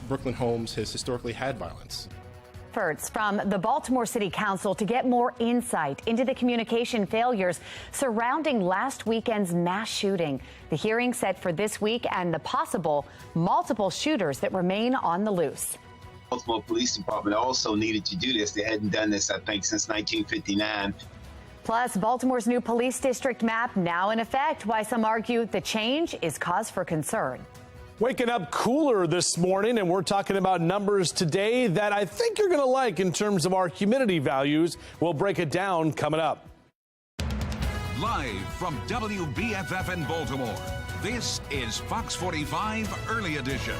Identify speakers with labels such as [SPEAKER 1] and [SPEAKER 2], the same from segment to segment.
[SPEAKER 1] Brooklyn Homes has historically had violence.
[SPEAKER 2] Efforts from the Baltimore City Council to get more insight into the communication failures surrounding last weekend's mass shooting. The hearing set for this week and the possible multiple shooters that remain on the loose.
[SPEAKER 3] Baltimore Police Department also needed to do this. They hadn't done this, I think, since 1959.
[SPEAKER 2] Plus, Baltimore's new police district map now in effect. Why some argue the change is cause for concern.
[SPEAKER 4] Waking up cooler this morning, and we're talking about numbers today that I think you're going to like in terms of our humidity values. We'll break it down coming up.
[SPEAKER 5] Live from WBFF in Baltimore, this is Fox 45 Early Edition.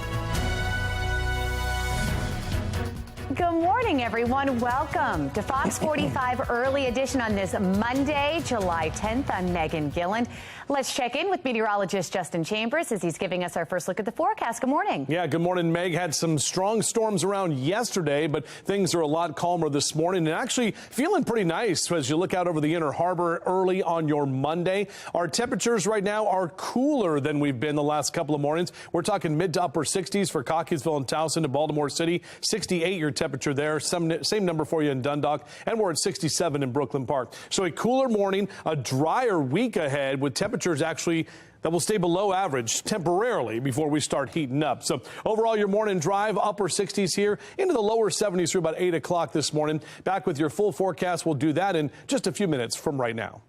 [SPEAKER 2] Good morning, everyone. Welcome to Fox 45 Early Edition on this Monday, July 10th. I'm Megan Gilland. Let's check in with meteorologist Justin Chambers as he's giving us our first look at the forecast. Good morning.
[SPEAKER 4] Yeah, good morning, Meg. Had some strong storms around yesterday, but things are a lot calmer this morning and actually feeling pretty nice as you look out over the Inner Harbor early on your Monday. Our temperatures right now are cooler than we've been the last couple of mornings. We're talking mid to upper 60s for Cockeysville and Towson to Baltimore City. 68 your temperature there. Same number for you in Dundalk, and we're at 67 in Brooklyn Park. So a cooler morning, a drier week ahead with temperatures actually that will stay below average temporarily before we start heating up. So overall, your morning drive, upper 60s here into the lower 70s through about 8 o'clock this morning. Back with your full forecast. We'll do that in just a few minutes from right now.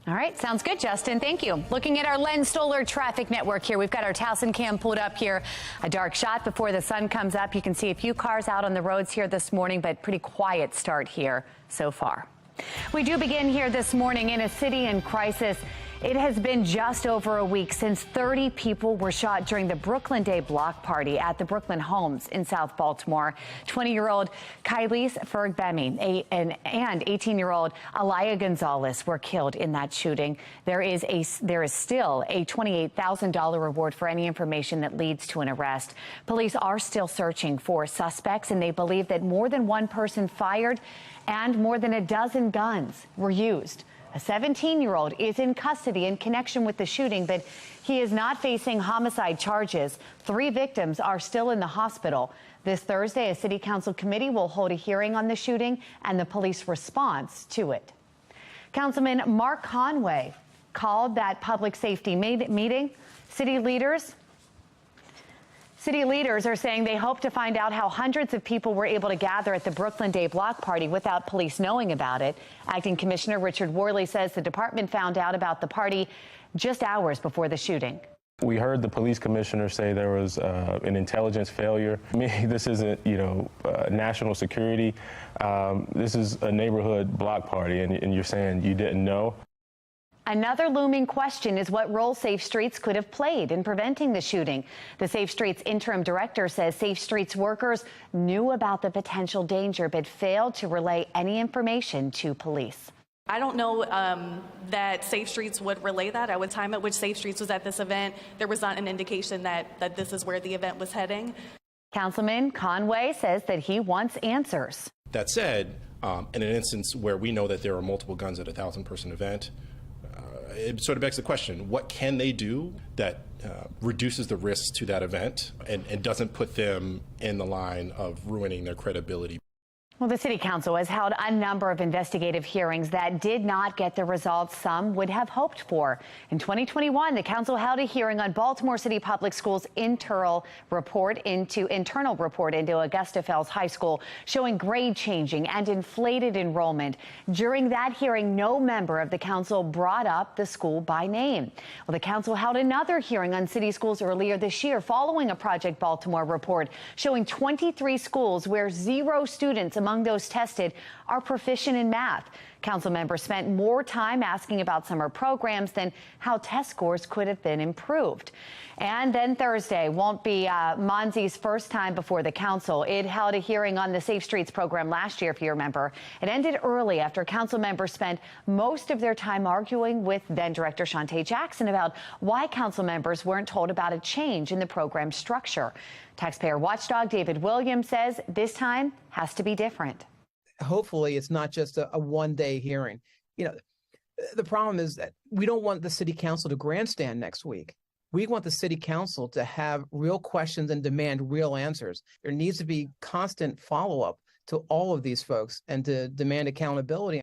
[SPEAKER 2] All right. Sounds good, Justin. Thank you. Looking at our Len Stoller traffic network here. We've got our Towson cam pulled up here. A dark shot before the sun comes up. You can see a few cars out on the roads here this morning, but pretty quiet start here so far. We do begin here this morning in a city in crisis. It has been just over a week since 30 people were shot during the Brooklyn Day block party at the Brooklyn Homes in South Baltimore. 20-year-old Kylese Fergbemi and 18-year-old Alaya Gonzalez were killed in that shooting. There is still a $28,000 reward for any information that leads to an arrest. Police are still searching for suspects, and they believe that more than one person fired and more than a dozen guns were used. A 17-year-old is in custody in connection with the shooting, but he is not facing homicide charges. 3 victims are still in the hospital. This Thursday, a city council committee will hold a hearing on the shooting and the police response to it. Councilman Mark Conway called that public safety meeting. City leaders are saying they hope to find out how hundreds of people were able to gather at the Brooklyn Day block party without police knowing about it. Acting Commissioner Richard Worley says the department found out about the party just hours before the shooting.
[SPEAKER 6] We heard the police commissioner say there was an intelligence failure. I mean, this isn't, national security. This is a neighborhood block party, and you're saying you didn't know?
[SPEAKER 2] Another looming question is what role Safe Streets could have played in preventing the shooting. The Safe Streets interim director says Safe Streets workers knew about the potential danger but failed to relay any information to police.
[SPEAKER 7] I don't know that Safe Streets would relay that. At the time at which Safe Streets was at this event, there was not an indication that this is where the event was heading.
[SPEAKER 2] Councilman Conway says that he wants answers.
[SPEAKER 1] That said, in an instance where we know that there are multiple guns at a 1,000-person event, it sort of begs the question, what can they do that reduces the risks to that event and doesn't put them in the line of ruining their credibility?
[SPEAKER 2] Well, the City Council has held a number of investigative hearings that did not get the results some would have hoped for. In 2021, the Council held a hearing on Baltimore City Public Schools' internal report into Augusta Fells High School, showing grade changing and inflated enrollment. During that hearing, no member of the Council brought up the school by name. Well, the Council held another hearing on city schools earlier this year following a Project Baltimore report showing 23 schools where 0 students among those tested are proficient in math. Council members spent more time asking about summer programs than how test scores could have been improved. And then Thursday won't be Monzi's first time before the council. It held a hearing on the Safe Streets program last year, if you remember. It ended early after council members spent most of their time arguing with then Director Shantae Jackson about why council members weren't told about a change in the program structure. Taxpayer watchdog David Williams says this time has to be different.
[SPEAKER 8] Hopefully it's not just a one-day hearing. The problem is that we don't want the city council to grandstand next week. We want the city council to have real questions and demand real answers. There needs to be constant follow-up to all of these folks and to demand accountability.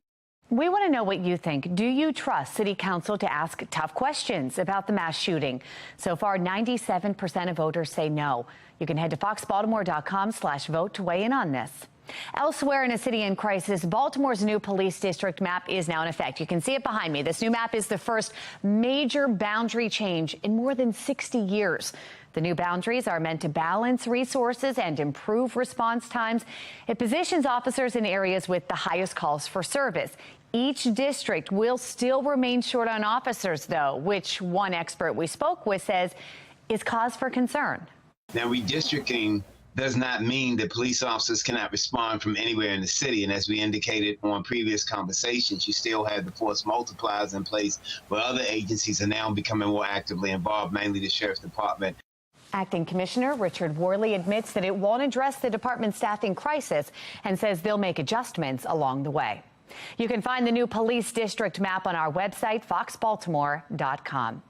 [SPEAKER 2] We want to know what you think. Do you trust City Council to ask tough questions about the mass shooting? So far, 97% of voters say no. You can head to foxbaltimore.com/vote to weigh in on this. Elsewhere in a city in crisis, Baltimore's new police district map is now in effect. You can see it behind me. This new map is the first major boundary change in more than 60 years. The new boundaries are meant to balance resources and improve response times. It positions officers in areas with the highest calls for service. Each district will still remain short on officers, though, which one expert we spoke with says is cause for concern.
[SPEAKER 3] Now, redistricting does not mean that police officers cannot respond from anywhere in the city. And as we indicated on previous conversations, you still have the force multipliers in place where other agencies are now becoming more actively involved, mainly the Sheriff's Department.
[SPEAKER 2] Acting Commissioner Richard Worley admits that it won't address the department's staffing crisis and says they'll make adjustments along the way. You can find the new police district map on our website, foxbaltimore.com.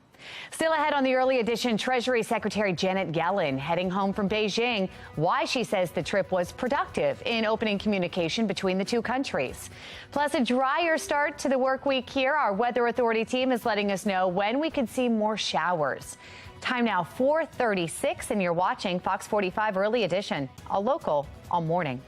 [SPEAKER 2] Still ahead on the early edition, Treasury Secretary Janet Yellen heading home from Beijing. Why she says the trip was productive in opening communication between the two countries. Plus, a drier start to the work week here. Our Weather Authority team is letting us know when we could see more showers. Time now 4:36, and you're watching Fox 45 Early Edition, all local, all morning.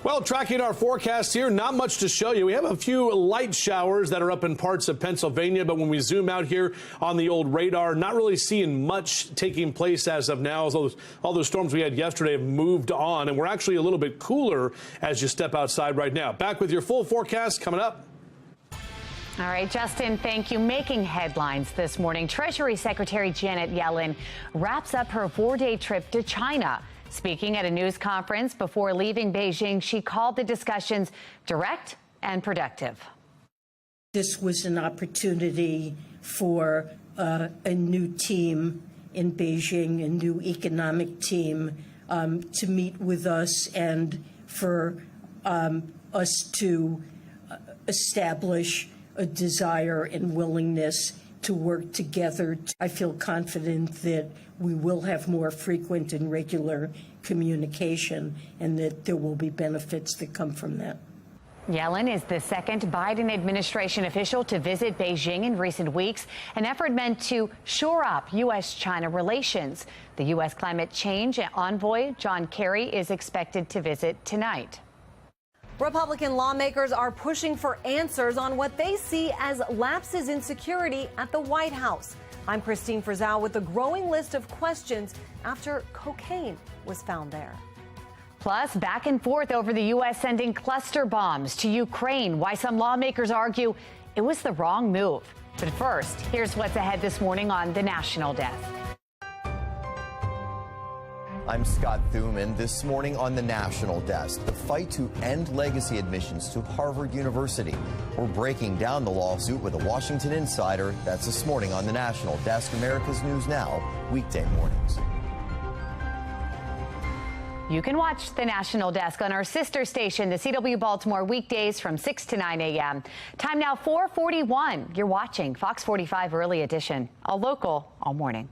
[SPEAKER 4] Well, tracking our forecast here, not much to show you. We have a few light showers that are up in parts of Pennsylvania, but when we zoom out here on the old radar, not really seeing much taking place as of now. All those storms we had yesterday have moved on, and we're actually a little bit cooler as you step outside right now. Back with your full forecast coming up.
[SPEAKER 2] All right, Justin, thank you. Making headlines this morning, Treasury Secretary Janet Yellen wraps up her 4-day trip to China. Speaking at a news conference before leaving Beijing, she called the discussions direct and productive.
[SPEAKER 9] This was an opportunity for a new team in Beijing, a new economic team, to meet with us and for us to establish a desire and willingness to work together. I feel confident that we will have more frequent and regular communication and that there will be benefits that come from that.
[SPEAKER 2] Yellen is the second Biden administration official to visit Beijing in recent weeks, an effort meant to shore up U.S.-China relations. The U.S. climate change envoy John Kerry is expected to visit tonight.
[SPEAKER 10] Republican lawmakers are pushing for answers on what they see as lapses in security at the White House. I'm Christine Frizzell with a growing list of questions after cocaine was found there.
[SPEAKER 2] Plus, back and forth over the U.S. sending cluster bombs to Ukraine, why some lawmakers argue it was the wrong move. But first, here's what's ahead this morning on the National Desk.
[SPEAKER 11] I'm Scott Thuman. This morning on the National Desk, the fight to end legacy admissions to Harvard University. We're breaking down the lawsuit with a Washington insider. That's this morning on the National Desk, America's News Now, weekday mornings.
[SPEAKER 2] You can watch the National Desk on our sister station, the CW Baltimore, weekdays from 6 to 9 a.m. Time now 4:41. You're watching Fox 45 Early Edition, all local, all morning.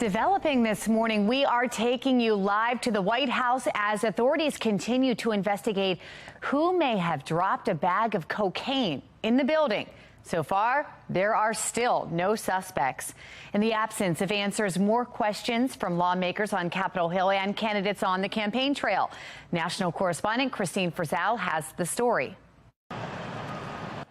[SPEAKER 2] Developing this morning, we are taking you live to the White House as authorities continue to investigate who may have dropped a bag of cocaine in the building. So far, there are still no suspects. In the absence of answers, more questions from lawmakers on Capitol Hill and candidates on the campaign trail. National correspondent Christine Frizzell has the story.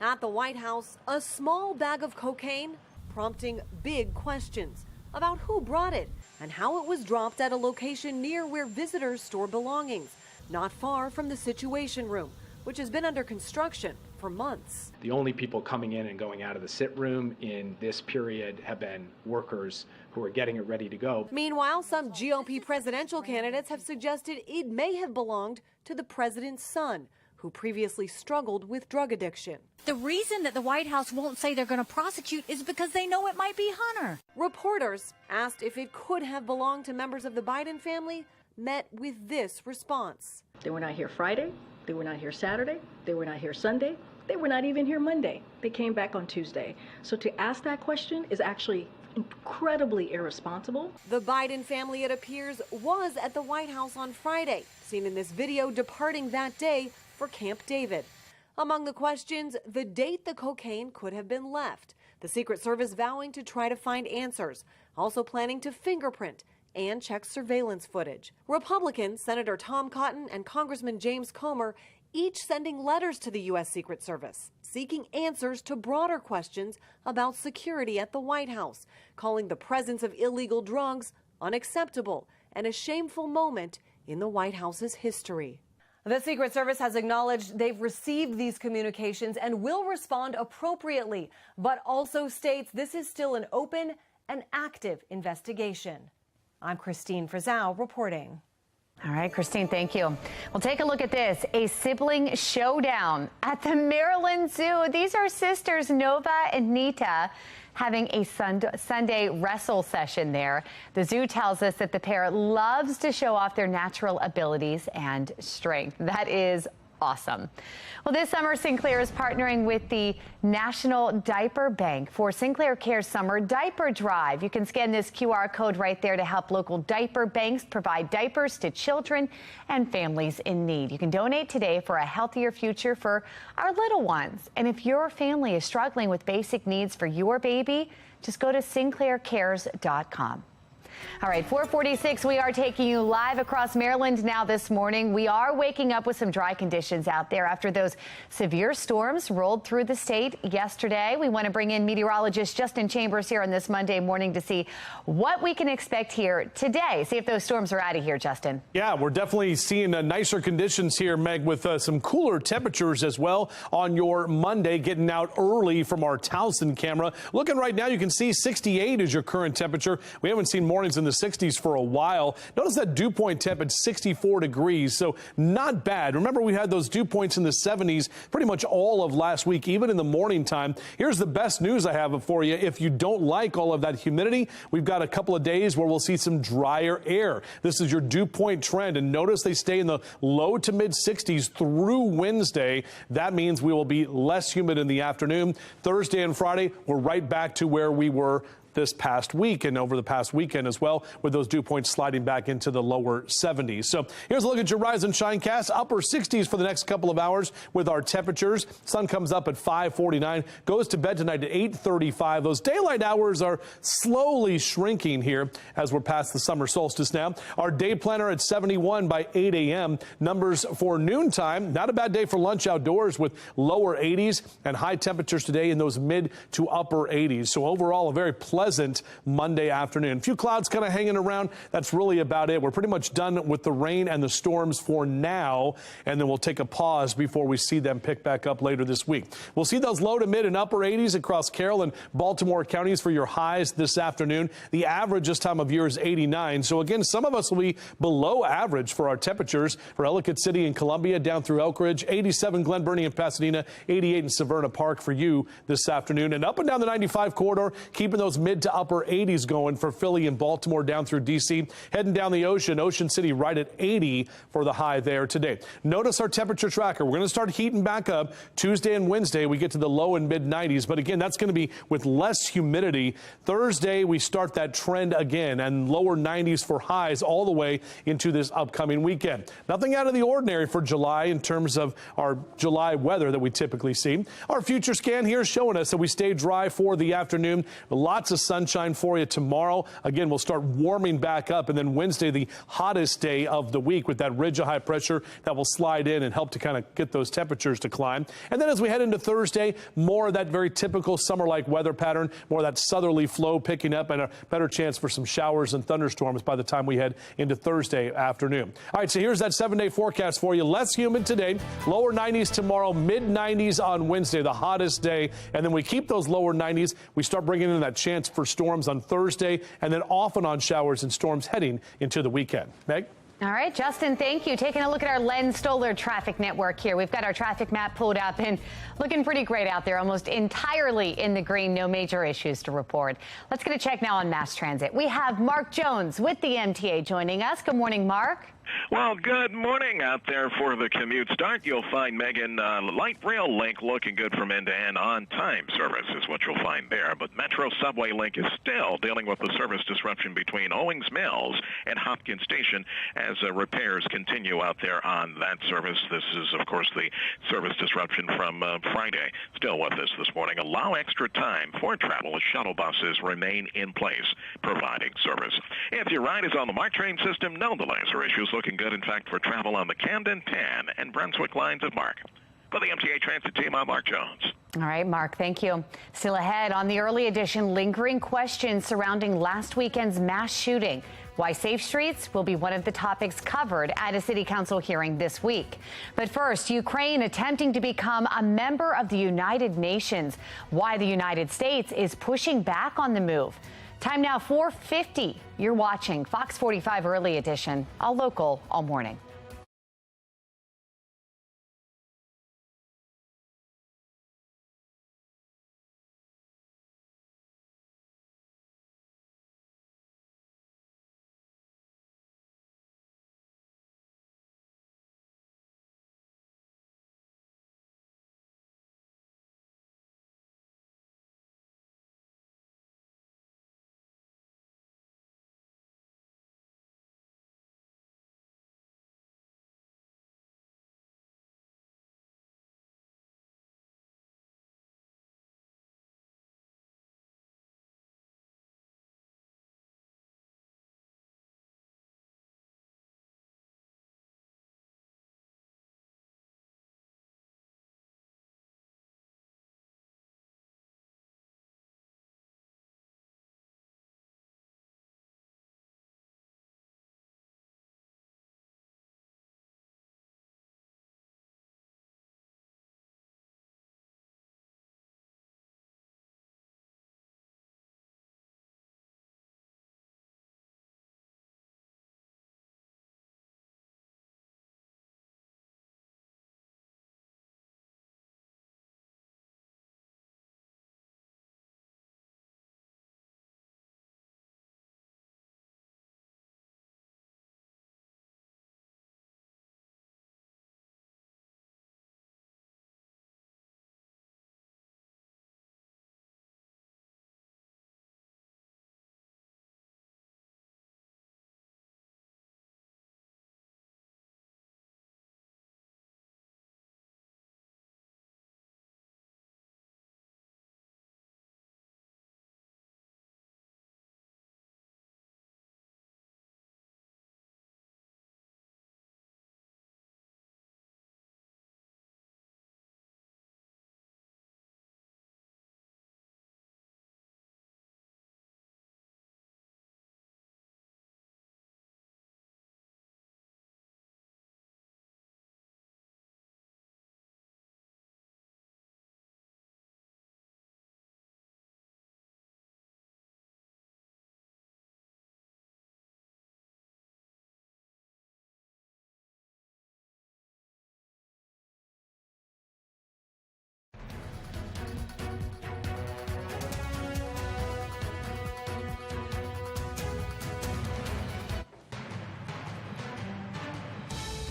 [SPEAKER 10] At the White House, a small bag of cocaine prompting big questions about who brought it and how it was dropped at a location near where visitors store belongings, not far from the Situation Room, which has been under construction for months.
[SPEAKER 12] The only people coming in and going out of the sit room in this period have been workers who are getting it ready to go.
[SPEAKER 10] Meanwhile, some GOP presidential candidates have suggested it may have belonged to the president's son, who previously struggled with drug addiction.
[SPEAKER 13] The reason that the White House won't say they're going to prosecute is because they know it might be Hunter.
[SPEAKER 10] Reporters asked if it could have belonged to members of the Biden family. met with this response.
[SPEAKER 14] They were not here Friday. They were not here Saturday. They were not here Sunday. They were not even here Monday. They came back on Tuesday. So to ask that question is actually incredibly irresponsible.
[SPEAKER 10] The Biden family, it appears, was at the White House on Friday, seen in this video departing that day for Camp David. Among the questions, the date the cocaine could have been left, the Secret Service vowing to try to find answers, also planning to fingerprint and check surveillance footage. Republicans, Senator Tom Cotton and Congressman James Comer, each sending letters to the U.S. Secret Service, seeking answers to broader questions about security at the White House, calling the presence of illegal drugs unacceptable and a shameful moment in the White House's history. The Secret Service has acknowledged they've received these communications and will respond appropriately, but also states this is still an open and active investigation. I'm Christine Frizzau reporting.
[SPEAKER 2] All right, Christine, thank you. Well, take a look at this. A sibling showdown at the Maryland Zoo. These are sisters Nova and Nita having a Sunday wrestle session there. The zoo tells us that the pair loves to show off their natural abilities and strength. That is awesome. Well, this summer, Sinclair is partnering with the National Diaper Bank for Sinclair Care's Summer Diaper Drive. You can scan this QR code right there to help local diaper banks provide diapers to children and families in need. You can donate today for a healthier future for our little ones. And if your family is struggling with basic needs for your baby, just go to sinclaircares.com. All right, 446, we are taking you live across Maryland now this morning. We are waking up with some dry conditions out there after those severe storms rolled through the state yesterday. We want to bring in meteorologist Justin Chambers here on this Monday morning to see what we can expect here today. See if those storms are out of here, Justin.
[SPEAKER 4] Yeah, we're definitely seeing nicer conditions here, Meg, with some cooler temperatures as well on your Monday, getting out early from our Towson camera. Looking right now, you can see 68 is your current temperature. We haven't seen mornings in the 60s for a while. Notice that dew point temp at 64 degrees, so not bad. Remember, we had those dew points in the 70s pretty much all of last week, even in the morning time. Here's the best news I have for you. If you don't like all of that humidity, we've got a couple of days where we'll see some drier air. This is your dew point trend, and notice they stay in the low to mid 60s through Wednesday. That means we will be less humid in the afternoon. Thursday and Friday, we're right back to where we were this past week and over the past weekend as well, with those dew points sliding back into the lower 70s. So here's a look at your rise and shine cast. Upper 60s for the next couple of hours with our temperatures. Sun comes up at 5:49, goes to bed tonight at 8:35. Those daylight hours are slowly shrinking here as we're past the summer solstice now. Our day planner at 71 by 8 a.m. Numbers for noontime. Not a bad day for lunch outdoors with lower 80s and high temperatures today in those mid to upper 80s. So overall, a very pleasant Monday afternoon. A few clouds kind of hanging around. That's really about it. We're pretty much done with the rain and the storms for now, and then we'll take a pause before we see them pick back up later this week. We'll see those low to mid and upper 80s across Carroll and Baltimore counties for your highs this afternoon. The average this time of year is 89. So again, some of us will be below average for our temperatures. For Ellicott City and Columbia down through Elk Ridge, 87 Glen Burnie and Pasadena, 88 in Severna Park for you this afternoon. And up and down the 95 corridor, keeping those mid to upper 80s going for Philly and Baltimore down through D.C. Heading down the Ocean City right at 80 for the high there today. Notice our temperature tracker. We're going to start heating back up Tuesday and Wednesday. We get to the low and mid 90s, but again, that's going to be with less humidity. Thursday, we start that trend again and lower 90s for highs all the way into this upcoming weekend. Nothing out of the ordinary for July in terms of our July weather that we typically see. Our future scan here is showing us that we stay dry for the afternoon. Lots of sunshine for you tomorrow. Again, we'll start warming back up, and then Wednesday, the hottest day of the week with that ridge of high pressure that will slide in and help to kind of get those temperatures to climb. And then as we head into Thursday, more of that very typical summer-like weather pattern, more of that southerly flow picking up, and a better chance for some showers and thunderstorms by the time we head into Thursday afternoon. All right, so here's that 7-day forecast for you. Less humid today, lower 90s tomorrow, mid 90s on Wednesday, the hottest day. And then we keep those lower 90s. We start bringing in that chance for storms on Thursday, and then off and on showers and storms heading into the weekend. Meg?
[SPEAKER 2] All right, Justin, thank you. Taking a look at our Len Stoller traffic network here. We've got our traffic map pulled up and looking pretty great out there, almost entirely in the green. No major issues to report. Let's get a check now on mass transit. We have Mark Jones with the MTA joining us. Good morning, Mark.
[SPEAKER 15] Well, good morning out there for the commute start. You'll find, Megan, light rail link looking good from end to end. On-time service is what you'll find there. But Metro Subway link is still dealing with the service disruption between Owings Mills and Hopkins Station as repairs continue out there on that service. This is, of course, the service disruption from Friday. Still with us this morning. Allow extra time for travel as shuttle buses remain in place, providing service. If your ride is on the MARC train system, no delays or issues. Looking good, in fact, for travel on the Camden, Tan, and Brunswick lines of MARC. For the MTA Transit team, I'm Mark Jones.
[SPEAKER 2] All right, Mark, thank you. Still ahead on the early edition, lingering questions surrounding last weekend's mass shooting. Why safe streets will be one of the topics covered at a city council hearing this week. But first, Ukraine attempting to become a member of the United Nations. Why the United States is pushing back on the move. Time now 4:50. You're watching Fox 45 Early Edition, all local, all morning.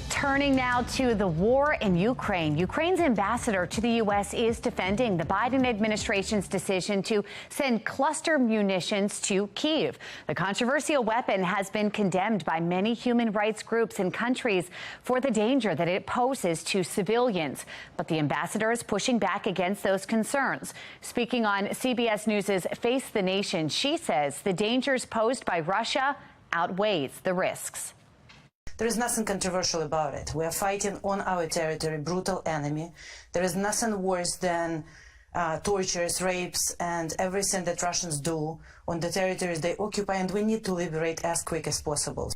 [SPEAKER 2] Turning now to the war in Ukraine. Ukraine's ambassador to the U.S. is defending the Biden administration's decision to send cluster munitions to Kyiv. The controversial weapon has been condemned by many human rights groups and countries for the danger that it poses to civilians. But the ambassador is pushing back against those concerns. Speaking on CBS News' Face the Nation, she says the dangers posed by Russia outweighs the risks.
[SPEAKER 16] There is nothing controversial about it. We are fighting on our territory, brutal enemy. There is nothing worse than tortures, rapes, and everything that Russians do on the territories they occupy, and we need to liberate as quick as possible.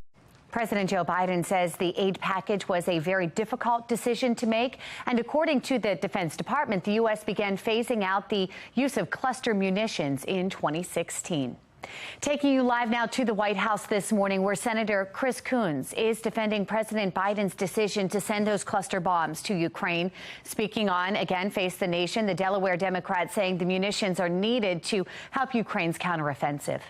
[SPEAKER 2] President Joe Biden says the aid package was a very difficult decision to make. And according to the Defense Department, the U.S. began phasing out the use of cluster munitions in 2016. Taking you live now to the White House this morning, where Senator Chris Coons is defending President Biden's decision to send those cluster bombs to Ukraine. Speaking on, again, Face the Nation, the Delaware Democrat saying the munitions are needed to help Ukraine's counteroffensive.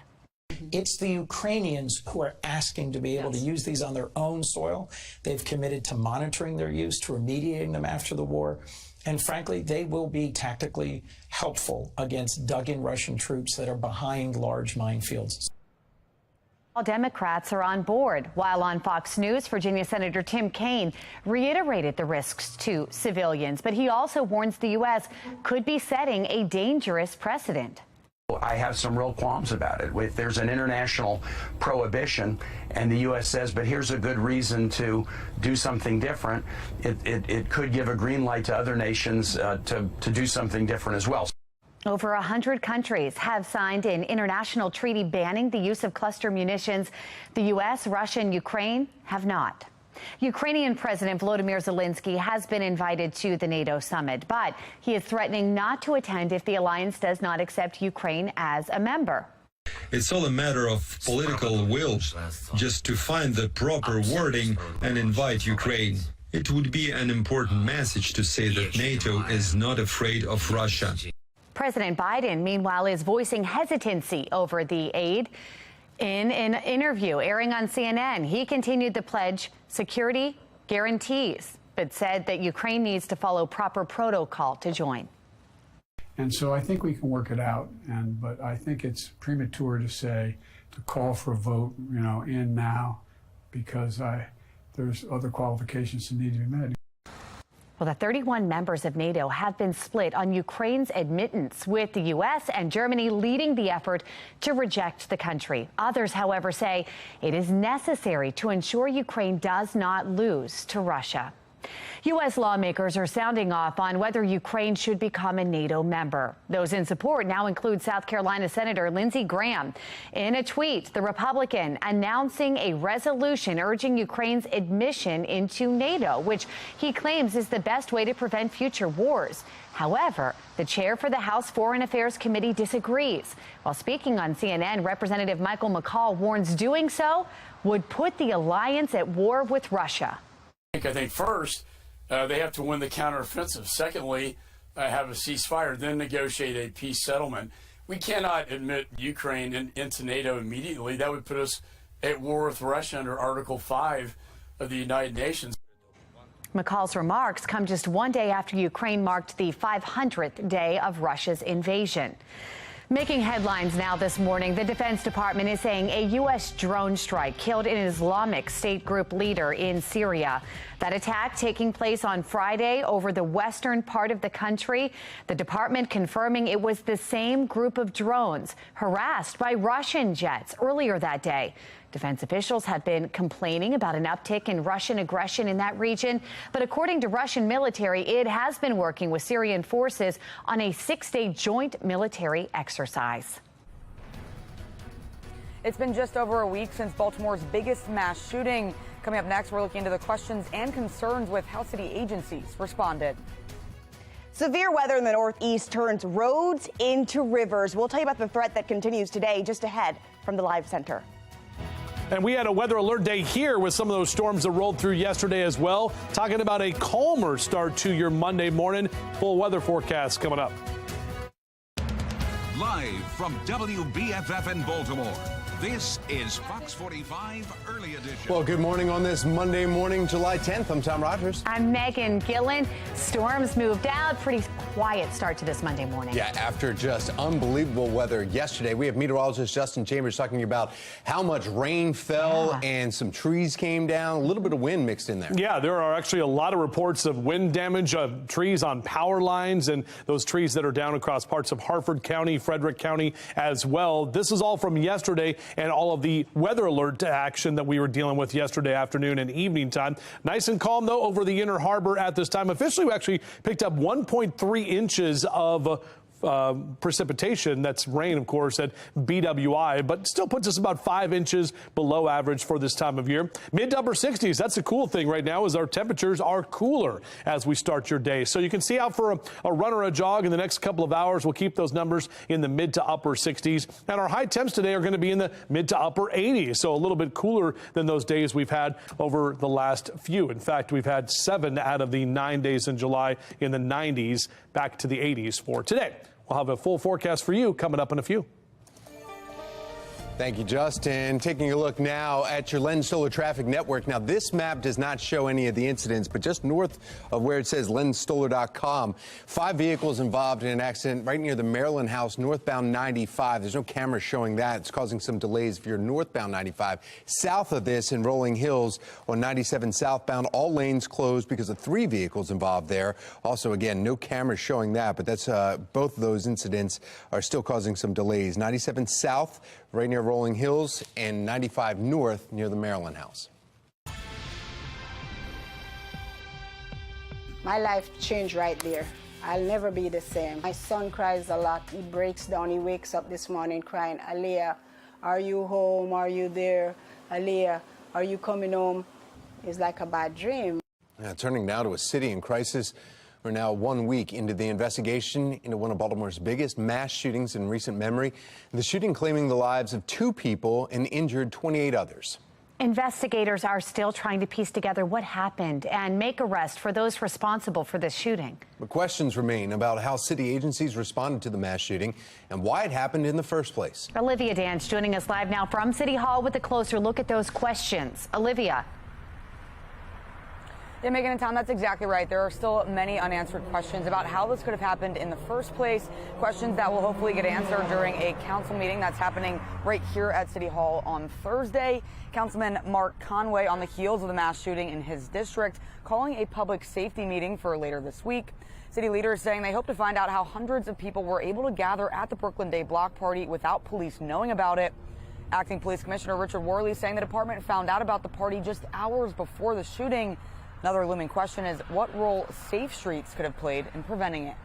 [SPEAKER 17] It's the Ukrainians who are asking to be able to use these on their own soil. They've committed to monitoring their use, to remediating them after the war. And frankly, they will be tactically helpful against dug-in Russian troops that are behind large minefields.
[SPEAKER 2] All Democrats are on board, while on Fox News, Virginia Senator Tim Kaine reiterated the risks to civilians, but he also warns the U.S. could be setting a dangerous precedent.
[SPEAKER 18] I have some real qualms about it. If there's an international prohibition and the U.S. says, but here's a good reason to do something different, it could give a green light to other nations to do something different as well.
[SPEAKER 2] Over 100 countries have signed an international treaty banning the use of cluster munitions. The U.S., Russia, and Ukraine have not. Ukrainian President Volodymyr Zelensky has been invited to the NATO summit, but he is threatening not to attend if the alliance does not accept Ukraine as a member.
[SPEAKER 19] It's all a matter of political will, just to find the proper wording and invite Ukraine. It would be an important message to say that NATO is not afraid of Russia.
[SPEAKER 2] President Biden, meanwhile, is voicing hesitancy over the aid. In an interview airing on CNN, he continued to pledge security guarantees, but said that Ukraine needs to follow proper protocol to join.
[SPEAKER 20] And so I think we can work it out, but I think it's premature to call for a vote, in now, because there's other qualifications that need to be met.
[SPEAKER 2] Well, the 31 members of NATO have been split on Ukraine's admittance, with the U.S. and Germany leading the effort to reject the country. Others, however, say it is necessary to ensure Ukraine does not lose to Russia. U.S. lawmakers are sounding off on whether Ukraine should become a NATO member. Those in support now include South Carolina Senator Lindsey Graham. In a tweet, the Republican announcing a resolution urging Ukraine's admission into NATO, which he claims is the best way to prevent future wars. However, the chair for the House Foreign Affairs Committee disagrees. While speaking on CNN, Representative Michael McCaul warns doing so would put the alliance at war with Russia.
[SPEAKER 21] I think first, they have to win the counteroffensive. Secondly, have a ceasefire, then negotiate a peace settlement. We cannot admit Ukraine into NATO immediately. That would put us at war with Russia under Article 5 of the United Nations.
[SPEAKER 2] McCall's remarks come just one day after Ukraine marked the 500th day of Russia's invasion. Making headlines now this morning, the Defense Department is saying a U.S. drone strike killed an Islamic State group leader in Syria. That attack taking place on Friday over the western part of the country. The department confirming it was the same group of drones harassed by Russian jets earlier that day. Defense officials have been complaining about an uptick in Russian aggression in that region. But according to Russian military, it has been working with Syrian forces on a 6-day joint military exercise.
[SPEAKER 22] It's been just over a week since Baltimore's biggest mass shooting. Coming up next, we're looking into the questions and concerns with how city agencies responded.
[SPEAKER 23] Severe weather in the Northeast turns roads into rivers. We'll tell you about the threat that continues today just ahead from the Live Center.
[SPEAKER 4] And we had a weather alert day here with some of those storms that rolled through yesterday as well. Talking about a calmer start to your Monday morning. Full weather forecast coming up.
[SPEAKER 5] Live from WBFF in Baltimore, this is Fox 45 Early Edition.
[SPEAKER 24] Well, good morning on this Monday morning, July 10th. I'm Tom Rogers.
[SPEAKER 2] I'm Megan Gillen. Storms moved out. Pretty quiet start to this Monday morning.
[SPEAKER 24] Yeah, after just unbelievable weather yesterday, we have meteorologist Justin Chambers talking about how much rain fell and some trees came down, a little bit of wind mixed in there.
[SPEAKER 4] Yeah, there are actually a lot of reports of wind damage of trees on power lines and those trees that are down across parts of Harford County, Frederick County as well. This is all from yesterday and all of the weather alert action that we were dealing with yesterday afternoon and evening time. Nice and calm, though, over the Inner Harbor at this time. Officially, we actually picked up 1.3 inches of precipitation. That's rain, of course, at BWI, but still puts us about 5 inches below average for this time of year. Mid to upper 60s. That's the cool thing right now, is our temperatures are cooler as we start your day. So you can see out for a run or a jog in the next couple of hours. We'll keep those numbers in the mid to upper 60s. And our high temps today are going to be in the mid to upper 80s. So a little bit cooler than those days we've had over the last few. In fact, we've had 7 out of the 9 days in July in the 90s, back to the 80s for today. We'll have a full forecast for you coming up in a few.
[SPEAKER 24] Thank you, Justin. Taking a look now at your Lens Solar Traffic Network. Now, this map does not show any of the incidents, but just north of where it says lenssolar.com, 5 vehicles involved in an accident right near the Maryland House, northbound 95. There's no camera showing that. It's causing some delays if you're northbound 95. South of this in Rolling Hills on 97 southbound, all lanes closed because of 3 vehicles involved there. Also, again, no cameras showing that, but that's both of those incidents are still causing some delays. 97 south, right near Rolling Hills, and 95 north near the Maryland House.
[SPEAKER 1] My life changed right there. I'll never be the same. My son cries a lot. He breaks down. He wakes up this morning crying, Aliyah, are you home? Are you there? Aliyah, are you coming home? It's like a bad dream.
[SPEAKER 24] Turning now to a city in crisis. We're now 1 week into the investigation into one of Baltimore's biggest mass shootings in recent memory. The shooting claiming the lives of 2 people and injured 28 others.
[SPEAKER 2] Investigators are still trying to piece together what happened and make arrests for those responsible for this shooting.
[SPEAKER 24] But questions remain about how city agencies responded to the mass shooting and why it happened in the first place.
[SPEAKER 2] Olivia Dance joining us live now from City Hall with a closer look at those questions. Olivia.
[SPEAKER 22] Yeah, Megan and Tom, that's exactly right. There are still many unanswered questions about how this could have happened in the first place. Questions that will hopefully get answered during a council meeting that's happening right here at City Hall on Thursday. Councilman Mark Conway, on the heels of the mass shooting in his district, calling a public safety meeting for later this week. City leaders saying they hope to find out how hundreds of people were able to gather at the Brooklyn Day block party without police knowing about it. Acting Police Commissioner Richard Worley saying the department found out about the party just hours before the shooting. Another looming question is what role Safe Streets could have played in preventing it.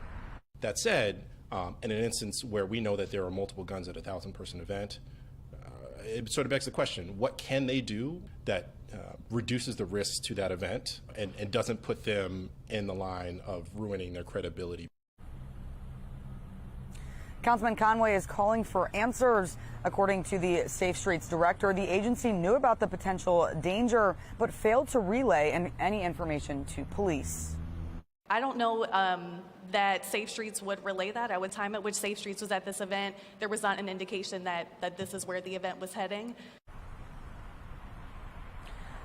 [SPEAKER 6] That said, in an instance where we know that there are multiple guns at a 1,000-person event, it sort of begs the question, what can they do that reduces the risks to that event and doesn't put them in the line of ruining their credibility?
[SPEAKER 22] Councilman Conway is calling for answers. According to the Safe Streets director, the agency knew about the potential danger, but failed to relay any information to police.
[SPEAKER 7] I don't know that Safe Streets would relay that. At the time at which Safe Streets was at this event, there was not an indication that this is where the event was heading.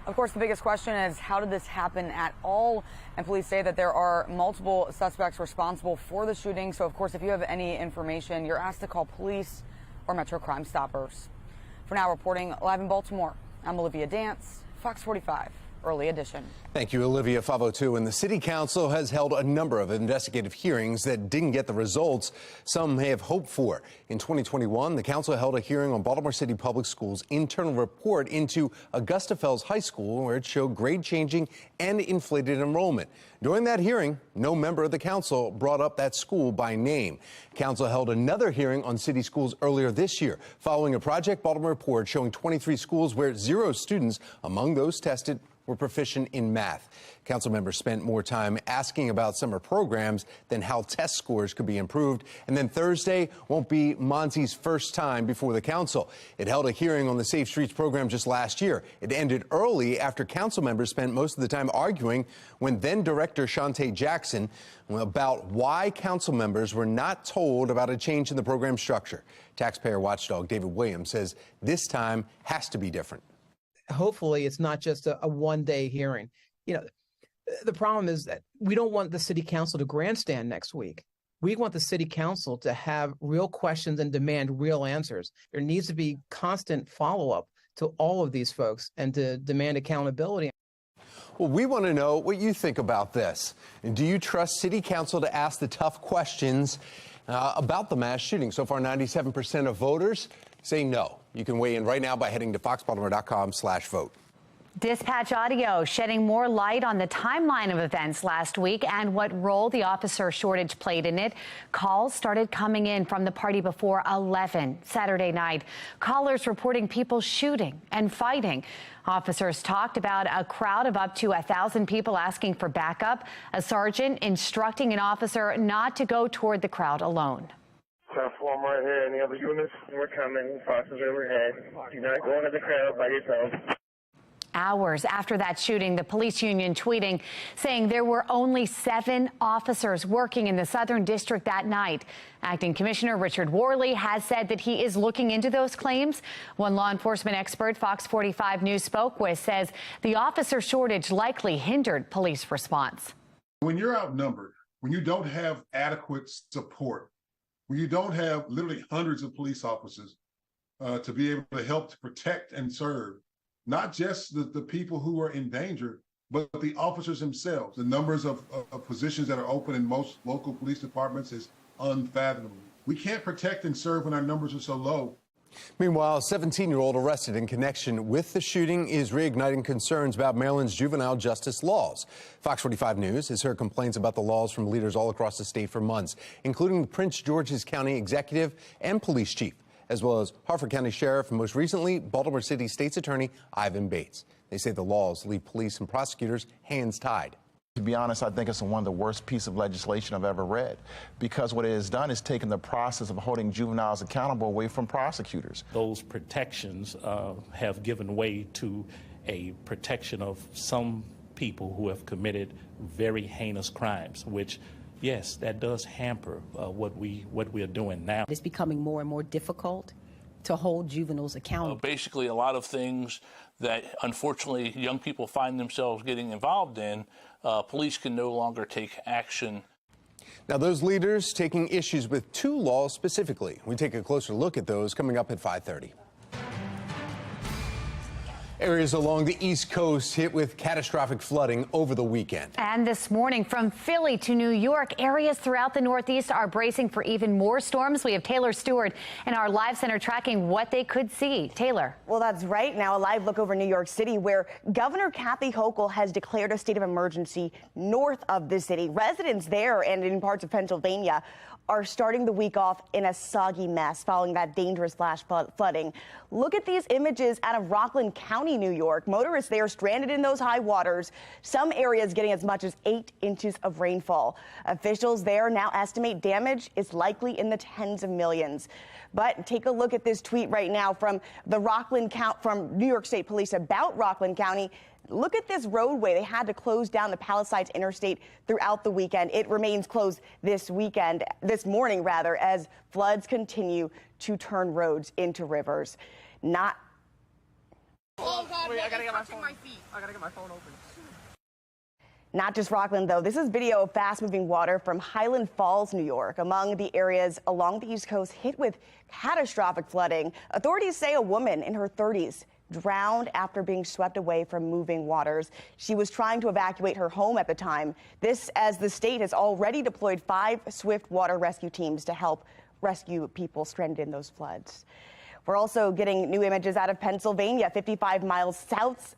[SPEAKER 22] Of course, the biggest question is how did this happen at all? And police say that there are multiple suspects responsible for the shooting. So, of course, if you have any information, you're asked to call police or Metro Crime Stoppers. For now, reporting live in Baltimore, I'm Olivia Dance, Fox 45, Early Edition.
[SPEAKER 24] Thank you, Olivia. 5:02. And the City Council has held a number of investigative hearings that didn't get the results some may have hoped for. In 2021, the council held a hearing on Baltimore City Public Schools' internal report into Augusta Fells High School, where it showed grade changing and inflated enrollment. During that hearing, no member of the council brought up that school by name. Council held another hearing on city schools earlier this year, following a Project Baltimore report showing 23 schools where 0 students among those tested were proficient in math. Council members spent more time asking about summer programs than how test scores could be improved. And then Thursday won't be Monty's first time before the council. It held a hearing on the Safe Streets program just last year. It ended early after council members spent most of the time arguing when then Director Shantae Jackson about why council members were not told about a change in the program structure. Taxpayer watchdog David Williams says this time has to be different.
[SPEAKER 8] Hopefully it's not just a one-day hearing. You know, the problem is that we don't want the city council to grandstand next week. We want the city council to have real questions and demand real answers. There needs to be constant follow-up to all of these folks and to demand accountability.
[SPEAKER 24] Well, we want to know what you think about this. And do you trust city council to ask the tough questions about the mass shooting? So far, 97% of voters say no. You can weigh in right now by heading to foxbaltimore.com/vote.
[SPEAKER 2] Dispatch audio shedding more light on the timeline of events last week and what role the officer shortage played in it. Calls started coming in from the party before 11 Saturday night. Callers reporting people shooting and fighting. Officers talked about a crowd of up to 1,000 people asking for backup. A sergeant instructing an officer not to go toward the crowd alone.
[SPEAKER 3] Platform right here. Any other units? We're coming. Foxes overhead. Do not go into the crowd by yourself.
[SPEAKER 2] Hours after that shooting, the police union tweeting, saying there were only 7 officers working in the Southern District that night. Acting Commissioner Richard Worley has said that he is looking into those claims. One law enforcement expert Fox 45 News spoke with says the officer shortage likely hindered police response.
[SPEAKER 9] When you're outnumbered, when you don't have adequate support, when you don't have literally hundreds of police officers to be able to help to protect and serve, not just the people who are in danger, but the officers themselves. The numbers of positions that are open in most local police departments is unfathomable. We can't protect and serve when our numbers are so low.
[SPEAKER 24] Meanwhile, a 17-year-old arrested in connection with the shooting is reigniting concerns about Maryland's juvenile justice laws. Fox 45 News has heard complaints about the laws from leaders all across the state for months, including the Prince George's County executive and police chief, as well as Harford County Sheriff and most recently Baltimore City State's Attorney Ivan Bates. They say the laws leave police and prosecutors hands tied.
[SPEAKER 11] To be honest, I think it's one of the worst pieces of legislation I've ever read, because what it has done is taken the process of holding juveniles accountable away from prosecutors.
[SPEAKER 12] Those protections have given way to a protection of some people who have committed very heinous crimes, which, yes, that does hamper what we are doing now.
[SPEAKER 25] It's becoming more and more difficult to hold juveniles accountable.
[SPEAKER 26] Basically, a lot of things that unfortunately young people find themselves getting involved in, police can no longer take action.
[SPEAKER 24] Now, those leaders taking issues with 2 laws specifically. We take a closer look at those coming up at 5:30. Areas along the East Coast hit with catastrophic flooding over the weekend.
[SPEAKER 2] And this morning, from Philly to New York, areas throughout the Northeast are bracing for even more storms. We have Taylor Stewart in our live center tracking what they could see. Taylor.
[SPEAKER 23] Well, that's right. Now, a live look over New York City, where Governor Kathy Hochul has declared a state of emergency north of the city. Residents there and in parts of Pennsylvania are starting the week off in a soggy mess following that dangerous flash flooding. Look at these images out of Rockland County, New York. Motorists there stranded in those high waters, some areas getting as much as 8 inches of rainfall. Officials there now estimate damage is likely in the tens of millions. But take a look at this tweet right now from from New York State Police about Rockland County. Look at this roadway. They had to close down the Palisades Interstate throughout the weekend. It remains closed this morning, as floods continue to turn roads into rivers.
[SPEAKER 27] Oh God, wait, I gotta get my phone. I gotta get my phone open.
[SPEAKER 23] Not just Rockland, though. This is video of fast-moving water from Highland Falls, New York, among the areas along the East Coast hit with catastrophic flooding. Authorities say a woman in her 30s drowned after being swept away from moving waters. She was trying to evacuate her home at the time. This as the state has already deployed 5 swift water rescue teams to help rescue people stranded in those floods. We're also getting new images out of Pennsylvania, 55 miles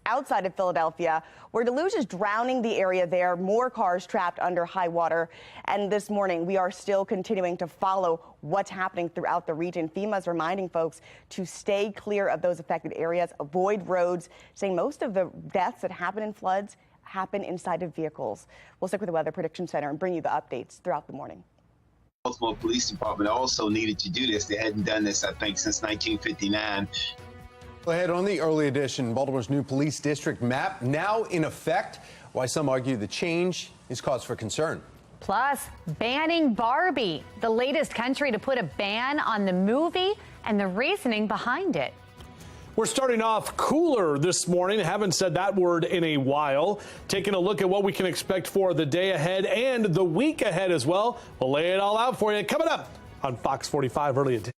[SPEAKER 23] outside of Philadelphia, where deluge is drowning the area there. More cars trapped under high water. And this morning, we are still continuing to follow what's happening throughout the region. FEMA's reminding folks to stay clear of those affected areas, avoid roads, saying most of the deaths that happen in floods happen inside of vehicles. We'll stick with the Weather Prediction Center and bring you the updates throughout the morning.
[SPEAKER 28] Baltimore Police Department also needed to do this. They hadn't done this, I think, since 1959.
[SPEAKER 24] Ahead on the early edition, Baltimore's new police district map now in effect. Why some argue the change is cause for concern.
[SPEAKER 2] Plus, banning Barbie, the latest country to put a ban on the movie, and the reasoning behind it.
[SPEAKER 4] We're starting off cooler this morning. Haven't said that word in a while. Taking a look at what we can expect for the day ahead and the week ahead as well. We'll lay it all out for you coming up on Fox 45 early edition.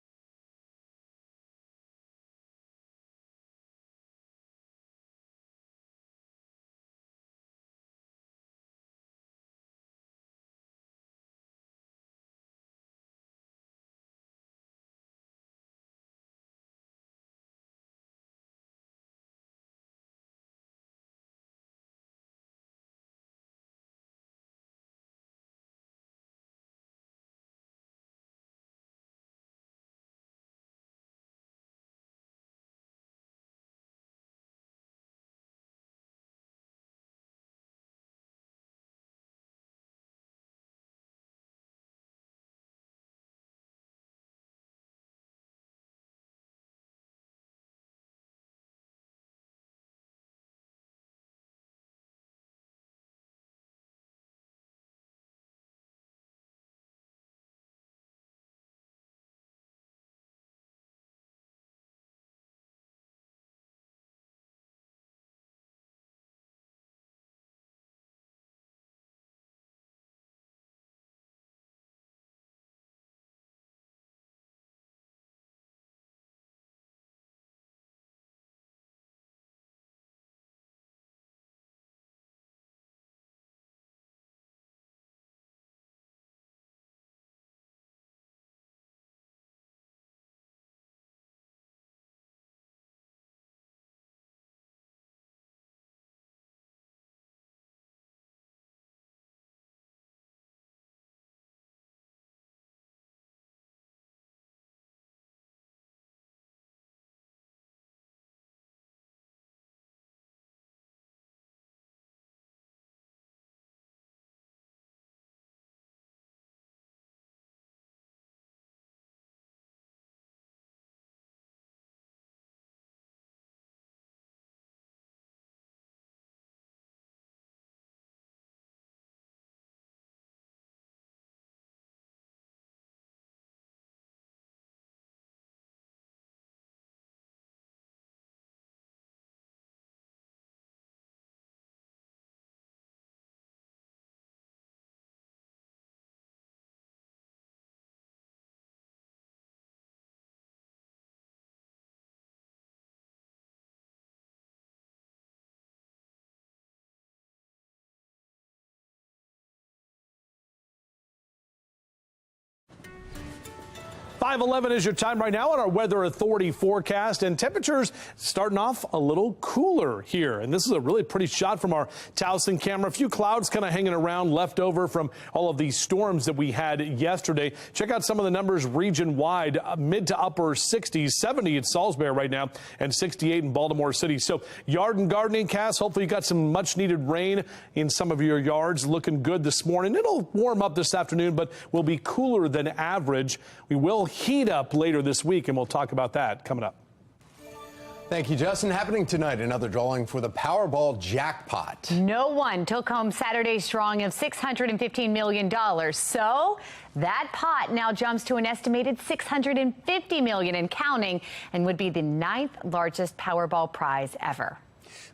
[SPEAKER 4] 5:11 is your time right now on our Weather Authority forecast, and temperatures starting off a little cooler here. And this is a really pretty shot from our Towson camera. A few clouds kind of hanging around left over from all of these storms that we had yesterday. Check out some of the numbers region-wide, mid to upper 60s, 70 at Salisbury right now, and 68 in Baltimore City. So yard and gardening, Cass, hopefully you got some much-needed rain in some of your yards. Looking good this morning. It'll warm up this afternoon, but will be cooler than average. We will heat up later this week, and we'll talk about that coming up.
[SPEAKER 24] Thank you, Justin. Happening tonight, another drawing for the Powerball jackpot.
[SPEAKER 2] No one took home Saturday's drawing of $615 million. So that pot now jumps to an estimated $650 million and counting, and would be the 9th largest Powerball prize ever.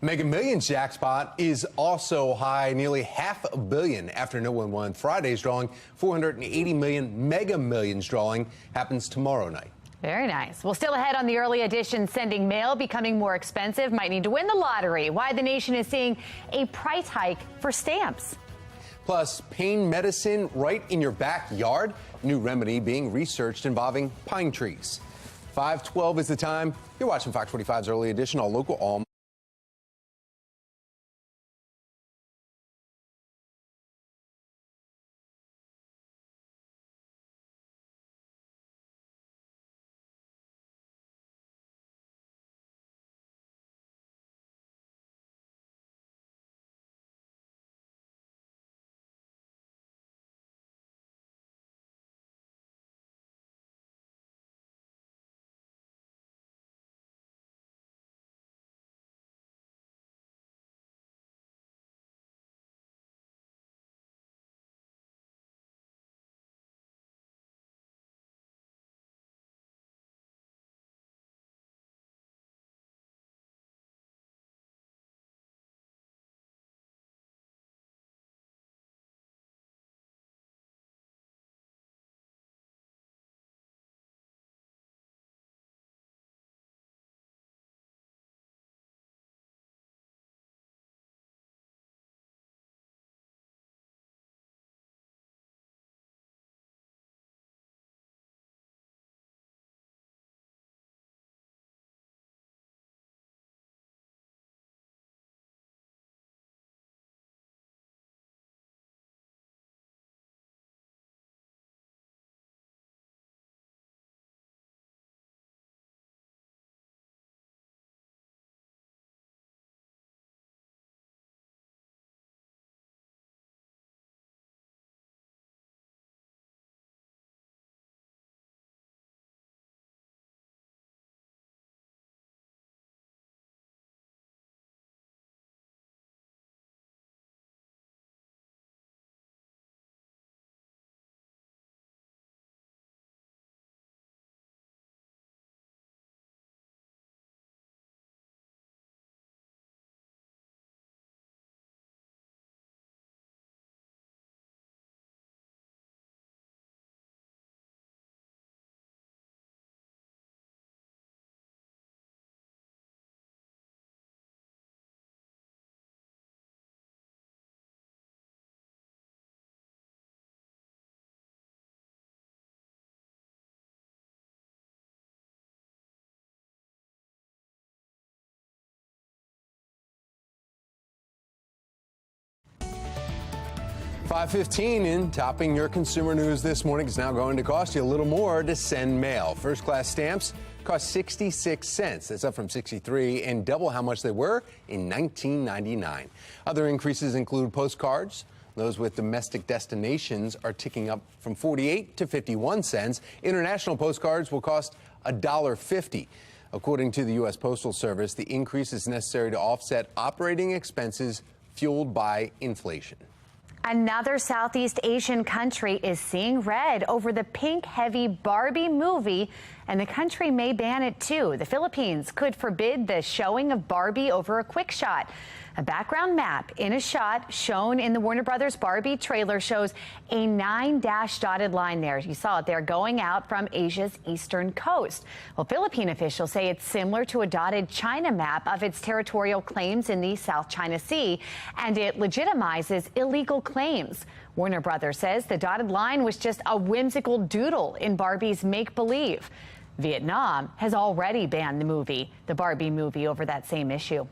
[SPEAKER 24] Mega Millions jackpot is also high, nearly $500 million after no one won Friday's drawing. $480 million Mega Millions drawing happens tomorrow night.
[SPEAKER 2] Very nice. Well, still ahead on the early edition, sending mail becoming more expensive. Might need to win the lottery. Why the nation is seeing a price hike for stamps.
[SPEAKER 24] Plus, pain medicine right in your backyard. New remedy being researched involving pine trees. 5:12 is the time. You're watching Fox 45's early edition, all local, all. $5:15 in topping your consumer news this morning. It's now going to cost you a little more to send mail. First class stamps cost 66 cents. That's up from 63 and double how much they were in 1999. Other increases include postcards. Those with domestic destinations are ticking up from 48 to 51 cents. International postcards will cost $1.50. According to the U.S. Postal Service, the increase is necessary to offset operating expenses fueled by inflation.
[SPEAKER 2] Another Southeast Asian country is seeing red over the pink-heavy Barbie movie, and the country may ban it too. The Philippines could forbid the showing of Barbie over a quick shot. A background map in a shot shown in the Warner Brothers Barbie trailer shows a 9-dash dotted line there. You saw it there going out from Asia's eastern coast. Well, Philippine officials say it's similar to a dotted China map of its territorial claims in the South China Sea, and it legitimizes illegal claims. Warner Brothers says the dotted line was just a whimsical doodle in Barbie's make-believe. Vietnam has already banned the Barbie movie over that same issue.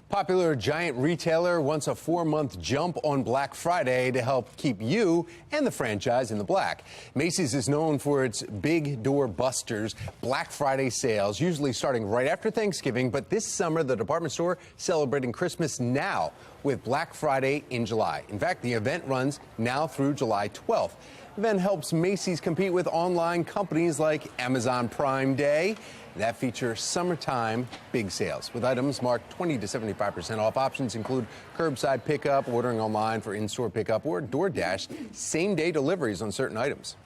[SPEAKER 24] Popular giant retailer wants a 4-month jump on Black Friday to help keep you and the franchise in the black. Macy's is known for its big door busters Black Friday sales, usually starting right after Thanksgiving. But this summer, the department store celebrating Christmas now with Black Friday in July. In fact, the event runs now through July 12th. The event helps Macy's compete with online companies like Amazon Prime Day that feature summertime big sales with items marked 20 to 75% off. Options include curbside pickup, ordering online for in-store pickup, or DoorDash same-day deliveries on certain items.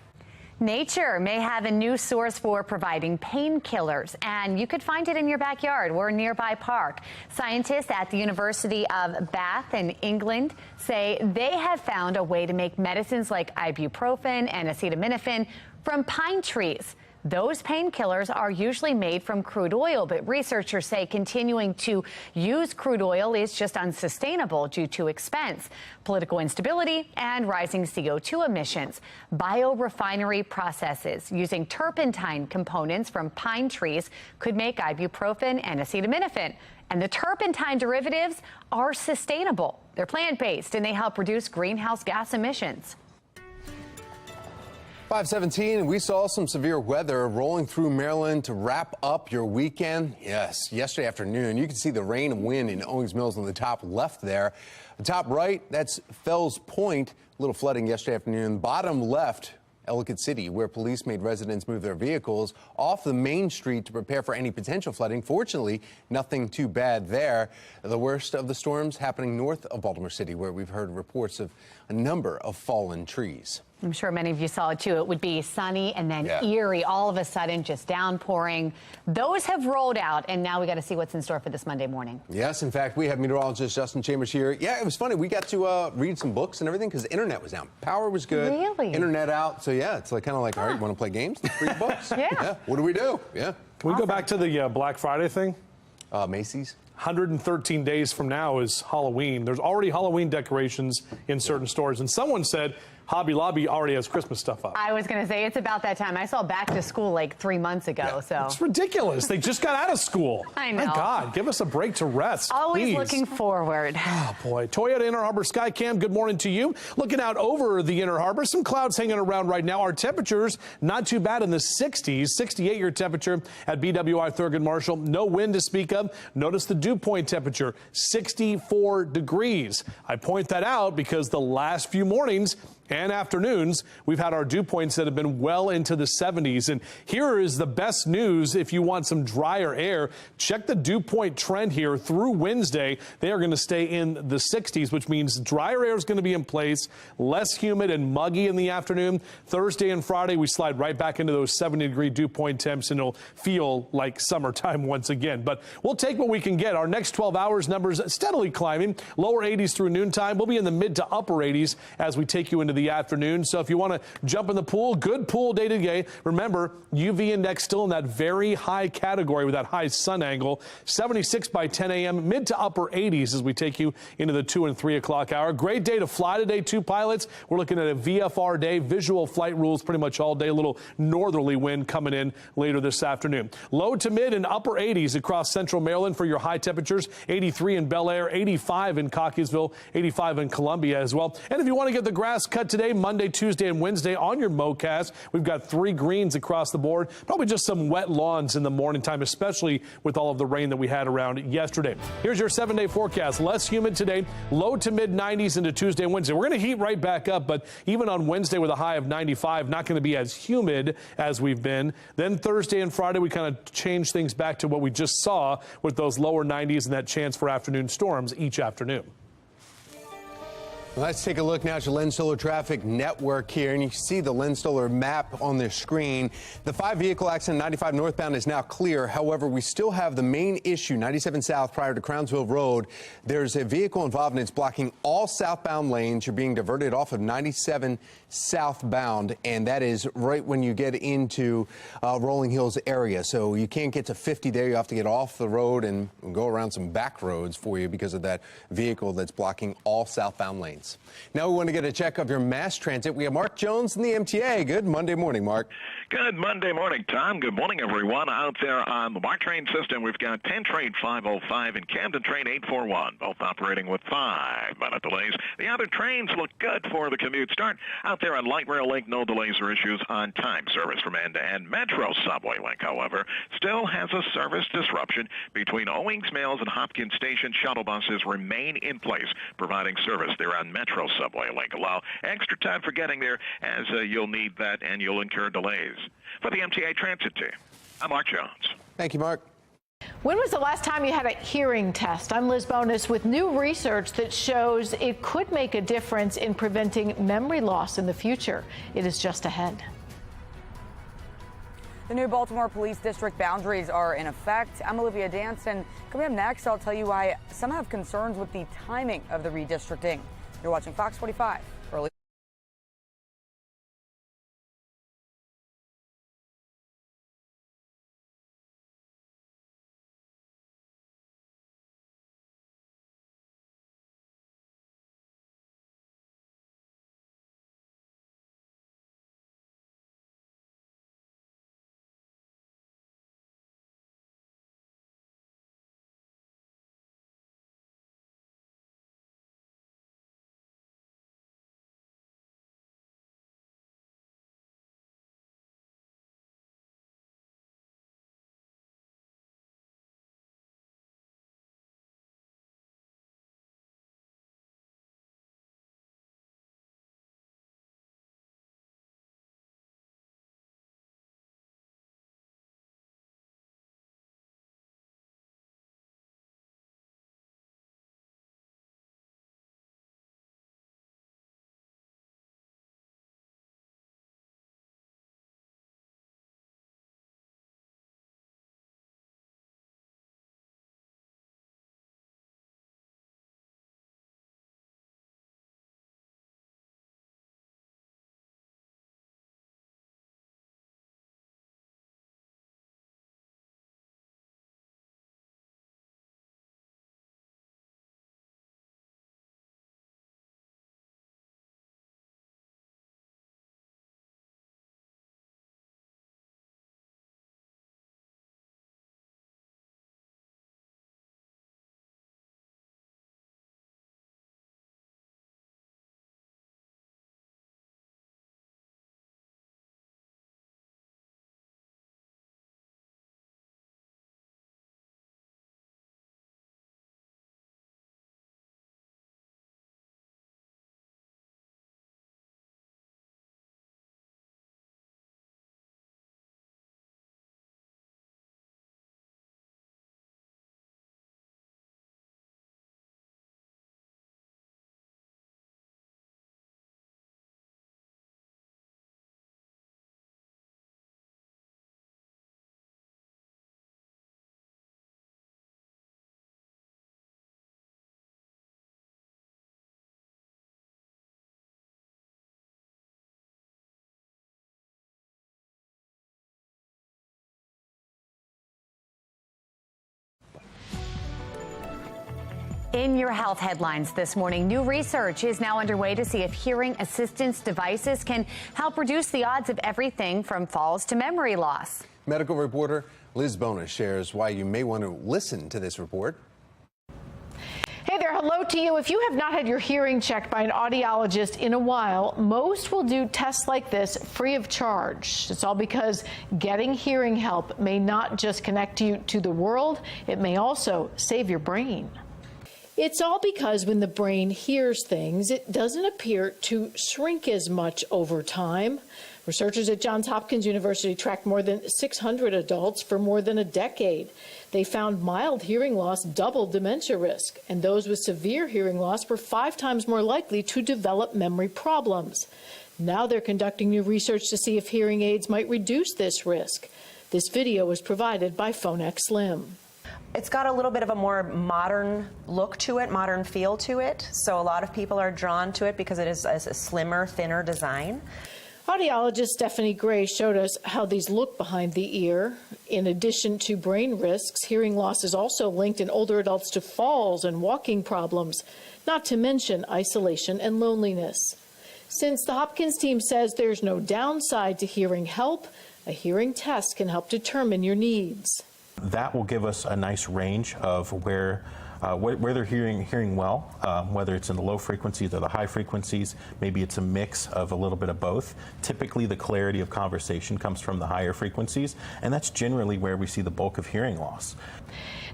[SPEAKER 2] Nature may have a new source for providing painkillers, and you could find it in your backyard or a nearby park. Scientists at the University of Bath in England say they have found a way to make medicines like ibuprofen and acetaminophen from pine trees. Those painkillers are usually made from crude oil, but researchers say continuing to use crude oil is just unsustainable due to expense, political instability, and rising CO2 emissions. Biorefinery processes using turpentine components from pine trees could make ibuprofen and acetaminophen. And the turpentine derivatives are sustainable. They're plant-based, and they help reduce greenhouse gas emissions.
[SPEAKER 24] 5:17, we saw some severe weather rolling through Maryland to wrap up your weekend. Yes, yesterday afternoon, you can see the rain and wind in Owings Mills on the top left there. The top right, that's Fells Point. A little flooding yesterday afternoon. Bottom left, Ellicott City, where police made residents move their vehicles off the main street to prepare for any potential flooding. Fortunately, nothing too bad there. The worst of the storms happening north of Baltimore City, where we've heard reports of a number of fallen trees.
[SPEAKER 2] I'm sure many of you saw it, too. It would be sunny and then eerie, all of a sudden, just downpouring. Those have rolled out, and now we got to see what's in store for this Monday morning.
[SPEAKER 24] Yes, in fact, we have meteorologist Justin Chambers here. Yeah, it was funny. We got to read some books and everything because the internet was down. Power was good.
[SPEAKER 2] Really?
[SPEAKER 24] Internet out. So, yeah, it's like kind of like, all right, you want to play games? Read books?
[SPEAKER 2] Yeah.
[SPEAKER 24] What do we do? Yeah.
[SPEAKER 4] Can we go back to the Black Friday thing?
[SPEAKER 24] Macy's.
[SPEAKER 4] 113 days from now is Halloween. There's already Halloween decorations in certain stores. And someone said Hobby Lobby already has Christmas stuff up.
[SPEAKER 2] I was going to say it's about that time. I saw Back to School like 3 months ago. So
[SPEAKER 4] it's ridiculous. They just got out of school.
[SPEAKER 2] I know.
[SPEAKER 4] My God, give us a break to rest.
[SPEAKER 2] Always
[SPEAKER 4] please.
[SPEAKER 2] Looking forward.
[SPEAKER 4] Oh, boy. Toyota Inner Harbor Skycam, good morning to you. Looking out over the Inner Harbor, some clouds hanging around right now. Our temperatures not too bad in the 60s. 68-year temperature at BWI Thurgood Marshall. No wind to speak of. Notice the dew point temperature, 64 degrees. I point that out because the last few mornings and afternoons, we've had our dew points that have been well into the 70s. And here is the best news if you want some drier air. Check the dew point trend here through Wednesday. They are going to stay in the 60s, which means drier air is going to be in place, less humid and muggy in the afternoon. Thursday and Friday, we slide right back into those 70-degree dew point temps, and it'll feel like summertime once again. But we'll take what we can get. Our next 12 hours numbers steadily climbing. Lower 80s through noontime. We'll be in the mid to upper 80s as we take you into the afternoon. So if you want to jump in the pool, good pool day today. Remember, UV index still in that very high category with that high sun angle. 76 by 10 a.m., mid to upper 80s as we take you into the 2 and 3 o'clock hour. Great day to fly today, too, pilots. We're looking at a VFR day, visual flight rules pretty much all day. A little northerly wind coming in later this afternoon. Low to mid and upper 80s across central Maryland for your high temperatures. 83 in Bel Air, 85 in Cockeysville, 85 in Columbia as well. And if you want to get the grass cut today, Monday, Tuesday, and Wednesday on your mowcast, we've got 3 greens across the board. Probably just some wet lawns in the morning time, especially with all of the rain that we had around yesterday. Here's your 7-day forecast. Less humid today, low to mid 90s into Tuesday and Wednesday. We're going to heat right back up, but even on Wednesday with a high of 95, not going to be as humid as we've been. Then Thursday and Friday, we kind of change things back to what we just saw with those lower 90s and that chance for afternoon storms each afternoon.
[SPEAKER 24] Let's take a look now at your Len Stoller traffic network here, and you can see the Len Stoller map on the screen. The 5-vehicle accident 95 northbound is now clear. However, we still have the main issue, 97 south prior to Crownsville Road. There's a vehicle involved, and it's blocking all southbound lanes. You're being diverted off of 97 southbound, and that is right when you get into Rolling Hills area. So you can't get to 50 there. You have to get off the road and go around some back roads for you because of that vehicle that's blocking all southbound lanes. lanes. Now we want to get a check of your mass transit. We have Mark Jones in the MTA. Good Monday morning, Mark.
[SPEAKER 10] Good Monday morning, Tom. Good morning, everyone. Out there on the MARC train system, we've got 10 train 505 and Camden train 841, both operating with 5-minute delays. The other trains look good for the commute start. Out there on Light Rail Link, no delays or issues on time service from end to end. Metro Subway Link, however, still has a service disruption between Owings Mills and Hopkins Station. Shuttle buses remain in place, providing service there on Metro Subway Link. Allow extra time for getting there, as you'll need that and you'll incur delays. For the MTA Transit team, I'm Mark Jones.
[SPEAKER 24] Thank you, Mark.
[SPEAKER 13] When was the last time you had a hearing test? I'm Liz Bonus with new research that shows it could make a difference in preventing memory loss in the future. It is just ahead.
[SPEAKER 22] The new Baltimore Police District boundaries are in effect. I'm Olivia Danson. Coming up next, I'll tell you why some have concerns with the timing of the redistricting. You're watching Fox 45 early.
[SPEAKER 2] In your health headlines this morning, new research is now underway to see if hearing assistance devices can help reduce the odds of everything from falls to memory loss.
[SPEAKER 24] Medical reporter Liz Bonus shares why you may want to listen to this report.
[SPEAKER 13] Hey there, hello to you. If you have not had your hearing checked by an audiologist in a while, most will do tests like this free of charge. It's all because getting hearing help may not just connect you to the world, it may also save your brain. It's all because when the brain hears things, it doesn't appear to shrink as much over time. Researchers at Johns Hopkins University tracked more than 600 adults for more than a decade. They found mild hearing loss doubled dementia risk, and those with severe hearing loss were 5 times more likely to develop memory problems. Now they're conducting new research to see if hearing aids might reduce this risk. This video was provided by Phonex Slim.
[SPEAKER 14] It's got a little bit of a more modern look to it, modern feel to it. So a lot of people are drawn to it because it is a slimmer, thinner design.
[SPEAKER 13] Audiologist Stephanie Gray showed us how these look behind the ear. In addition to brain risks, hearing loss is also linked in older adults to falls and walking problems, not to mention isolation and loneliness. Since the Hopkins team says there's no downside to hearing help, a hearing test can help determine your needs.
[SPEAKER 5] That will give us a nice range of where they're hearing well, whether it's in the low frequencies or the high frequencies. Maybe it's a mix of a little bit of both. Typically, the clarity of conversation comes from the higher frequencies, and that's generally where we see the bulk of hearing loss.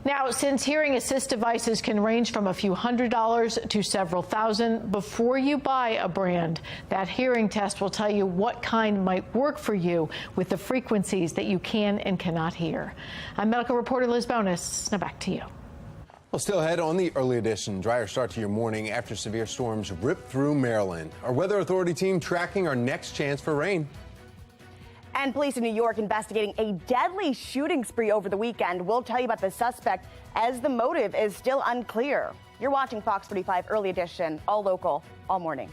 [SPEAKER 13] Now, since hearing assist devices can range from a few $100s to several thousand, before you buy a brand, that hearing test will tell you what kind might work for you with the frequencies that you can and cannot hear. I'm medical reporter Liz Bonus. Now back to you.
[SPEAKER 24] Well, still ahead on the early edition, drier start to your morning after severe storms rip through Maryland. Our weather authority team tracking our next chance for rain.
[SPEAKER 23] And police in New York investigating a deadly shooting spree over the weekend. We'll tell you about the suspect as the motive is still unclear. You're watching Fox 45 Early Edition, all local, all morning.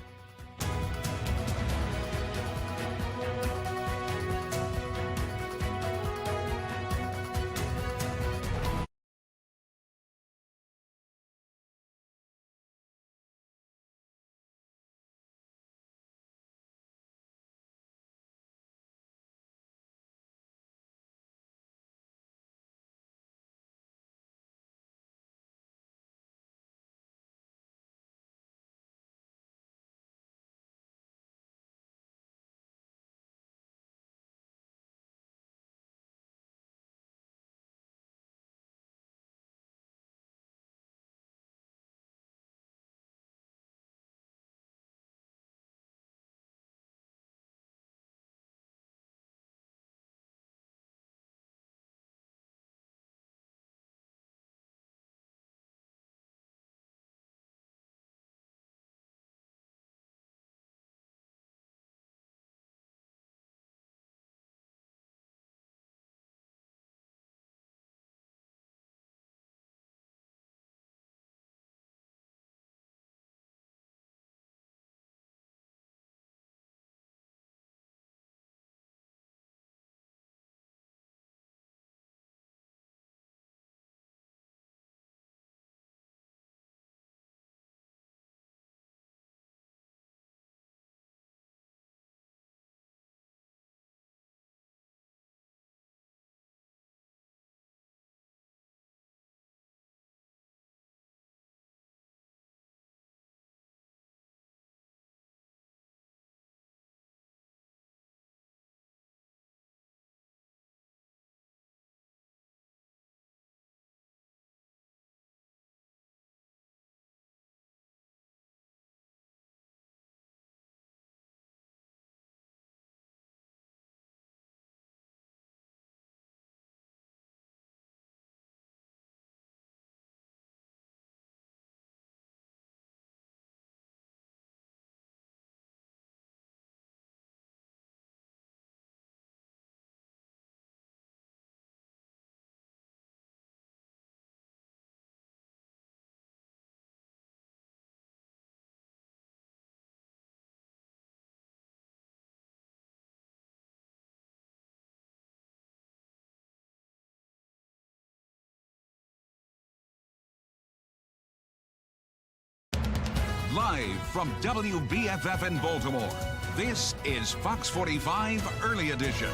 [SPEAKER 15] Live from WBFF in Baltimore, this is Fox 45 Early Edition.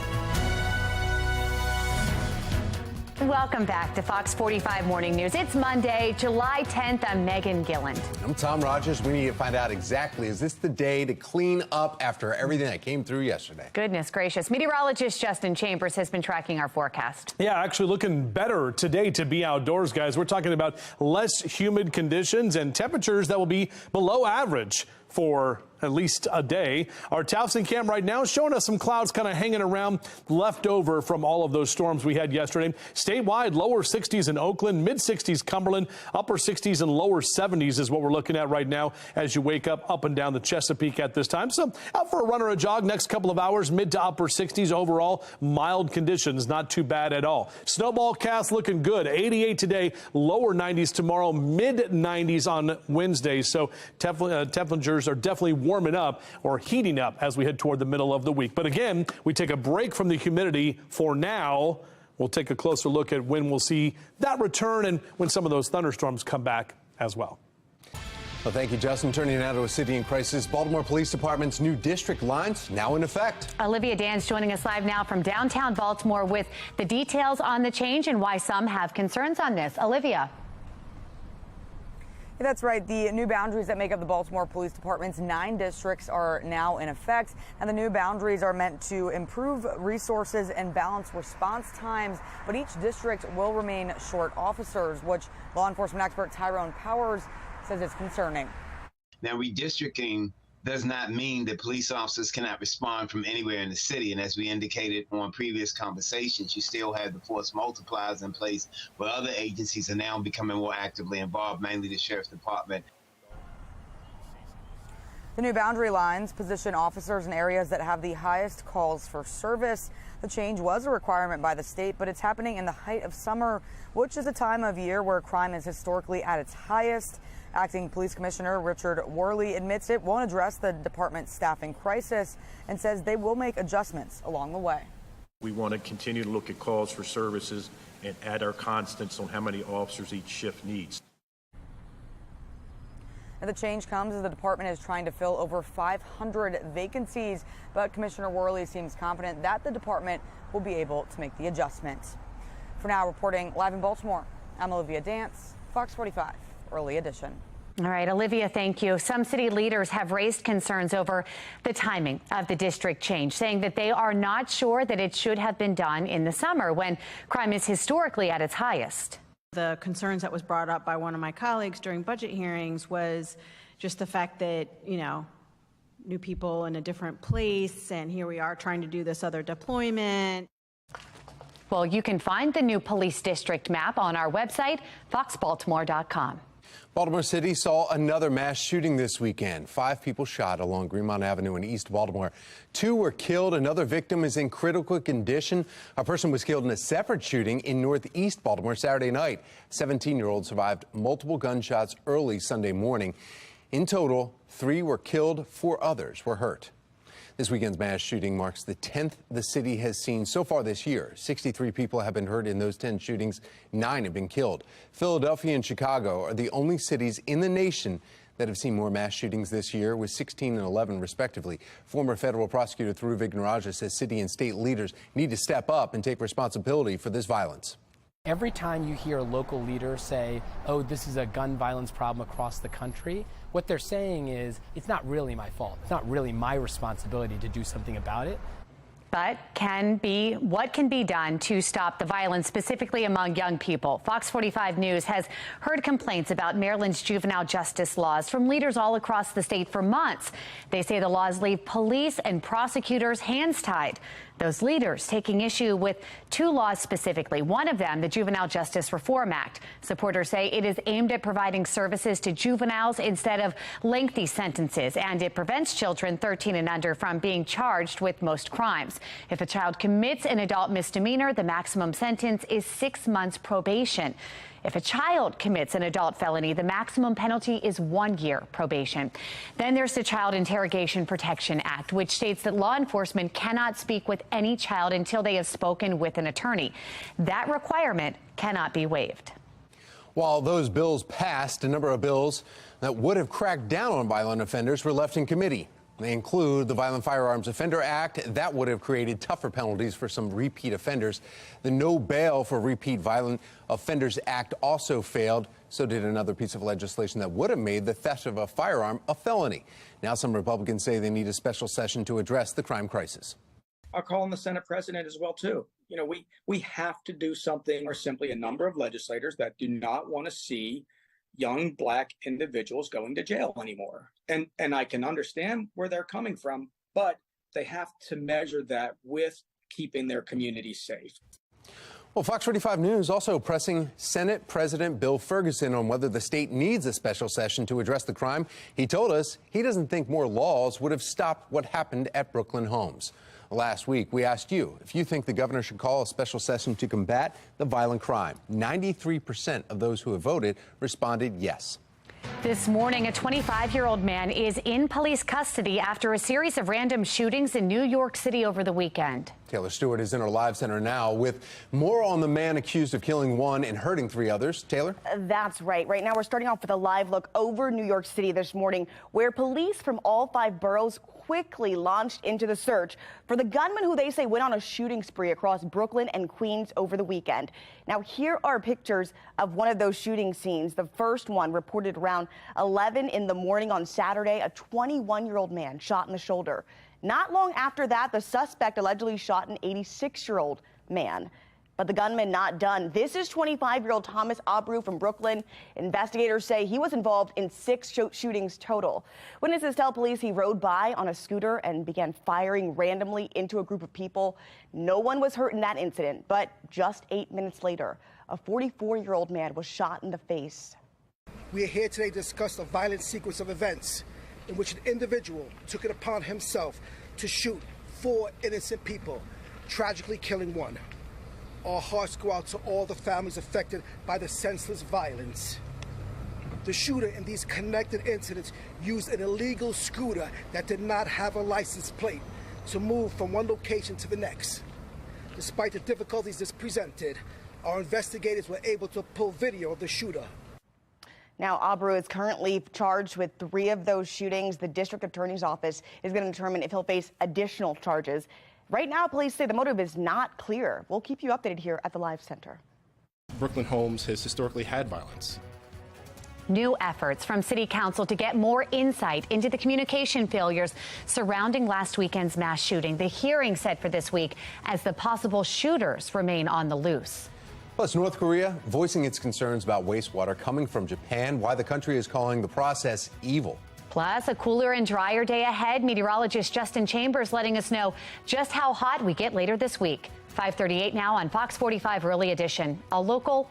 [SPEAKER 2] Welcome back to Fox 45 Morning News. It's Monday, July 10th. I'm Megan Gilland.
[SPEAKER 24] I'm Tom Rogers. We need to find out exactly, is this the day to clean up after everything that came through yesterday?
[SPEAKER 2] Goodness gracious. Meteorologist Justin Chambers has been tracking our forecast.
[SPEAKER 4] Yeah, actually looking better today to be outdoors, guys. We're talking about less humid conditions and temperatures that will be below average for at least a day. Our Towson cam right now showing us some clouds kind of hanging around left over from all of those storms we had yesterday. Statewide, lower 60s in Oakland, mid 60s Cumberland, upper 60s and lower 70s is what we're looking at right now as you wake up and down the Chesapeake at this time. So out for a run or a jog next couple of hours, mid to upper 60s overall, mild conditions, not too bad at all. Snowball cast looking good, 88 today, lower 90s tomorrow, mid 90s on Wednesday. So temperatures are definitely warming up or heating up as we head toward the middle of the week. But again, we take a break from the humidity for now. We'll take a closer look at when we'll see that return and when some of those thunderstorms come back as well.
[SPEAKER 24] Well, thank you, Justin. Turning now to a city in crisis. Baltimore Police Department's new district lines now in effect.
[SPEAKER 2] Olivia Dan's joining us live now from downtown Baltimore with the details on the change and why some have concerns on this. Olivia.
[SPEAKER 22] Yeah, that's right. The new boundaries that make up the Baltimore Police Department's 9 districts are now in effect, and the new boundaries are meant to improve resources and balance response times, but each district will remain short officers, which law enforcement expert Tyrone Powers says is concerning.
[SPEAKER 28] Now, redistricting does not mean that police officers cannot respond from anywhere in the city. And as we indicated on previous conversations, you still have the force multipliers in place where other agencies are now becoming more actively involved, mainly the Sheriff's Department.
[SPEAKER 22] The new boundary lines position officers in areas that have the highest calls for service. The change was a requirement by the state, but it's happening in the height of summer, which is a time of year where crime is historically at its highest. Acting Police Commissioner Richard Worley admits it won't address the department's staffing crisis and says they will make adjustments along the way.
[SPEAKER 1] We want to continue to look at calls for services and add our constants on how many officers each shift needs.
[SPEAKER 22] Now, the change comes as the department is trying to fill over 500 vacancies, but Commissioner Worley seems confident that the department will be able to make the adjustment. For now, reporting live in Baltimore, I'm Olivia Dance, Fox 45. Early edition.
[SPEAKER 2] All right, Olivia, thank you. Some city leaders have raised concerns over the timing of the district change, saying that they are not sure that it should have been done in the summer when crime is historically at its highest.
[SPEAKER 6] The concerns that was brought up by one of my colleagues during budget hearings was just the fact that, you know, new people in a different place, and here we are trying to do this other deployment.
[SPEAKER 2] Well, you can find the new police district map on our website, foxbaltimore.com.
[SPEAKER 24] Baltimore City saw another mass shooting this weekend. 5 people shot along Greenmont Avenue in East Baltimore. 2 were killed. Another victim is in critical condition. A person was killed in a separate shooting in Northeast Baltimore Saturday night. A 17-year-old survived multiple gunshots early Sunday morning. In total, 3 were killed, 4 others were hurt. This weekend's mass shooting marks the 10th the city has seen so far this year. 63 people have been hurt in those 10 shootings. 9 have been killed. Philadelphia and Chicago are the only cities in the nation that have seen more mass shootings this year, with 16 and 11 respectively. Former federal prosecutor Dhruv Vignarajah says city and state leaders need to step up and take responsibility for this violence.
[SPEAKER 16] Every time you hear a local leader say, oh, this is a gun violence problem across the country, what they're saying is, it's not really my fault. It's not really my responsibility to do something about it.
[SPEAKER 2] But what can be done to stop the violence, specifically among young people? Fox 45 News has heard complaints about Maryland's juvenile justice laws from leaders all across the state for months. They say the laws leave police and prosecutors hands tied. Those leaders taking issue with 2 laws specifically. One of them, the Juvenile Justice Reform Act. Supporters say it is aimed at providing services to juveniles instead of lengthy sentences, and it prevents children 13 and under from being charged with most crimes. If a child commits an adult misdemeanor, the maximum sentence is 6 months probation. If a child commits an adult felony, the maximum penalty is 1 year probation. Then there's the Child Interrogation Protection Act, which states that law enforcement cannot speak with any child until they have spoken with an attorney. That requirement cannot be waived.
[SPEAKER 24] While those bills passed, a number of bills that would have cracked down on violent offenders were left in committee. They include the Violent Firearms Offender Act. That would have created tougher penalties for some repeat offenders. The No Bail for Repeat Violent Offenders Act also failed. So did another piece of legislation that would have made the theft of a firearm a felony. Now some Republicans say they need a special session to address the crime crisis.
[SPEAKER 17] I'll call on the Senate president as well, too. You know, we have to do something, or simply a number of legislators that do not want to see young Black individuals going to jail anymore. And I can understand where they're coming from, but they have to measure that with keeping their communities safe.
[SPEAKER 24] Well, Fox 45 News also pressing Senate President Bill Ferguson on whether the state needs a special session to address the crime. He told us he doesn't think more laws would have stopped what happened at Brooklyn Homes. Last week, we asked you if you think the governor should call a special session to combat the violent crime. 93% of those who have voted responded yes.
[SPEAKER 2] This morning, a 25-year-old man is in police custody after a series of random shootings in New York City over the weekend.
[SPEAKER 24] Taylor Stewart is in our live center now with more on the man accused of killing one and hurting three others. Taylor?
[SPEAKER 23] That's right. Right now, we're starting off with a live look over New York City this morning, where police from all 5 boroughs quickly launched into the search for the gunman who they say went on a shooting spree across Brooklyn and Queens over the weekend. Now, here are pictures of one of those shooting scenes. The first one reported around 11 in the morning on Saturday. A 21-year-old man shot in the shoulder. Not long after that, the suspect allegedly shot an 86-year-old man. But the gunman not done. This is 25-year-old Thomas Abreu from Brooklyn. Investigators say he was involved in 6 shootings total. Witnesses tell police he rode by on a scooter and began firing randomly into a group of people. No one was hurt in that incident, but just 8 minutes later, a 44-year-old man was shot in the face.
[SPEAKER 3] We are here today to discuss a violent sequence of events in which an individual took it upon himself to shoot 4 innocent people, tragically killing one. Our hearts go out to all the families affected by the senseless violence. The shooter in these connected incidents used an illegal scooter that did not have a license plate to move from one location to the next. Despite the difficulties this presented, our investigators were able to pull video of the shooter.
[SPEAKER 23] Now, Abreu is currently charged with 3 of those shootings. The district attorney's office is going to determine if he'll face additional charges. Right now, police say the motive is not clear. We'll keep you updated here at the Live Center.
[SPEAKER 7] Brooklyn Homes has historically had violence.
[SPEAKER 2] New efforts from City Council to get more insight into the communication failures surrounding last weekend's mass shooting. The hearing set for this week as the possible shooters remain on the loose.
[SPEAKER 24] Plus, North Korea voicing its concerns about wastewater coming from Japan, why the country is calling the process evil.
[SPEAKER 2] Plus, a cooler and drier day ahead. Meteorologist Justin Chambers letting us know just how hot we get later this week. 5:38 now on Fox 45 Early Edition. A local.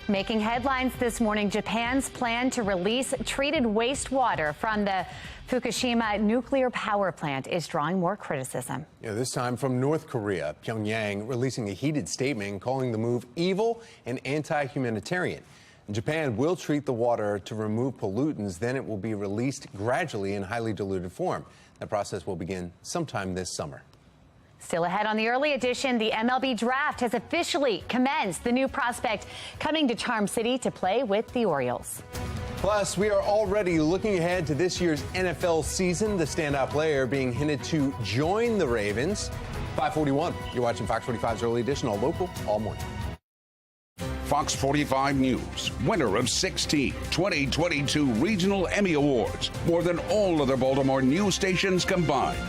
[SPEAKER 2] Making headlines this morning, Japan's plan to release treated wastewater from the Fukushima nuclear power plant is drawing more criticism.
[SPEAKER 24] Yeah, this time from North Korea, Pyongyang releasing a heated statement calling the move evil and anti-humanitarian. Japan will treat the water to remove pollutants, then it will be released gradually in highly diluted form. That process will begin sometime this summer.
[SPEAKER 2] Still ahead on the early edition, the MLB draft has officially commenced. The new prospect coming to Charm City to play with the Orioles.
[SPEAKER 24] Plus, we are already looking ahead to this year's NFL season. The standout player being hinted to join the Ravens. 5:41. You're watching Fox 45's Early Edition, all local, all morning.
[SPEAKER 15] Fox 45 News, winner of 16 2022 Regional Emmy Awards, more than all other Baltimore news stations combined.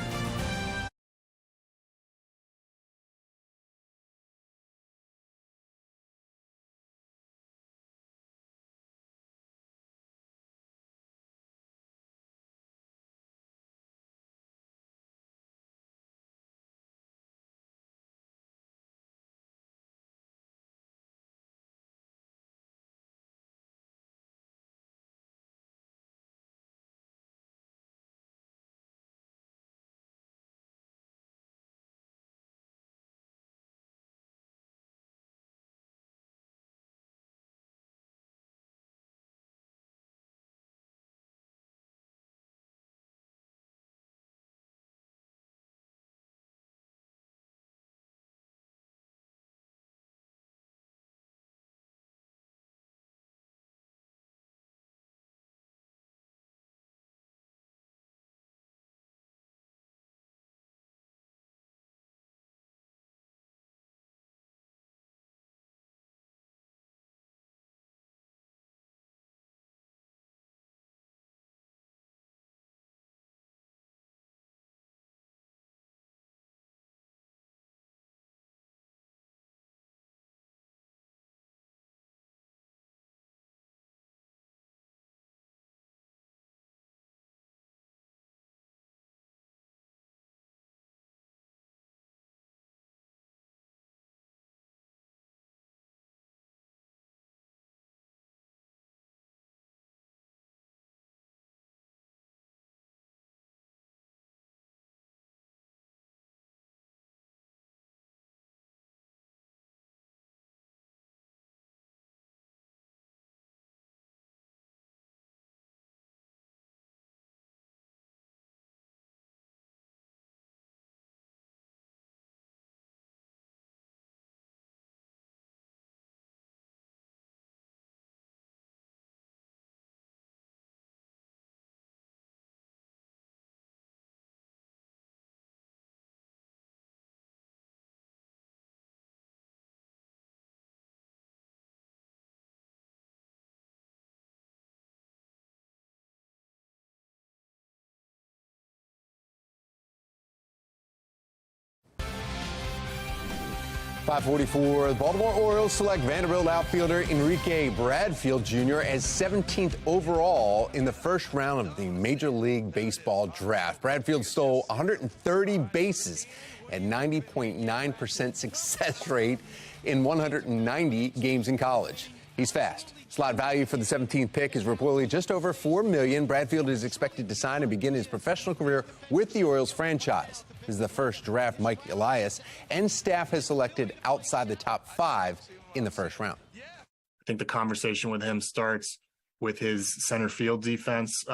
[SPEAKER 24] .544, the Baltimore Orioles select Vanderbilt outfielder Enrique Bradfield Jr. as 17th overall in the first round of the Major League Baseball draft. Bradfield stole 130 bases at 90.9% success rate in 190 games in college. He's fast. Slot value for the 17th pick is reportedly just over $4 million. Bradfield is expected to sign and begin his professional career with the Orioles franchise. This is the first draft Mike Elias and staff has selected outside the top 5 in the first round.
[SPEAKER 8] I think the conversation with him starts with his center field defense.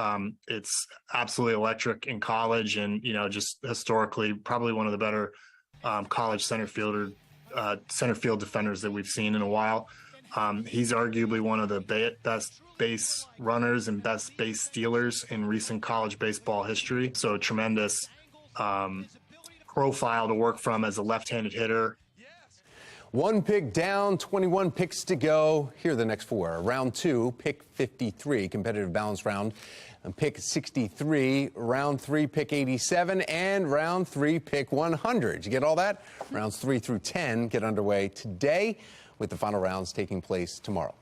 [SPEAKER 8] It's absolutely electric in college, and just historically, probably one of the better college center field defenders that we've seen in a while. He's arguably one of the best base runners and best base stealers in recent college baseball history. So tremendous profile to work from as a left-handed hitter.
[SPEAKER 24] 1 pick down, 21 picks to go. Here are the next 4. Round 2, pick 53, competitive balance round. And pick 63, round 3, pick 87, and round 3, pick 100. You get all that? Rounds 3 through 10 get underway today, with the final rounds taking place tomorrow.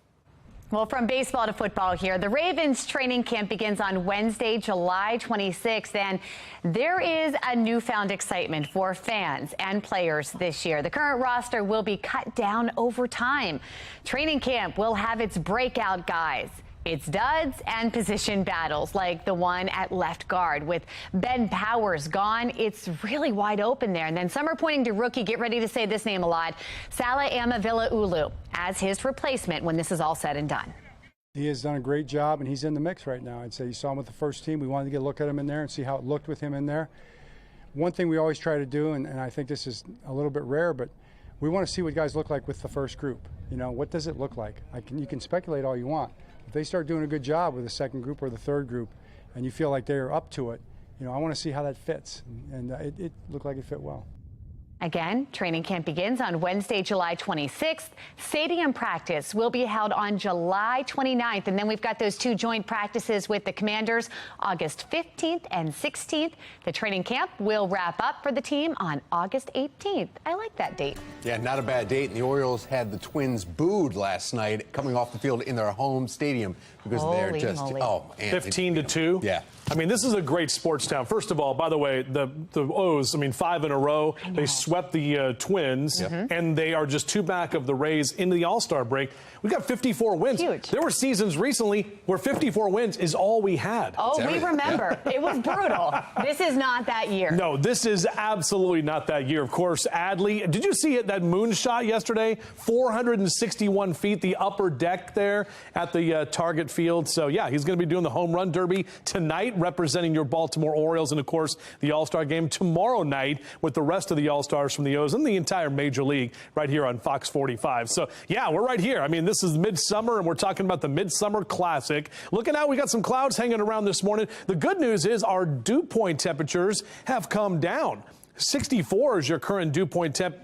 [SPEAKER 2] Well, from baseball to football here, the Ravens training camp begins on Wednesday, July 26th, and there is a newfound excitement for fans and players this year. The current roster will be cut down over time. Training camp will have its breakout guys. It's duds and position battles like the one at left guard. With Ben Powers gone, it's really wide open there. And then some are pointing to rookie, get ready to say this name a lot, Salah Amavila-Ulu as his replacement when this is all said and done.
[SPEAKER 9] He has done a great job, and he's in the mix right now. I'd say you saw him with the first team. We wanted to get a look at him in there and see how it looked with him in there. One thing we always try to do, and I think this is a little bit rare, but we want to see what guys look like with the first group. You know, what does it look like? You can speculate all you want. If they start doing a good job with the second group or the third group, and you feel like they're up to it, you know, I want to see how that fits. And it looked like it fit well.
[SPEAKER 2] Again, training camp begins on Wednesday, July 26th. Stadium practice will be held on July 29th. And then we've got those two joint practices with the Commanders August 15th and 16th. The training camp will wrap up for the team on August 18th. I like that date.
[SPEAKER 24] Yeah, not a bad date. And the Orioles had the Twins booed last night coming off the field in their home stadium because they're just,
[SPEAKER 4] 15-2.
[SPEAKER 24] Yeah.
[SPEAKER 4] I mean, this is a great sports town. First of all, by the way, the O's, I mean, 5 in a row. They swept the Twins, and they are just 2 back of the Rays into the All-Star break. We got 54 wins.
[SPEAKER 2] Huge.
[SPEAKER 4] There were seasons recently where 54 wins is all we had.
[SPEAKER 2] Oh, we remember. It was brutal. This is not that year.
[SPEAKER 4] No, this is absolutely not that year. Of course, Adley, did you see it, that moonshot yesterday? 461 feet, the upper deck there at the Target Field. So, yeah, he's going to be doing the Home Run Derby tonight, representing your Baltimore Orioles, and, of course, the All-Star game tomorrow night with the rest of the All-Stars from the O's and the entire Major League right here on Fox 45. So, yeah, we're right here. I mean, this is midsummer, and we're talking about the Midsummer Classic. Looking out, we got some clouds hanging around this morning. The good news is our dew point temperatures have come down. 64 is your current dew point temp.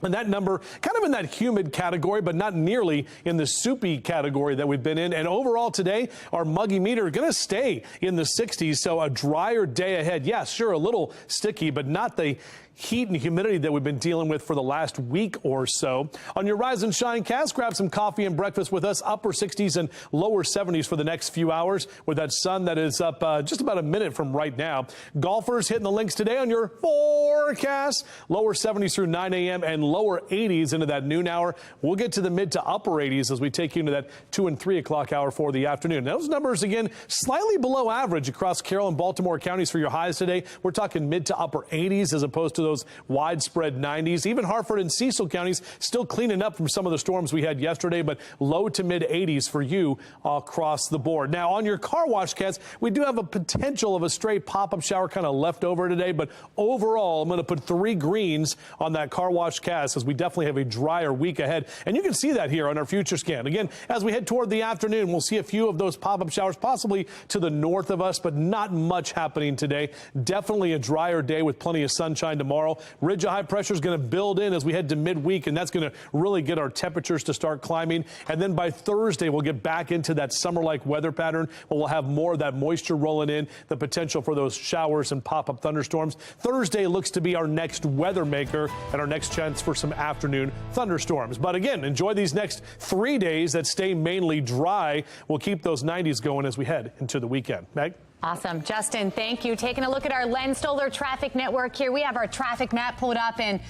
[SPEAKER 4] And that number kind of in that humid category, but not nearly in the soupy category that we've been in. And overall today, our muggy meter is going to stay in the 60s. So a drier day ahead. Yeah, sure, a little sticky, but not the heat and humidity that we've been dealing with for the last week or so. On your Rise and Shine cast, grab some coffee and breakfast with us. Upper 60s and lower 70s for the next few hours with that sun that is up just about a minute from right now. Golfers hitting the links today on your forecast. Lower 70s through 9 a.m. and lower 80s into that noon hour. We'll get to the mid to upper 80s as we take you into that 2 and 3 o'clock hour for the afternoon. Those numbers, again, slightly below average across Carroll and Baltimore counties for your highs today. We're talking mid to upper 80s as opposed to those widespread 90s. Even Hartford and Cecil counties still cleaning up from some of the storms we had yesterday, but low to mid 80s for you across the board. Now, on your car wash cats, we do have a potential of a stray pop-up shower kind of left over today, but overall, I'm going to put 3 greens on that car wash cast as we definitely have a drier week ahead. And you can see that here on our future scan. Again, as we head toward the afternoon, we'll see a few of those pop-up showers possibly to the north of us, but not much happening today. Definitely a drier day with plenty of sunshine tomorrow. Ridge of high pressure is going to build in as we head to midweek, and that's going to really get our temperatures to start climbing. And then by Thursday, we'll get back into that summer-like weather pattern where we'll have more of that moisture rolling in, the potential for those showers and pop-up thunderstorms. Thursday looks to be our next weather maker and our next chance for some afternoon thunderstorms. But again, enjoy these next 3 days that stay mainly dry. We'll keep those 90s going as we head into the weekend. Meg?
[SPEAKER 2] Awesome. Justin, thank you. Taking a look at our Len Stoller traffic network here. We have our traffic map pulled up, and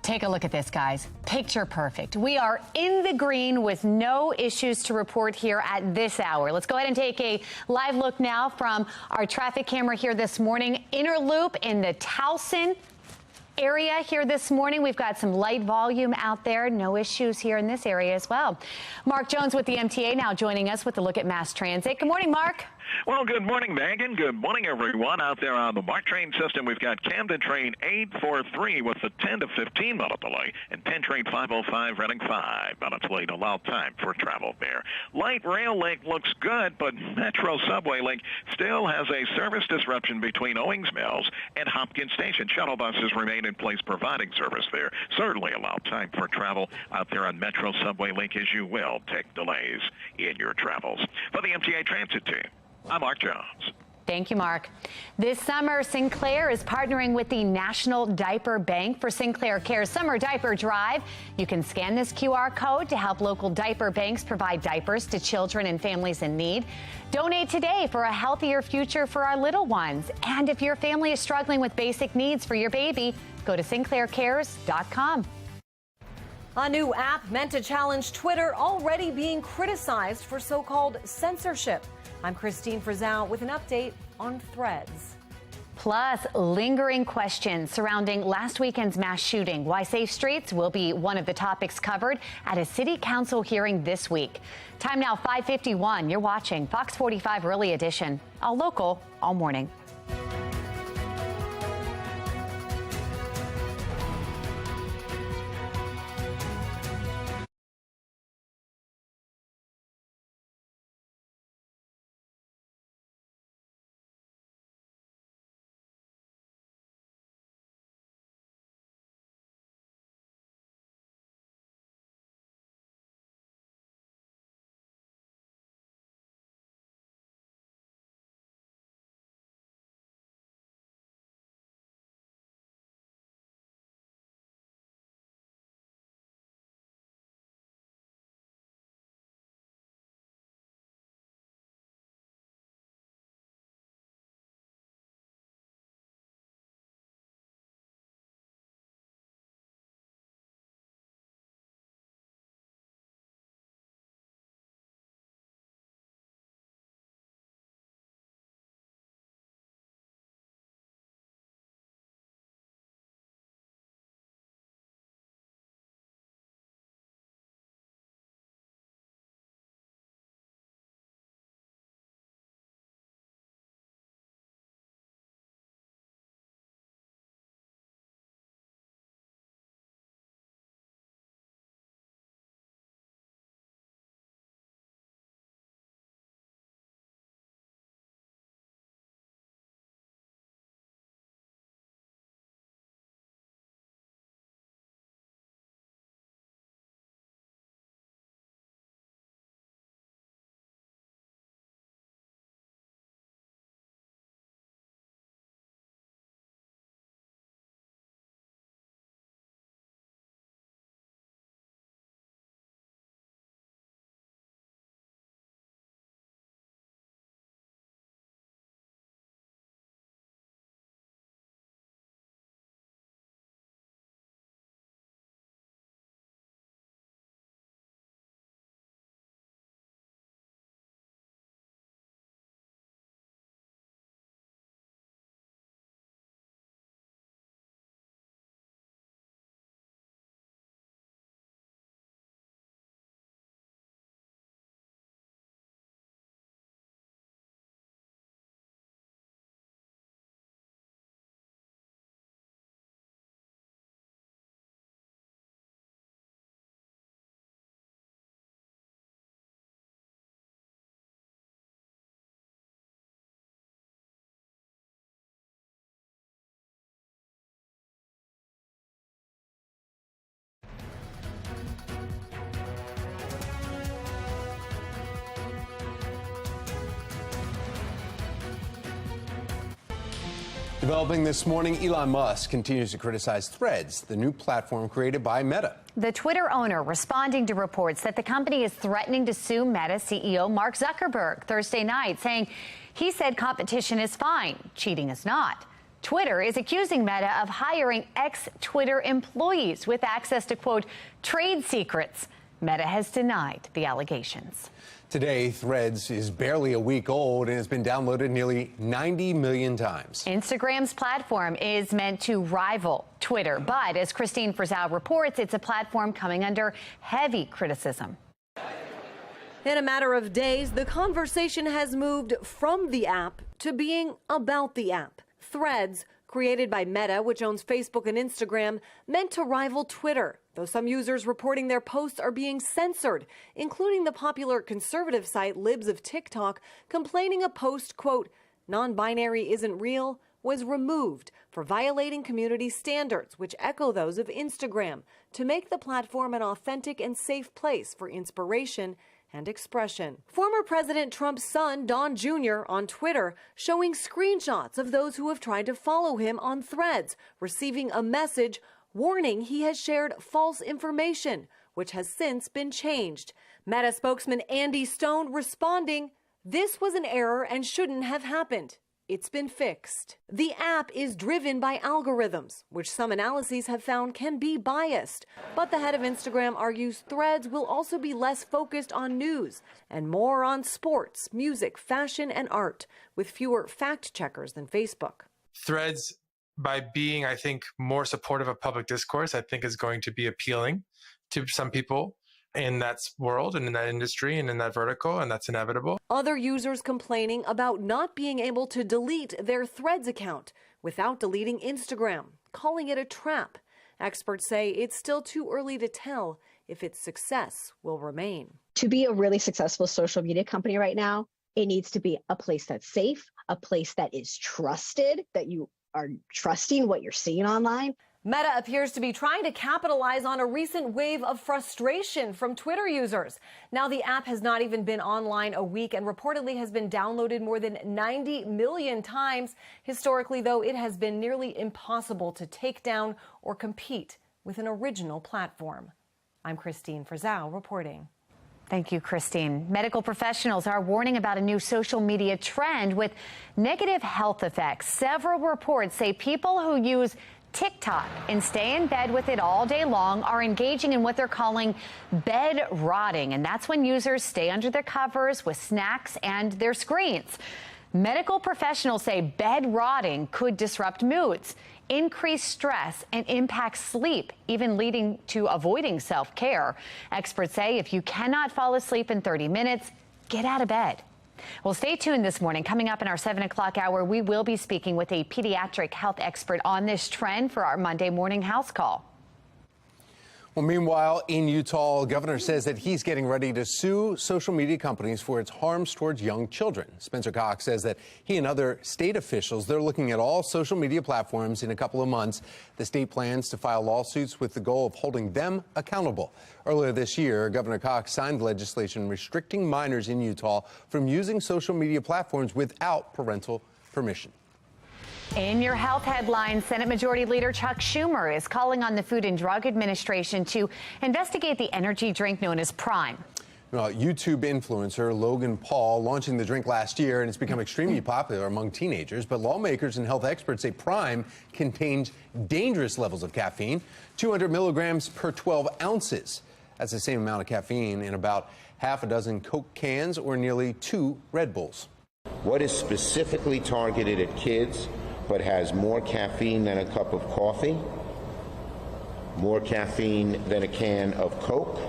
[SPEAKER 2] take a look at this, guys. Picture perfect. We are in the green with no issues to report here at this hour. Let's go ahead and take a live look now from our traffic camera here this morning. Inner loop in the Towson area here this morning. We've got some light volume out there. No issues here in this area as well. Mark Jones with the MTA now joining us with a look at mass transit. Good morning, Mark.
[SPEAKER 10] Well, good morning, Megan. Good morning, everyone. Out there on the BART train system, we've got Camden train 843 with a 10 to 15 minute delay, and 10 train 505 running 5 minutes late. Allowed time for travel there. Light rail link looks good, but Metro subway link still has a service disruption between Owings Mills and Hopkins Station. Shuttle buses remain in place providing service there. Certainly allow time for travel out there on Metro subway link, as you will take delays in your travels. For the MTA Transit team, I'm Mark Jones.
[SPEAKER 2] Thank you, Mark. This summer, Sinclair is partnering with the National Diaper Bank for Sinclair Care's Summer Diaper Drive. You can scan this QR code to help local diaper banks provide diapers to children and families in need. Donate today for a healthier future for our little ones. And if your family is struggling with basic needs for your baby, go to sinclaircares.com.
[SPEAKER 11] A new app meant to challenge Twitter already being criticized for so-called censorship. I'm Christine Frizzell with an update on Threads.
[SPEAKER 2] Plus, lingering questions surrounding last weekend's mass shooting. Why safe streets will be one of the topics covered at a city council hearing this week. Time now 5:51. You're watching Fox 45 Early Edition. All local, all morning.
[SPEAKER 24] Developing this morning, Elon Musk continues to criticize Threads, the new platform created by Meta.
[SPEAKER 2] The Twitter owner responding to reports that the company is threatening to sue Meta CEO Mark Zuckerberg Thursday night, saying he said competition is fine, cheating is not. Twitter is accusing Meta of hiring ex-Twitter employees with access to, quote, trade secrets. Meta has denied the allegations.
[SPEAKER 24] Today, Threads is barely a week old and has been downloaded nearly 90 million times.
[SPEAKER 2] Instagram's platform is meant to rival Twitter, but as Christine Frizzell reports, it's a platform coming under heavy criticism.
[SPEAKER 11] In a matter of days, the conversation has moved from the app to being about the app. Threads, created by Meta, which owns Facebook and Instagram, meant to rival Twitter, though some users reporting their posts are being censored, including the popular conservative site Libs of TikTok, complaining a post, quote, non-binary isn't real, was removed for violating community standards, which echo those of Instagram, to make the platform an authentic and safe place for inspiration and expression. Former President Trump's son, Don Jr., on Twitter, showing screenshots of those who have tried to follow him on Threads, receiving a message warning he has shared false information, which has since been changed. Meta spokesman Andy Stone responding, "This was an error and shouldn't have happened. It's been fixed." The app is driven by algorithms, which some analyses have found can be biased. But the head of Instagram argues Threads will also be less focused on news and more on sports, music, fashion, and art, with fewer fact-checkers than Facebook.
[SPEAKER 12] Threads, by being, I think, more supportive of public discourse, I think is going to be appealing to some people in that world and in that industry and in that vertical, and that's inevitable.
[SPEAKER 11] Other users complaining about not being able to delete their Threads account without deleting Instagram, calling it a trap. Experts say it's still too early to tell if its success will remain.
[SPEAKER 18] To be a really successful social media company right now, it needs to be a place that's safe, a place that is trusted, that you are trusting what you're seeing online.
[SPEAKER 11] Meta appears to be trying to capitalize on a recent wave of frustration from Twitter users. Now the app has not even been online a week and reportedly has been downloaded more than 90 million times. Historically, though, it has been nearly impossible to take down or compete with an original platform. I'm Christine Frizzau reporting.
[SPEAKER 2] Thank you, Christine. Medical professionals are warning about a new social media trend with negative health effects. Several reports say people who use TikTok and stay in bed with it all day long are engaging in what they're calling bed rotting. And that's when users stay under their covers with snacks and their screens. Medical professionals say bed rotting could disrupt moods, increase stress, and impact sleep, even leading to avoiding self-care. Experts say if you cannot fall asleep in 30 minutes, get out of bed. Well, stay tuned this morning. Coming up in our 7 o'clock hour, we will be speaking with a pediatric health expert on this trend for our Monday morning house call.
[SPEAKER 24] Well, meanwhile, in Utah, the governor says that he's getting ready to sue social media companies for its harms towards young children. Spencer Cox says that he and other state officials, they're looking at all social media platforms in a couple of months. The state plans to file lawsuits with the goal of holding them accountable. Earlier this year, Governor Cox signed legislation restricting minors in Utah from using social media platforms without parental permission.
[SPEAKER 2] In your health headlines, Senate Majority Leader Chuck Schumer is calling on the Food and Drug Administration to investigate the energy drink known as Prime.
[SPEAKER 24] Well, YouTube influencer Logan Paul launching the drink last year, and it's become extremely popular among teenagers. But lawmakers and health experts say Prime contains dangerous levels of caffeine, 200 milligrams per 12 ounces. That's the same amount of caffeine in about half a dozen Coke cans or nearly 2 Red Bulls.
[SPEAKER 19] What is specifically targeted at kids but has more caffeine than a cup of coffee, more caffeine than a can of Coke,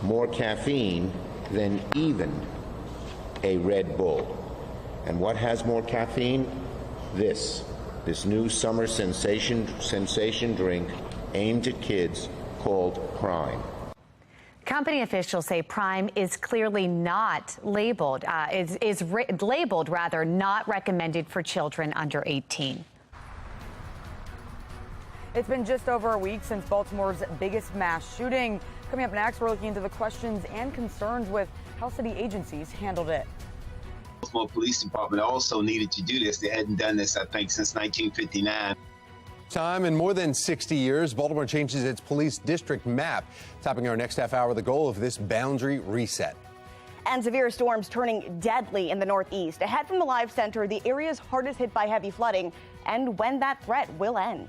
[SPEAKER 19] more caffeine than even a Red Bull. And what has more caffeine? This new summer sensation drink aimed at kids called Prime.
[SPEAKER 2] Company officials say Prime is clearly not labeled, labeled rather not recommended for children under 18.
[SPEAKER 22] It's been just over a week since Baltimore's biggest mass shooting. Coming up next, we're looking into the questions and concerns with how city agencies handled it.
[SPEAKER 28] Baltimore Police Department also needed to do this. They hadn't done this, I think, since 1959.
[SPEAKER 24] Time in more than 60 years, Baltimore changes its police district map. Topping our next half hour, the goal of this boundary reset.
[SPEAKER 23] And severe storms turning deadly in the Northeast. Ahead from the Live Center, the areas hardest hit by heavy flooding and when that threat will end.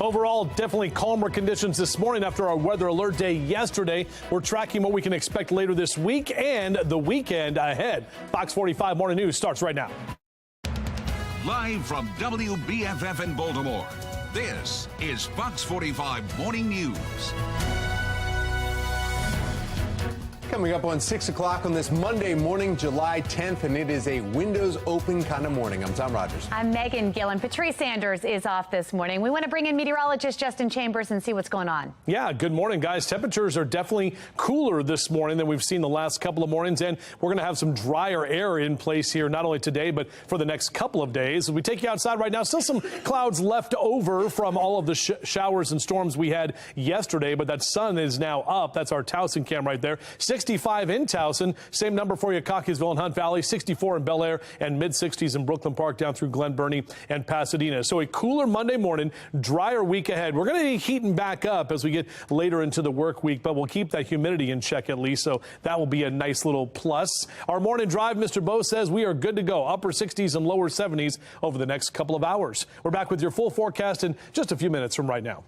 [SPEAKER 4] Overall, definitely calmer conditions this morning after our weather alert day yesterday. We're tracking what we can expect later this week and the weekend ahead. Fox 45 Morning News starts right now.
[SPEAKER 15] Live from WBFF in Baltimore, this is Fox 45 Morning News.
[SPEAKER 24] Coming up on 6 o'clock on this Monday morning, July 10th, and it is a windows open kind of morning. I'm Tom Rogers.
[SPEAKER 2] I'm Megan Gillen. Patrice Sanders is off this morning. We want to bring in meteorologist Justin Chambers and see what's going on.
[SPEAKER 4] Yeah, good morning, guys. Temperatures are definitely cooler this morning than we've seen the last couple of mornings, and we're going to have some drier air in place here, not only today, but for the next couple of days. As we take you outside right now, still some clouds left over from all of the showers and storms we had yesterday, but that sun is now up. That's our Towson cam right there. 6 65 in Towson. Same number for you, Cockeysville and Hunt Valley, 64 in Bel Air, and mid-60s in Brooklyn Park down through Glen Burnie and Pasadena. So a cooler Monday morning, drier week ahead. We're going to be heating back up as we get later into the work week, but we'll keep that humidity in check at least, so that will be a nice little plus. Our morning drive, Mr. Bo says we are good to go. Upper 60s and lower 70s over the next couple of hours. We're back with your full forecast in just a few minutes from right now.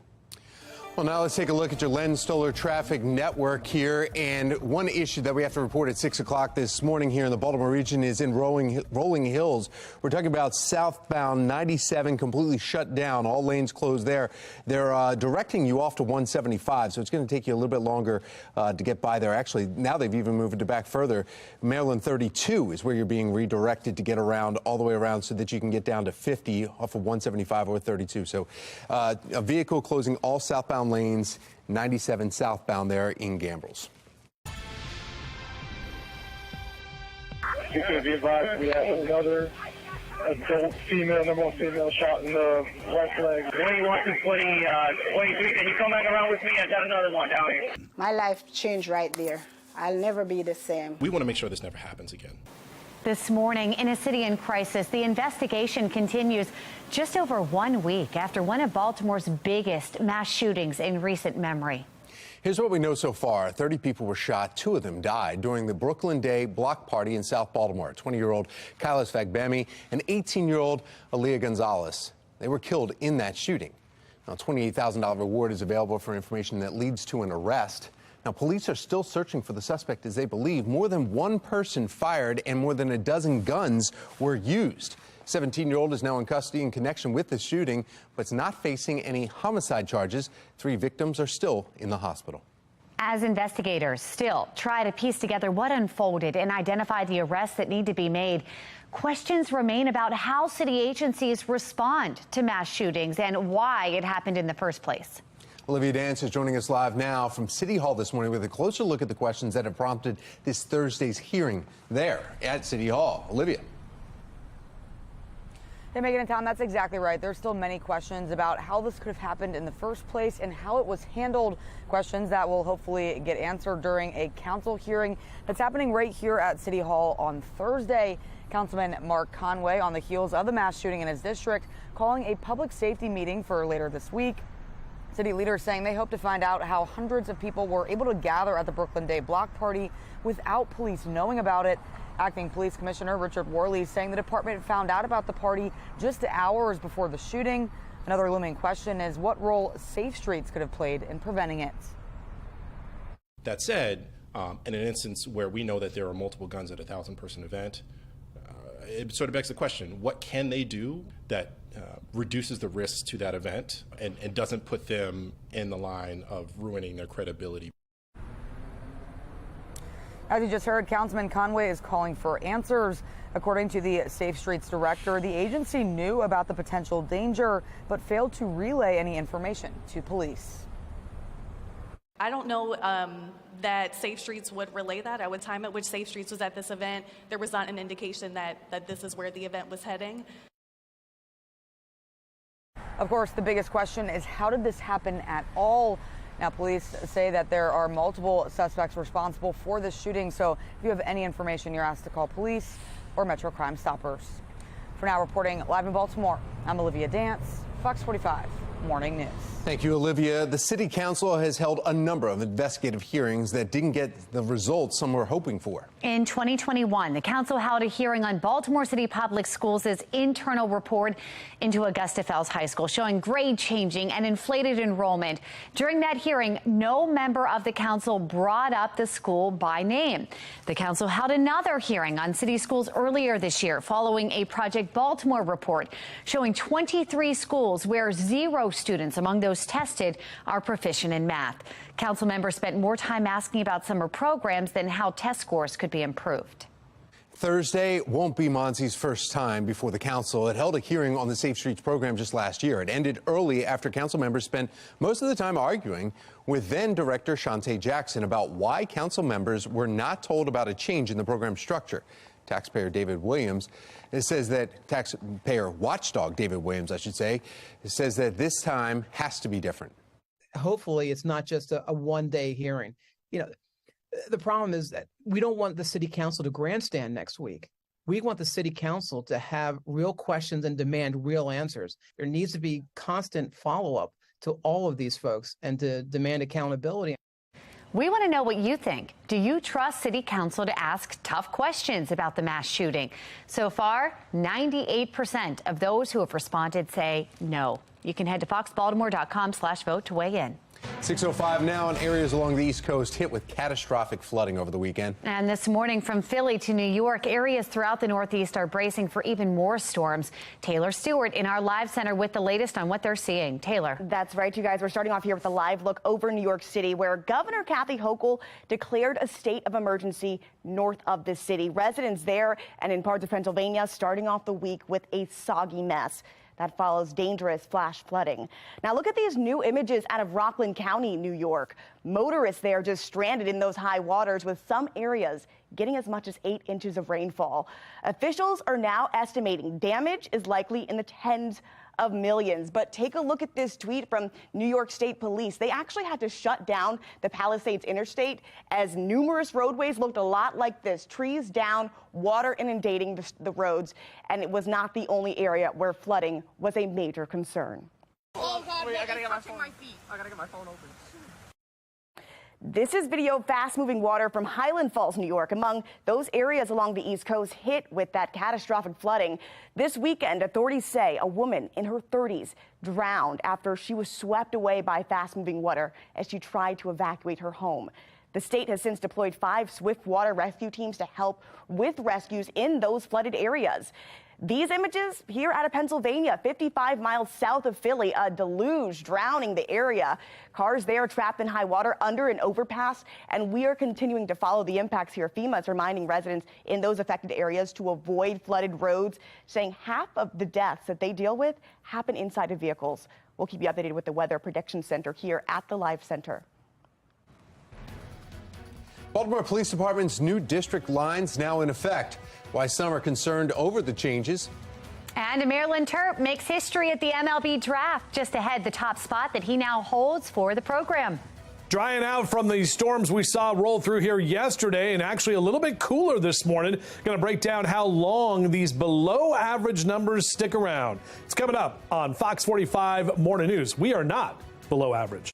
[SPEAKER 24] Well, now let's take a look at your Len Stoller traffic network here. And one issue that we have to report at 6 o'clock this morning here in the Baltimore region is in Rolling Hills. We're talking about southbound 97 completely shut down. All lanes closed there. They're directing you off to 175, so it's going to take you a little bit longer to get by there. Actually, now they've even moved it back further. Maryland 32 is where you're being redirected to get around all the way around so that you can get down to 50 off of 175 or 32. So a vehicle closing all southbound lanes, 97 southbound there in Gambrills.
[SPEAKER 5] You could be advised we have another adult female, number one female shot in the left leg.
[SPEAKER 13] 21 to 23, can you come back around with me? I got another one down here.
[SPEAKER 14] My life changed right there. I'll never be the same.
[SPEAKER 7] We want to make sure this never happens again.
[SPEAKER 2] This morning, in a city in crisis, the investigation continues just over 1 week after one of Baltimore's biggest mass shootings in recent memory.
[SPEAKER 24] Here's what we know so far. 30 people were shot. 2 of them died during the Brooklyn Day block party in South Baltimore. 20-year-old Kylas Fagbemi and 18-year-old Aaliyah Gonzalez. They were killed in that shooting. Now, a $28,000 reward is available for information that leads to an arrest. Now, police are still searching for the suspect as they believe more than one person fired and more than a dozen guns were used. 17-year-old is now in custody in connection with the shooting, but is not facing any homicide charges. 3 victims are still in the hospital.
[SPEAKER 2] As investigators still try to piece together what unfolded and identify the arrests that need to be made, questions remain about how city agencies respond to mass shootings and why it happened in the first place.
[SPEAKER 24] Olivia Dance is joining us live now from City Hall this morning with a closer look at the questions that have prompted this Thursday's hearing there at City Hall. Olivia.
[SPEAKER 22] Hey, Megan and Tom, that's exactly right. There's still many questions about how this could have happened in the first place and how it was handled. Questions that will hopefully get answered during a council hearing that's happening right here at City Hall on Thursday. Councilman Mark Conway, on the heels of the mass shooting in his district, calling a public safety meeting for later this week. City leaders saying they hope to find out how hundreds of people were able to gather at the Brooklyn Day block party without police knowing about it. Acting Police Commissioner Richard Worley saying the department found out about the party just hours before the shooting. Another looming question is what role Safe Streets could have played in preventing it.
[SPEAKER 7] That said, in an instance where we know that there are multiple guns at a 1,000-person event, it sort of begs the question, what can they do that reduces the risks to that event and doesn't put them in the line of ruining their credibility?
[SPEAKER 22] As you just heard, Councilman Conway is calling for answers. According to the Safe Streets director, the agency knew about the potential danger, but failed to relay any information to police.
[SPEAKER 20] I don't know that Safe Streets would relay that. At what time at which Safe Streets was at this event, there was not an indication that this is where the event was heading.
[SPEAKER 22] Of course, the biggest question is how did this happen at all? Now, police say that there are multiple suspects responsible for this shooting. So if you have any information, you're asked to call police or Metro Crime Stoppers. For now, reporting live in Baltimore, I'm Olivia Dance, Fox 45 Morning News.
[SPEAKER 24] Thank you, Olivia. The City Council has held a number of investigative hearings that didn't get the results some were hoping for.
[SPEAKER 2] In 2021, the council held a hearing on Baltimore City Public Schools' internal report into Augusta Fells High School, showing grade changing and inflated enrollment. During that hearing, no member of the council brought up the school by name. The council held another hearing on city schools earlier this year, following a Project Baltimore report showing 23 schools where 0 students among those tested are proficient in math. Council members spent more time asking about summer programs than how test scores could be improved.
[SPEAKER 24] Thursday won't be Monty's first time before the council. It held a hearing on the Safe Streets program just last year. It ended early after council members spent most of the time arguing with then Director Shantae Jackson about why council members were not told about a change in the program structure. Taxpayer David Williams, it says that taxpayer watchdog David Williams, I should say, says that this time has to be different.
[SPEAKER 21] Hopefully it's not just a one-day hearing. You know,
[SPEAKER 1] The problem is that we don't want the city council to grandstand next week. We want the city council to have real questions and demand real answers. There needs to be constant follow-up to all of these folks and to demand accountability.
[SPEAKER 2] We want to know what you think. Do you trust city council to ask tough questions about the mass shooting? So far, 98% of those who have responded say no. You can head to foxbaltimore.com/vote to weigh in.
[SPEAKER 24] 6:05 now, and areas along the East Coast hit with catastrophic flooding over the weekend.
[SPEAKER 2] And this morning from Philly to New York, areas throughout the Northeast are bracing for even more storms. Taylor Stewart in our live center with the latest on what they're seeing. Taylor.
[SPEAKER 23] That's right, you guys. We're starting off here with a live look over New York City, where Governor Kathy Hochul declared a state of emergency north of the city. Residents there and in parts of Pennsylvania starting off the week with a soggy mess. That follows dangerous flash flooding. Now look at these new images out of Rockland County, New York. Motorists there just stranded in those high waters, with some areas getting as much as 8 inches of rainfall. Officials are now estimating damage is likely in the tens of millions. But take a look at this tweet from New York State Police. They actually had to shut down the Palisades Interstate as numerous roadways looked a lot like this. Trees down, water inundating the roads, and it was not the only area where flooding was a major concern.
[SPEAKER 6] Oh God, wait, I gotta get my phone. I gotta get my phone open.
[SPEAKER 23] This is video of fast-moving water from Highland Falls, New York, among those areas along the East Coast hit with that catastrophic flooding. This weekend, authorities say a woman in her 30s drowned after she was swept away by fast-moving water as she tried to evacuate her home. The state has since deployed 5 swift water rescue teams to help with rescues in those flooded areas. These images here out of Pennsylvania, 55 miles south of Philly, a deluge drowning the area. Cars there trapped in high water under an overpass, and we are continuing to follow the impacts here. FEMA is reminding residents in those affected areas to avoid flooded roads, saying half of the deaths that they deal with happen inside of vehicles. We'll keep you updated with the Weather Prediction Center here at the Live Center.
[SPEAKER 24] Baltimore Police Department's new district lines now in effect. Why some are concerned over the changes.
[SPEAKER 2] And Maryland Terp makes history at the MLB draft, just ahead the top spot that he now holds for the program.
[SPEAKER 4] Drying out from the storms we saw roll through here yesterday, and actually a little bit cooler this morning. Going to break down how long these below average numbers stick around. It's coming up on Fox 45 Morning News. We are not below average.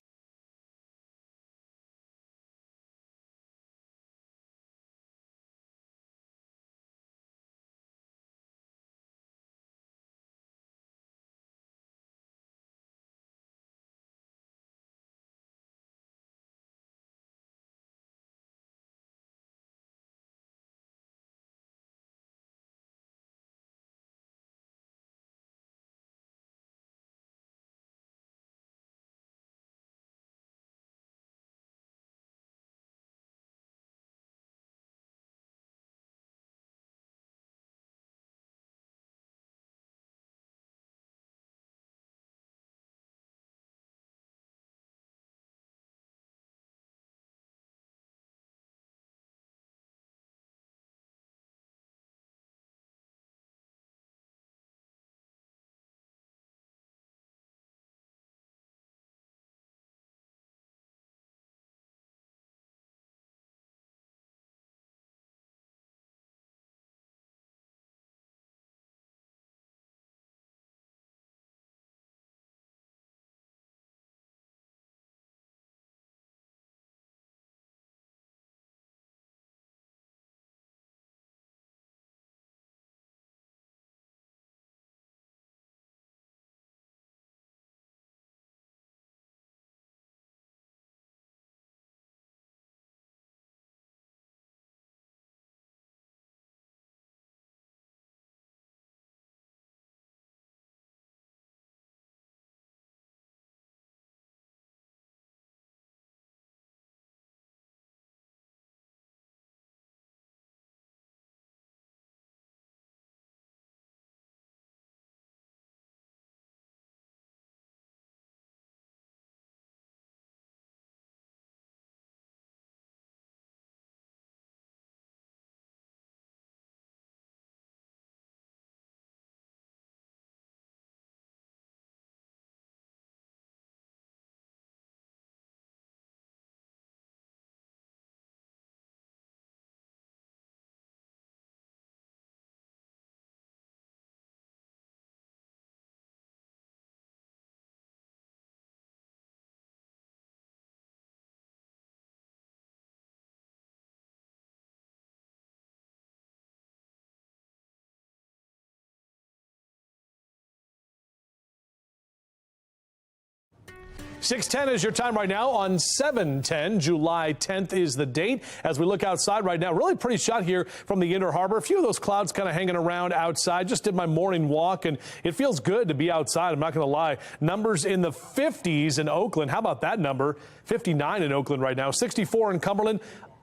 [SPEAKER 4] 6:10 is your time right now on 7/10. July 10th is the date. As we look outside right now, really pretty shot here from the Inner Harbor. A few of those clouds kind of hanging around outside. Just did my morning walk, and it feels good to be outside. I'm not going to lie. Numbers in the 50s in Oakland. How about that number? 59 in Oakland right now. 64 in Cumberland.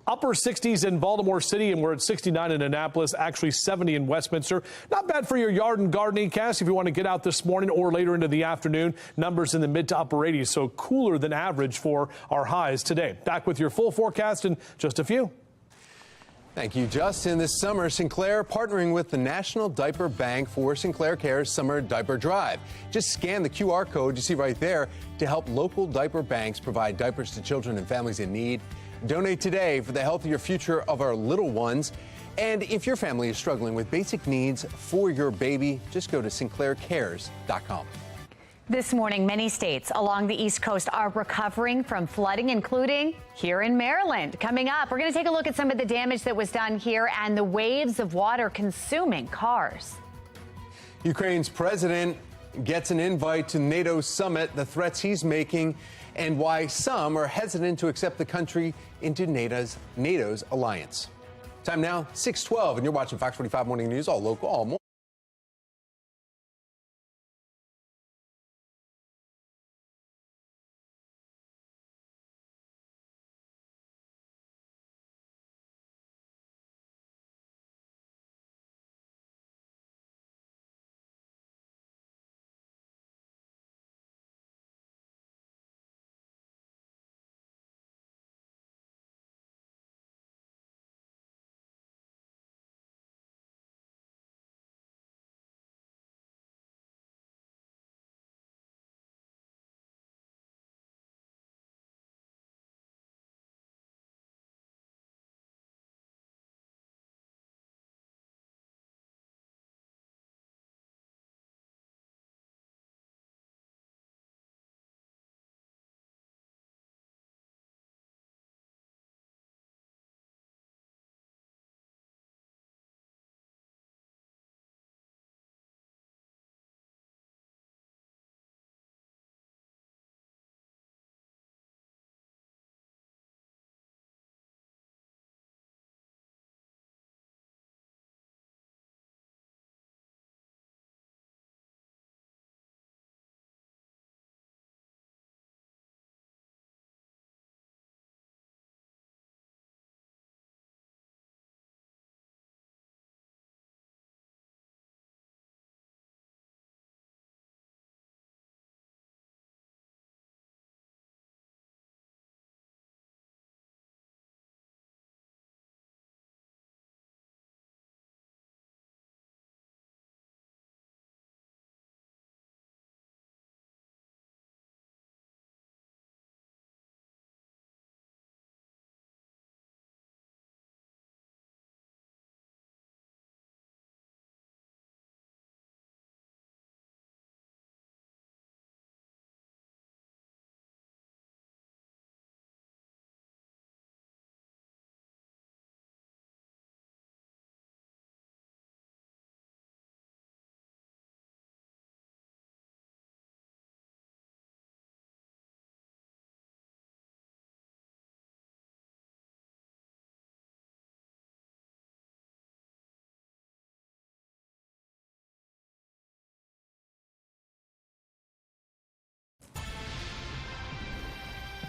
[SPEAKER 4] Upper 60s in Baltimore City, and we're at 69 in Annapolis, actually 70 in Westminster. Not bad for your yard and gardening, Cass, if you want to get out this morning or later into the afternoon. Numbers in the mid to upper 80s, so cooler than average for our highs today. Back with your full forecast in just a few.
[SPEAKER 24] Thank you, Justin. This summer, Sinclair partnering with the National Diaper Bank for Sinclair Care's Summer Diaper Drive. Just scan the QR code you see right there to help local diaper banks provide diapers to children and families in need. Donate today for the healthier future of our little ones. And if your family is struggling with basic needs for your baby, just go to sinclaircares.com.
[SPEAKER 2] This morning, many states along the East Coast are recovering from flooding, including here in Maryland. Coming up, we're going to take a look at some of the damage that was done here and the waves of water consuming cars.
[SPEAKER 24] Ukraine's president gets an invite to NATO's summit, the threats he's making, and why some are hesitant to accept the country into NATO's alliance. Time now, 6:12, and you're watching Fox 45 Morning News, all local, all morning.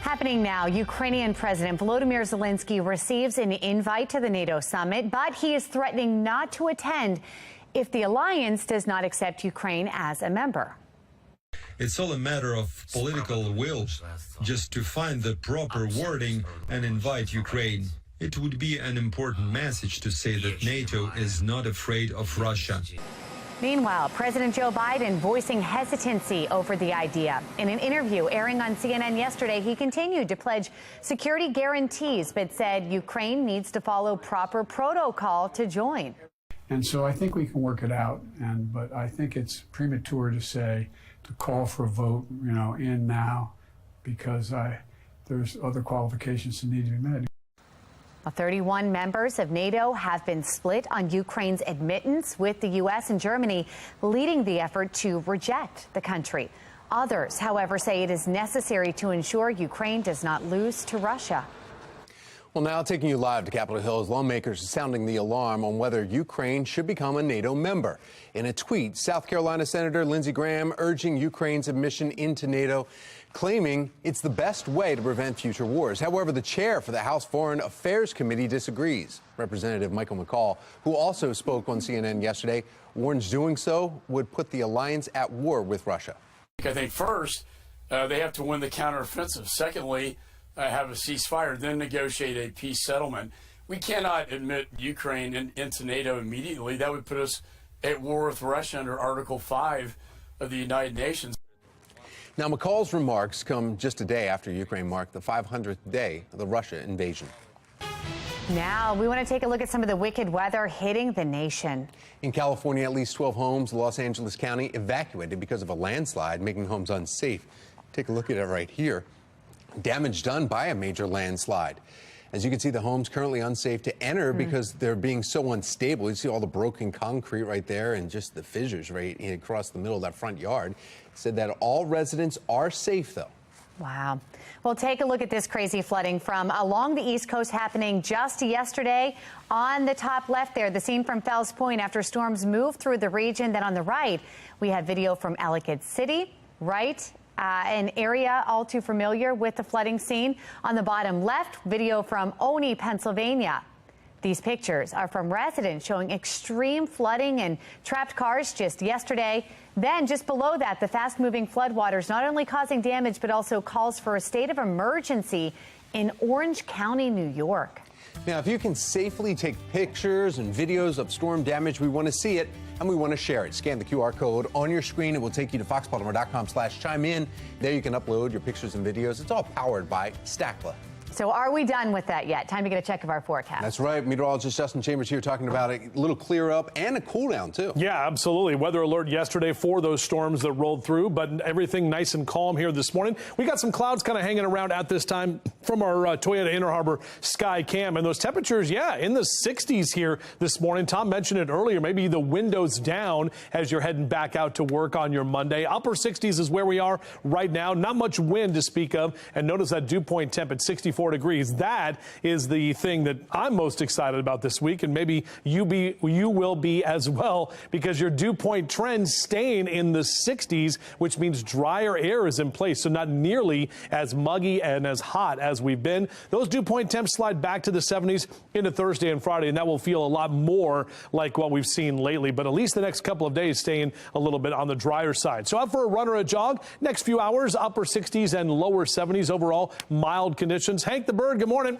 [SPEAKER 2] Happening now, Ukrainian President Volodymyr Zelensky receives an invite to the NATO summit, but he is threatening not to attend if the alliance does not accept Ukraine as a member.
[SPEAKER 3] It's all a matter of political will, just to find the proper wording and invite Ukraine. It would be an important message to say that NATO is not afraid of Russia.
[SPEAKER 2] Meanwhile, President Joe Biden voicing hesitancy over the idea. In an interview airing on CNN yesterday, he continued to pledge security guarantees, but said Ukraine needs to follow proper protocol to join.
[SPEAKER 8] And so I think we can work it out, but I think it's premature to call for a vote, in now, because there's other qualifications that need to be met.
[SPEAKER 2] 31 members of NATO have been split on Ukraine's admittance, with the U.S. and Germany leading the effort to reject the country. Others, however, say it is necessary to ensure Ukraine does not lose to Russia.
[SPEAKER 24] Well, now taking you live to Capitol Hill, as lawmakers are sounding the alarm on whether Ukraine should become a NATO member. In a tweet, South Carolina Senator Lindsey Graham urging Ukraine's admission into NATO, claiming it's the best way to prevent future wars. However, the chair for the House Foreign Affairs Committee disagrees. Representative Michael McCall, who also spoke on CNN yesterday, warns doing so would put the alliance at war with Russia.
[SPEAKER 9] I think first, they have to win the counteroffensive. Secondly, have a ceasefire, then negotiate a peace settlement. We cannot admit Ukraine into NATO immediately. That would put us at war with Russia under Article 5 of the United Nations.
[SPEAKER 24] Now, McCall's remarks come just a day after Ukraine marked the 500th day of the Russia invasion.
[SPEAKER 2] Now, we want to take a look at some of the wicked weather hitting the nation.
[SPEAKER 24] In California, at least 12 homes in Los Angeles County evacuated because of a landslide, making homes unsafe. Take a look at it right here. Damage done by a major landslide. As you can see, the home's currently unsafe to enter because they're being so unstable. You see all the broken concrete right there and just the fissures right across the middle of that front yard. It said that all residents are safe, though.
[SPEAKER 2] Wow. Well, take a look at this crazy flooding from along the East Coast happening just yesterday. On the top left there, the scene from Fells Point after storms moved through the region. Then on the right, we have video from Ellicott City, right? An area all too familiar with the flooding scene. On the bottom left, video from Olney, Pennsylvania. These pictures are from residents showing extreme flooding and trapped cars just yesterday. Then just below that, the fast-moving floodwaters not only causing damage, but also calls for a state of emergency in Orange County, New York.
[SPEAKER 24] Now, if you can safely take pictures and videos of storm damage, we want to see it and we want to share it. Scan the QR code on your screen. It will take you to foxbaltimore.com/chime in. There you can upload your pictures and videos. It's all powered by Stackla.
[SPEAKER 2] So are we done with that yet? Time to get a check of our forecast.
[SPEAKER 24] That's right. Meteorologist Justin Chambers here talking about a little clear up and a cool down, too.
[SPEAKER 4] Yeah, absolutely. Weather alert yesterday for those storms that rolled through, but everything nice and calm here this morning. We got some clouds kind of hanging around at this time from our Toyota Inner Harbor Sky Cam. And those temperatures, yeah, in the 60s here this morning. Tom mentioned it earlier. Maybe the windows down as you're heading back out to work on your Monday. Upper 60s is where we are right now. Not much wind to speak of. And notice that dew point temp at 64 degrees. That is the thing that I'm most excited about this week, and maybe you will be as well, because your dew point trend staying in the 60s, which means drier air is in place, so not nearly as muggy and as hot as we've been. Those dew point temps slide back to the 70s into Thursday and Friday, and that will feel a lot more like what we've seen lately, but at least the next couple of days staying a little bit on the drier side. So out for a run or a jog next few hours, upper 60s and lower 70s overall, mild conditions. Hank the Bird, good morning.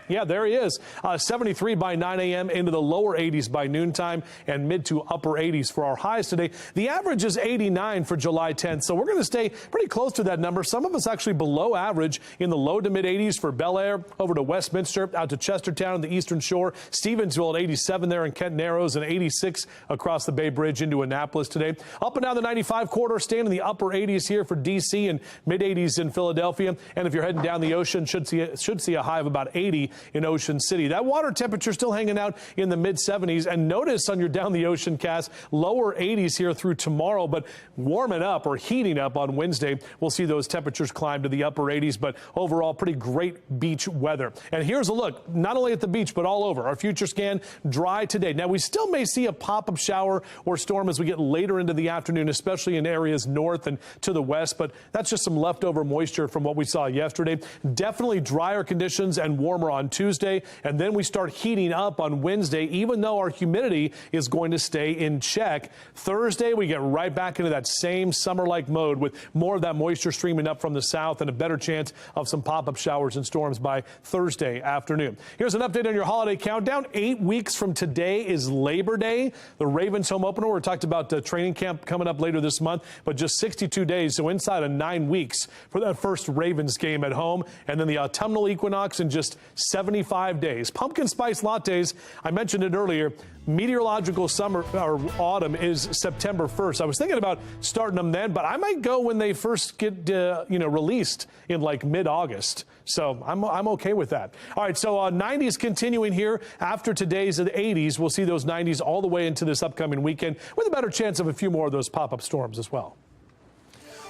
[SPEAKER 4] Yeah, there he is. 73 by 9 a.m. into the lower 80s by noontime and mid to upper 80s for our highs today. The average is 89 for July 10th, so we're going to stay pretty close to that number. Some of us actually below average in the low to mid 80s for Bel Air, over to Westminster, out to Chestertown, the Eastern Shore, Stevensville at 87 there in Kent Narrows, and 86 across the Bay Bridge into Annapolis today. Up and down the 95 corridor, staying in the upper 80s here for D.C. and mid 80s in Philadelphia. And if you're heading down the ocean, should see a high of about 80 in Ocean City. That water temperature still hanging out in the mid 70s. And notice on your down the ocean cast, lower 80s here through tomorrow, but warming up or heating up on Wednesday. We'll see those temperatures climb to the upper 80s, but overall pretty great beach weather. And here's a look, not only at the beach, but all over. Our future scan, dry today. Now, we still may see a pop-up shower or storm as we get later into the afternoon, especially in areas north and to the west, but that's just some leftover moisture from what we saw yesterday. Definitely drier conditions and warmer on Tuesday, and then we start heating up on Wednesday, even though our humidity is going to stay in check. Thursday, we get right back into that same summer-like mode with more of that moisture streaming up from the south and a better chance of some pop-up showers and storms by Thursday afternoon. Here's an update on your holiday countdown. 8 weeks from today is Labor Day. The Ravens home opener. We talked about the training camp coming up later this month, but just 62 days, so inside of 9 weeks for that first Ravens game at home. And then the autumnal autumnal equinox in just 75 days. Pumpkin spice lattes, I mentioned it earlier. Meteorological summer or autumn is September 1st. I was thinking about starting them then, but I might go when they first get released in like mid-August. So I'm okay with that. All right, so 90s continuing here after today's 80s. We'll see those 90s all the way into this upcoming weekend with a better chance of a few more of those pop-up storms as well.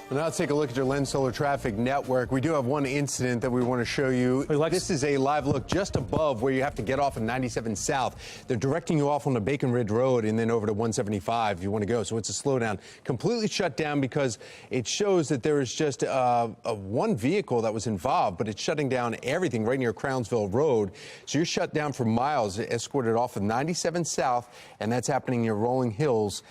[SPEAKER 24] Well, now let's take a look at your Lens Solar Traffic Network. We do have one incident that we want to show you. This is a live look just above where you have to get off of 97 South. They're directing you off on the Bacon Ridge Road and then over to 175 if you want to go. So it's a slowdown. Completely shut down because it shows that there is just one vehicle that was involved, but it's shutting down everything right near Crownsville Road. So you're shut down for miles, escorted off of 97 South, and that's happening near Rolling Hills.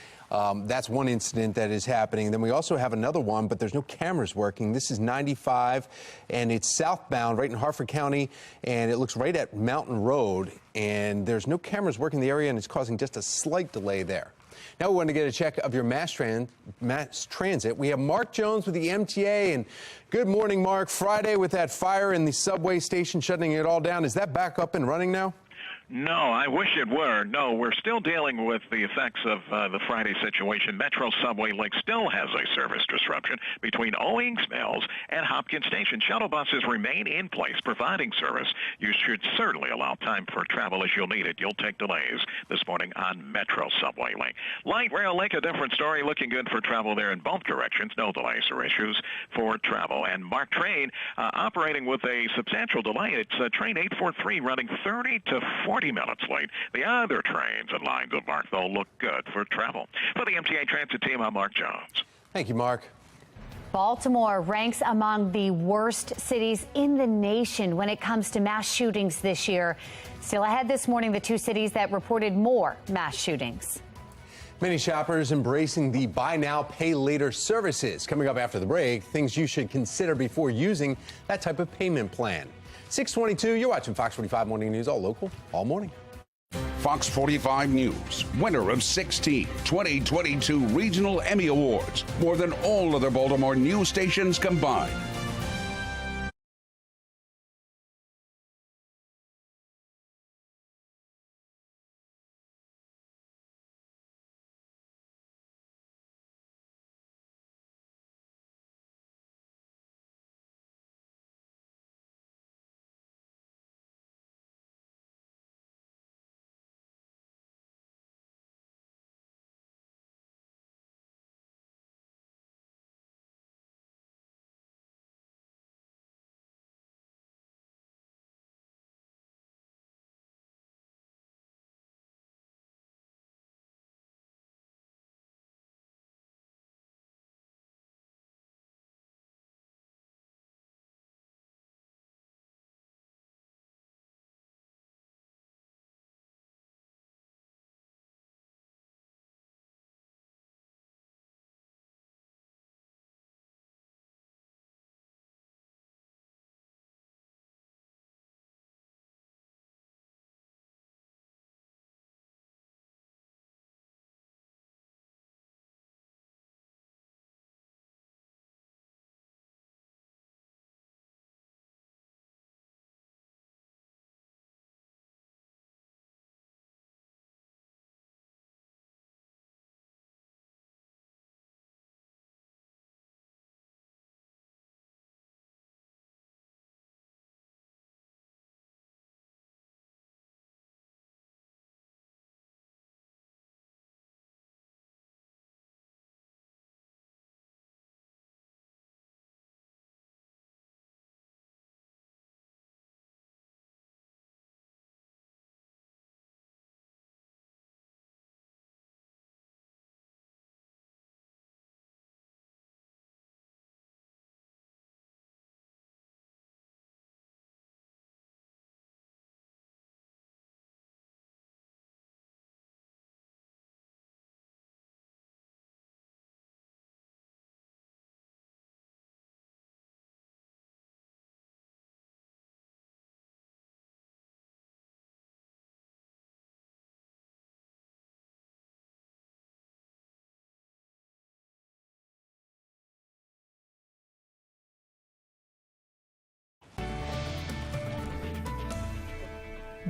[SPEAKER 24] That's one incident that is happening. Then we also have another one, but there's no cameras working. This is 95, and it's southbound right in Harford County, and it looks right at Mountain Road, and there's no cameras working in the area, and it's causing just a slight delay there. Now we want to get a check of your mass transit. We have Mark Jones with the MTA, and good morning, Mark. Friday with that fire in the subway station shutting it all down. Is that back up and running now?
[SPEAKER 10] No, I wish it were. No, we're still dealing with the effects of the Friday situation. Metro Subway Link still has a service disruption between Owings Mills and Hopkins Station. Shuttle buses remain in place providing service. You should certainly allow time for travel as you'll need it. You'll take delays this morning on Metro Subway Link. Light Rail Link, a different story, looking good for travel there in both directions. No delays or issues for travel. And Mark Train operating with a substantial delay. It's train 843 running 30 to 40 minutes late. The other trains and lines of Mark, though, look good for travel. For the MTA Transit team, I'm Mark Jones.
[SPEAKER 24] Thank you, Mark.
[SPEAKER 2] Baltimore ranks among the worst cities in the nation when it comes to mass shootings this year. Still ahead this morning, the two cities that reported more mass shootings.
[SPEAKER 24] Many shoppers embracing the buy now, pay later services. Coming up after the break, things you should consider before using that type of payment plan. 622, you're watching Fox 45 Morning News, all local, all morning.
[SPEAKER 15] Fox 45 News, winner of 16 2022 Regional Emmy Awards, more than all other Baltimore news stations combined.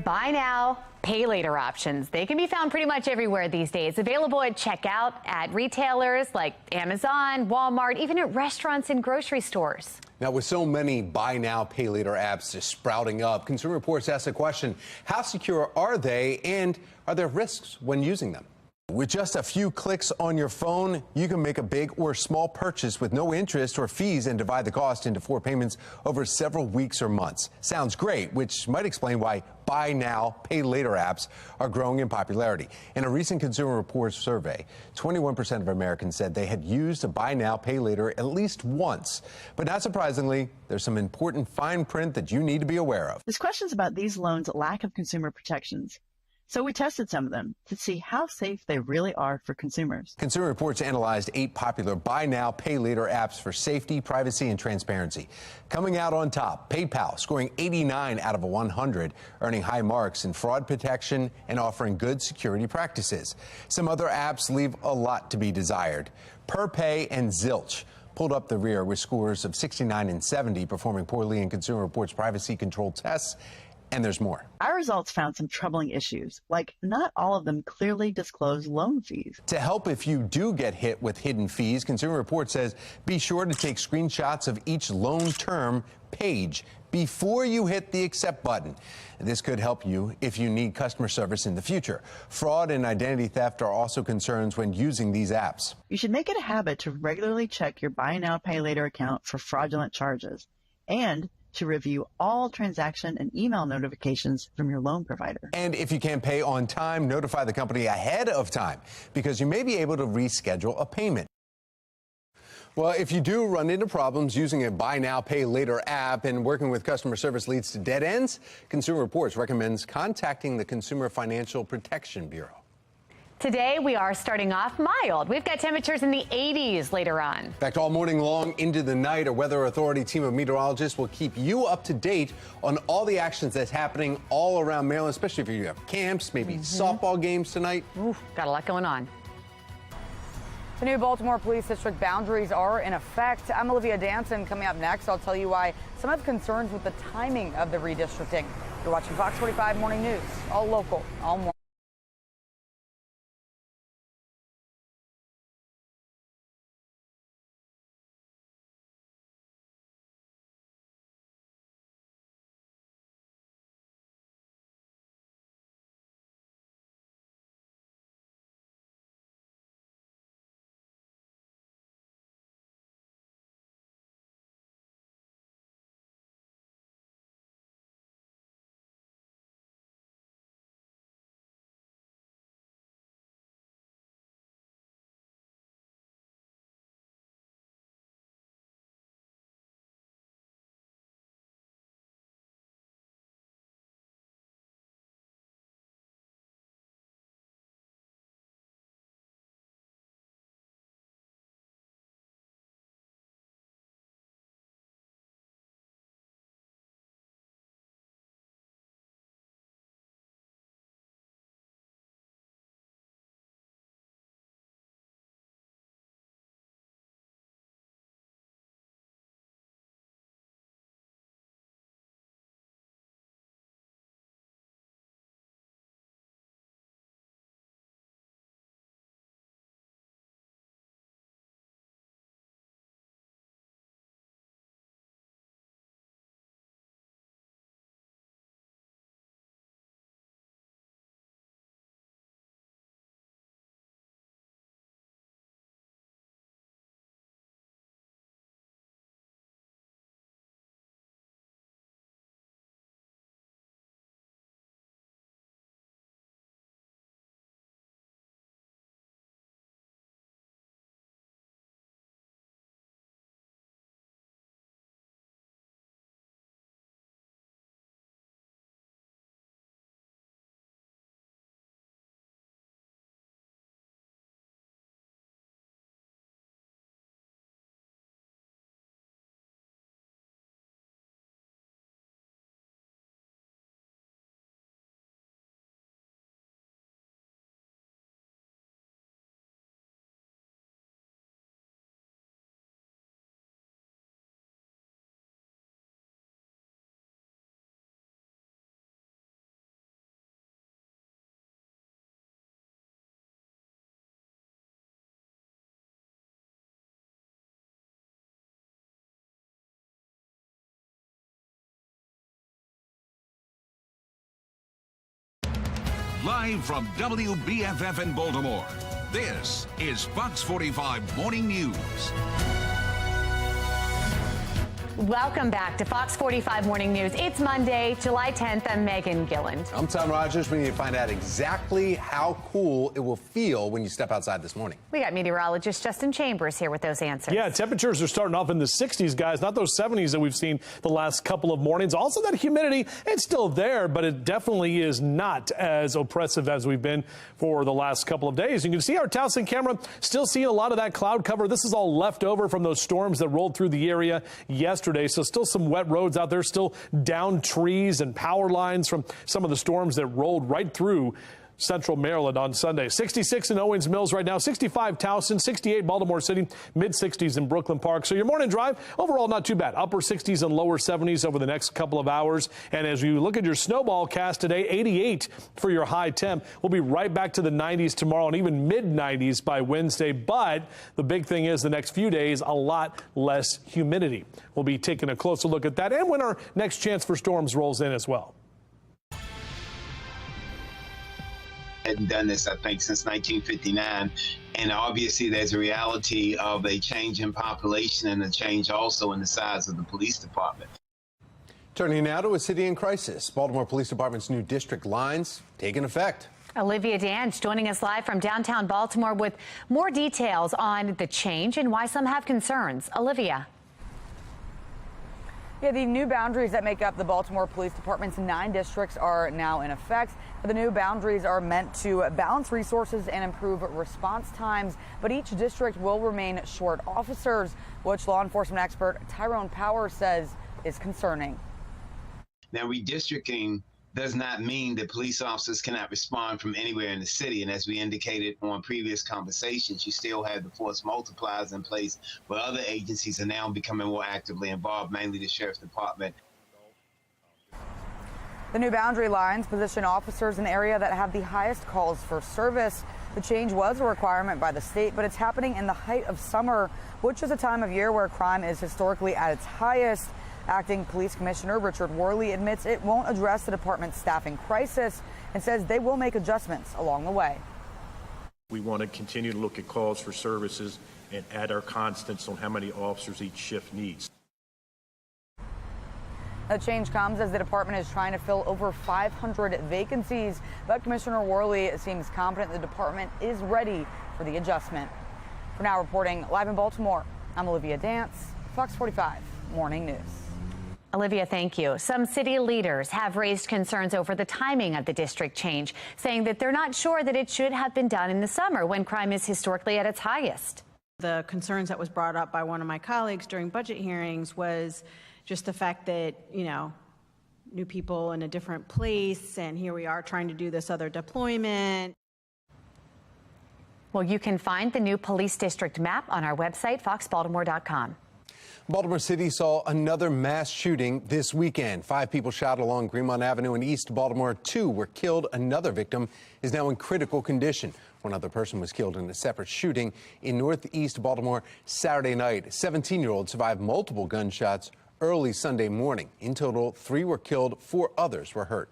[SPEAKER 2] buy now, pay later options. They can be found pretty much everywhere these days. Available at checkout at retailers like Amazon, Walmart, even at restaurants and grocery stores.
[SPEAKER 24] Now, with so many buy now, pay later apps just sprouting up, Consumer Reports asks the question, how secure are they and are there risks when using them? With just a few clicks on your phone, you can make a big or small purchase with no interest or fees and divide the cost into 4 payments over several weeks or months. Sounds great, which might explain why buy now, pay later apps are growing in popularity. In a recent Consumer Reports survey, 21% of Americans said they had used a buy now, pay later at least once. But not surprisingly, there's some important fine print that you need to be aware of.
[SPEAKER 12] There's questions about these loans' lack of consumer protections. So we tested some of them to see how safe they really are for consumers.
[SPEAKER 24] Consumer Reports analyzed 8 popular buy now, pay later apps for safety, privacy, and transparency. Coming out on top, PayPal scoring 89 out of 100, earning high marks in fraud protection and offering good security practices. Some other apps leave a lot to be desired. PerPay and Zilch pulled up the rear with scores of 69 and 70, performing poorly in Consumer Reports privacy control tests. And there's more.
[SPEAKER 12] Our results found some troubling issues, like not all of them clearly disclose loan fees.
[SPEAKER 24] To help if you do get hit with hidden fees, Consumer Reports says be sure to take screenshots of each loan term page before you hit the accept button. This could help you if you need customer service in the future. Fraud and identity theft are also concerns when using these apps.
[SPEAKER 12] You should make it a habit to regularly check your buy now, pay later account for fraudulent charges and to review all transaction and email notifications from your loan provider.
[SPEAKER 24] And if you can't pay on time, notify the company ahead of time because you may be able to reschedule a payment. Well, if you do run into problems using a buy now, pay later app and working with customer service leads to dead ends, Consumer Reports recommends contacting the Consumer Financial Protection Bureau.
[SPEAKER 2] Today, we are starting off mild. We've got temperatures in the 80s later on.
[SPEAKER 24] In fact, all morning long into the night, a Weather Authority team of meteorologists will keep you up to date on all the actions that's happening all around Maryland, especially if you have camps, maybe softball games tonight.
[SPEAKER 2] Ooh, got a lot going on.
[SPEAKER 22] The new Baltimore Police District boundaries are in effect. I'm Olivia Danson. Coming up next, I'll tell you why some have concerns with the timing of the redistricting. You're watching Fox 45 Morning News, all local, all morning.
[SPEAKER 15] Live from WBFF in Baltimore, this is Fox 45 Morning News.
[SPEAKER 2] Welcome back to Fox 45 Morning News. It's Monday, July 10th. I'm Megan Gilland.
[SPEAKER 24] I'm Tom Rogers. We need to find out exactly how cool it will feel when you step outside this morning.
[SPEAKER 2] We got meteorologist Justin Chambers here with those answers.
[SPEAKER 4] Yeah, temperatures are starting off in the 60s, guys, not those 70s that we've seen the last couple of mornings. Also, that humidity, it's still there, but it definitely is not as oppressive as we've been for the last couple of days. You can see our Towson camera still seeing a lot of that cloud cover. This is all left over from those storms that rolled through the area yesterday. So still some wet roads out there, still down trees and power lines from some of the storms that rolled right through Central Maryland on Sunday. 66 in Owings Mills right now, 65 Towson, 68 Baltimore City, mid-60s in Brooklyn Park. So your morning drive, overall not too bad. Upper 60s and lower 70s over the next couple of hours. And as you look at your snowball cast today, 88 for your high temp. We'll be right back to the 90s tomorrow and even mid-90s by Wednesday. But the big thing is the next few days, a lot less humidity. We'll be taking a closer look at that and when our next chance for storms rolls in as well.
[SPEAKER 28] Hadn't done this, I think, since 1959. And obviously there's a reality of a change in population and a change also in the size of the police department.
[SPEAKER 24] Turning now to a city in crisis. Baltimore Police Department's new district lines taking effect.
[SPEAKER 2] Olivia Dance joining us live from downtown Baltimore with more details on the change and why some have concerns. Olivia.
[SPEAKER 22] Yeah, the new boundaries that make up the Baltimore Police Department's 9 districts are now in effect. The new boundaries are meant to balance resources and improve response times, but each district will remain short officers, which law enforcement expert Tyrone Power says is concerning.
[SPEAKER 28] Now, redistricting does not mean that police officers cannot respond from anywhere in the city. And as we indicated on previous conversations, you still have the force multipliers in place, but other agencies are now becoming more actively involved, mainly the Sheriff's Department.
[SPEAKER 22] The new boundary lines position officers in the area that have the highest calls for service. The change was a requirement by the state, but it's happening in the height of summer, which is a time of year where crime is historically at its highest. Acting Police Commissioner Richard Worley admits it won't address the department's staffing crisis and says they will make adjustments along the way.
[SPEAKER 11] We want to continue to look at calls for services and add our constants on how many officers each shift needs.
[SPEAKER 22] The change comes as the department is trying to fill over 500 vacancies, but Commissioner Worley seems confident the department is ready for the adjustment. For now, reporting live in Baltimore, I'm Olivia Dance, Fox 45 Morning News.
[SPEAKER 2] Olivia, thank you. Some city leaders have raised concerns over the timing of the district change, saying that they're not sure that it should have been done in the summer when crime is historically at its highest.
[SPEAKER 16] The concerns that was brought up by one of my colleagues during budget hearings was just the fact that, you know, new people in a different place, and here we are trying to do this other deployment.
[SPEAKER 2] Well, you can find the new police district map on our website, foxbaltimore.com.
[SPEAKER 24] Baltimore City saw another mass shooting this weekend. 5 people shot along Greenmont Avenue in East Baltimore. 2 were killed. Another victim is now in critical condition. One other person was killed in a separate shooting in Northeast Baltimore Saturday night. A 17-year-old survived multiple gunshots early Sunday morning. In total, 3 were killed. 4 others were hurt.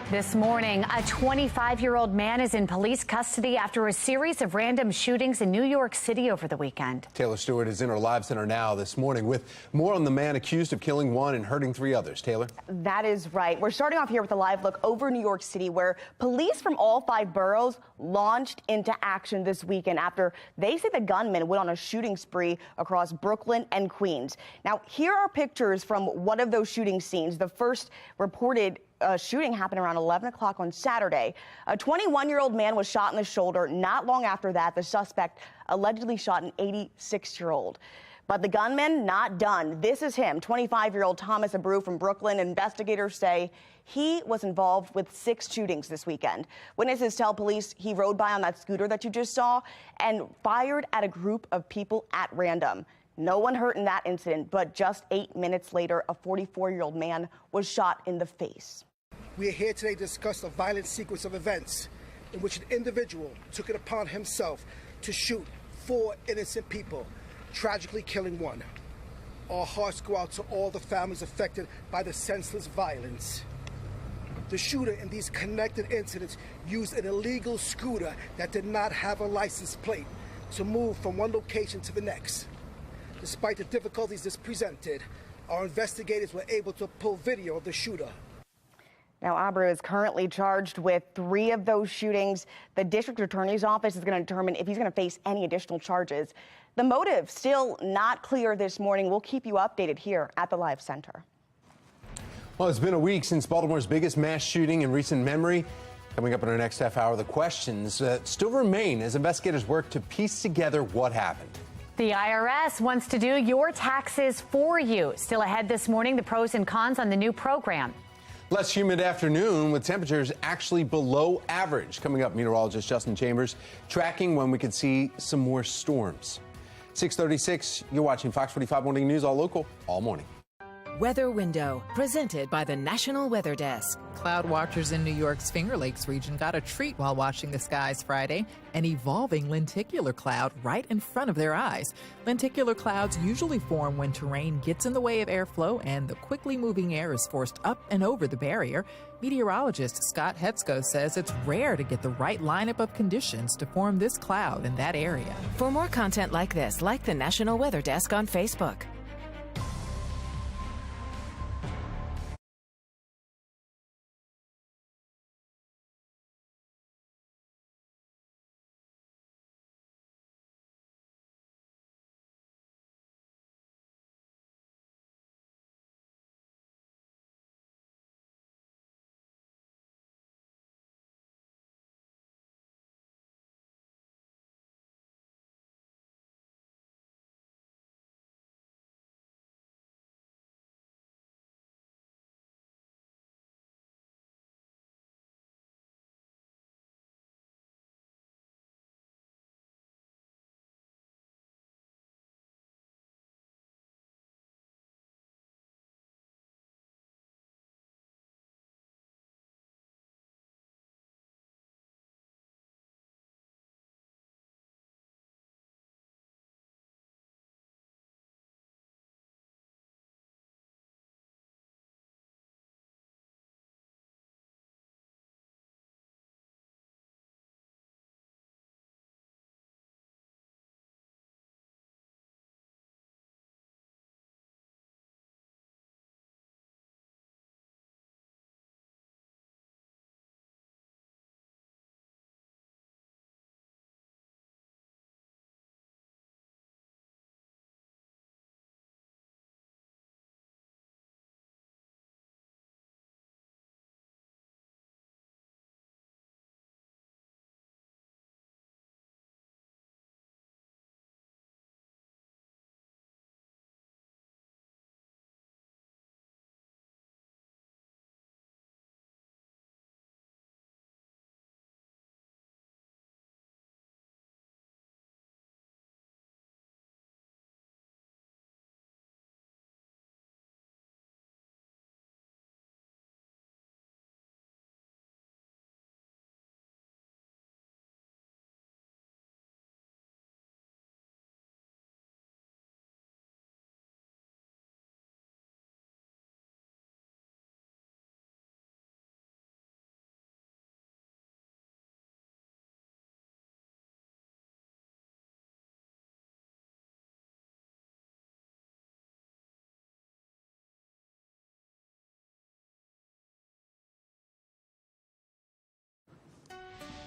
[SPEAKER 2] This morning, a 25-year-old man is in police custody after a series of random shootings in New York City over the weekend.
[SPEAKER 24] Taylor Stewart is in our live center now this morning with more on the man accused of killing 1 and hurting 3 others. Taylor?
[SPEAKER 23] That is right. We're starting off here with a live look over New York City, where police from all 5 boroughs launched into action this weekend after they say the gunman went on a shooting spree across Brooklyn and Queens. Now, here are pictures from one of those shooting scenes. The first reported shooting happened around 11 o'clock on Saturday. A 21-year-old man was shot in the shoulder. Not long after that, the suspect allegedly shot an 86-year-old. But the gunman, not done. This is him, 25-year-old Thomas Abreu from Brooklyn. Investigators say he was involved with 6 shootings this weekend. Witnesses tell police he rode by on that scooter that you just saw and fired at a group of people at random. No one hurt in that incident, but just 8 minutes later, a 44-year-old man was shot in the face.
[SPEAKER 17] We are here today to discuss a violent sequence of events in which an individual took it upon himself to shoot 4 innocent people, tragically killing 1. Our hearts go out to all the families affected by the senseless violence. The shooter in these connected incidents used an illegal scooter that did not have a license plate to move from one location to the next. Despite the difficulties this presented, our investigators were able to pull video of the shooter.
[SPEAKER 23] Now, Abreu is currently charged with 3 of those shootings. The district attorney's office is going to determine if he's going to face any additional charges. The motive still not clear this morning. We'll keep you updated here at the Live Center.
[SPEAKER 24] Well, it's been a week since Baltimore's biggest mass shooting in recent memory. Coming up in our next half hour, the questions still remain as investigators work to piece together what happened.
[SPEAKER 2] The IRS wants to do your taxes for you. Still ahead this morning, the pros and cons on the new program.
[SPEAKER 24] Less humid afternoon with temperatures actually below average. Coming up, meteorologist Justin Chambers tracking when we could see some more storms. 6:36, you're watching Fox 45 Morning News, all local, all morning.
[SPEAKER 5] Weather Window, presented by the National Weather Desk.
[SPEAKER 13] Cloud watchers in New York's Finger Lakes region got a treat while watching the skies Friday. An evolving lenticular cloud right in front of their eyes. Lenticular clouds usually form when terrain gets in the way of airflow and the quickly moving air is forced up and over the barrier. Meteorologist Scott Hetzko says it's rare to get the right lineup of conditions to form this cloud in that area.
[SPEAKER 5] For more content like this, like the National Weather Desk on Facebook.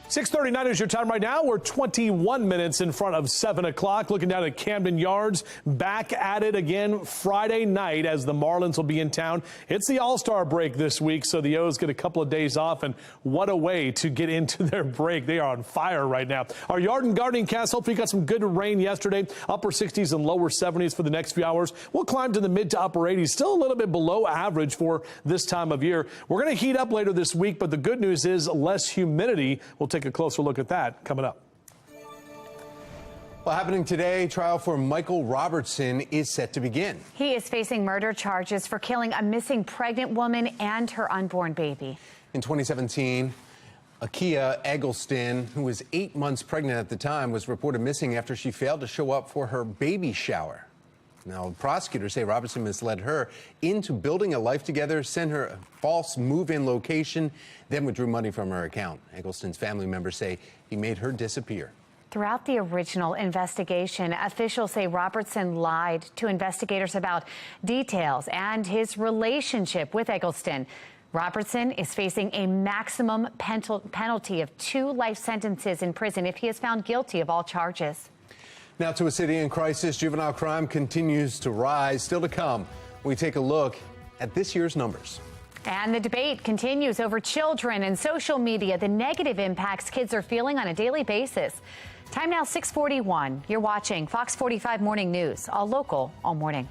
[SPEAKER 4] .39 is your time right now. We're 21 minutes in front of 7 o'clock. Looking down at Camden Yards, back at it again Friday night as the Marlins will be in town. It's the All-Star break this week, so the O's get a couple of days off, and what a way to get into their break. They are on fire right now. Our yard and gardening cast, hopefully got some good rain yesterday. Upper 60s and lower 70s for the next few hours. We'll climb to the mid to upper 80s, still a little bit below average for this time of year. We're going to heat up later this week, but the good news is less humidity. We'll take a closer look at that coming up.
[SPEAKER 24] Well, happening today, trial for Michael Robertson is set to begin.
[SPEAKER 2] He is facing murder charges for killing a missing pregnant woman and her unborn baby.
[SPEAKER 24] In 2017, Akia Eggleston, who was 8 months pregnant at the time, was reported missing after she failed to show up for her baby shower. Now, prosecutors say Robertson misled her into building a life together, sent her a false move-in location, then withdrew money from her account. Eggleston's family members say he made her disappear.
[SPEAKER 2] Throughout the original investigation, officials say Robertson lied to investigators about details and his relationship with Eggleston. Robertson is facing a maximum penalty of 2 life sentences in prison if he is found guilty of all charges.
[SPEAKER 24] Now to a city in crisis. Juvenile crime continues to rise. Still to come, we take a look at this year's numbers.
[SPEAKER 2] And the debate continues over children and social media, the negative impacts kids are feeling on a daily basis. Time now 6:41. You're watching Fox 45 Morning News, all local, all morning.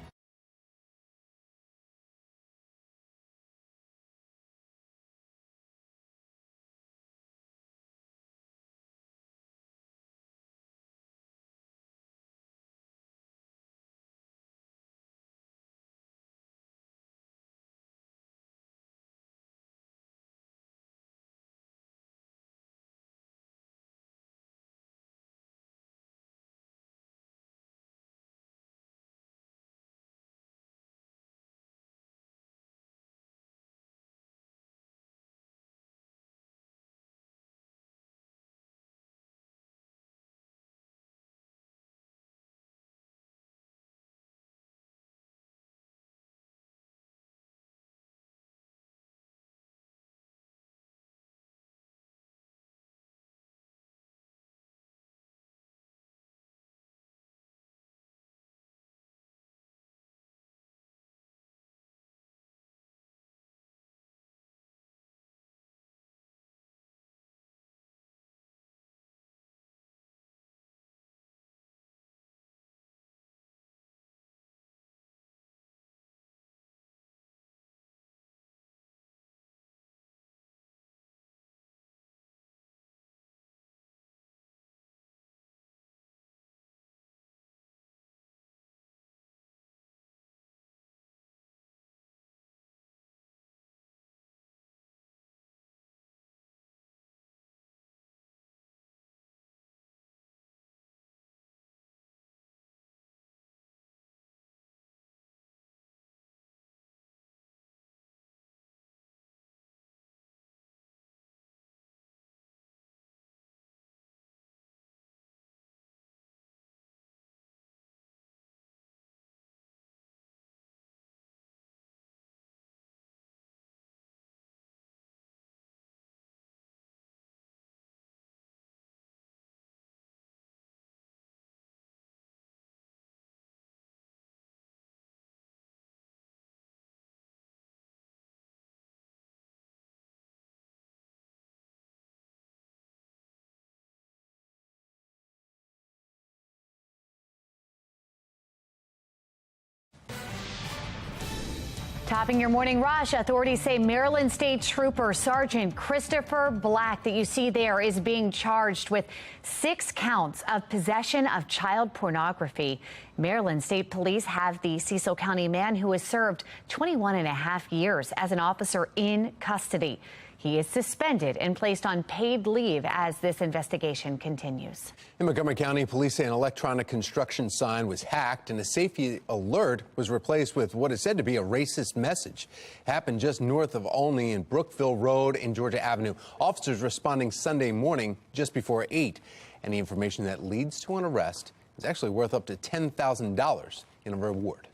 [SPEAKER 2] Topping your morning rush, authorities say Maryland State Trooper Sergeant Christopher Black, that you see there, is being charged with 6 counts of possession of child pornography. Maryland State Police have the Cecil County man who has served 21.5 years as an officer in custody. He is suspended and placed on paid leave as this investigation continues.
[SPEAKER 24] In Montgomery County, police say an electronic construction sign was hacked and a safety alert was replaced with what is said to be a racist message. It happened just north of Olney in Brookville Road and Georgia Avenue. Officers responding Sunday morning just before 8. Any information that leads to an arrest is actually worth up to $10,000 in a reward.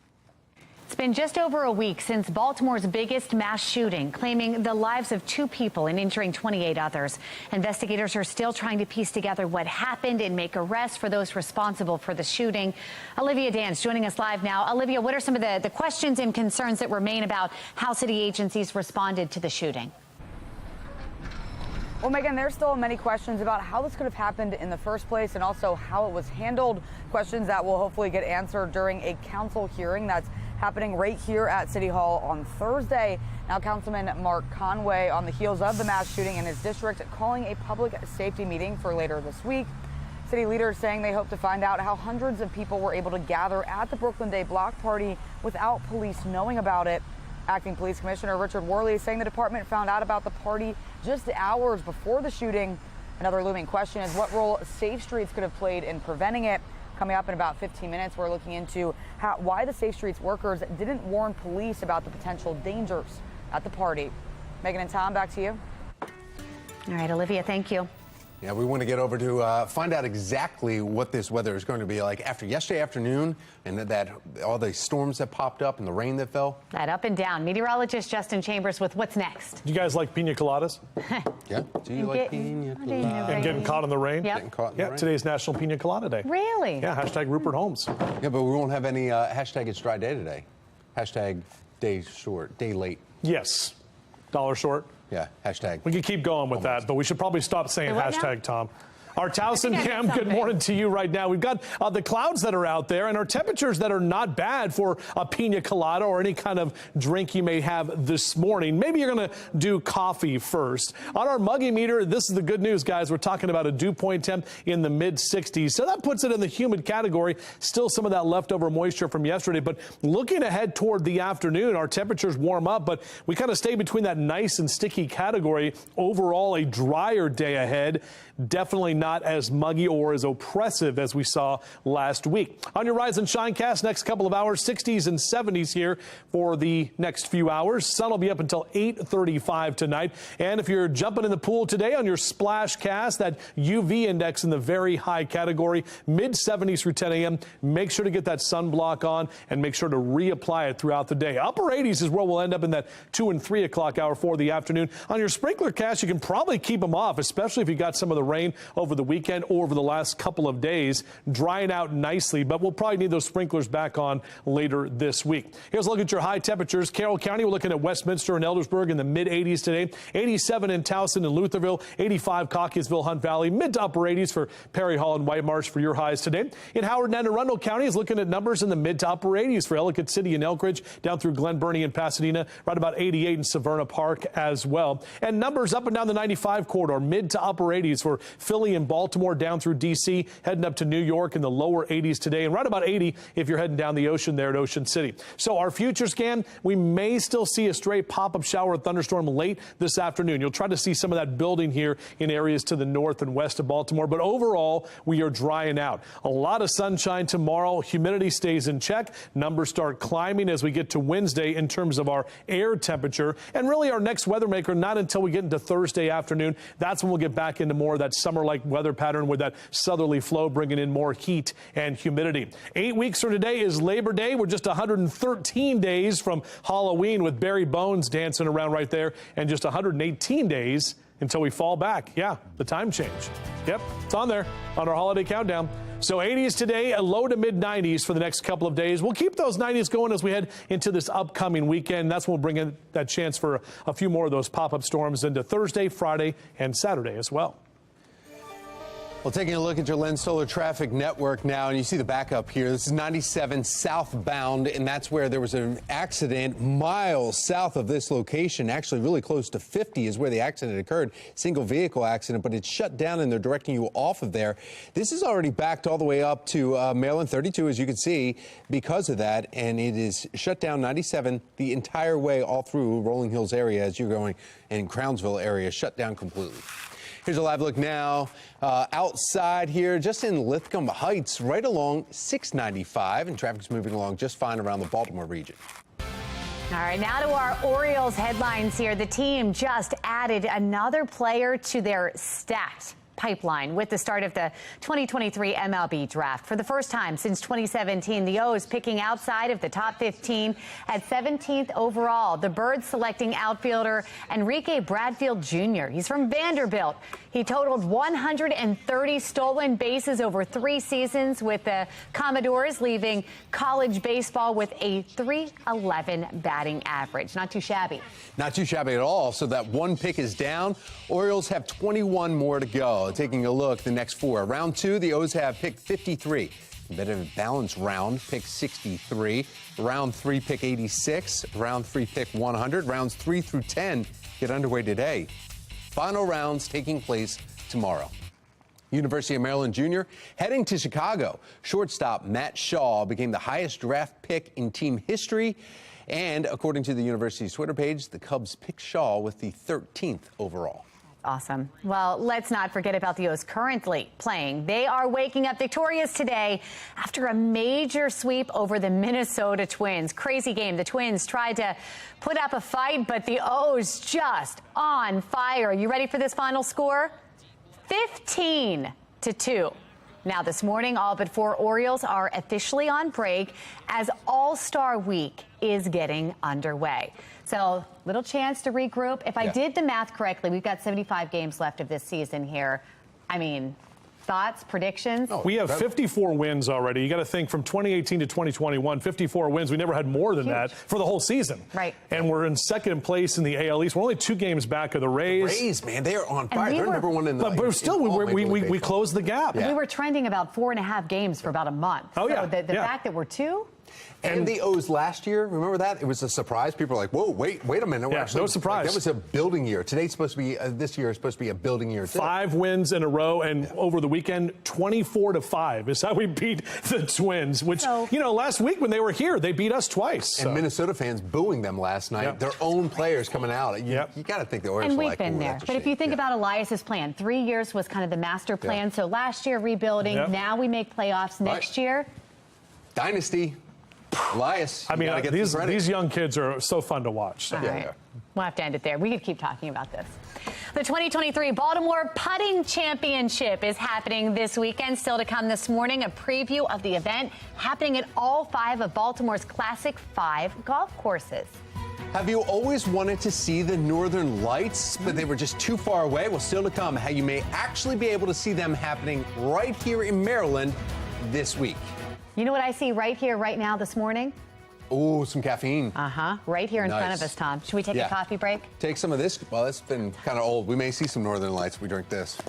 [SPEAKER 2] It's been just over a week since Baltimore's biggest mass shooting, claiming the lives of 2 people and injuring 28 others. Investigators are still trying to piece together what happened and make arrests for those responsible for the shooting. Olivia Dance joining us live now. Olivia, what are some of the questions and concerns that remain about how city agencies responded to the shooting?
[SPEAKER 22] Well, Megan, there's still many questions about how this could have happened in the first place and also how it was handled. Questions that will hopefully get answered during a council hearing that's happening right here at City Hall on Thursday. Now, Councilman Mark Conway, on the heels of the mass shooting in his district, calling a public safety meeting for later this week. City leaders saying they hope to find out how hundreds of people were able to gather at the Brooklyn Day block party without police knowing about it. Acting Police Commissioner Richard Worley saying the department found out about the party just hours before the shooting. Another looming question is what role Safe Streets could have played in preventing it. Coming up in about 15 minutes, we're looking into why the Safe Streets workers didn't warn police about the potential dangers at the party. Megan and Tom, back to you.
[SPEAKER 2] All right, Olivia, thank you.
[SPEAKER 24] Yeah, we want to get over to find out exactly what this weather is going to be like after yesterday afternoon and that all the storms that popped up and the rain that fell.
[SPEAKER 2] That up and down. Meteorologist Justin Chambers with what's next.
[SPEAKER 4] Do you guys like pina coladas?
[SPEAKER 24] Yeah. Do you like pina coladas?
[SPEAKER 4] And getting caught in the rain?
[SPEAKER 2] Yep.
[SPEAKER 24] Getting caught in the rain.
[SPEAKER 4] Today's National Pina Colada Day.
[SPEAKER 2] Really?
[SPEAKER 4] Yeah, hashtag Rupert Holmes.
[SPEAKER 24] Yeah, but we won't have any hashtag It's Dry Day today. Hashtag day short, day late.
[SPEAKER 4] Yes. Dollar short.
[SPEAKER 24] Yeah, hashtag.
[SPEAKER 4] We could keep going with that, but we should probably stop saying hashtag, Tom. Our Towson Cam, good morning to you right now. We've got the clouds that are out there and our temperatures that are not bad for a pina colada or any kind of drink you may have this morning. Maybe you're going to do coffee first. On our muggy meter, this is the good news, guys. We're talking about a dew point temp in the mid-60s. So that puts it in the humid category. Still some of that leftover moisture from yesterday. But looking ahead toward the afternoon, our temperatures warm up, but we kind of stay between that nice and sticky category. Overall, a drier day ahead. Definitely not as muggy or as oppressive as we saw last week. On your Rise and Shine cast, next couple of hours, 60s and 70s here for the next few hours. Sun will be up until 8:35 tonight. And if you're jumping in the pool today on your splash cast, that UV index in the very high category, mid-70s through 10 a.m. Make sure to get that sunblock on and make sure to reapply it throughout the day. Upper 80s is where we'll end up in that 2 and 3 o'clock hour for the afternoon. On your sprinkler cast, you can probably keep them off, especially if you got some of the rain over the weekend or over the last couple of days, drying out nicely, but we'll probably need those sprinklers back on later this week. Here's a look at your high temperatures. Carroll County, we're looking at Westminster and Eldersburg in the mid-80s today, 87 in Towson and Lutherville, 85 Cockeysville, Hunt Valley, mid to upper 80s for Perry Hall and White Marsh for your highs today. In Howard and Anne Arundel County is looking at numbers in the mid to upper 80s for Ellicott City and Elkridge, down through Glen Burnie and Pasadena, right about 88 in Severna Park as well. And numbers up and down the 95 corridor, mid to upper 80s for Philly and Baltimore, down through D.C., heading up to New York in the lower 80s today, and right about 80 if you're heading down the ocean there at Ocean City. So our future scan, we may still see a stray pop-up shower or thunderstorm late this afternoon. You'll try to see some of that building here in areas to the north and west of Baltimore, but overall, we are drying out. A lot of sunshine tomorrow. Humidity stays in check. Numbers start climbing as we get to Wednesday in terms of our air temperature, and really our next weather maker not until we get into Thursday afternoon. That's when we'll get back into more of that summer-like weather pattern with that southerly flow bringing in more heat and humidity. 8 weeks from today is Labor Day. We're just 113 days from Halloween with Barry Bones dancing around right there, and just 118 days until we fall back. Yeah, the time change. Yep, it's on there on our holiday countdown. So 80s today, a low to mid-90s for the next couple of days. We'll keep those 90s going as we head into this upcoming weekend. That's when we'll bring in that chance for a few more of those pop-up storms into Thursday, Friday, and Saturday as well.
[SPEAKER 24] Well, taking a look at your Lens Solar traffic network now, and you see the backup here. This is 97 southbound, and that's where there was an accident miles south of this location. Actually, really close to 50 is where the accident occurred. Single vehicle accident, but it's shut down, and they're directing you off of there. This is already backed all the way up to Maryland 32, as you can see, because of that, and it is shut down 97 the entire way all through Rolling Hills area as you're going, and Crownsville area shut down completely. Here's a live look now outside here, just in Lithcomb Heights, right along 695, and traffic's moving along just fine around the Baltimore region.
[SPEAKER 2] All right, now to our Orioles headlines here. The team just added another player to their stacked pipeline with the start of the 2023 MLB draft. For the first time since 2017, the O's picking outside of the top 15 at 17th overall. The Birds selecting outfielder Enrique Bradfield Jr. He's from Vanderbilt. He totaled 130 stolen bases over 3 seasons with the Commodores, leaving college baseball with a .311 batting average. Not too shabby.
[SPEAKER 24] Not too shabby at all. So that one pick is down. Orioles have 21 more to go. Taking a look, the next 4. Round 2, the O's have pick 53. Competitive balance round, pick 63. Round 3, pick 86. Round 3, pick 100. Rounds 3 through 10 get underway today. Final rounds taking place tomorrow. University of Maryland Jr. heading to Chicago. Shortstop Matt Shaw became the highest draft pick in team history. And according to the university's Twitter page, the Cubs picked Shaw with the 13th overall.
[SPEAKER 2] Awesome. Well, let's not forget about the O's currently playing. They are waking up victorious today after a major sweep over the Minnesota Twins. Crazy game. The Twins tried to put up a fight, but the O's just on fire. You ready for this final score? 15-2. Now, this morning, all but 4 Orioles are officially on break as All-Star Week is getting underway. So, little chance to regroup. If I did the math correctly, we've got 75 games left of this season here. I mean, thoughts, predictions?
[SPEAKER 4] We have 54 wins already. You got to think from 2018 to 2021, 54 wins. We never had more than that for the whole season.
[SPEAKER 2] Right.
[SPEAKER 4] And we're in second place in the AL East. We're only 2 games back of the Rays.
[SPEAKER 24] Rays, man, they are on fire. They're number one in the
[SPEAKER 4] But still, we closed the gap.
[SPEAKER 2] We were trending about 4.5 games for about a month.
[SPEAKER 24] Oh,
[SPEAKER 2] so
[SPEAKER 24] yeah.
[SPEAKER 2] The fact that we're 2.
[SPEAKER 24] And the O's last year, remember that? It was a surprise. People were like, whoa, wait a minute.
[SPEAKER 4] Yeah, no surprise.
[SPEAKER 24] That was a building year. Today's supposed to be, this year is supposed to be a building year, too.
[SPEAKER 4] 5 wins in a row, and over the weekend, 24-5 is how we beat the Twins, which, last week when they were here, they beat us twice.
[SPEAKER 24] And Minnesota fans booing them last night. Their own players coming out. You got to think the Orioles
[SPEAKER 2] And
[SPEAKER 24] were
[SPEAKER 2] we've
[SPEAKER 24] like,
[SPEAKER 2] been there. But if you think about Elias's plan, 3 years was kind of the master plan. So last year, rebuilding. Now we make playoffs. Next year.
[SPEAKER 24] Dynasty. Elias.
[SPEAKER 4] I mean, these young kids are so fun to watch. So.
[SPEAKER 2] All right. We'll have to end it there. We could keep talking about this. The 2023 Baltimore Putting Championship is happening this weekend. Still to come this morning, a preview of the event happening at all 5 of Baltimore's Classic 5 golf courses.
[SPEAKER 24] Have you always wanted to see the Northern Lights, but they were just too far away? Well, still to come, how you may actually be able to see them happening right here in Maryland this week.
[SPEAKER 2] You know what I see right here, right now, this morning?
[SPEAKER 24] Oh, some caffeine.
[SPEAKER 2] Right here in front of us, Tom. Should we take a coffee break?
[SPEAKER 24] Take some of this. Well, it's been kind of old. We may see some Northern Lights if we drink this.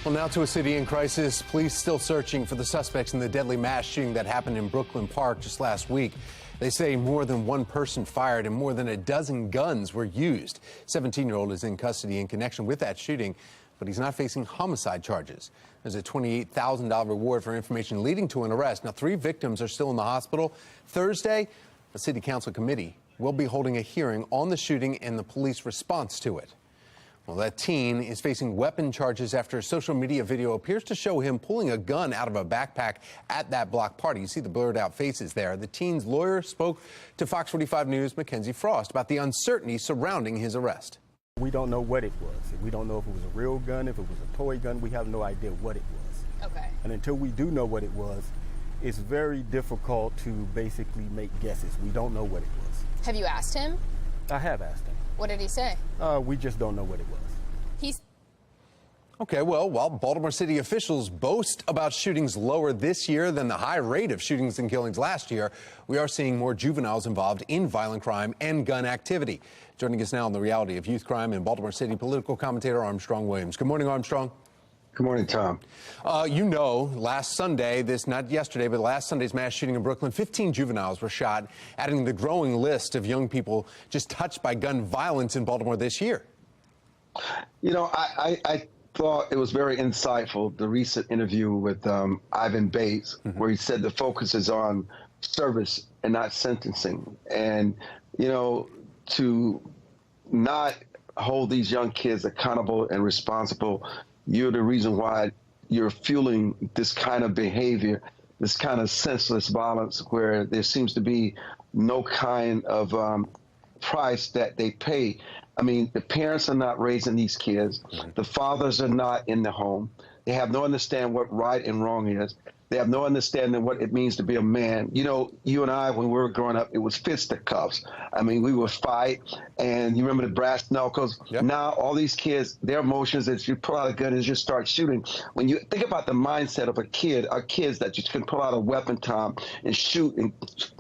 [SPEAKER 24] Well, now to a city in crisis. Police still searching for the suspects in the deadly mass shooting that happened in Brooklyn Park just last week. They say more than one person fired and more than a dozen guns were used. 17-year-old is in custody in connection with that shooting, but he's not facing homicide charges. There's a $28,000 reward for information leading to an arrest. Now, 3 victims are still in the hospital. Thursday, the city council committee will be holding a hearing on the shooting and the police response to it. Well, that teen is facing weapon charges after a social media video appears to show him pulling a gun out of a backpack at that block party. You see the blurred out faces there. The teen's lawyer spoke to Fox 45 News' Mackenzie Frost about the uncertainty surrounding his arrest.
[SPEAKER 7] We don't know what it was. We don't know if it was a real gun, if it was a toy gun. We have no idea what it was.
[SPEAKER 14] Okay.
[SPEAKER 7] And until we do know what it was, it's very difficult to basically make guesses. We don't know what it was.
[SPEAKER 14] Have you asked him?
[SPEAKER 7] I have asked him.
[SPEAKER 14] What did he say?
[SPEAKER 7] We just don't know what it was.
[SPEAKER 24] Okay, well, while Baltimore City officials boast about shootings lower this year than the high rate of shootings and killings last year, we are seeing more juveniles involved in violent crime and gun activity. Joining us now on the reality of youth crime in Baltimore City, political commentator Armstrong Williams. Good morning, Armstrong.
[SPEAKER 18] Good morning, Tom.
[SPEAKER 24] You know, last Sunday, not yesterday, but last Sunday's mass shooting in Brooklyn, 15 juveniles were shot, adding to the growing list of young people just touched by gun violence in Baltimore this year.
[SPEAKER 18] You know, I thought it was very insightful, the recent interview with Ivan Bates, where he said the focus is on service and not sentencing. And, you know, to not hold these young kids accountable and responsible, you're the reason why you're fueling this kind of behavior, this kind of senseless violence where there seems to be no kind of price that they pay. I mean, the parents are not raising these kids. The fathers are not in the home. They have no understanding what right and wrong is. They have no understanding what it means to be a man. You know, you and I, when we were growing up, it was fisticuffs. I mean, we would fight, and you remember the brass knuckles. Yep. Now, all these kids, their emotions is you pull out a gun and just start shooting. When you think about the mindset of a kid, our kids that just can pull out a weapon, Tom, and shoot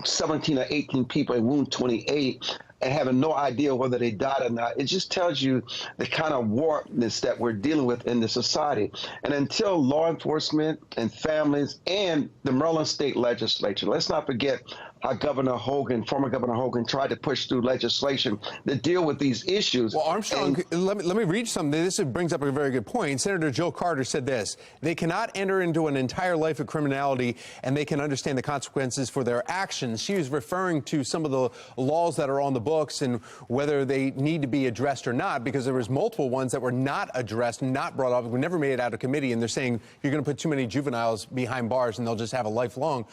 [SPEAKER 18] 17 or 18 people and wound 28, and having no idea whether they died or not, it just tells you the kind of warpness that we're dealing with in the society. And until law enforcement and families and the Maryland State Legislature, let's not forget how Governor Hogan, former Governor Hogan, tried to push through legislation to deal with these issues.
[SPEAKER 24] Well, Armstrong, let me read something. This brings up a very good point. Senator Joe Carter said this: they cannot enter into an entire life of criminality, and they can understand the consequences for their actions. She was referring to some of the laws that are on the books and whether they need to be addressed or not, because there was multiple ones that were not addressed, not brought up, we never made it out of committee, and they're saying you're going to put too many juveniles behind bars and they'll just have a lifelong,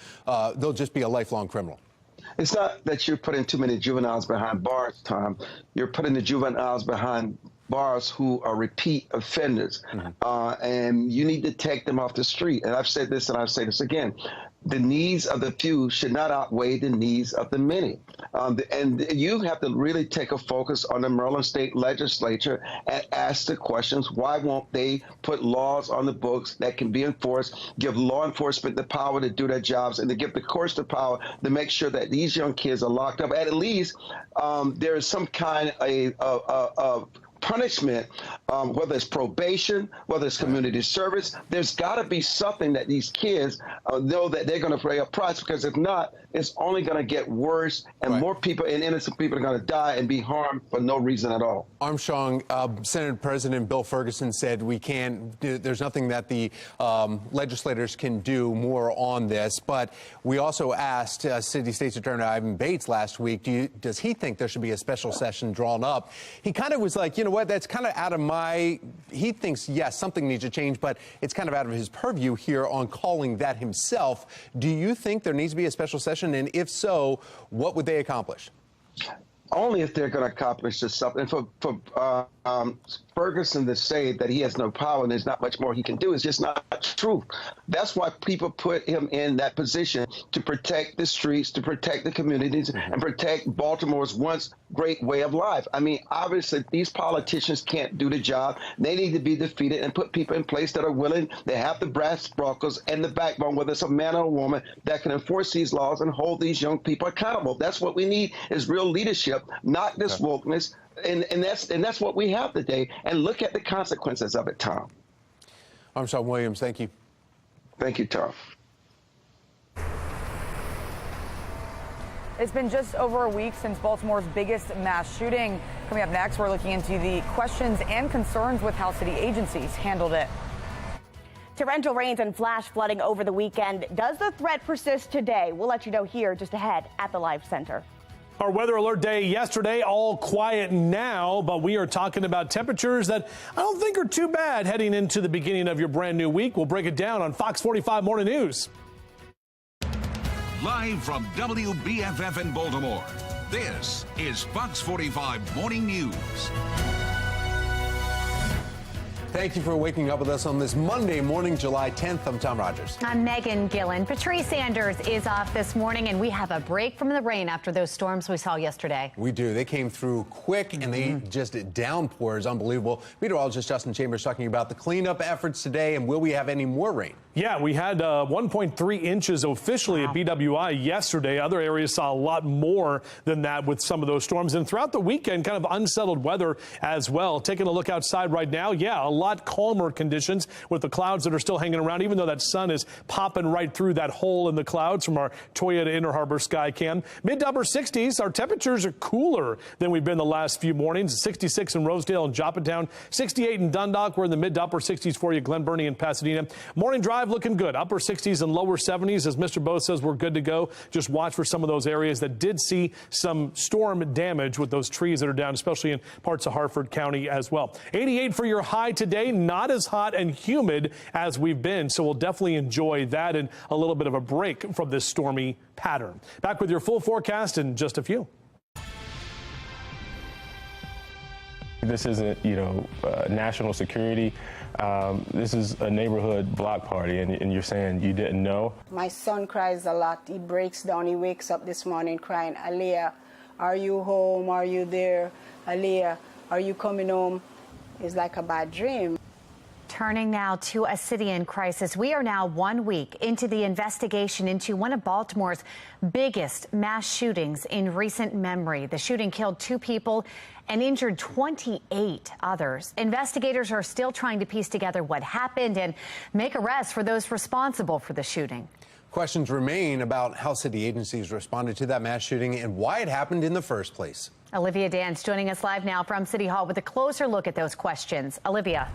[SPEAKER 24] they'll just be a lifelong criminal.
[SPEAKER 18] It's not that you're putting too many juveniles behind bars, Tom. You're putting the juveniles behind bars who are repeat offenders, and you need to take them off the street. And I've said this and I'll say this again. The needs of the few should not outweigh the needs of the many. And you have to really take a focus on the Maryland State Legislature and ask the questions, why won't they put laws on the books that can be enforced, give law enforcement the power to do their jobs, and to give the courts the power to make sure that these young kids are locked up. At least there is some kind of punishment, whether it's probation, whether it's community service. There's got to be something that these kids know that they're going to pay a price, because if not, it's only going to get worse, and more people and innocent people are going to die and be harmed for no reason at all.
[SPEAKER 24] Armstrong, Senate President Bill Ferguson said there's nothing that the legislators can do more on this, but we also asked City State's Attorney Ivan Bates last week, does he think there should be a special session drawn up? He kind of was like, you know what, that's kind of out of he thinks, yes, something needs to change, but it's kind of out of his purview here on calling that himself. Do you think there needs to be a special session? And if so, what would they accomplish?
[SPEAKER 18] Only if they're going to accomplish this something. For Ferguson to say that he has no power and there's not much more he can do is just not true. That's why people put him in that position, to protect the streets, to protect the communities, and protect Baltimore's once great way of life. I mean, obviously, these politicians can't do the job. They need to be defeated and put people in place that are willing, they have the brass knuckles and the backbone, whether it's a man or a woman, that can enforce these laws and hold these young people accountable. That's what we need, is real leadership, not this wokeness. And that's what we have today. And look at the consequences of it, Tom.
[SPEAKER 24] Armstrong Williams, thank you.
[SPEAKER 18] Thank you, Tom.
[SPEAKER 22] It's been just over a week since Baltimore's biggest mass shooting. Coming up next, we're looking into the questions and concerns with how city agencies handled it.
[SPEAKER 23] Torrential rains and flash flooding over the weekend. Does the threat persist today? We'll let you know here just ahead at the Live Center.
[SPEAKER 4] Our weather alert day yesterday, all quiet now, but we are talking about temperatures that I don't think are too bad heading into the beginning of your brand new week. We'll break it down on Fox 45 Morning News.
[SPEAKER 15] Live from WBFF in Baltimore, this is Fox 45 Morning News.
[SPEAKER 24] Thank you for waking up with us on this Monday morning, July 10th. I'm Tom Rogers.
[SPEAKER 2] I'm Megan Gillen. Patrice Sanders is off this morning, and we have a break from the rain after those storms we saw yesterday.
[SPEAKER 24] We do. They came through quick, and they just downpours. Unbelievable. Meteorologist Justin Chambers talking about the cleanup efforts today, and will we have any more rain?
[SPEAKER 4] Yeah, we had 1.3 inches officially at BWI yesterday. Other areas saw a lot more than that with some of those storms. And throughout the weekend, kind of unsettled weather as well. Taking a look outside right now, yeah, a lot calmer conditions with the clouds that are still hanging around, even though that sun is popping right through that hole in the clouds from our Toyota Inner Harbor sky cam. Mid to upper 60s. Our temperatures are cooler than we've been the last few mornings. 66 in Rosedale and Joppatown, 68 in Dundalk. We're in the mid to upper 60s for you, Glen Burnie and Pasadena. Morning drive looking good. Upper 60s and lower 70s. As Mr. Bose says, we're good to go. Just watch for some of those areas that did see some storm damage with those trees that are down, especially in parts of Harford County as well. 88 for your high today. Not as hot and humid as we've been, so we'll definitely enjoy that and a little bit of a break from this stormy pattern. Back with your full forecast in just a few.
[SPEAKER 1] This isn't, national security. This is a neighborhood block party, and you're saying you didn't know?
[SPEAKER 14] My son cries a lot. He breaks down. He wakes up this morning crying, Aliyah, are you home? Are you there? Aliyah, are you coming home? It's like a bad dream.
[SPEAKER 2] Turning now to a city in crisis. We are now 1 week into the investigation into one of Baltimore's biggest mass shootings in recent memory. The shooting killed 2 people and injured 28 others. Investigators are still trying to piece together what happened and make arrests for those responsible for the shooting.
[SPEAKER 24] Questions remain about how city agencies responded to that mass shooting and why it happened in the first place.
[SPEAKER 2] Olivia Dance joining us live now from City Hall with a closer look at those questions. Olivia.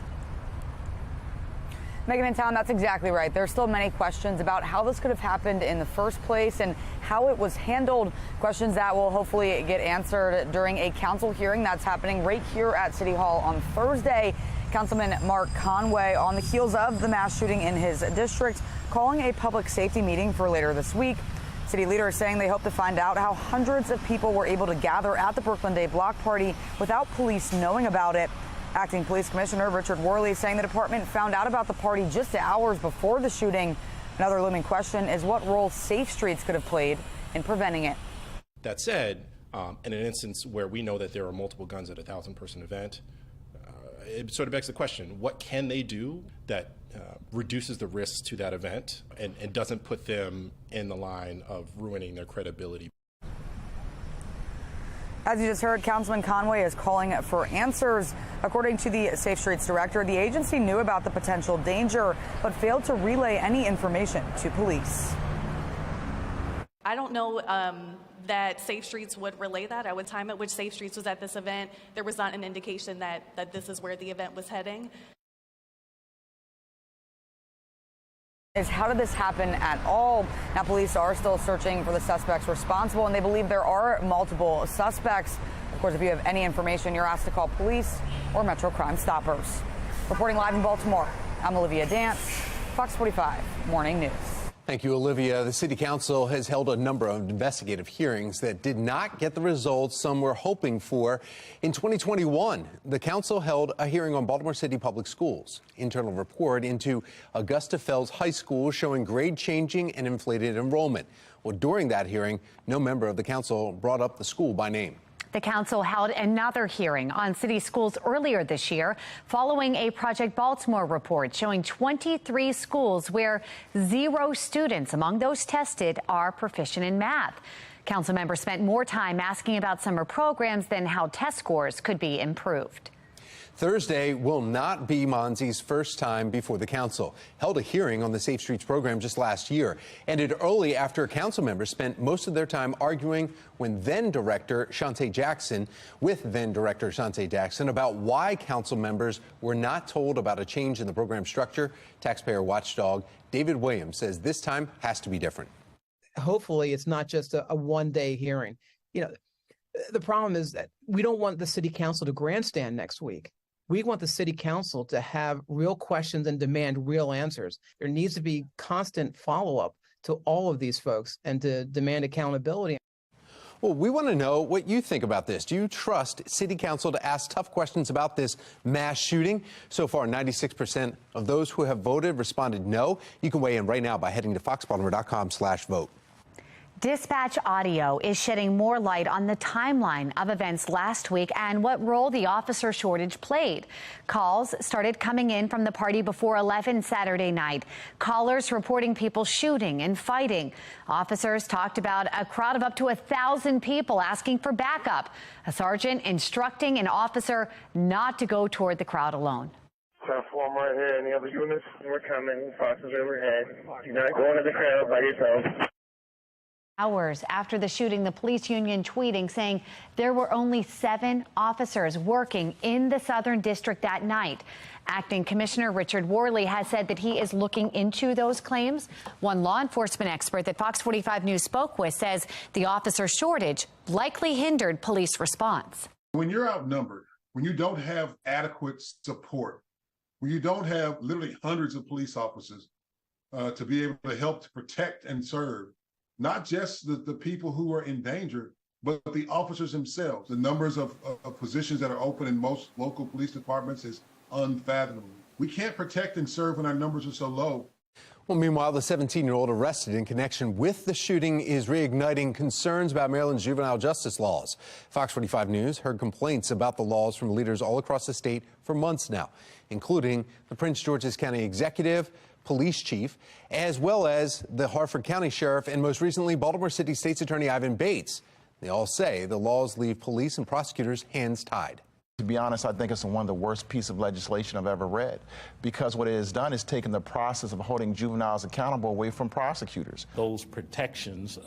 [SPEAKER 22] Megan and Tom, that's exactly right. There's still many questions about how this could have happened in the first place and how it was handled. Questions that will hopefully get answered during a council hearing that's happening right here at City Hall on Thursday. Councilman Mark Conway, on the heels of the mass shooting in his district, calling a public safety meeting for later this week. City leaders saying they hope to find out how hundreds of people were able to gather at the Brooklyn Day block party without police knowing about it. Acting Police Commissioner Richard Worley saying the department found out about the party just hours before the shooting. Another looming question is what role Safe Streets could have played in preventing it.
[SPEAKER 19] That said, in an instance where we know that there are multiple guns at a 1,000-person event, it sort of begs the question, what can they do that reduces the risks to that event and doesn't put them in the line of ruining their credibility?
[SPEAKER 22] As you just heard, Councilman Conway is calling for answers. According to the Safe Streets director, the agency knew about the potential danger, but failed to relay any information to police.
[SPEAKER 20] I don't know that Safe Streets would relay that. At the time at which Safe Streets was at this event, there was not an indication that this is where the event was heading.
[SPEAKER 22] Is how did this happen at all? Now, police are still searching for the suspects responsible, and they believe there are multiple suspects. Of course, if you have any information, you're asked to call police or Metro Crime Stoppers. Reporting live in Baltimore, I'm Olivia Dance, Fox 45 Morning News.
[SPEAKER 24] Thank you, Olivia. The City Council has held a number of investigative hearings that did not get the results some were hoping for. In 2021, the Council held a hearing on Baltimore City Public Schools. Internal report into Augusta Fells High School showing grade changing and inflated enrollment. Well, during that hearing, no member of the Council brought up the school by name.
[SPEAKER 2] The council held another hearing on city schools earlier this year following a Project Baltimore report showing 23 schools where 0 students among those tested are proficient in math. Council members spent more time asking about summer programs than how test scores could be improved.
[SPEAKER 24] Thursday will not be Monzi's first time before the council. Held a hearing on the Safe Streets program just last year. Ended early after council members spent most of their time arguing with then-Director Shante Jackson about why council members were not told about a change in the program structure. Taxpayer watchdog David Williams says this time has to be different.
[SPEAKER 3] Hopefully it's not just a one-day hearing. You know, the problem is that we don't want the city council to grandstand next week. We want the city council to have real questions and demand real answers. There needs to be constant follow-up to all of these folks and to demand accountability.
[SPEAKER 24] Well, we want to know what you think about this. Do you trust city council to ask tough questions about this mass shooting? So far, 96% of those who have voted responded no. You can weigh in right now by heading to foxbaltimore.com/vote.
[SPEAKER 2] Dispatch audio is shedding more light on the timeline of events last week and what role the officer shortage played. Calls started coming in from the party before 11 Saturday night. Callers reporting people shooting and fighting. Officers talked about a crowd of up to 1,000 people asking for backup. A sergeant instructing an officer not to go toward the crowd alone.
[SPEAKER 6] Platform right here. Any other units? We're coming. Fox is overhead. You're not going to the crowd by yourself.
[SPEAKER 2] Hours after the shooting, the police union tweeting saying there were only 7 officers working in the Southern District that night. Acting Commissioner Richard Worley has said that he is looking into those claims. One law enforcement expert that Fox 45 News spoke with says the officer shortage likely hindered police response.
[SPEAKER 8] When you're outnumbered, when you don't have adequate support, when you don't have literally hundreds of police officers to be able to help to protect and serve, not just the people who are in danger, but the officers themselves. The numbers of positions that are open in most local police departments is unfathomable. We can't protect and serve when our numbers are so low.
[SPEAKER 24] Well, meanwhile, the 17-year-old arrested in connection with the shooting is reigniting concerns about Maryland's juvenile justice laws. Fox 45 News heard complaints about the laws from leaders all across the state for months now, including the Prince George's County Executive, police chief, as well as the Harford County Sheriff and most recently Baltimore City State's Attorney Ivan Bates. They all say the laws leave police and prosecutors hands tied.
[SPEAKER 9] To be honest, I think it's one of the worst pieces of legislation I've ever read, because what it has done is taken the process of holding juveniles accountable away from prosecutors.
[SPEAKER 21] Those protections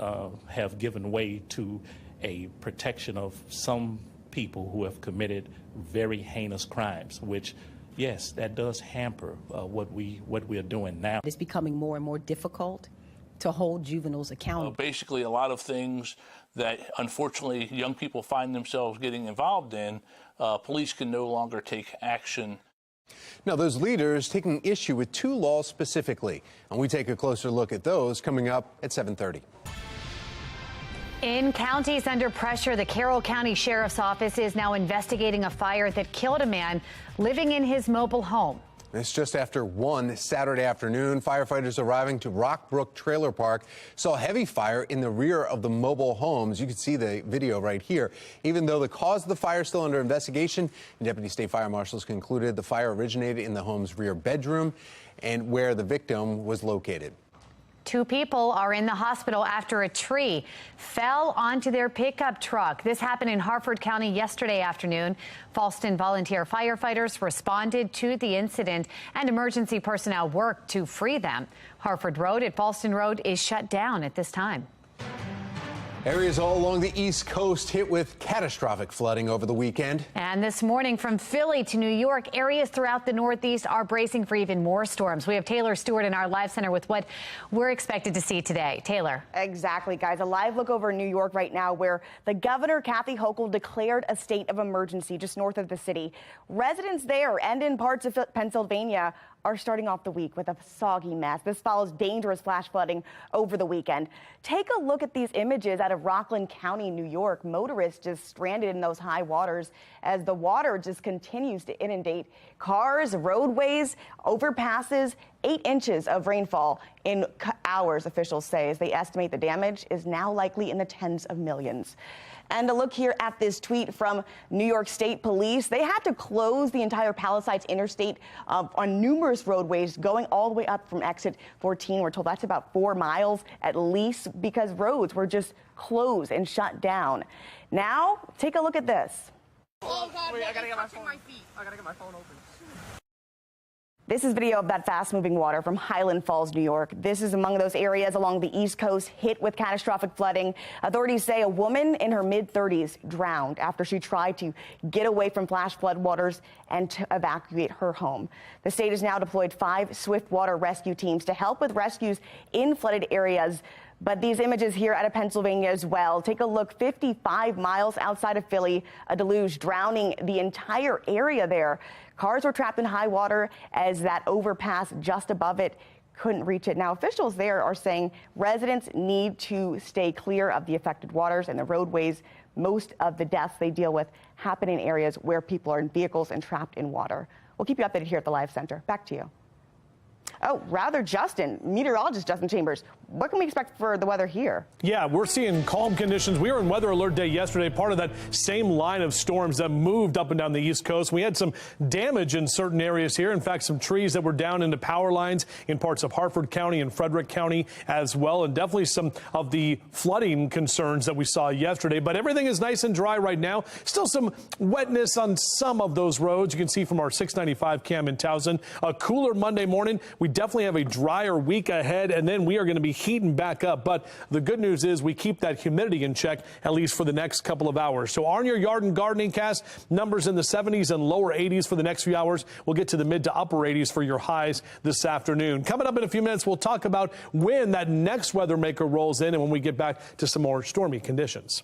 [SPEAKER 21] have given way to a protection of some people who have committed very heinous crimes, which yes, that does hamper what we are doing now.
[SPEAKER 25] It's becoming more and more difficult to hold juveniles accountable.
[SPEAKER 26] Basically, a lot of things that unfortunately young people find themselves getting involved in, police can no longer take action.
[SPEAKER 24] Now, those leaders taking issue with 2 laws specifically, and we take a closer look at those coming up at 7:30.
[SPEAKER 2] In counties under pressure, the Carroll County Sheriff's Office is now investigating a fire that killed a man living in his mobile home.
[SPEAKER 24] It's just after 1 Saturday afternoon. Firefighters arriving to Rockbrook Trailer Park saw heavy fire in the rear of the mobile homes. You can see the video right here. Even though the cause of the fire is still under investigation, Deputy State Fire Marshals concluded the fire originated in the home's rear bedroom and where the victim was located.
[SPEAKER 2] 2 people are in the hospital after a tree fell onto their pickup truck. This happened in Harford County yesterday afternoon. Falston volunteer firefighters responded to the incident and emergency personnel worked to free them. Harford Road at Falston Road is shut down at this time.
[SPEAKER 24] Areas all along the East Coast hit with catastrophic flooding over the weekend.
[SPEAKER 2] And this morning from Philly to New York, areas throughout the Northeast are bracing for even more storms. We have Taylor Stewart in our live center with what we're expected to see today. Taylor.
[SPEAKER 23] Exactly, guys. A live look over New York right now where the governor, Kathy Hochul, declared a state of emergency just north of the city. Residents there and in parts of Pennsylvania are starting off the week with a soggy mess. This follows dangerous flash flooding over the weekend. Take a look at these images out of Rockland County, New York. Motorists just stranded in those high waters as the water just continues to inundate cars, roadways, overpasses. 8 inches of rainfall in hours, officials say, as they estimate the damage is now likely in the tens of millions. And a look here at this tweet from New York State Police. They had to close the entire Palisades Interstate on numerous roadways going all the way up from exit 14. We're told that's about 4 miles at least because roads were just closed and shut down. Now, take a look at this.
[SPEAKER 10] Oh God! Wait, I gotta get my phone. I gotta get my phone open.
[SPEAKER 23] This is video of that fast-moving water from Highland Falls, New York. This is among those areas along the East Coast hit with catastrophic flooding. Authorities say a woman in her mid-30s drowned after she tried to get away from flash flood waters and to evacuate her home. The state has now deployed 5 swift water rescue teams to help with rescues in flooded areas. But these images here out of Pennsylvania as well. Take a look 55 miles outside of Philly, a deluge drowning the entire area there. Cars were trapped in high water as that overpass just above it couldn't reach it. Now, officials there are saying residents need to stay clear of the affected waters and the roadways. Most of the deaths they deal with happen in areas where people are in vehicles and trapped in water. We'll keep you updated here at the Live Center. Back to you. Oh, rather, Justin, meteorologist Justin Chambers, what can we expect for the weather here?
[SPEAKER 4] Yeah, we're seeing calm conditions. We were in weather alert day yesterday, part of that same line of storms that moved up and down the East Coast. We had some damage in certain areas here. In fact, some trees that were down into power lines in parts of Harford County and Frederick County as well, and definitely some of the flooding concerns that we saw yesterday. But everything is nice and dry right now. Still some wetness on some of those roads. You can see from our 695 cam in Towson. A cooler Monday morning. We definitely have a drier week ahead, and then we are going to be heating back up. But the good news is we keep that humidity in check, at least for the next couple of hours. So on your yard and gardening cast, numbers in the 70s and lower 80s for the next few hours. We'll get to the mid to upper 80s for your highs this afternoon. Coming up in a few minutes, we'll talk about when that next weather maker rolls in and when we get back to some more stormy conditions.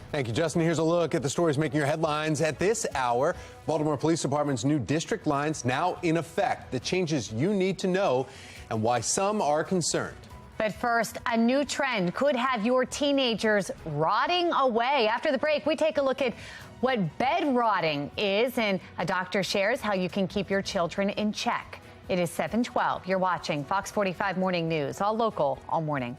[SPEAKER 24] Thank you, Justin. Here's a look at the stories making your headlines at this hour. Baltimore Police Department's new district lines now in effect. The changes you need to know and why some are concerned.
[SPEAKER 2] But first, a new trend could have your teenagers rotting away. After the break, we take a look at what bed rotting is, and a doctor shares how you can keep your children in check. It is 7:12. You're watching Fox 45 Morning News, all local, all morning.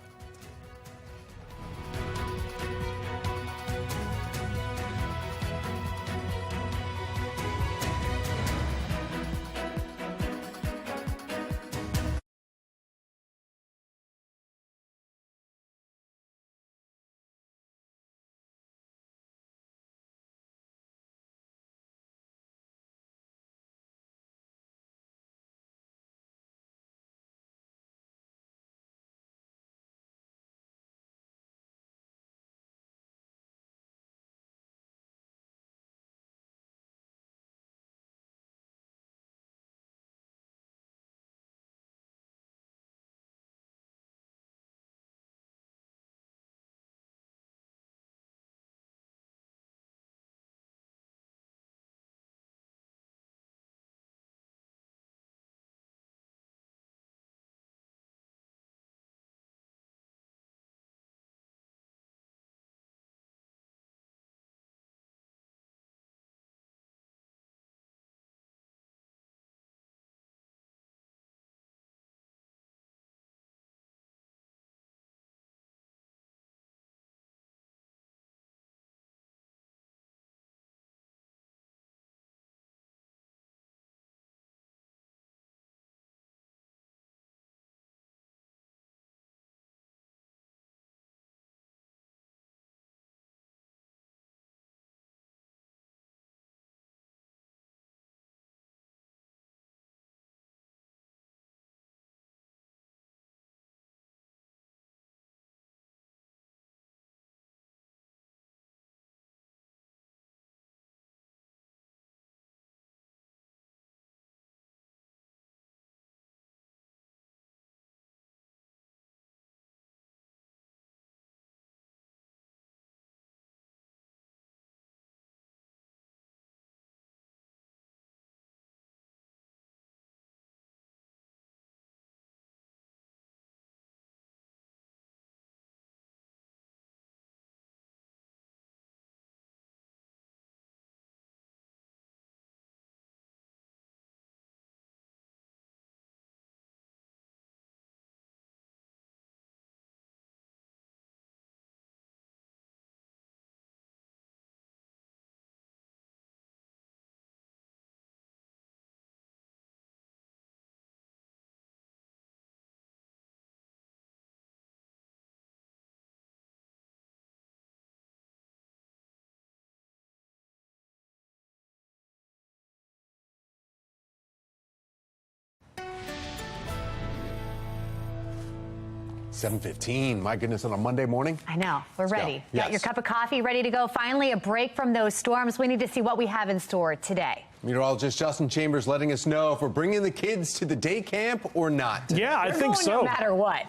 [SPEAKER 24] 7:15. My goodness, on a Monday morning.
[SPEAKER 2] I know. We're ready.
[SPEAKER 24] Yes.
[SPEAKER 2] Got your cup of coffee ready to go. Finally, a break from those storms. We need to see what we have in store today.
[SPEAKER 24] Meteorologist Justin Chambers letting us know if we're bringing the kids to the day camp or not.
[SPEAKER 4] Yeah, I think so.
[SPEAKER 2] No matter what.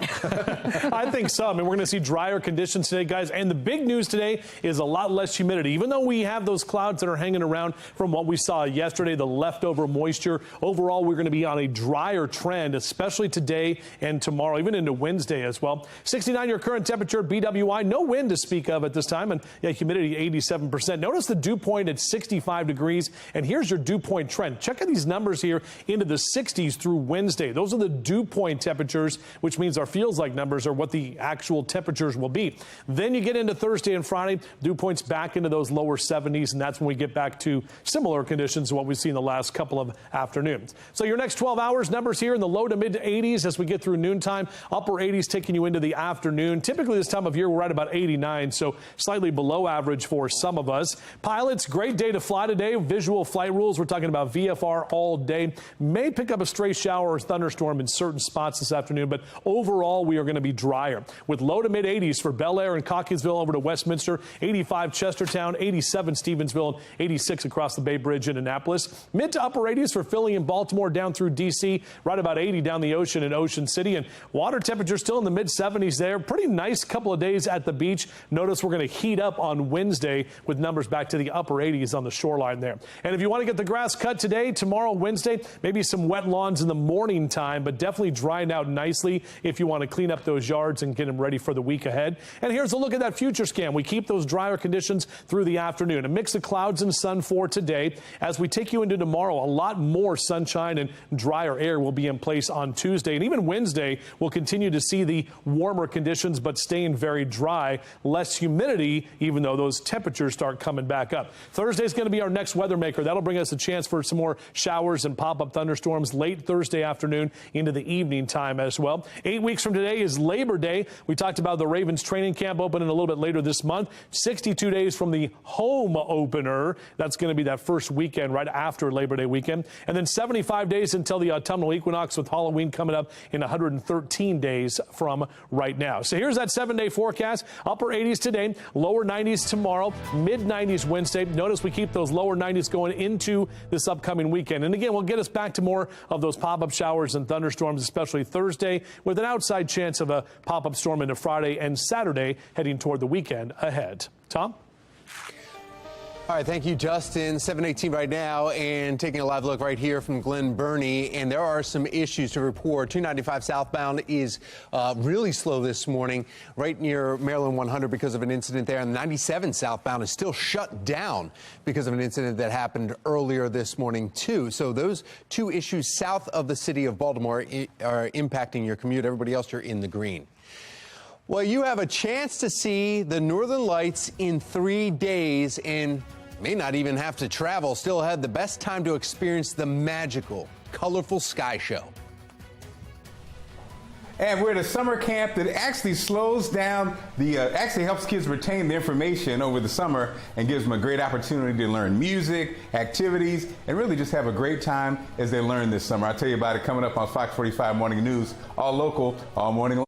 [SPEAKER 4] I think so. I mean, we're going to see drier conditions today, guys. And the big news today is a lot less humidity. Even though we have those clouds that are hanging around from what we saw yesterday, the leftover moisture, overall, we're going to be on a drier trend, especially today and tomorrow, even into Wednesday as well. 69 your current temperature, BWI, no wind to speak of at this time, and yeah, humidity 87%. Notice the dew point at 65 degrees, and here's your dew point trend. Check out these numbers here into the 60s through Wednesday. Those are the dew point temperatures, which means our feels like numbers are what the actual temperatures will be. Then you get into Thursday and Friday, dew points back into those lower 70s, and that's when we get back to similar conditions to what we've seen the last couple of afternoons. So your next 12 hours, numbers here in the low to mid 80s as we get through noontime, upper 80s taking you into the afternoon. Typically this time of year, we're at about 89, so slightly below average for some of us. Pilots, great day to fly today. Visual flight rules. We're talking about VFR all day. May pick up a stray shower or thunderstorm in certain spots this afternoon, but overall we are going to be drier with low to mid 80s for Bel Air and Cockeysville over to Westminster, 85 Chestertown, 87 Stevensville, and 86 across the Bay Bridge in Annapolis. Mid to upper 80s for Philly and Baltimore down through D.C., right about 80 down the ocean in Ocean City, and water temperature still in the mid 70s there. Pretty nice couple of days at the beach. Notice we're going to heat up on Wednesday with numbers back to the upper 80s on the shoreline there. And if you want to get the grass cut today, tomorrow, Wednesday, maybe some wet lawns in the morning time, but definitely drying out nicely if you want to clean up those yards and get them ready for the week ahead. And here's a look at that future scan. We keep those drier conditions through the afternoon. A mix of clouds and sun for today. As we take you into tomorrow, a lot more sunshine and drier air will be in place on Tuesday. And even Wednesday, we'll continue to see the warmer conditions, but staying very dry, less humidity, even though those temperatures start coming back up. Thursday is going to be our next weather maker. That'll bring us a chance for some more showers and pop-up thunderstorms late Thursday afternoon into the evening time as well. 8 weeks from today is Labor Day. We talked about the Ravens training camp opening a little bit later this month. 62 days from the home opener. That's going to be that first weekend right after Labor Day weekend. And then 75 days until the autumnal equinox, with Halloween coming up in 113 days from right now. So here's that 7-day forecast. Upper 80s today, lower 90s tomorrow, mid 90s Wednesday. Notice we keep those lower 90s going into this upcoming weekend. And again, we'll get us back to more of those pop-up showers and thunderstorms, especially Thursday, with an outside chance of a pop-up storm into Friday and Saturday heading toward the weekend ahead. Tom?
[SPEAKER 24] All right, thank you, Justin. 7:18 right now, and taking a live look right here from Glen Burnie, and there are some issues to report. 295 southbound is really slow this morning, right near Maryland 100 because of an incident there, and 97 southbound is still shut down because of an incident that happened earlier this morning, too. So those two issues south of the city of Baltimore are impacting your commute. Everybody else, you're in the green. Well, you have a chance to see the Northern Lights in 3 days and may not even have to travel. Still had the best time to experience the magical, colorful sky show.
[SPEAKER 5] And we're at a summer camp that actually slows down actually helps kids retain the information over the summer and gives them a great opportunity to learn music, activities, and really just have a great time as they learn this summer. I'll tell you about it coming up on Fox 45 Morning News, all local, all morning.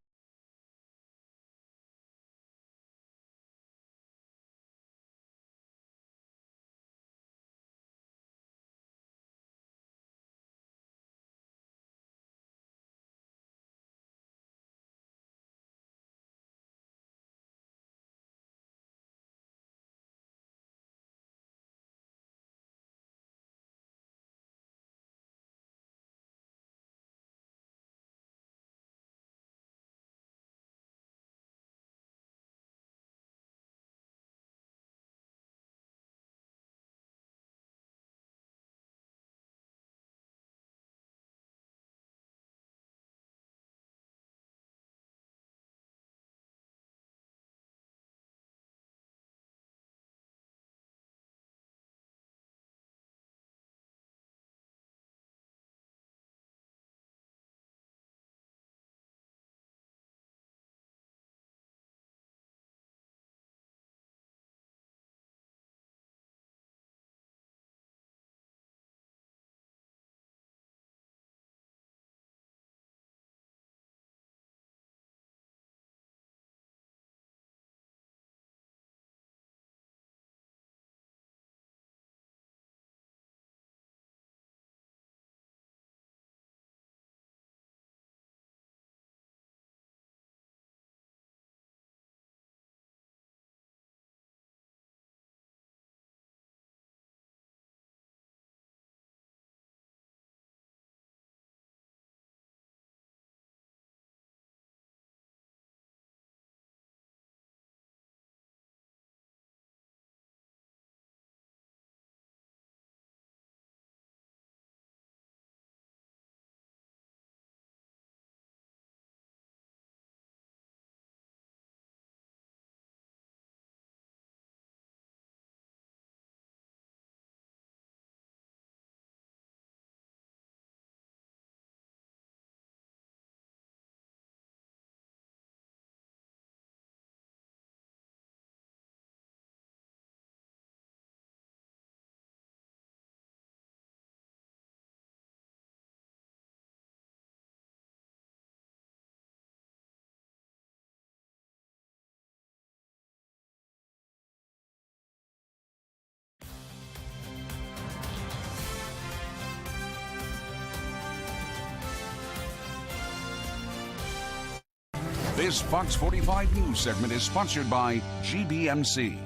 [SPEAKER 15] This Fox 45 News segment is sponsored by GBMC.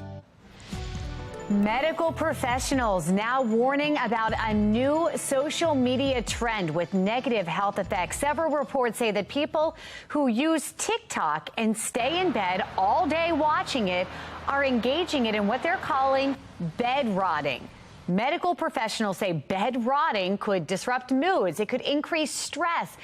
[SPEAKER 2] Medical professionals now warning about a new social media trend with negative health effects. Several reports say that people who use TikTok and stay in bed all day watching it are engaging it in what they're calling bed rotting. Medical professionals say bed rotting could disrupt moods. It could increase stress,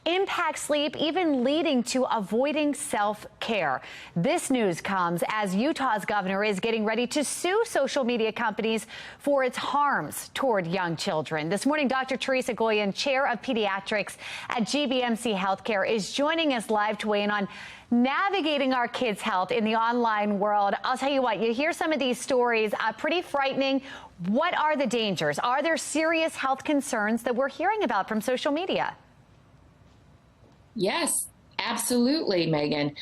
[SPEAKER 2] impact sleep, even leading to avoiding self-care. This news comes as Utah's governor is getting ready to sue social media companies for its harms toward young children. This morning, Dr. Teresa Goyen, chair of pediatrics at GBMC Healthcare, is joining us live to weigh in on navigating our kids' health in the online world. I'll tell you what, you hear some of these stories, pretty frightening. What are the dangers? Are there serious health concerns that we're hearing about from social media?
[SPEAKER 7] Yes, absolutely, Megan.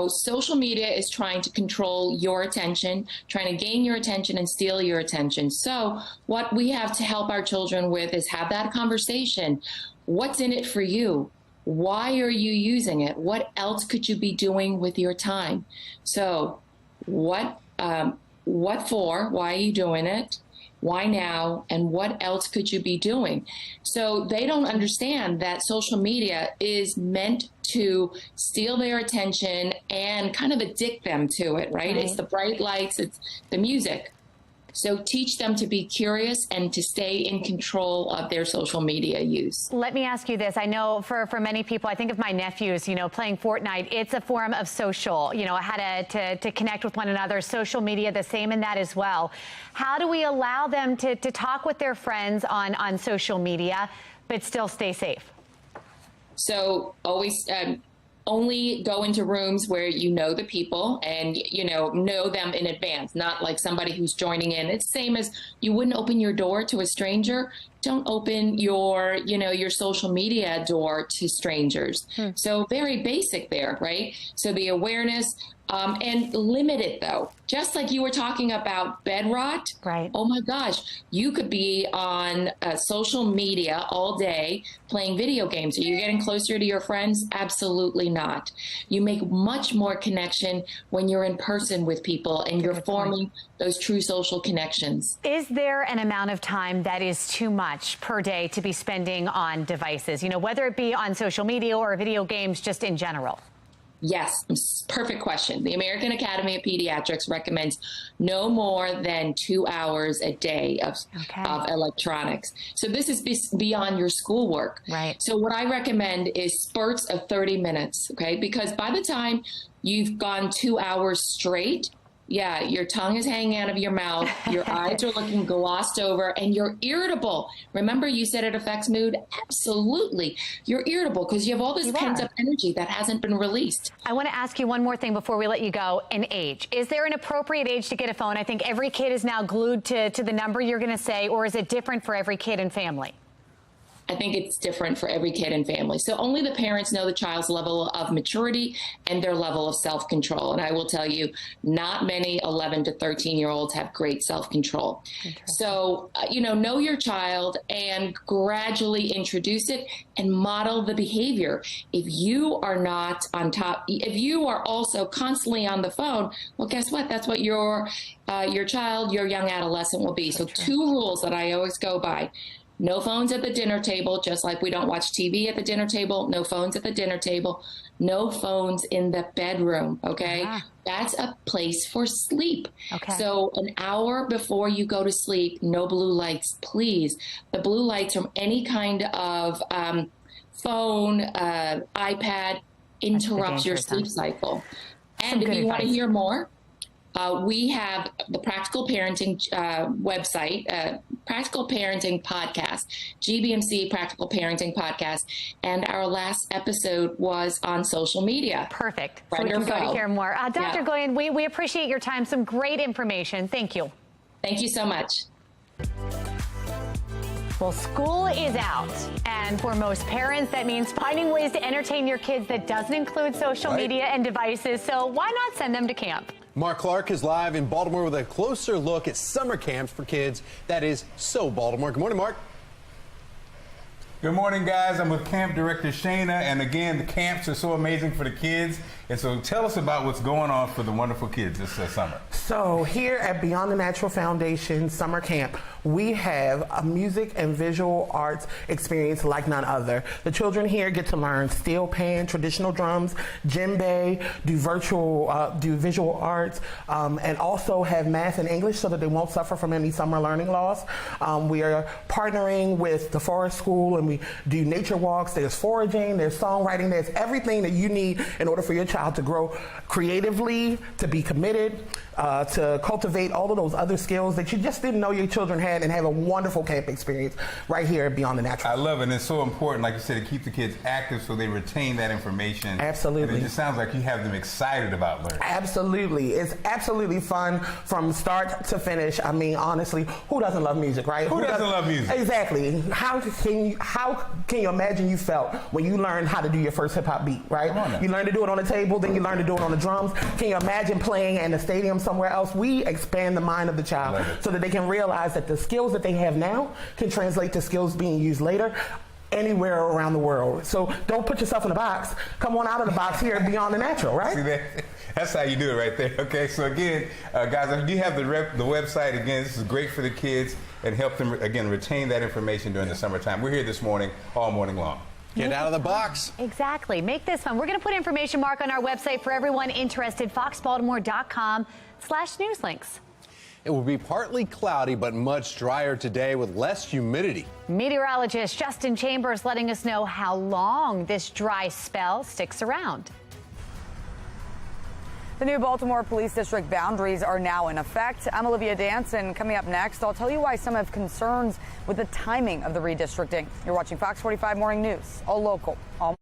[SPEAKER 7] Social media is trying to control your attention, trying to gain your attention and steal your attention. So what we have to help our children with is have that conversation. What's in it for you? Why are you using it? What else could you be doing with your time? So what for? Why are you doing it? Why now? And what else could you be doing? So they don't understand that social media is meant to steal their attention and kind of addict them to it, right? It's the bright lights, it's the music. So teach them to be curious and to stay in control of their social media use.
[SPEAKER 2] Let me ask you this. I know for many people, I think of my nephews, playing Fortnite. It's a form of social, how to connect with one another. Social media, the same in that as well. How do we allow them to talk with their friends on social media, but still stay safe?
[SPEAKER 7] So always only go into rooms where you know the people and, know them in advance, not like somebody who's joining in. It's the same as you wouldn't open your door to a stranger. Don't open your social media door to strangers. So very basic there, right? So the awareness, and limit it though. Just like you were talking about bed rot.
[SPEAKER 2] Right.
[SPEAKER 7] Oh my gosh, you could be on social media all day playing video games. Are you getting closer to your friends? Absolutely not. You make much more connection when you're in person with people and you're forming those true social connections.
[SPEAKER 2] Is there an amount of time that is too much per day to be spending on devices? Whether it be on social media or video games, just in general?
[SPEAKER 7] Yes, perfect question. The American Academy of Pediatrics recommends no more than 2 hours a day of electronics. So this is beyond your schoolwork.
[SPEAKER 2] Right.
[SPEAKER 7] So what I recommend is spurts of 30 minutes, okay? Because by the time you've gone 2 hours straight, your tongue is hanging out of your mouth, your eyes are looking glossed over, and you're irritable. Remember, you said it affects mood? Absolutely. You're irritable because you have all this pent-up energy that hasn't been released.
[SPEAKER 2] I want to ask you one more thing before we let you go. An age. Is there an appropriate age to get a phone? I think every kid is now glued to the number you're going to say, or is it different for every kid and family?
[SPEAKER 7] I think it's different for every kid and family. So only the parents know the child's level of maturity and their level of self-control. And I will tell you, not many 11 to 13-year-olds have great self-control. So, know your child and gradually introduce it and model the behavior. If you are not on top, if you are also constantly on the phone, well, guess what? That's what your child, your young adolescent will be. So 2 rules that I always go by. No phones at the dinner table, just like we don't watch TV at the dinner table. No phones at the dinner table. No phones in the bedroom, okay? That's a place for sleep. So an hour before you go to sleep, no blue lights, please. The blue lights from any kind of phone, iPad interrupts your sleep cycle. And if you want to hear more, we have the Practical Parenting website, Practical Parenting Podcast, GBMC Practical Parenting Podcast, and our last episode was on social media.
[SPEAKER 2] Perfect. So we can go to hear more. Dr. Goyen, we appreciate your time. Some great information. Thank you.
[SPEAKER 7] Thank you so much.
[SPEAKER 2] Well, school is out, and for most parents, that means finding ways to entertain your kids that doesn't include social media and devices, so why not send them to camp?
[SPEAKER 24] Mark Clark is live in Baltimore with a closer look at summer camps for kids that is so Baltimore. Good morning, Mark.
[SPEAKER 5] Good morning, guys. I'm with Camp Director Shayna, and again, the camps are so amazing for the kids. And so tell us about what's going on for the wonderful kids this summer.
[SPEAKER 11] So here at Beyond the Natural Foundation Summer Camp, we have a music and visual arts experience like none other. The children here get to learn steel pan, traditional drums, djembe, do visual arts, and also have math and English so that they won't suffer from any summer learning loss. We are partnering with the Forest School, and we do nature walks. There's foraging, there's songwriting, there's everything that you need in order for your child to grow creatively, to be committed, to cultivate all of those other skills that you just didn't know your children had, and have a wonderful camp experience right here at Beyond the Natural.
[SPEAKER 5] I love it. And it's so important, like you said, to keep the kids active so they retain that information.
[SPEAKER 11] Absolutely.
[SPEAKER 5] And it just sounds like you have them excited about learning.
[SPEAKER 11] Absolutely. It's absolutely fun from start to finish. I mean, honestly, who doesn't love music, right?
[SPEAKER 5] Who doesn't love music?
[SPEAKER 11] Exactly. How can you imagine you felt when you learned how to do your first hip-hop beat, right? You learned to do it on the table, then you learned to do it on the drums. Can you imagine playing in a stadium somewhere else? We expand the mind of the child so that they can realize that the skills that they have now can translate to skills being used later anywhere around the world. So don't put yourself in a box. Come on out of the box here at Beyond the Natural, right?
[SPEAKER 5] See, that's how you do it right there. Okay, so again, guys, if you have the website, again, this is great for the kids and help them, again, retain that information during the summertime. We're here this morning, all morning long.
[SPEAKER 24] Get out of the box.
[SPEAKER 2] Exactly. Make this fun. We're going to put information, Mark, on our website for everyone interested, foxbaltimore.com/newslinks.
[SPEAKER 24] It will be partly cloudy, but much drier today with less humidity.
[SPEAKER 2] Meteorologist Justin Chambers letting us know how long this dry spell sticks around.
[SPEAKER 22] The new Baltimore Police District boundaries are now in effect. I'm Olivia Danson. Coming up next, I'll tell you why some have concerns with the timing of the redistricting. You're watching Fox 45 Morning News, all local, all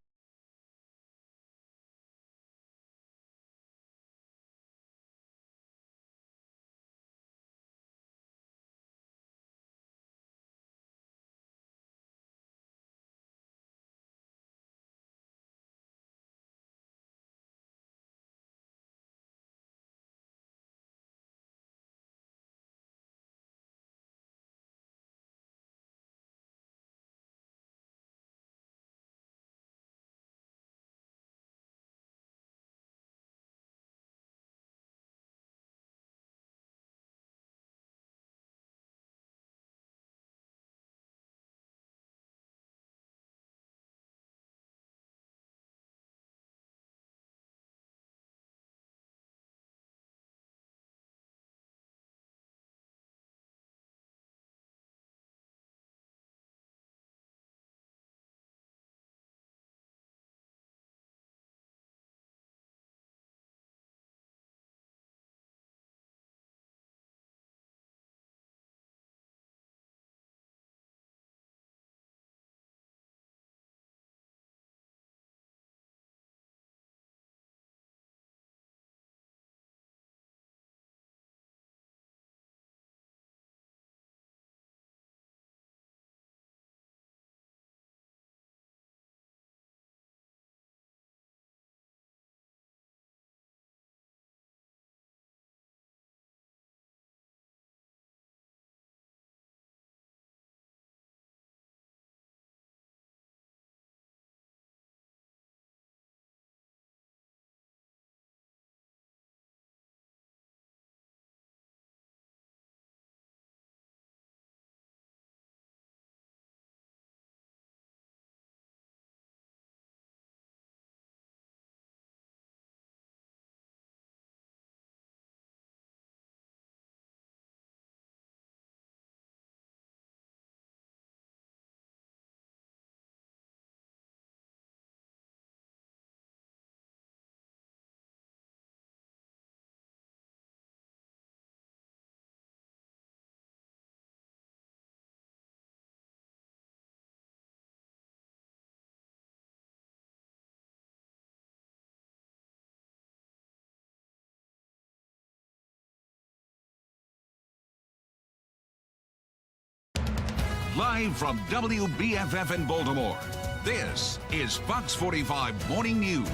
[SPEAKER 15] Live from WBFF in Baltimore, this is Fox 45 Morning News.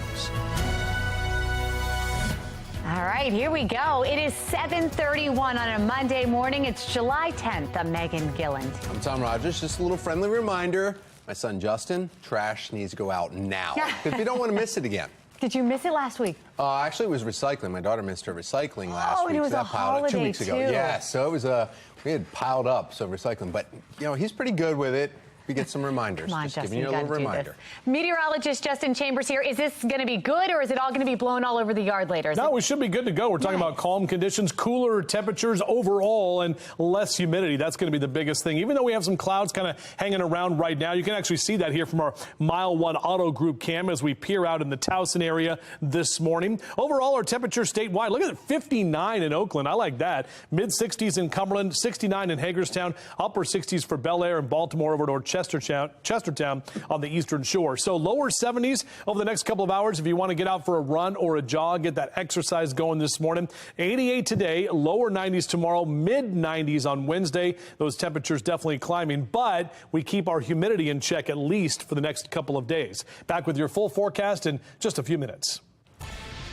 [SPEAKER 2] All right, here we go. It is 7:31 on a Monday morning. It's July 10th. I'm Megan Gilland.
[SPEAKER 24] I'm Tom Rogers. Just a little friendly reminder. My son Justin, trash needs to go out now because we don't want to miss it again.
[SPEAKER 2] Did you miss it last week?
[SPEAKER 24] Actually, it was recycling. My daughter missed her recycling last week.
[SPEAKER 2] And it was
[SPEAKER 24] so
[SPEAKER 2] a
[SPEAKER 24] that piled up 2 weeks ago.
[SPEAKER 2] too.
[SPEAKER 24] Yeah, so it was we had piled up, so recycling. But, you know, he's pretty good with it. We get some reminders.
[SPEAKER 2] Come on,
[SPEAKER 24] Just
[SPEAKER 2] Justin,
[SPEAKER 24] giving you a little reminder.
[SPEAKER 2] Meteorologist Justin Chambers here. Is this going to be good, or is it all going to be blown all over the yard later?
[SPEAKER 4] No, we should be good to go. We're talking about calm conditions, cooler temperatures overall, and less humidity. That's going to be the biggest thing. Even though we have some clouds kind of hanging around right now, you can actually see that here from our Mile 1 Auto Group cam as we peer out in the Towson area this morning. Overall, our temperature statewide, look at it, 59 in Oakland. I like that. Mid-60s in Cumberland, 69 in Hagerstown, upper 60s for Bel Air and Baltimore over toward Chestertown on the eastern shore. So lower 70s over the next couple of hours if you want to get out for a run or a jog, get that exercise going this morning. 88 today, lower 90s tomorrow, mid 90s on Wednesday. Those temperatures definitely climbing, but we keep our humidity in check at least for the next couple of days. Back with your full forecast in just a few minutes.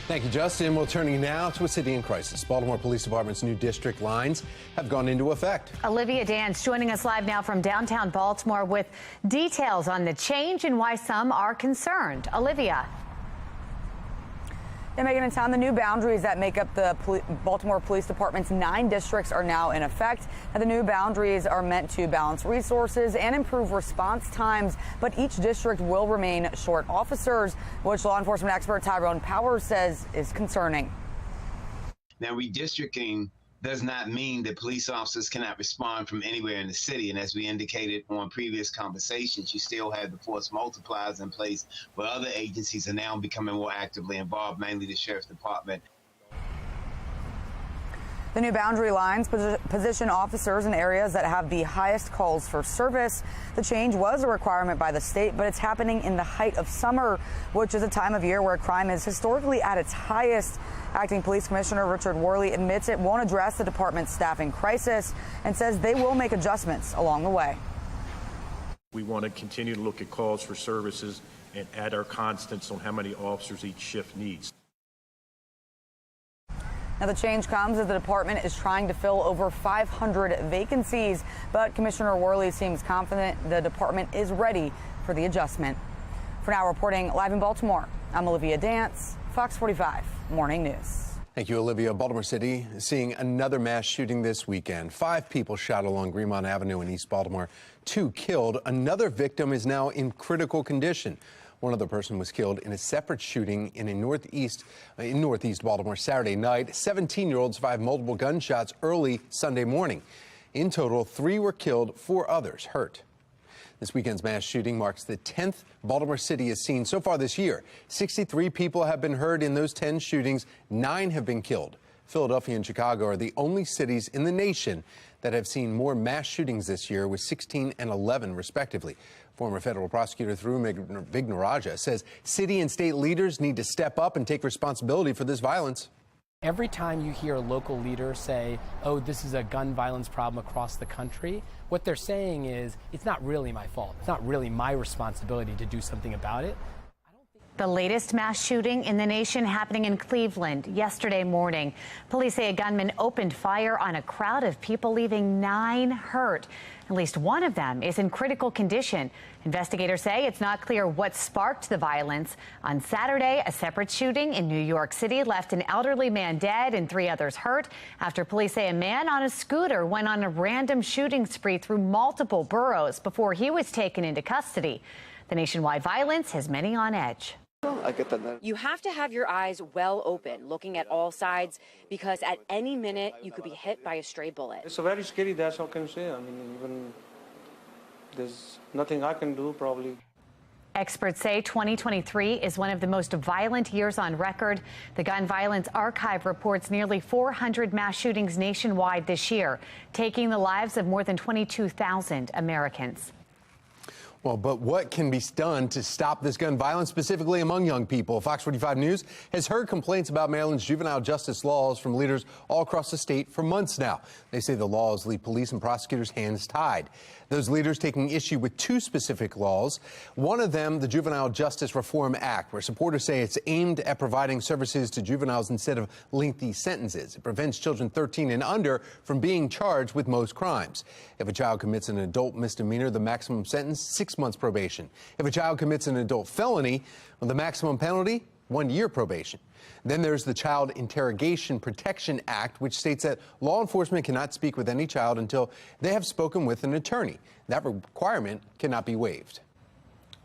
[SPEAKER 24] Thank you, Justin. Well, turning now to a city in crisis. Baltimore Police Department's new district lines have gone into effect.
[SPEAKER 2] Olivia Dance joining us live now from downtown Baltimore with details on the change and why some are concerned. Olivia.
[SPEAKER 22] Yeah, Megan and Tom, the new boundaries that make up the Baltimore Police Department's 9 districts are now in effect. Now, the new boundaries are meant to balance resources and improve response times, but each district will remain short officers, which law enforcement expert Tyrone Powers says is concerning.
[SPEAKER 1] Now, redistricting does not mean that police officers cannot respond from anywhere in the city. And as we indicated on previous conversations, you still have the force multipliers in place, where other agencies are now becoming more actively involved, mainly the Sheriff's Department.
[SPEAKER 22] The new boundary lines position officers in areas that have the highest calls for service. The change was a requirement by the state, but it's happening in the height of summer, which is a time of year where crime is historically at its highest. Acting Police Commissioner Richard Worley admits it won't address the department's staffing crisis and says they will make adjustments along the way.
[SPEAKER 12] We want to continue to look at calls for services and add our constants on how many officers each shift needs.
[SPEAKER 22] Now, the change comes as the department is trying to fill over 500 vacancies, but Commissioner Worley seems confident the department is ready for the adjustment. For now, reporting live in Baltimore, I'm Olivia Dance, Fox 45 Morning News.
[SPEAKER 24] Thank you, Olivia. Baltimore City is seeing another mass shooting this weekend. 5 people shot along Greenmont Avenue in East Baltimore, 2 killed. Another victim is now in critical condition. One other person was killed in a separate shooting in northeast Baltimore Saturday night. 17-year-old survived multiple gunshots early Sunday morning. In total, 3 were killed, 4 others hurt. This weekend's mass shooting marks the 10th Baltimore City has seen so far this year. 63 people have been hurt in those 10 shootings. 9 have been killed. Philadelphia and Chicago are the only cities in the nation that have seen more mass shootings this year, with 16 and 11 respectively. Former federal prosecutor Through Vignaraja says city and state leaders need to step up and take responsibility for this violence.
[SPEAKER 13] Every time you hear a local leader say, oh, this is a gun violence problem across the country, what they're saying is, it's not really my fault. It's not really my responsibility to do something about it.
[SPEAKER 2] The latest mass shooting in the nation happening in Cleveland yesterday morning. Police say a gunman opened fire on a crowd of people, leaving 9 hurt. At least one of them is in critical condition. Investigators say it's not clear what sparked the violence. On Saturday, a separate shooting in New York City left an elderly man dead and 3 others hurt after police say a man on a scooter went on a random shooting spree through multiple boroughs before he was taken into custody. The nationwide violence has many on edge.
[SPEAKER 16] You have to have your eyes well open, looking at all sides, because at any minute you could be hit by a stray bullet.
[SPEAKER 17] It's very scary, that's all I can say. I mean, even there's nothing I can do, probably.
[SPEAKER 2] Experts say 2023 is one of the most violent years on record. The Gun Violence Archive reports nearly 400 mass shootings nationwide this year, taking the lives of more than 22,000 Americans.
[SPEAKER 24] Well, but what can be done to stop this gun violence, specifically among young people? Fox 45 News has heard complaints about Maryland's juvenile justice laws from leaders all across the state for months now. They say the laws leave police and prosecutors' hands tied. Those leaders taking issue with 2 specific laws. One of them, the Juvenile Justice Reform Act, where supporters say it's aimed at providing services to juveniles instead of lengthy sentences. It prevents children 13 and under from being charged with most crimes. If a child commits an adult misdemeanor, the maximum sentence, 6 6 months probation. If a child commits an adult felony, well, the maximum penalty, 1 year probation. Then there's the Child Interrogation Protection Act, which states that law enforcement cannot speak with any child until they have spoken with an attorney. That requirement cannot be waived.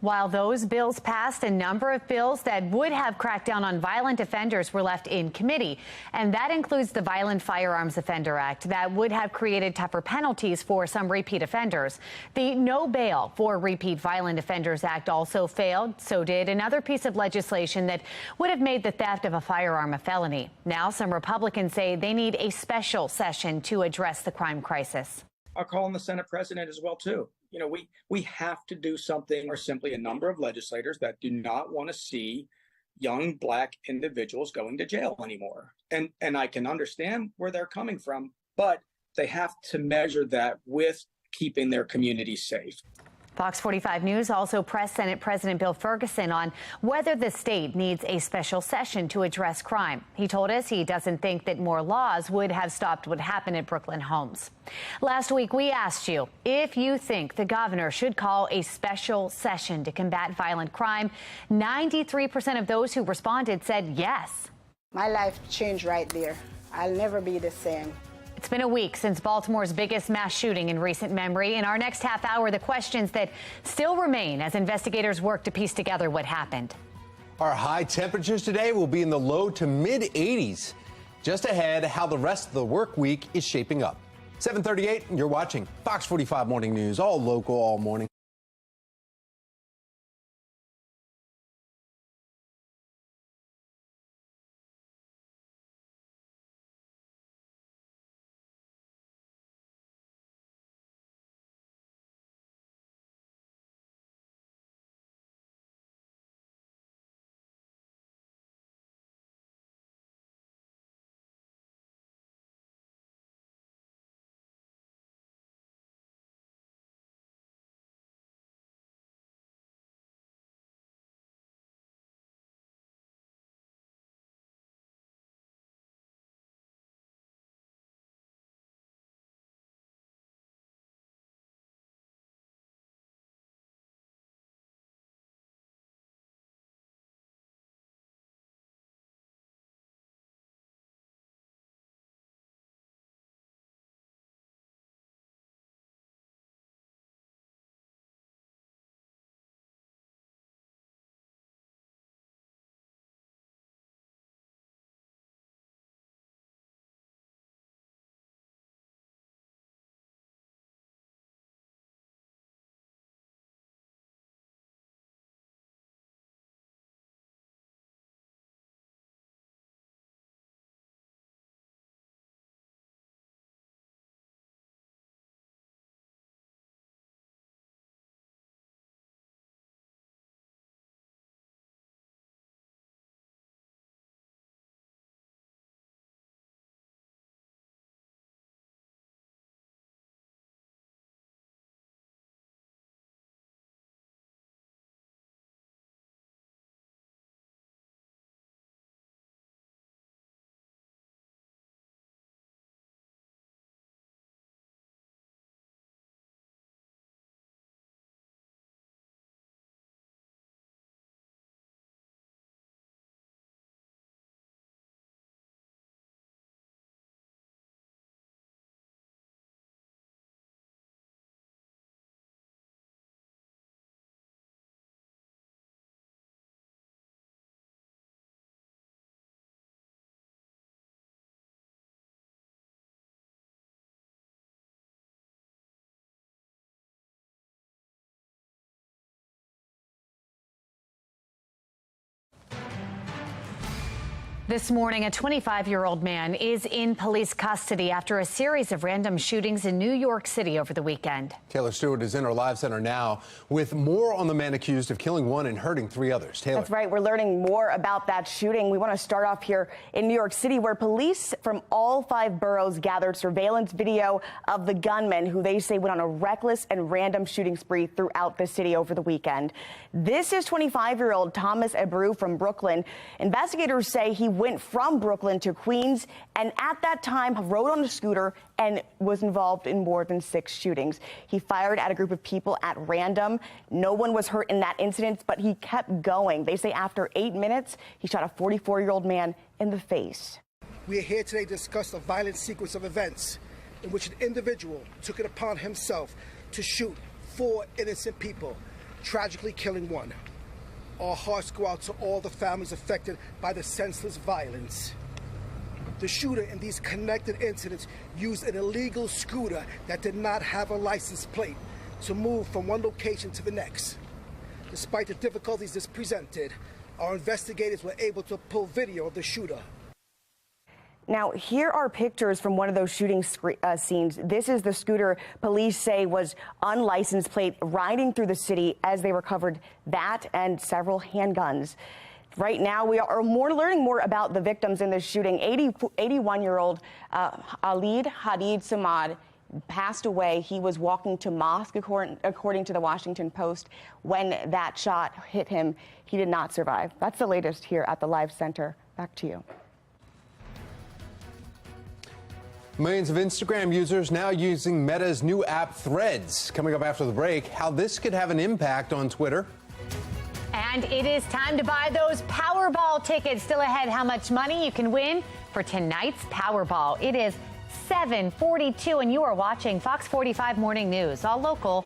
[SPEAKER 2] While those bills passed, a number of bills that would have cracked down on violent offenders were left in committee. And that includes the Violent Firearms Offender Act that would have created tougher penalties for some repeat offenders. The No Bail for Repeat Violent Offenders Act also failed. So did another piece of legislation that would have made the theft of a firearm a felony. Now some Republicans say they need a special session to address the crime crisis.
[SPEAKER 3] I'll call on the Senate president as well, too. You know, we have to do something, or simply a number of legislators that do not want to see young Black individuals going to jail anymore. And I can understand where they're coming from, but they have to measure that with keeping their communities safe.
[SPEAKER 2] Fox 45 News also pressed Senate President Bill Ferguson on whether the state needs a special session to address crime. He told us he doesn't think that more laws would have stopped what happened at Brooklyn homes. Last week, we asked you if you think the governor should call a special session to combat violent crime. 93% of those who responded said yes.
[SPEAKER 6] My life changed right there. I'll never be the same.
[SPEAKER 2] It's been a week since Baltimore's biggest mass shooting in recent memory. In our next half hour, the questions that still remain as investigators work to piece together what happened.
[SPEAKER 24] Our high temperatures today will be in the low to mid 80s. Just ahead, how the rest of the work week is shaping up. 7:38, you're watching Fox 45 Morning News, all local, all morning.
[SPEAKER 2] This morning, a 25-year-old man is in police custody after a series of random shootings in New York City over the weekend.
[SPEAKER 24] Taylor Stewart is in our live center now with more on the man accused of killing one and hurting three others. Taylor.
[SPEAKER 23] That's right. We're learning more about that shooting. We want to start off here in New York City, where police from all 5 boroughs gathered surveillance video of the gunman who they say went on a reckless and random shooting spree throughout the city over the weekend. This is 25-year-old Thomas Abreu from Brooklyn. Investigators say he went from Brooklyn to Queens, and at that time rode on a scooter and was involved in more than 6 shootings. He fired at a group of people at random. No one was hurt in that incident, but he kept going. They say after 8 minutes, he shot a 44-year-old man in the face.
[SPEAKER 8] We are here today to discuss a violent sequence of events in which an individual took it upon himself to shoot 4 innocent people, tragically killing 1. Our hearts go out to all the families affected by the senseless violence. The shooter in these connected incidents used an illegal scooter that did not have a license plate to move from one location to the next. Despite the difficulties this presented, our investigators were able to pull video of the shooter.
[SPEAKER 23] Now, here are pictures from one of those shooting scenes. This is the scooter police say was unlicensed plate riding through the city as they recovered that and several handguns. Right now, we are learning more about the victims in this shooting. 81-year-old Alid Hadid Samad passed away. He was walking to mosque, according to the Washington Post. When that shot hit him, he did not survive. That's the latest here at the Live Center. Back to you.
[SPEAKER 24] Millions of Instagram users now using Meta's new app Threads. Coming up after the break, how this could have an impact on Twitter.
[SPEAKER 2] And it is time to buy those Powerball tickets. Still ahead, how much money you can win for tonight's Powerball. It is 7:42, and you are watching Fox 45 Morning News, all local.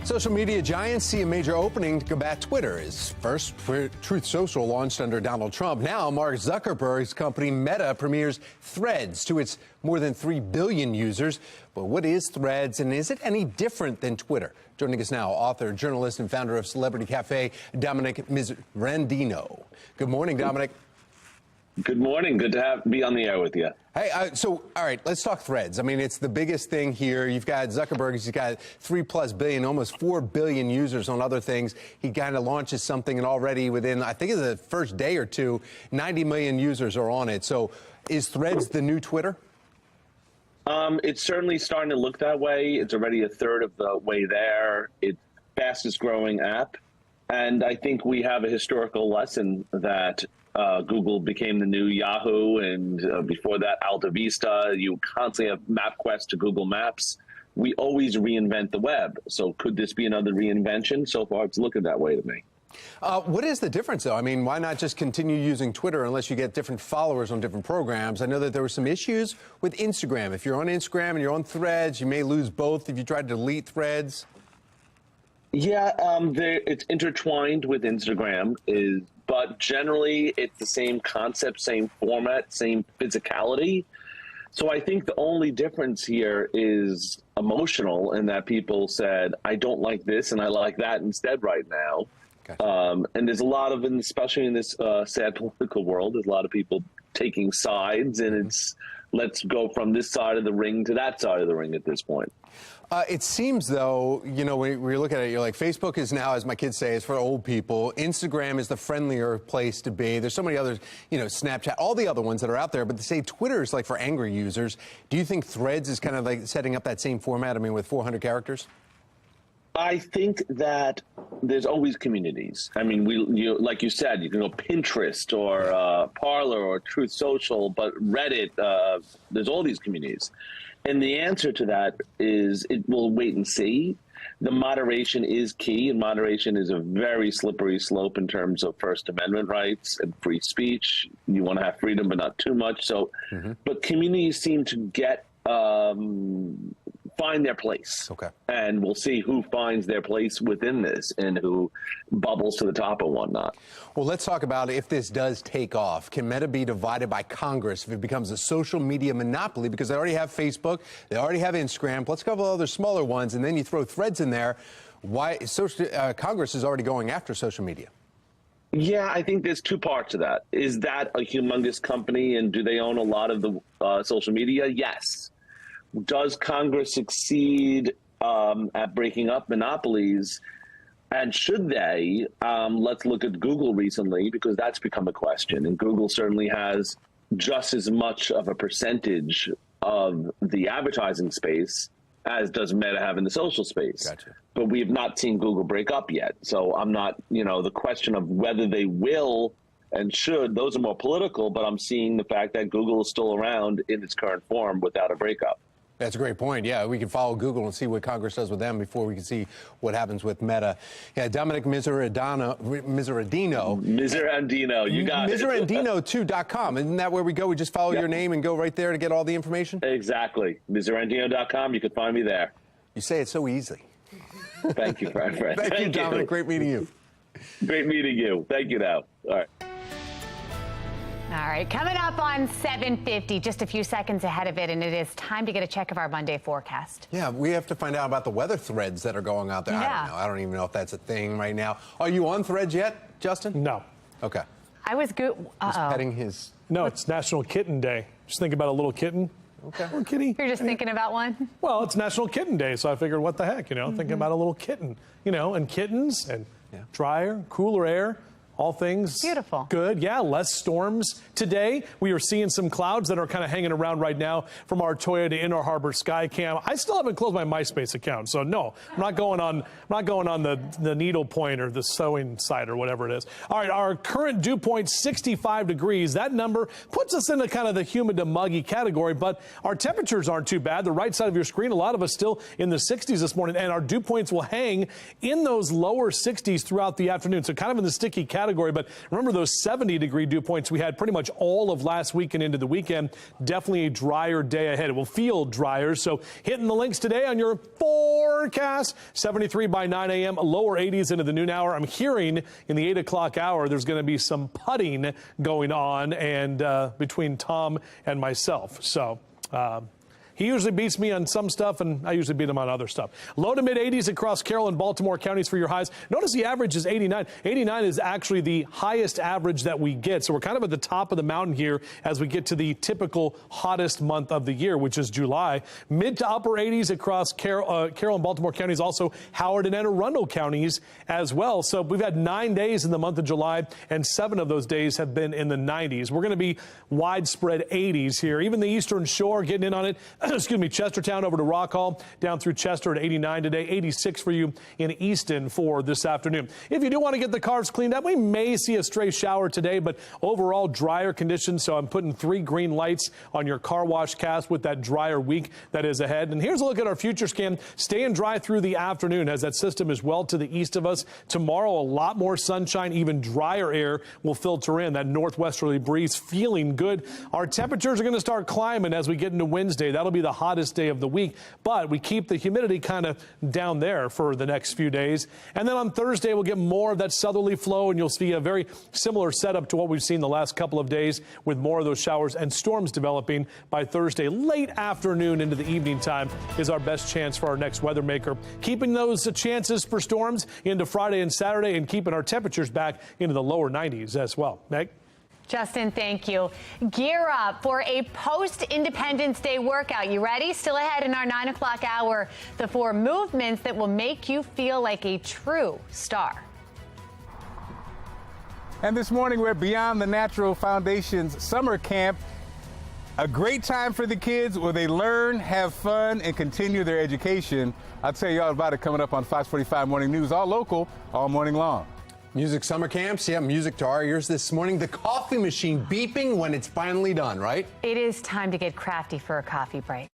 [SPEAKER 24] Social media giants see a major opening to combat Twitter. As first, Truth Social launched under Donald Trump. Now, Mark Zuckerberg's company Meta premieres Threads to its more than 3 billion users. But what is Threads, and is it any different than Twitter? Joining us now, author, journalist, and founder of Celebrity Cafe, Dominic Mizrandino. Good morning, Dominic.
[SPEAKER 9] Good morning. Good to be on the air with you.
[SPEAKER 24] Hey, all right, let's talk Threads. I mean, it's the biggest thing here. You've got Zuckerberg, he's got 3+ billion, almost 4 billion users on other things. He kind of launches something, and already within, I think, the first day or two, 90 million users are on it. So is Threads the new Twitter?
[SPEAKER 9] It's certainly starting to look that way. It's already a third of the way there. It's fastest growing app. And I think we have a historical lesson that Google became the new Yahoo, and before that, Alta Vista. You constantly have MapQuest to Google Maps. We always reinvent the web. So could this be another reinvention? So far, it's looking that way to me.
[SPEAKER 24] What is the difference, though? I mean, why not just continue using Twitter unless you get different followers on different programs? I know that there were some issues with Instagram. If you're on Instagram and you're on Threads, you may lose both if you try to delete Threads.
[SPEAKER 9] Yeah, it's intertwined with Instagram, but generally it's the same concept, same format, same physicality. So I think the only difference here is emotional, in that people said, I don't like this and I like that instead right now. Gotcha. And there's a lot of, especially in this sad political world, there's a lot of people taking sides, and it's let's go from this side of the ring to that side of the ring at this point.
[SPEAKER 24] It seems, though, you know, when you look at it, you're like, Facebook is now, as my kids say, is for old people. Instagram is the friendlier place to be. There's so many others, you know, Snapchat, all the other ones that are out there. But they say Twitter is like for angry users. Do you think Threads is kind of like setting up that same format? I mean, with 400 characters?
[SPEAKER 9] I think that there's always communities. I mean, like you said, you can go Pinterest or Parler or Truth Social, but Reddit, there's all these communities. And the answer to that is we'll wait and see. The moderation is key, and moderation is a very slippery slope in terms of First Amendment rights and free speech. You want to have freedom, but not too much. So, but communities seem to get find their place. Okay. And we'll see who finds their place within this and who bubbles to the top and whatnot.
[SPEAKER 24] Well, let's talk about if this does take off. Can Meta be divided by Congress if it becomes a social media monopoly? Because they already have Facebook, they already have Instagram, let's go with other smaller ones, and then you throw Threads in there. Why Congress is already going after social media?
[SPEAKER 9] Yeah, I think there's two parts to that. Is that a humongous company, and do they own a lot of the social media? Yes. Does Congress succeed at breaking up monopolies? And should they? Let's look at Google recently, because that's become a question. And Google certainly has just as much of a percentage of the advertising space as does Meta have in the social space. Gotcha. But we have not seen Google break up yet. So I'm not, the question of whether they will and should, those are more political, but I'm seeing the fact that Google is still around in its current form without a breakup.
[SPEAKER 24] That's a great point. Yeah, we can follow Google and see what Congress does with them before we can see what happens with Meta. Yeah, Dominic Miserandino,
[SPEAKER 9] you got it.
[SPEAKER 24] Miserandino2.com. Isn't that where we go? We just follow your name and go right there to get all the information?
[SPEAKER 9] Exactly. Miserandino.com. You can find me there.
[SPEAKER 24] You say it so easily.
[SPEAKER 9] Thank you, friend.
[SPEAKER 24] Thank you, Dominic. Great meeting you.
[SPEAKER 9] Great meeting you. Thank you now. All right.
[SPEAKER 2] All right, coming up on 7:50, just a few seconds ahead of it, and it is time to get a check of our Monday forecast.
[SPEAKER 24] Yeah, we have to find out about the weather threads that are going out there. Yeah. I don't know. I don't even know if that's a thing right now. Are you on Threads yet, Justin?
[SPEAKER 4] No.
[SPEAKER 24] Okay.
[SPEAKER 2] I was good.
[SPEAKER 24] He's petting his...
[SPEAKER 4] No, it's National Kitten Day. Just think about a little kitten. Okay. Little kitty.
[SPEAKER 2] You're just thinking about one?
[SPEAKER 4] Well, it's National Kitten Day, so I figured, what the heck, thinking about a little kitten, and kittens and drier, cooler air. All things
[SPEAKER 2] beautiful.
[SPEAKER 4] Good. Yeah, less storms today. We are seeing some clouds that are kind of hanging around right now from our Toyota Inner Harbor Sky Cam. I still haven't closed my MySpace account, so no, I'm not going on the needle point or the sewing site or whatever it is. All right, our current dew point 65 degrees. That number puts us into kind of the humid to muggy category, but our temperatures aren't too bad. The right side of your screen, a lot of us still in the 60s this morning, and our dew points will hang in those lower 60s throughout the afternoon. So kind of in the sticky category. But remember those 70-degree dew points we had pretty much all of last week and into the weekend. Definitely a drier day ahead. It will feel drier. So hitting the links today on your forecast. 73 by 9 a.m., lower 80s into the noon hour. I'm hearing in the 8 o'clock hour there's going to be some putting going on and between Tom and myself. So he usually beats me on some stuff, and I usually beat him on other stuff. Low to mid-80s across Carroll and Baltimore counties for your highs. Notice the average is 89. 89 is actually the highest average that we get. So we're kind of at the top of the mountain here as we get to the typical hottest month of the year, which is July. Mid to upper 80s across Carroll and Baltimore counties, also Howard and Anne Arundel counties as well. So we've had 9 days in the month of July, and 7 of those days have been in the 90s. We're going to be widespread 80s here. Even the Eastern Shore getting in on it. excuse me, Chestertown over to Rock Hall, down through Chester at 89 today, 86 for you in Easton for this afternoon. If you do want to get the cars cleaned up, we may see a stray shower today, but overall drier conditions. So I'm putting 3 green lights on your car wash cast with that drier week that is ahead. And here's a look at our future scan. Staying dry through the afternoon as that system is well to the east of us. Tomorrow, a lot more sunshine, even drier air will filter in. That northwesterly breeze feeling good. Our temperatures are going to start climbing as we get into Wednesday. That'll be the hottest day of the week, but we keep the humidity kind of down there for the next few days. And then on Thursday, we'll get more of that southerly flow, and you'll see a very similar setup to what we've seen the last couple of days, with more of those showers and storms developing by Thursday. Late afternoon into the evening time is our best chance for our next weather maker. Keeping those chances for storms into Friday and Saturday, and keeping our temperatures back into the lower 90s as well. Meg?
[SPEAKER 2] Justin, thank you. Gear up for a post-Independence Day workout. You ready? Still ahead in our 9 o'clock hour, the 4 movements that will make you feel like a true star.
[SPEAKER 5] And this morning, we're at Beyond the Natural Foundation's summer camp. A great time for the kids where they learn, have fun, and continue their education. I'll tell you all about it coming up on Fox 45 Morning News, all local, all morning long.
[SPEAKER 24] Music summer camps, yeah, music to our ears this morning. The coffee machine beeping when it's finally done, right?
[SPEAKER 2] It is time to get crafty for a coffee break.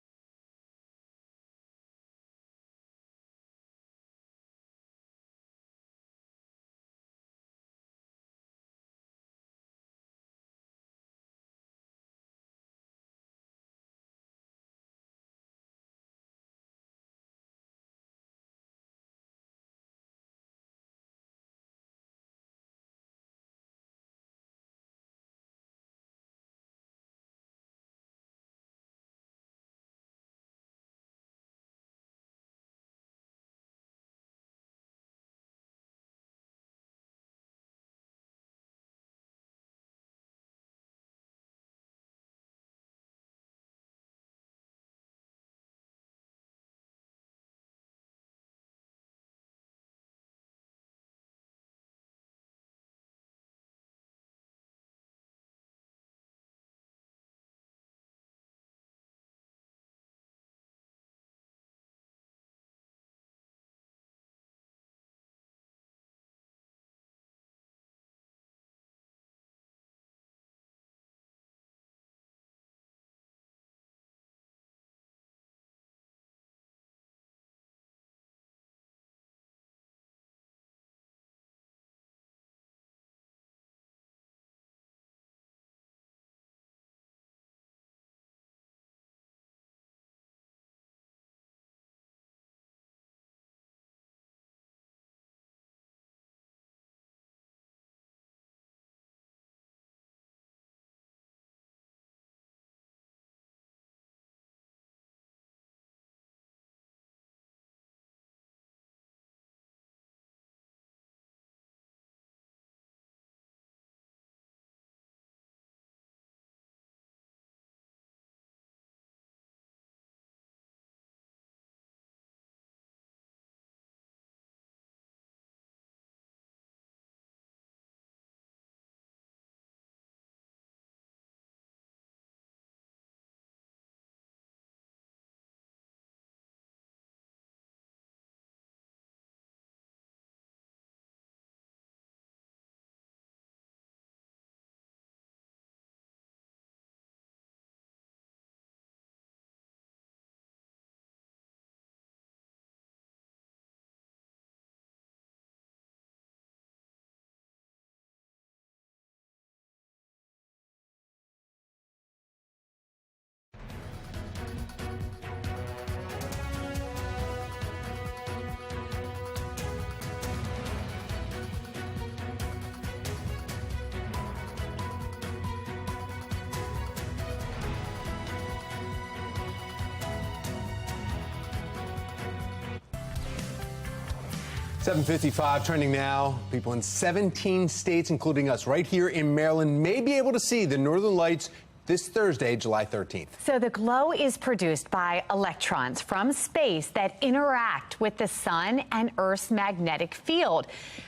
[SPEAKER 24] $7:55 trending now. People in 17 states, including us right here in Maryland, may be able to see the Northern Lights this Thursday, July 13th.
[SPEAKER 2] So the glow is produced by electrons from space that interact with the sun and Earth's magnetic field.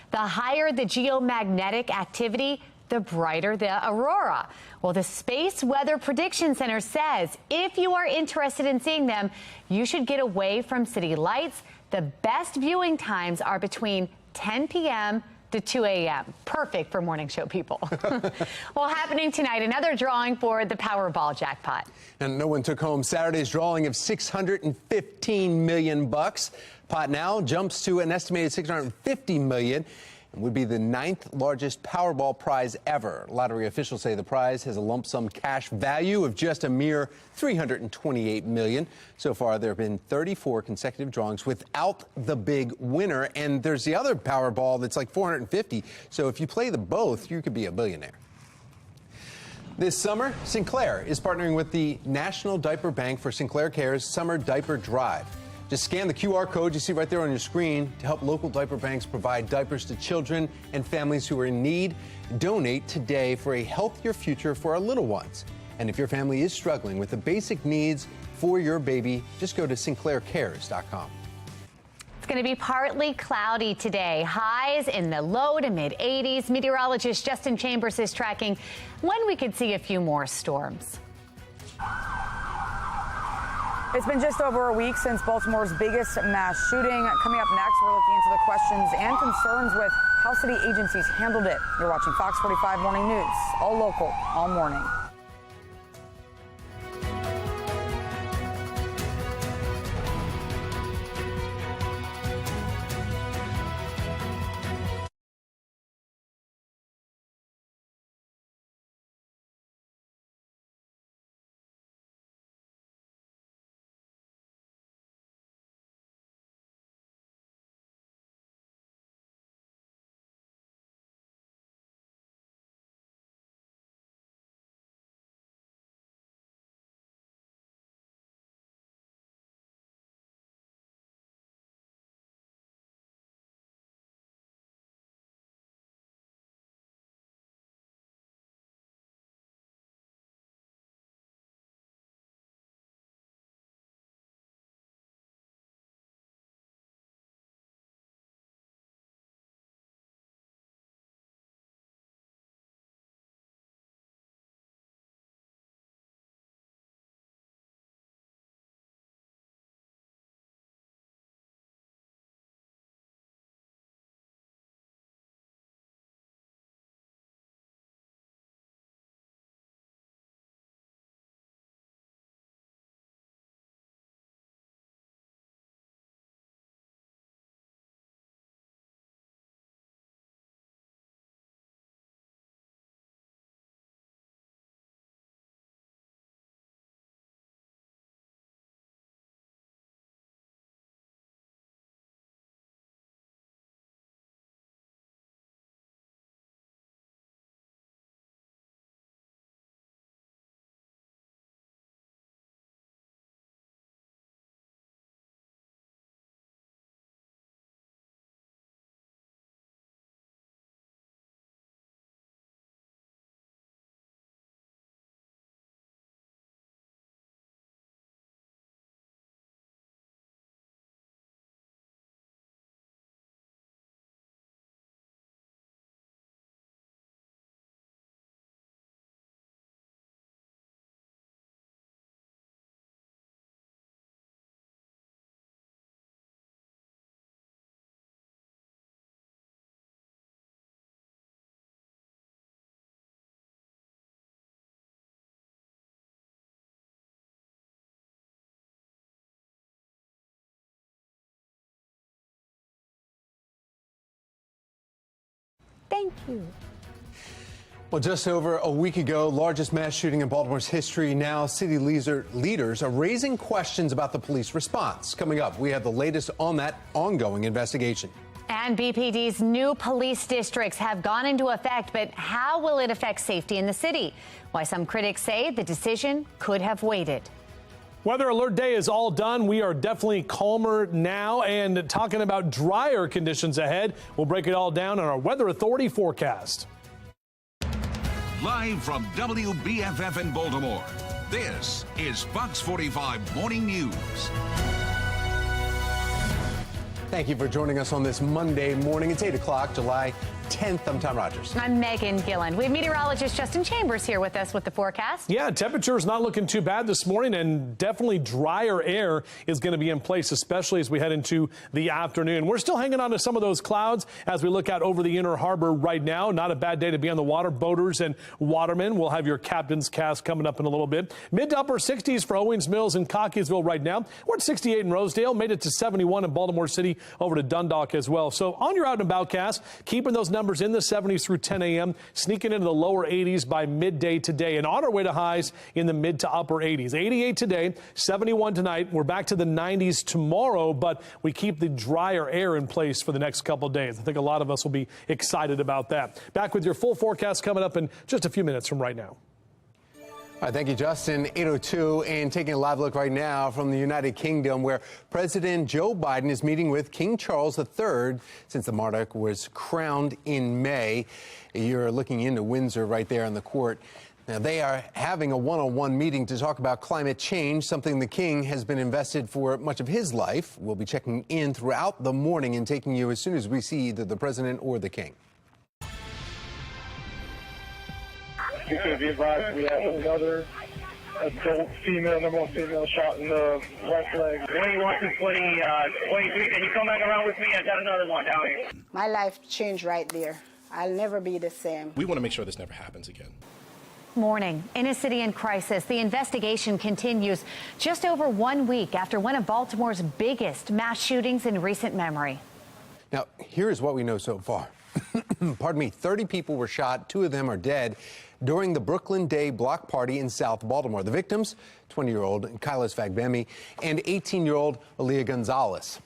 [SPEAKER 2] The higher the geomagnetic activity, the brighter the aurora. Well, the Space Weather Prediction Center says if you are interested in seeing them, you should get away from city lights. The best viewing times are between 10 p.m. to 2 a.m. Perfect for morning show people. Well, happening tonight, another drawing for the Powerball jackpot.
[SPEAKER 24] And no one took home Saturday's drawing of $615 million. Pot now jumps to an estimated $650 million. Would be the 9th largest Powerball prize ever. Lottery officials say the prize has a lump sum cash value of just a mere $328 million. So far, there have been 34 consecutive drawings without the big winner. And there's the other Powerball that's like 450. So if you play the both, you could be a billionaire. This summer, Sinclair is partnering with the National Diaper Bank for Sinclair Care's Summer Diaper Drive. Just scan the QR code you see right there on your screen to help local diaper banks provide diapers to children and families who are in need. Donate today for a healthier future for our little ones. And if your family is struggling with the basic needs for your baby, just go to sinclaircares.com.
[SPEAKER 2] It's going to be partly cloudy today. Highs in the low to mid 80s. Meteorologist Justin Chambers is tracking when we could see a few more storms.
[SPEAKER 22] It's been just over a week since Baltimore's biggest mass shooting. Coming up next, we're looking into the questions and concerns with how city agencies handled it. You're watching Fox 45 Morning News, all local, all morning.
[SPEAKER 2] Thank you.
[SPEAKER 24] Well, just over a week ago, largest mass shooting in Baltimore's history. Now, city leaders are raising questions about the police response. Coming up, we have the latest on that ongoing investigation.
[SPEAKER 2] And BPD's new police districts have gone into effect, but how will it affect safety in the city? Why some critics say the decision could have waited.
[SPEAKER 4] Weather alert day is all done. We are definitely calmer now and talking about drier conditions ahead. We'll break it all down on our Weather Authority forecast.
[SPEAKER 15] Live from WBFF in Baltimore, this is Fox 45 Morning News.
[SPEAKER 24] Thank you for joining us on this Monday morning. It's 8 o'clock, July 10th. I'm Tom Rogers.
[SPEAKER 2] I'm Megan Gillen. We have meteorologist Justin Chambers here with us with the forecast.
[SPEAKER 4] Yeah, temperatures not looking too bad this morning, and definitely drier air is going to be in place, especially as we head into the afternoon. We're still hanging on to some of those clouds as we look out over the Inner Harbor right now. Not a bad day to be on the water. Boaters and watermen will have your captain's cast coming up in a little bit. Mid to upper 60s for Owings Mills and Cockeysville right now. We're at 68 in Rosedale. Made it to 71 in Baltimore City over to Dundalk as well. So on your out and about cast, keeping those numbers in the 70s through 10 a.m., sneaking into the lower 80s by midday today, and on our way to highs in the mid to upper 80s. 88 today, 71 tonight. We're back to the 90s tomorrow, but we keep the drier air in place for the next couple of days. I think a lot of us will be excited about that. Back with your full forecast coming up in just a few minutes from right now.
[SPEAKER 24] All right, thank you, Justin. 8:02, and taking a live look right now from the United Kingdom, where President Joe Biden is meeting with King Charles III since the monarch was crowned in May. You're looking into Windsor right there on the court. Now, they are having a one-on-one meeting to talk about climate change, something the king has been invested for much of his life. We'll be checking in throughout the morning and taking you as soon as we see either the president or the king.
[SPEAKER 14] You could be advised we have another adult female, number one female shot in the left leg. 21-20, can you come back around with me? I got another one down here.
[SPEAKER 6] My life changed right there. I'll never be the same.
[SPEAKER 18] We want to make sure this never happens again.
[SPEAKER 2] Morning. In a city in crisis, the investigation continues just over 1 week after one of Baltimore's biggest mass shootings in recent memory.
[SPEAKER 24] Now, here's what we know so far. Pardon me, 30 people were shot, 2 of them are dead, during the Brooklyn Day block party in South Baltimore. The victims, 20-year-old Kylis Fagbemi and 18-year-old Aaliyah Gonzalez.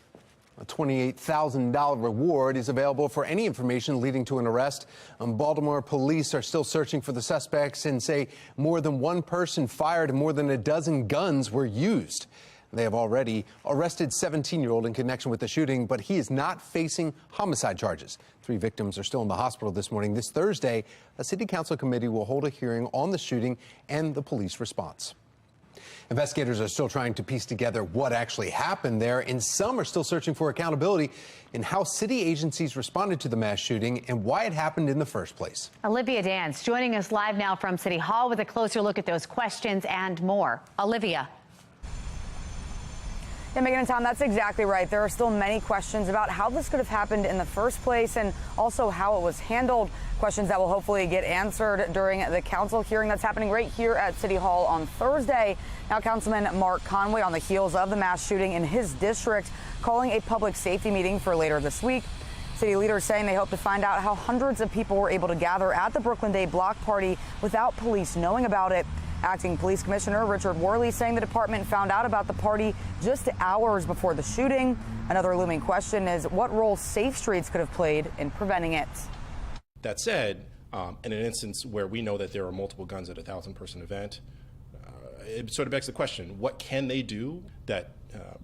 [SPEAKER 24] A $28,000 reward is available for any information leading to an arrest. Baltimore police are still searching for the suspects and say more than one person fired and more than a dozen guns were used. They have already arrested 17-year-old in connection with the shooting, but he is not facing homicide charges. 3 victims are still in the hospital this morning. This Thursday, a city council committee will hold a hearing on the shooting and the police response. Investigators are still trying to piece together what actually happened there, and some are still searching for accountability in how city agencies responded to the mass shooting and why it happened in the first place.
[SPEAKER 2] Olivia Dance joining us live now from City Hall with a closer look at those questions and more. Olivia.
[SPEAKER 22] Yeah, Megan and Tom, that's exactly right. There are still many questions about how this could have happened in the first place and also how it was handled. Questions that will hopefully get answered during the council hearing that's happening right here at City Hall on Thursday. Now, Councilman Mark Conway, on the heels of the mass shooting in his district, calling a public safety meeting for later this week. City leaders saying they hope to find out how hundreds of people were able to gather at the Brooklyn Day block party without police knowing about it. Acting Police Commissioner Richard Worley saying the department found out about the party just hours before the shooting. Another looming question is what role Safe Streets could have played in preventing it.
[SPEAKER 18] That said, in an instance where we know that there are multiple guns at a 1,000-person event, it sort of begs the question, what can they do that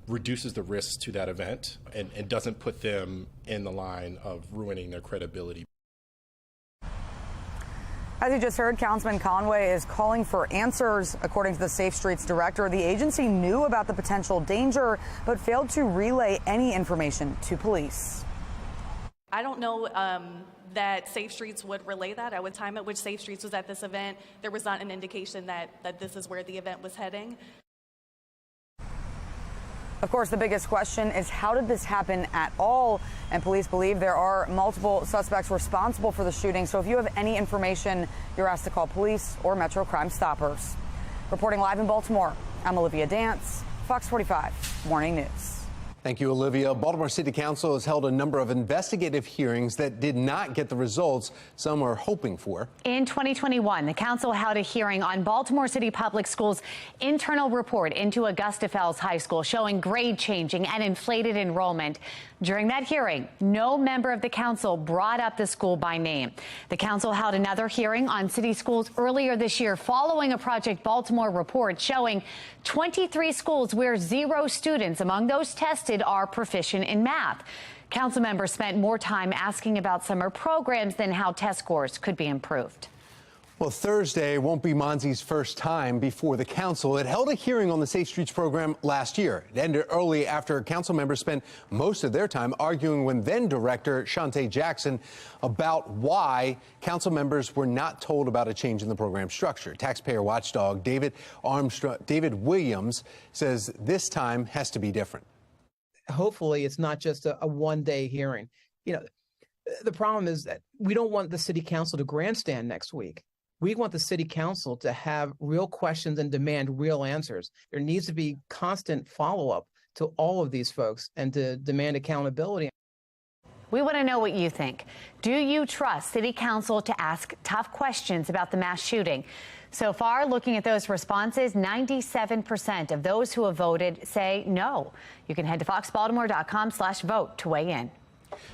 [SPEAKER 18] reduces the risks to that event and doesn't put them in the line of ruining their credibility?
[SPEAKER 22] As you just heard, Councilman Conway is calling for answers. According to the Safe Streets director, the agency knew about the potential danger, but failed to relay any information to police.
[SPEAKER 19] I don't know that Safe Streets would relay that. At the time at which Safe Streets was at this event, there was not an indication that this is where the event was heading.
[SPEAKER 22] Of course, the biggest question is how did this happen at all? And police believe there are multiple suspects responsible for the shooting. So if you have any information, you're asked to call police or Metro Crime Stoppers. Reporting live in Baltimore, I'm Olivia Dance, Fox 45 Morning News.
[SPEAKER 24] Thank you, Olivia. Baltimore City Council has held a number of investigative hearings that did not get the results some are hoping for.
[SPEAKER 2] In 2021, the council held a hearing on Baltimore City Public Schools' internal report into Augusta Fells High School showing grade changing and inflated enrollment. During that hearing, no member of the council brought up the school by name. The council held another hearing on city schools earlier this year following a Project Baltimore report showing 23 schools where 0 students among those tested are proficient in math. Council members spent more time asking about summer programs than how test scores could be improved.
[SPEAKER 24] Well, Thursday won't be Monzi's first time before the council. It held a hearing on the Safe Streets program last year. It ended early after council members spent most of their time arguing with then director Shantae Jackson about why council members were not told about a change in the program structure. Taxpayer watchdog David Williams says this time has to be different.
[SPEAKER 7] Hopefully, it's not just a one-day hearing. You know, the problem is that we don't want the city council to grandstand next week. We want the city council to have real questions and demand real answers. There needs to be constant follow-up to all of these folks and to demand accountability.
[SPEAKER 2] We want to know what you think. Do you trust city council to ask tough questions about the mass shooting? So far, looking at those responses, 97% of those who have voted say no. You can head to foxbaltimore.com/vote to weigh in.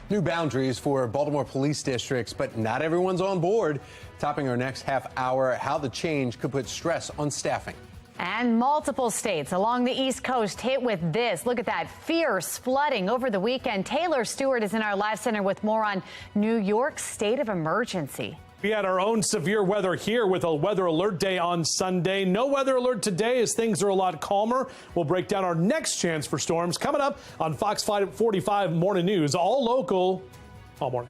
[SPEAKER 24] New boundaries for Baltimore police districts, but not everyone's on board. Topping our next half hour, how the change could put stress on staffing.
[SPEAKER 2] And multiple states along the East Coast hit with this. Look at that fierce flooding over the weekend. Taylor Stewart is in our live center with more on New York's state of emergency.
[SPEAKER 4] We had our own severe weather here with a weather alert day on Sunday. No weather alert today as things are a lot calmer. We'll break down our next chance for storms coming up on Fox 45 Morning News. All local, all morning.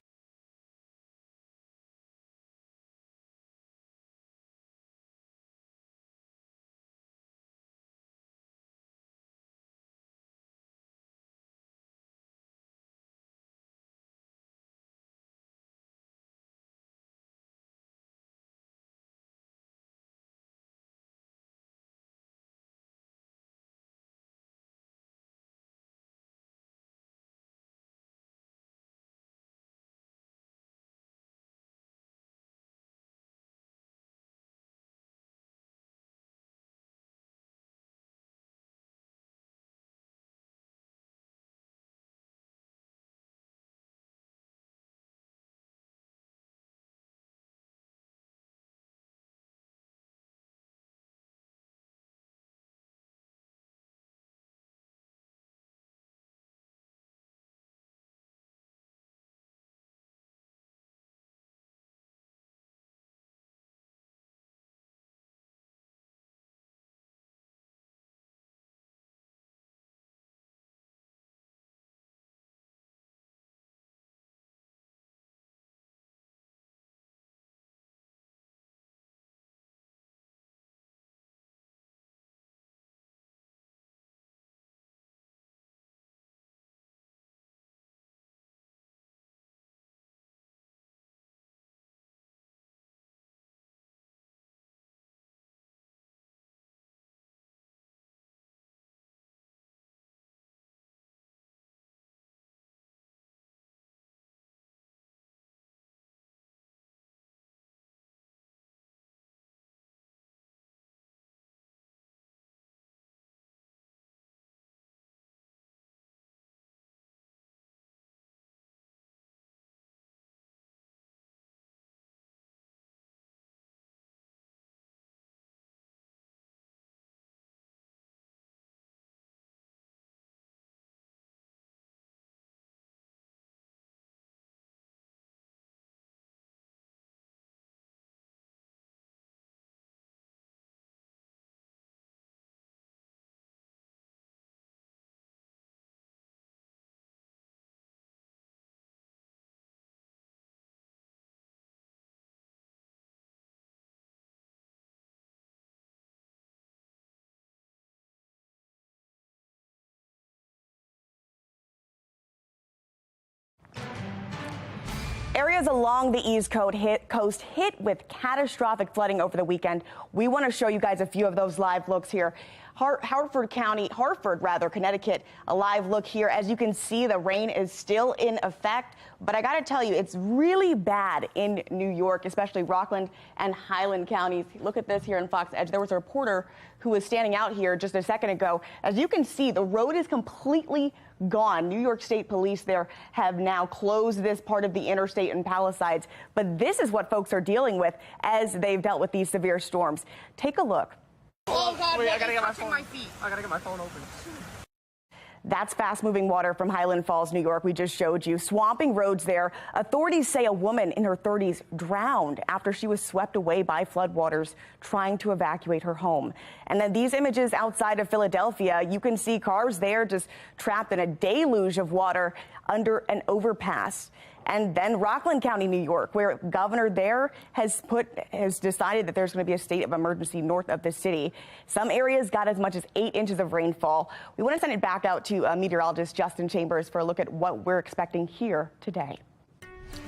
[SPEAKER 23] Areas along the East Coast hit with catastrophic flooding over the weekend. We want to show you guys a few of those live looks here. Hartford, Connecticut, a live look here. As you can see, the rain is still in effect, but I got to tell you, it's really bad in New York, especially Rockland and Highland counties. Look at this here in Fox Edge. There was a reporter who was standing out here just a second ago. As you can see, the road is completely gone. New York State Police there have now closed this part of the interstate in Palisades, but this is what folks are dealing with as they've dealt with these severe storms. Take a look.
[SPEAKER 10] Oh God, wait, I gotta get my phone. I gotta get my phone open.
[SPEAKER 23] That's fast-moving water from Highland Falls, New York. We just showed you. Swamping roads there. Authorities say a woman in her 30s drowned after she was swept away by floodwaters trying to evacuate her home. And then these images outside of Philadelphia, you can see cars there just trapped in a deluge of water under an overpass. And then Rockland County, New York, where governor there has decided that there's going to be a state of emergency north of the city. Some areas got as much as 8 inches of rainfall. We want to send it back out to meteorologist Justin Chambers for a look at what we're expecting here today.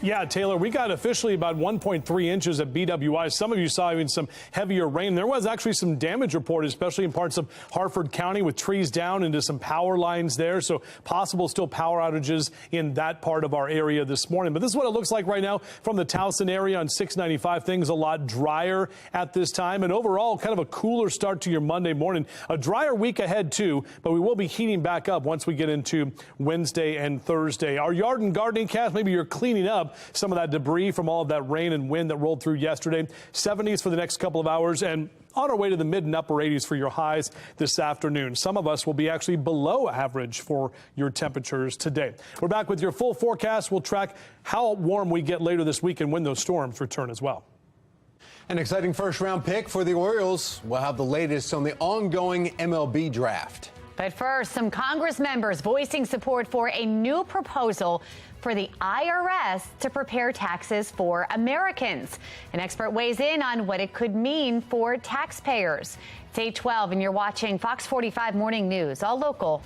[SPEAKER 4] Yeah, Taylor, we got officially about 1.3 inches at BWI. Some of you saw even some heavier rain. There was actually some damage reported, especially in parts of Harford County with trees down into some power lines there. So possible still power outages in that part of our area this morning. But this is what it looks like right now from the Towson area on 695. Things a lot drier at this time. And overall, kind of a cooler start to your Monday morning. A drier week ahead, too. But we will be heating back up once we get into Wednesday and Thursday. Our yard and gardening cast, maybe you're cleaning up some of that debris from all of that rain and wind that rolled through yesterday. 70s for the next couple of hours and on our way to the mid and upper 80s for your highs this afternoon. Some of us will be actually below average for your temperatures today. We're back with your full forecast. We'll track how warm we get later this week and when those storms return as well.
[SPEAKER 24] An exciting first-round pick for the Orioles. We'll have the latest on the ongoing MLB draft.
[SPEAKER 2] But first, some Congress members voicing support for a new proposal for the IRS to prepare taxes for Americans. An expert weighs in on what it could mean for taxpayers. It's 8:12 and you're watching Fox 45 Morning News, all local.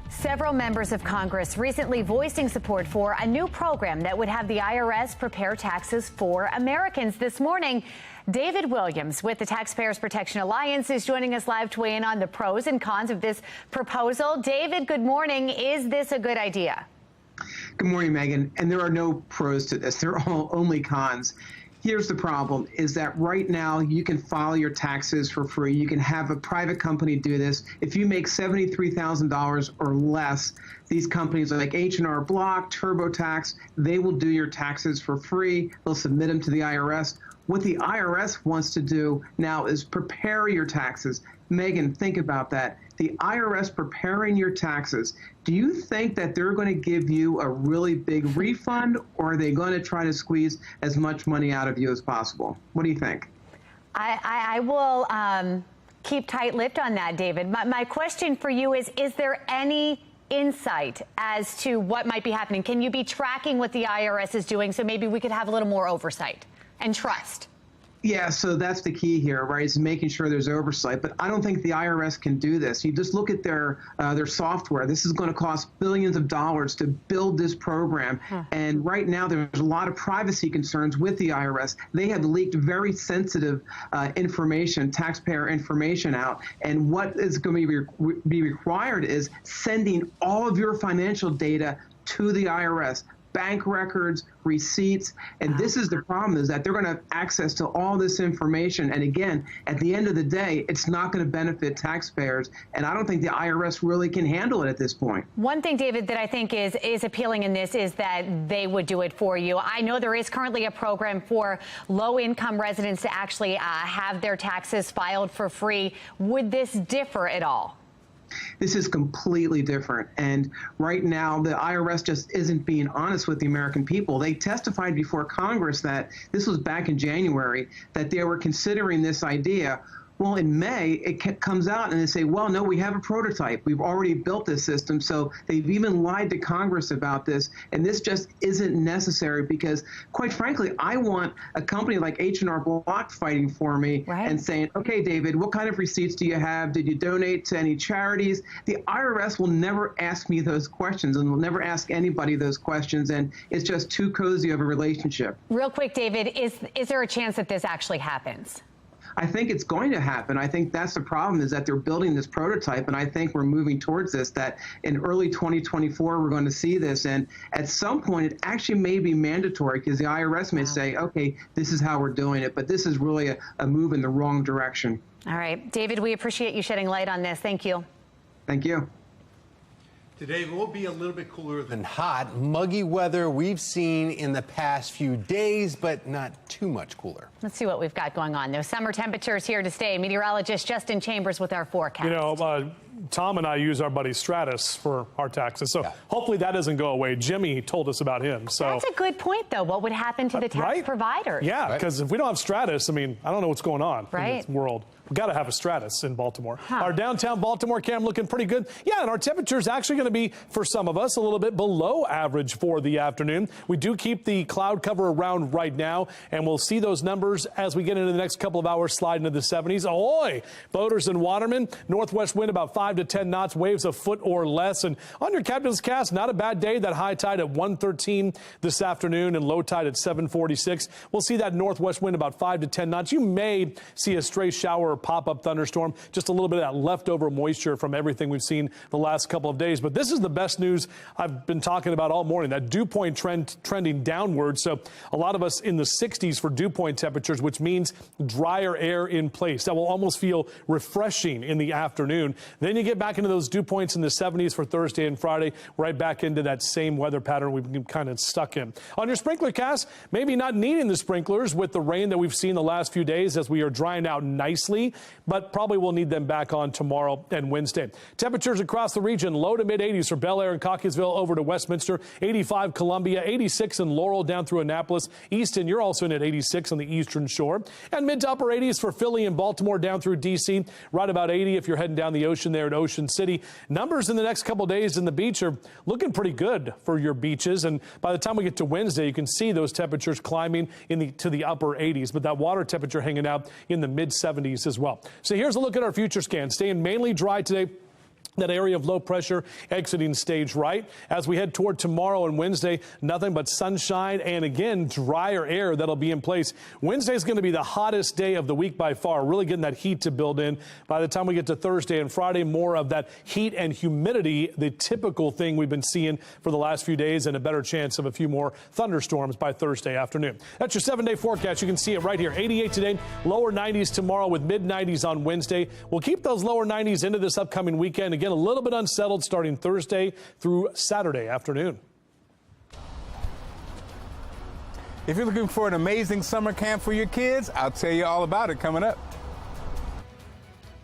[SPEAKER 2] Several members of Congress recently voicing support for a new program that would have the IRS prepare taxes for Americans. This morning, David Williams with the Taxpayers Protection Alliance is joining us live to weigh in on the pros and cons of this proposal. David, good morning. Is this a good idea?
[SPEAKER 10] Good morning, Megan. And there are no pros to this. There are only cons. Here's the problem, is that right now you can file your taxes for free. You can have a private company do this. If you make $73,000 or less, these companies like H&R Block, TurboTax, they will do your taxes for free. They'll submit them to the IRS. What the IRS wants to do now is prepare your taxes. Megan, think about that. The IRS preparing your taxes. Do you think that they're going to give you a really big refund, or are they going to try to squeeze as much money out of you as possible? What do you think?
[SPEAKER 2] I will keep tight-lipped on that, David. My question for you is there any insight as to what might be happening? Can you be tracking what the IRS is doing so maybe we could have a little more oversight and trust?
[SPEAKER 10] Yeah, so that's the key here, right? Is making sure there's oversight. But I don't think the IRS can do this. You just look at their software. This is going to cost billions of dollars to build this program. And right now, there's a lot of privacy concerns with the IRS. They have leaked very sensitive information, taxpayer information out. And what is going to be required is sending all of your financial data to the IRS. Bank records, receipts, and this is the problem, is that they're going to have access to all this information. And again, at the end of the day, it's not going to benefit taxpayers. And I don't think the IRS really can handle it at this point.
[SPEAKER 2] One thing, David, that I think is appealing in this is that they would do it for you. I know there is currently a program for low-income residents to actually have their taxes filed for free. Would this differ at all?
[SPEAKER 10] This is completely different. And right now, the IRS just isn't being honest with the American people. They testified before Congress that this was back in January, that they were considering this idea. Well, in May, it comes out and they say, well, no, we have a prototype. We've already built this system. So they've even lied to Congress about this. And this just isn't necessary because, quite frankly, I want a company like H&R Block fighting for me and saying, okay, David, what kind of receipts do you have? Did you donate to any charities? The IRS will never ask me those questions and will never ask anybody those questions. And it's just too cozy of a relationship.
[SPEAKER 2] Real quick, David, is there a chance that this actually happens?
[SPEAKER 10] I think it's going to happen. I think that's the problem, is that they're building this prototype, and I think we're moving towards this, that in early 2024, we're going to see this. And at some point, it actually may be mandatory because the IRS may say, okay, this is how we're doing it. But this is really a move in the wrong direction.
[SPEAKER 2] All right. David, we appreciate you shedding light on this. Thank you.
[SPEAKER 10] Thank you.
[SPEAKER 24] Today will be a little bit cooler than hot. Muggy weather we've seen in the past few days, but not too much cooler.
[SPEAKER 2] Let's see what we've got going on. Those summer temperatures here to stay. Meteorologist Justin Chambers with our forecast.
[SPEAKER 4] You know, Tom and I use our buddy Stratus for our taxes, so hopefully that doesn't go away. Jimmy told us about him. So
[SPEAKER 2] that's a good point, though. What would happen to the tax providers?
[SPEAKER 4] Yeah, because if we don't have Stratus, I mean, I don't know what's going on in this world. We've got to have a Stratus in Baltimore. Our downtown Baltimore cam looking pretty good. Yeah, and our temperature is actually going to be, for some of us, a little bit below average for the afternoon. We do keep the cloud cover around right now, and we'll see those numbers as we get into the next couple of hours, slide into the 70s. Ahoy! Boaters and watermen, northwest wind about 5 to 10 knots, waves a foot or less. And on your captain's cast, not a bad day. That high tide at 1:13 this afternoon and low tide at 7:46. We'll see that northwest wind about 5 to 10 knots. You may see a stray shower or pop-up thunderstorm, just a little bit of that leftover moisture from everything we've seen the last couple of days. But this is the best news I've been talking about all morning, that dew point trend trending downward. So a lot of us in the 60s for dew point temperatures, which means drier air in place. That will almost feel refreshing in the afternoon. Then you get back into those dew points in the 70s for Thursday and Friday, right back into that same weather pattern we've been kind of stuck in. On your sprinkler cast, maybe not needing the sprinklers with the rain that we've seen the last few days as we are drying out nicely, but probably we'll need them back on tomorrow and Wednesday. Temperatures across the region, low to mid 80s for Bel Air and Cockeysville over to Westminster, 85 Columbia, 86 in Laurel down through Annapolis. Easton, you're also in at 86 on the eastern shore. And mid to upper 80s for Philly and Baltimore down through D.C. Right about 80 if you're heading down the ocean there at Ocean City. Numbers in the next couple of days in the beach are looking pretty good for your beaches. And by the time we get to Wednesday, you can see those temperatures climbing to the upper 80s. But that water temperature hanging out in the mid 70s as well. So here's a look at our future scan. Staying mainly dry today. That area of low pressure exiting stage right. As we head toward tomorrow and Wednesday, nothing but sunshine and, again, drier air that'll be in place. Wednesday is going to be the hottest day of the week by far, really getting that heat to build in. By the time we get to Thursday and Friday, more of that heat and humidity, the typical thing we've been seeing for the last few days, and a better chance of a few more thunderstorms by Thursday afternoon. That's your 7-day forecast. You can see it right here. 88 today, lower 90s tomorrow with mid 90s on Wednesday. We'll keep those lower 90s into this upcoming weekend. Again, a little bit unsettled starting Thursday through Saturday afternoon.
[SPEAKER 5] If you're looking for an amazing summer camp for your kids, I'll tell you all about it coming up.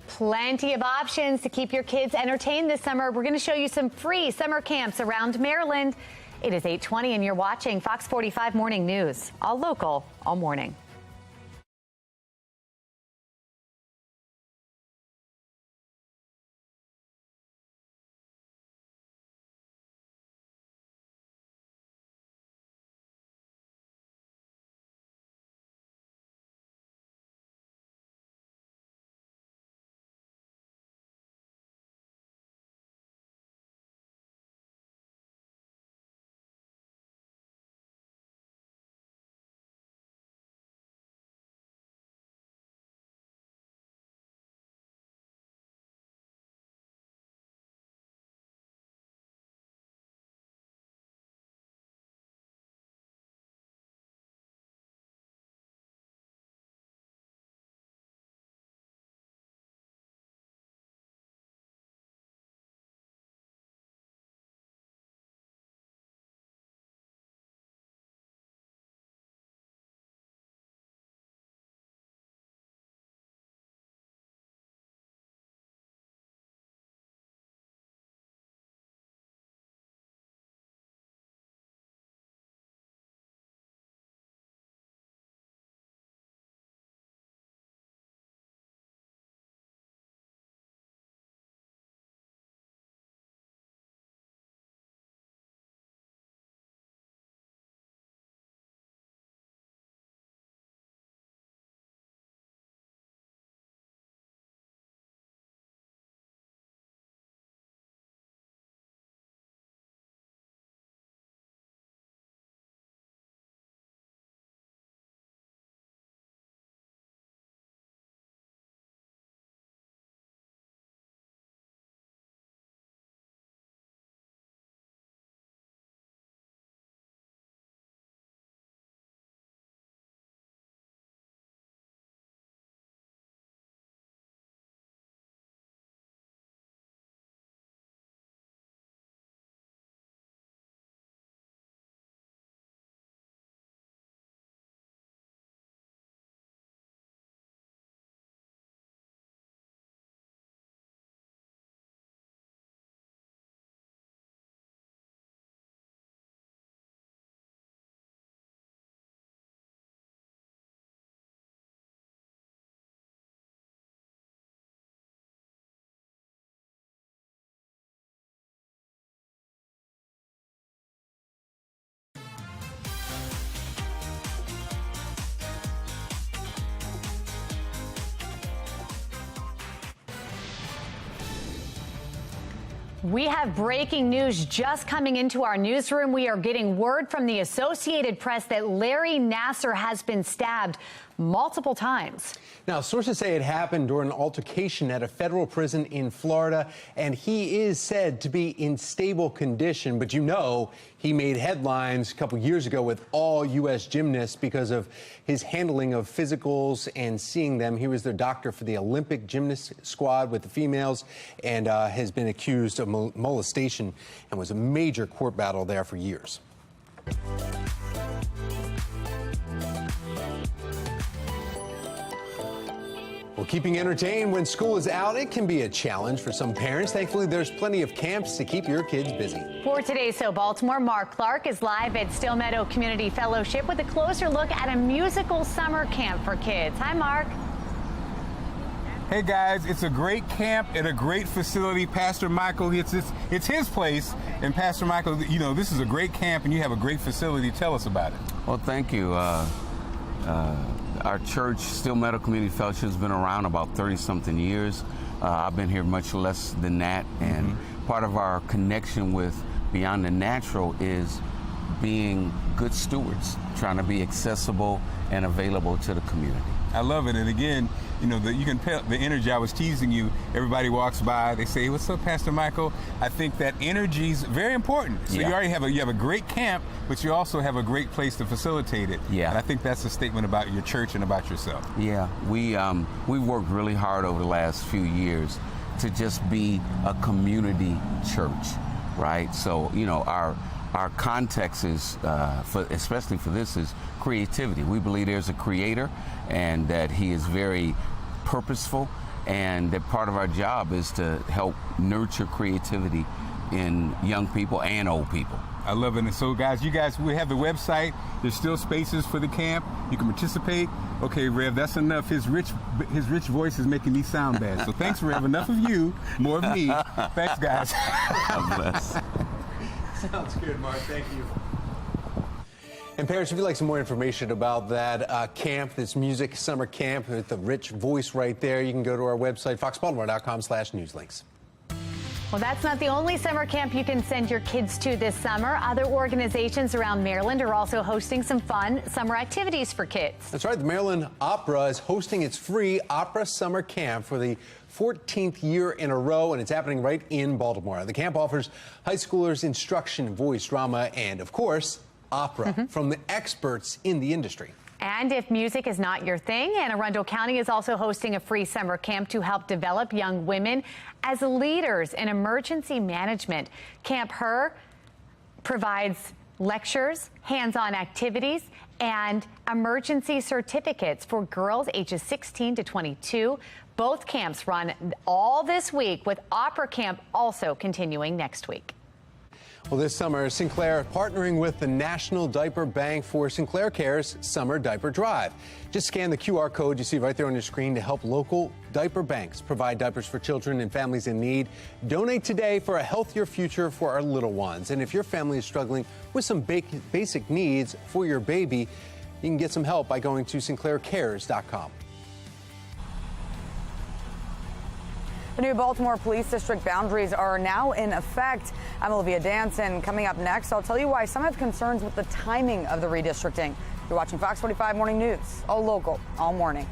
[SPEAKER 2] Plenty of options to keep your kids entertained this summer. We're going to show you some free summer camps around Maryland. It is 8:20 and you're watching Fox 45 Morning News. All local, all morning. We have breaking news just coming into our newsroom. We are getting word from the Associated Press that Larry Nassar has been stabbed multiple times.
[SPEAKER 24] Now, sources say it happened during an altercation at a federal prison in Florida, and he is said to be in stable condition. But you know, he made headlines a couple years ago with all U.S. gymnasts because of his handling of physicals and seeing them. He was their doctor for the Olympic gymnast squad with the females and has been accused of molestation and was a major court battle there for years. Well, keeping entertained when school is out, it can be a challenge for some parents. Thankfully, there's plenty of camps to keep your kids busy.
[SPEAKER 2] For today's So Baltimore, Mark Clark is live at Still Meadow Community Fellowship with a closer look at a musical summer camp for kids. Hi, Mark.
[SPEAKER 5] Hey guys, it's a great camp at a great facility. Pastor Michael, it's his place. And Pastor Michael, you know, this is a great camp and you have a great facility. Tell us about it.
[SPEAKER 1] Well, thank you. Our church, Still Meadow Community Fellowship, has been around about 30-something years. I've been here much less than that. And part of our connection with Beyond the Natural is being good stewards, trying to be accessible and available to the community.
[SPEAKER 5] I love it. And again, you know, you can tell the energy. I was teasing you. Everybody walks by, they say, "What's up, Pastor Michael?" I think that energy is very important. So you already have a great camp, but you also have a great place to facilitate it.
[SPEAKER 1] Yeah.
[SPEAKER 5] And I think that's a statement about your church and about yourself.
[SPEAKER 1] Yeah, we've worked really hard over the last few years to just be a community church, right? So, you know, our context is, especially for this, is creativity. We believe there's a creator and that he is very purposeful, and that part of our job is to help nurture creativity in young people and old people.
[SPEAKER 5] I love it. And so, guys, we have the website. There's still spaces for the camp. You can participate. Okay, Rev, that's enough. His rich voice is making me sound bad. So thanks, Rev. Enough of you, more of me. Thanks, guys.
[SPEAKER 1] God bless.
[SPEAKER 24] Sounds good, Mark. Thank you. And parents, if you'd like some more information about that camp, this music summer camp with the rich voice right there, you can go to our website, foxbaltimore.com/newslinks.
[SPEAKER 2] Well, that's not the only summer camp you can send your kids to this summer. Other organizations around Maryland are also hosting some fun summer activities for kids.
[SPEAKER 24] That's right. The Maryland Opera is hosting its free opera summer camp for the 14th year in a row, and it's happening right in Baltimore. The camp offers high schoolers instruction, voice, drama, and, of course, opera from the experts in the industry.
[SPEAKER 2] And if music is not your thing, Anne Arundel County is also hosting a free summer camp to help develop young women as leaders in emergency management. Camp Her provides lectures, hands-on activities, and emergency certificates for girls ages 16 to 22. Both camps run all this week, with Opera Camp also continuing next week.
[SPEAKER 24] Well, this summer, Sinclair partnering with the National Diaper Bank for Sinclair Care's Summer Diaper Drive. Just scan the QR code you see right there on your screen to help local diaper banks provide diapers for children and families in need. Donate today for a healthier future for our little ones. And if your family is struggling with some basic needs for your baby, you can get some help by going to sinclaircares.com.
[SPEAKER 22] The new Baltimore Police District boundaries are now in effect. I'm Olivia Danson. Coming up next, I'll tell you why some have concerns with the timing of the redistricting. You're watching Fox 45 Morning News, all local, all morning.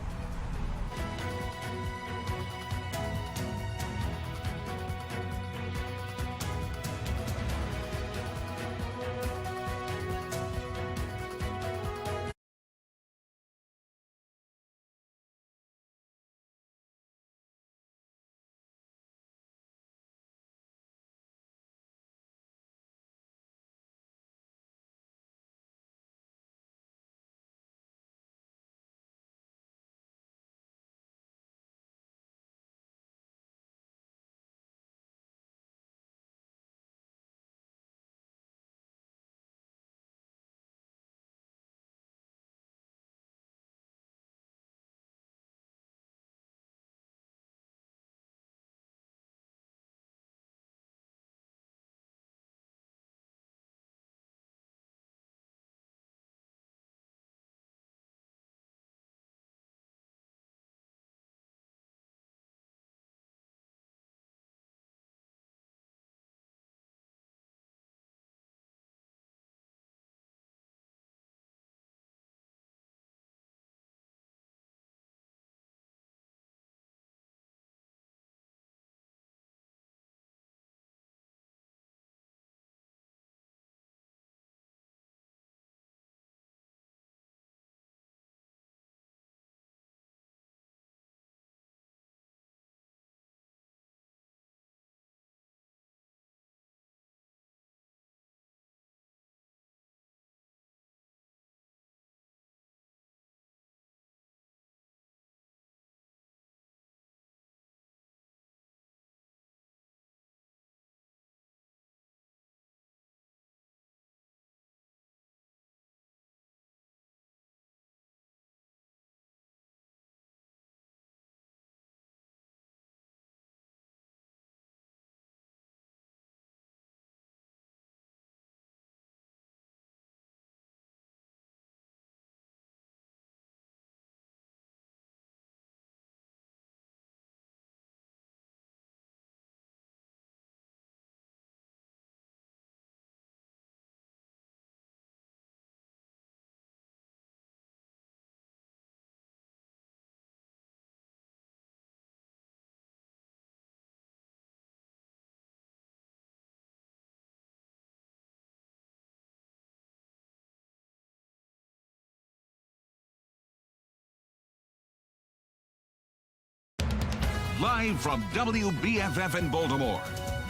[SPEAKER 15] Live from WBFF in Baltimore,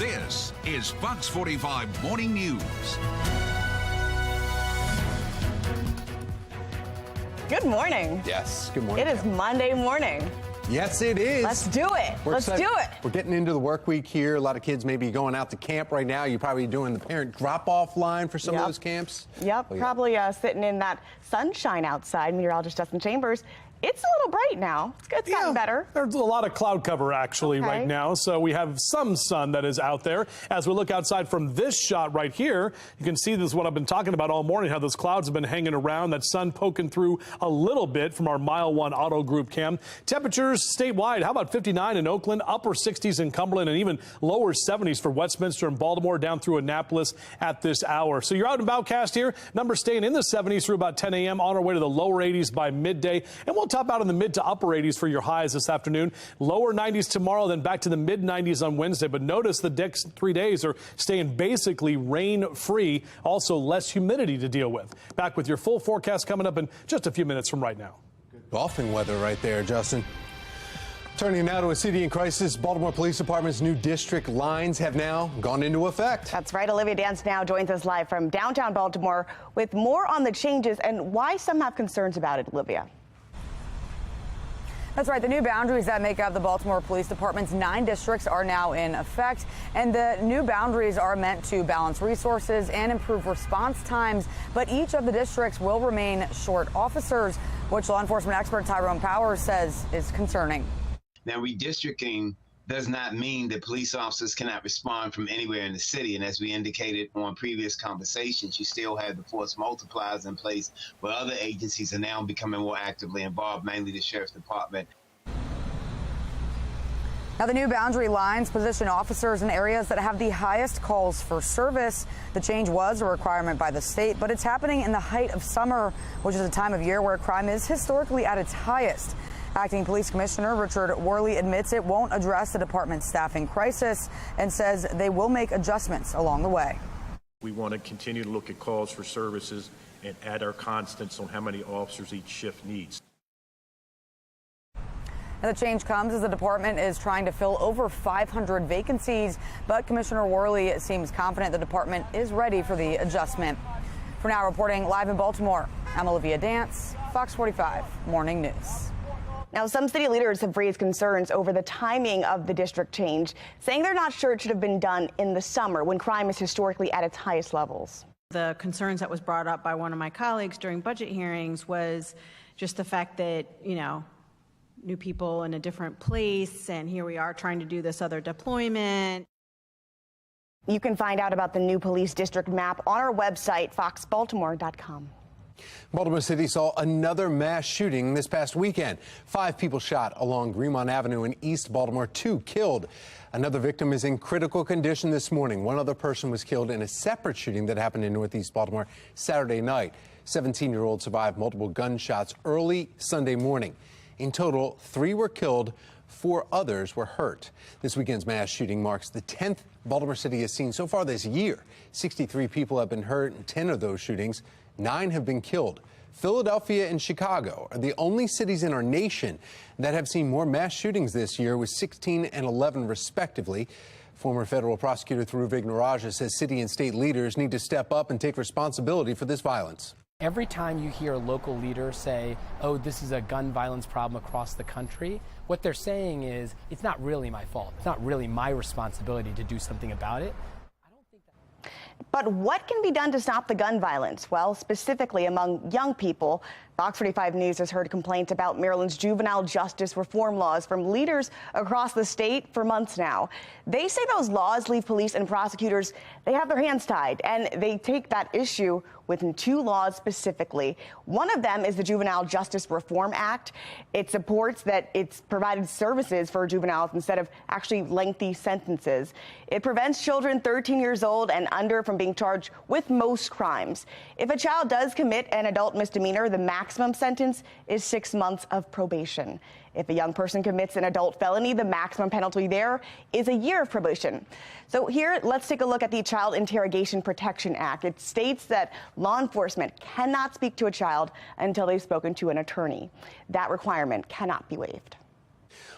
[SPEAKER 15] This is Fox 45 Morning News.
[SPEAKER 23] Good morning.
[SPEAKER 24] Yes, good morning.
[SPEAKER 23] It is Monday morning.
[SPEAKER 24] Yes, it is.
[SPEAKER 23] Let's do it. Let's do it.
[SPEAKER 24] We're getting into the work week here. A lot of kids may be going out to camp right now. You're probably doing the parent drop-off line for some of those camps.
[SPEAKER 23] Yep,
[SPEAKER 24] Oh, yeah.
[SPEAKER 23] probably sitting in that sunshine outside. Meteorologist Justin Chambers. It's a little bright now. It's gotten better.
[SPEAKER 4] There's a lot of cloud cover actually right now, so we have some sun that is out there. As we look outside from this shot right here, you can see this is what I've been talking about all morning, how those clouds have been hanging around, that sun poking through a little bit from our Mile 1 Auto Group cam. Temperatures statewide, how about 59 in Oakland, upper 60s in Cumberland, and even lower 70s for Westminster and Baltimore down through Annapolis at this hour. So you're out and about cast here. Numbers staying in the 70s through about 10 a.m. on our way to the lower 80s by midday, and we'll top out in the mid to upper 80s for your highs this afternoon. Lower 90s tomorrow, then back to the mid 90s on Wednesday. But notice the next 3 days are staying basically rain free. Also less humidity to deal with. Back with your full forecast coming up in just a few minutes from right now.
[SPEAKER 24] Golfing weather right there, Justin. Turning now to a city in crisis, Baltimore Police Department's new district lines have now gone into effect.
[SPEAKER 23] That's right. Olivia Dance now joins us live from downtown Baltimore with more on the changes and why some have concerns about it. Olivia.
[SPEAKER 22] That's right. The new boundaries that make up the Baltimore Police Department's 9 districts are now in effect. And the new boundaries are meant to balance resources and improve response times. But each of the districts will remain short officers, which law enforcement expert Tyrone Powers says is concerning.
[SPEAKER 11] Now, redistricting does not mean that police officers cannot respond from anywhere in the city. And as we indicated on previous conversations, you still have the force multipliers in place where other agencies are now becoming more actively involved, mainly the Sheriff's Department.
[SPEAKER 22] Now, the new boundary lines position officers in areas that have the highest calls for service. The change was a requirement by the state, but it's happening in the height of summer, which is a time of year where crime is historically at its highest. Acting Police Commissioner Richard Worley admits it won't address the department's staffing crisis and says they will make adjustments along the way.
[SPEAKER 12] We want to continue to look at calls for services and add our constants on how many officers each shift needs.
[SPEAKER 22] And the change comes as the department is trying to fill over 500 vacancies, but Commissioner Worley seems confident the department is ready for the adjustment. For now, reporting live in Baltimore, I'm Olivia Dance, Fox 45 Morning News.
[SPEAKER 23] Now, some city leaders have raised concerns over the timing of the district change, saying they're not sure it should have been done in the summer when crime is historically at its highest levels.
[SPEAKER 20] The concerns that was brought up by one of my colleagues during budget hearings was just the fact that, you know, new people in a different place, and here we are trying to do this other deployment.
[SPEAKER 23] You can find out about the new police district map on our website, foxbaltimore.com.
[SPEAKER 24] Baltimore City saw another mass shooting this past weekend. 5 people shot along Greenmont Avenue in East Baltimore, 2 killed. Another victim is in critical condition this morning. One other person was killed in a separate shooting that happened in Northeast Baltimore Saturday night. 17-year-old survived multiple gunshots early Sunday morning. In total, 3 were killed, 4 others were hurt. This weekend's mass shooting marks the 10th Baltimore City has seen so far this year. 63 people have been hurt in 10 of those shootings. 9 have been killed. Philadelphia and Chicago are the only cities in our nation that have seen more mass shootings this year, with 16 and 11 respectively. Former federal prosecutor Dhruv Ignarajah says city and state leaders need to step up and take responsibility for this violence.
[SPEAKER 13] Every time you hear a local leader say, oh, this is a gun violence problem across the country, what they're saying is, it's not really my fault. It's not really my responsibility to do something about it.
[SPEAKER 23] But what can be done to stop the gun violence? Well, specifically among young people, Fox 45 News has heard complaints about Maryland's juvenile justice reform laws from leaders across the state for months now. They say those laws leave police and prosecutors, they have their hands tied, and they take that issue within 2 laws specifically. One of them is the Juvenile Justice Reform Act. It supports that it's provided services for juveniles instead of actually lengthy sentences. It prevents children 13 years old and under from being charged with most crimes. If a child does commit an adult misdemeanor, the maximum sentence is 6 months of probation. If a young person commits an adult felony, the maximum penalty there is a year of probation. So here, let's take a look at the Child Interrogation Protection Act. It states that law enforcement cannot speak to a child until they've spoken to an attorney. That requirement cannot be waived.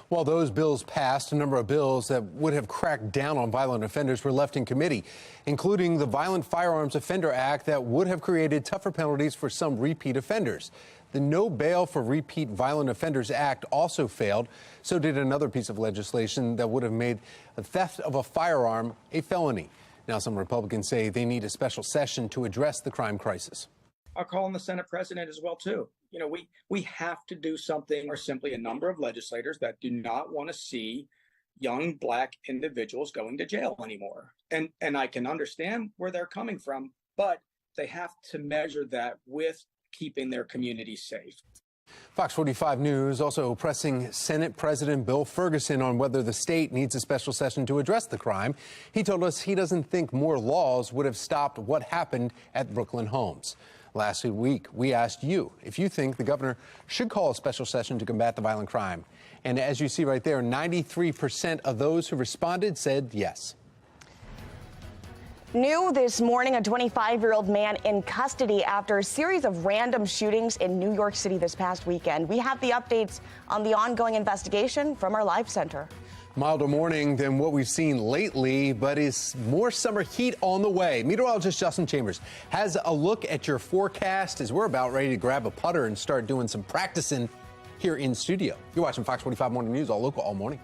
[SPEAKER 24] While those bills passed, a number of bills that would have cracked down on violent offenders were left in committee, including the Violent Firearms Offender Act that would have created tougher penalties for some repeat offenders. The No Bail for Repeat Violent Offenders Act also failed. So did another piece of legislation that would have made the theft of a firearm a felony. Now, some Republicans say they need a special session to address the crime crisis.
[SPEAKER 3] I'll call on the Senate president as well, too. You know, we have to do something, or simply a number of legislators that do not want to see young Black individuals going to jail anymore. And I can understand where they're coming from, but they have to measure that with keeping their communities safe.
[SPEAKER 24] Fox 45 News also pressing Senate President Bill Ferguson on whether the state needs a special session to address the crime. He told us he doesn't think more laws would have stopped what happened at Brooklyn Homes. Last week, we asked you if you think the governor should call a special session to combat the violent crime. And as you see right there, 93% of those who responded said yes.
[SPEAKER 23] New this morning, a 25-year-old man in custody after a series of random shootings in New York City this past weekend. We have the updates on the ongoing investigation from our live center.
[SPEAKER 24] Milder morning than what we've seen lately, but is more summer heat on the way. Meteorologist Justin Chambers has a look at your forecast as we're about ready to grab a putter and start doing some practicing here in studio. You're watching Fox 45 Morning News, all local, all morning.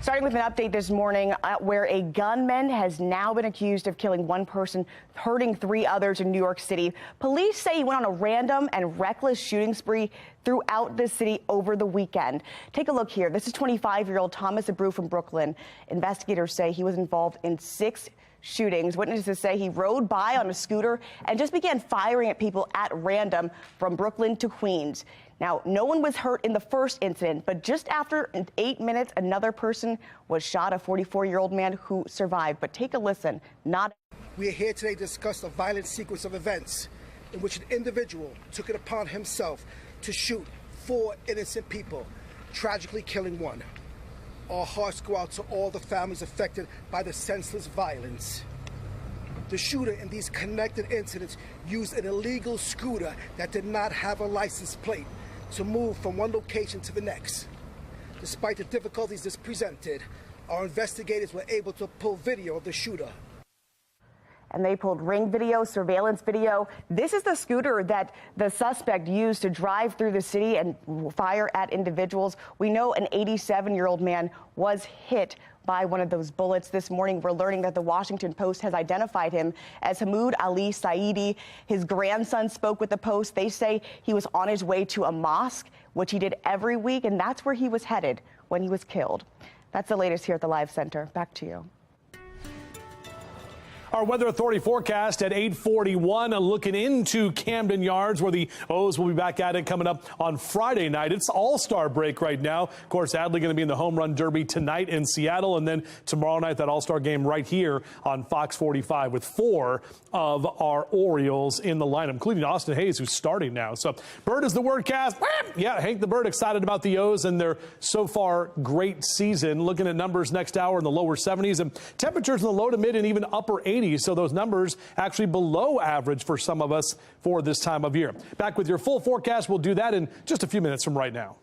[SPEAKER 23] Starting with an update this morning where a gunman has now been accused of killing one person, hurting 3 others in New York City. Police say he went on a random and reckless shooting spree throughout the city over the weekend. Take a look here. This is 25-year-old Thomas Abreu from Brooklyn. Investigators say he was involved in 6 shootings. Witnesses say he rode by on a scooter and just began firing at people at random from Brooklyn to Queens. Now, no one was hurt in the first incident, but just after 8 minutes, another person was shot, a 44-year-old man who survived. But take a listen.
[SPEAKER 8] We are here today to discuss a violent sequence of events in which an individual took it upon himself to shoot 4 innocent people, tragically killing one. Our hearts go out to all the families affected by the senseless violence. The shooter in these connected incidents used an illegal scooter that did not have a license plate to move from one location to the next. Despite the difficulties this presented, our investigators were able to pull video of the shooter.
[SPEAKER 23] And they pulled ring video, surveillance video. This is the scooter that the suspect used to drive through the city and fire at individuals. We know an 87-year-old man was hit by one of those bullets. This morning, we're learning that the Washington Post has identified him as Hamoud Ali Saidi. His grandson spoke with the Post. They say he was on his way to a mosque, which he did every week, and that's where he was headed when he was killed. That's the latest here at the Live Center. Back to you.
[SPEAKER 4] Our Weather Authority forecast at 8:41, looking into Camden Yards, where the O's will be back at it coming up on Friday night. It's All-Star break right now. Of course, Adley going to be in the Home Run Derby tonight in Seattle, and then tomorrow night, that All-Star game right here on Fox 45 with 4 of our Orioles in the lineup, including Austin Hayes, who's starting now. So, Bird is the wordcast. Yeah, Hank the Bird excited about the O's and their so far great season. Looking at numbers next hour in the lower 70s and temperatures in the low to mid and even upper 80s. So those numbers actually below average for some of us for this time of year. Back with your full forecast. We'll do that in just a few minutes from right now.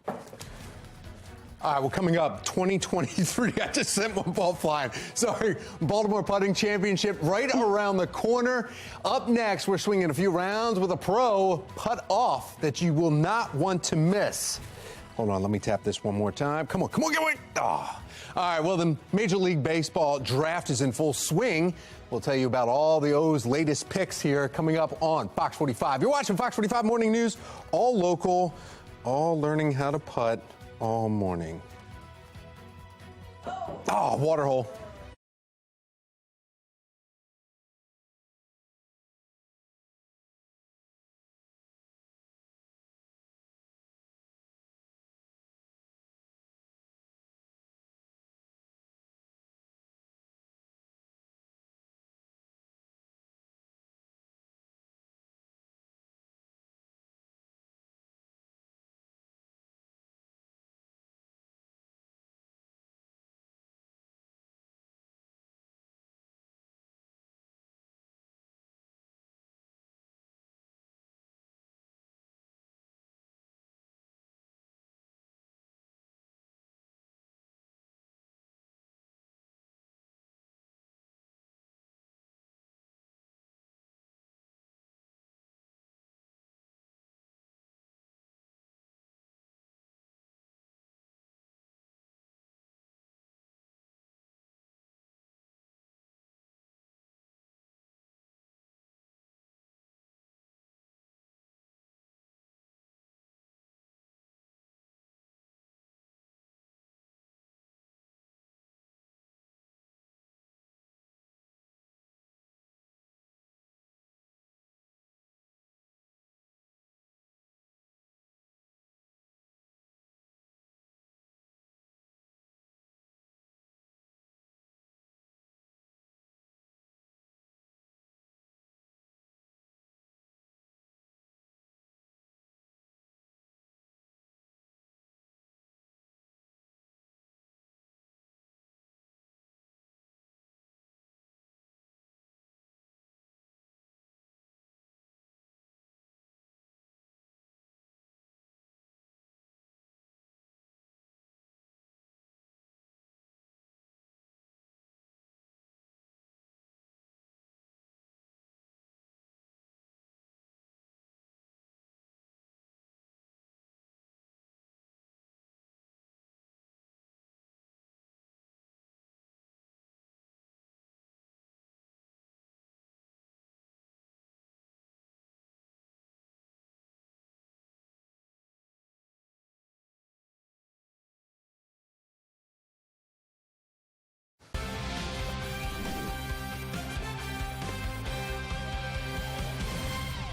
[SPEAKER 24] All right, well, coming up, 2023. I just sent one ball flying. Sorry, Baltimore Putting Championship right around the corner. Up next, we're swinging a few rounds with a pro putt-off that you will not want to miss. Hold on, let me tap this one more time. Come on, get away. Oh. All right, well, the Major League Baseball draft is in full swing. We'll tell you about all the O's latest picks here coming up on Fox 45. You're watching Fox 45 Morning News, all local, all learning how to putt all morning. Oh, water hole.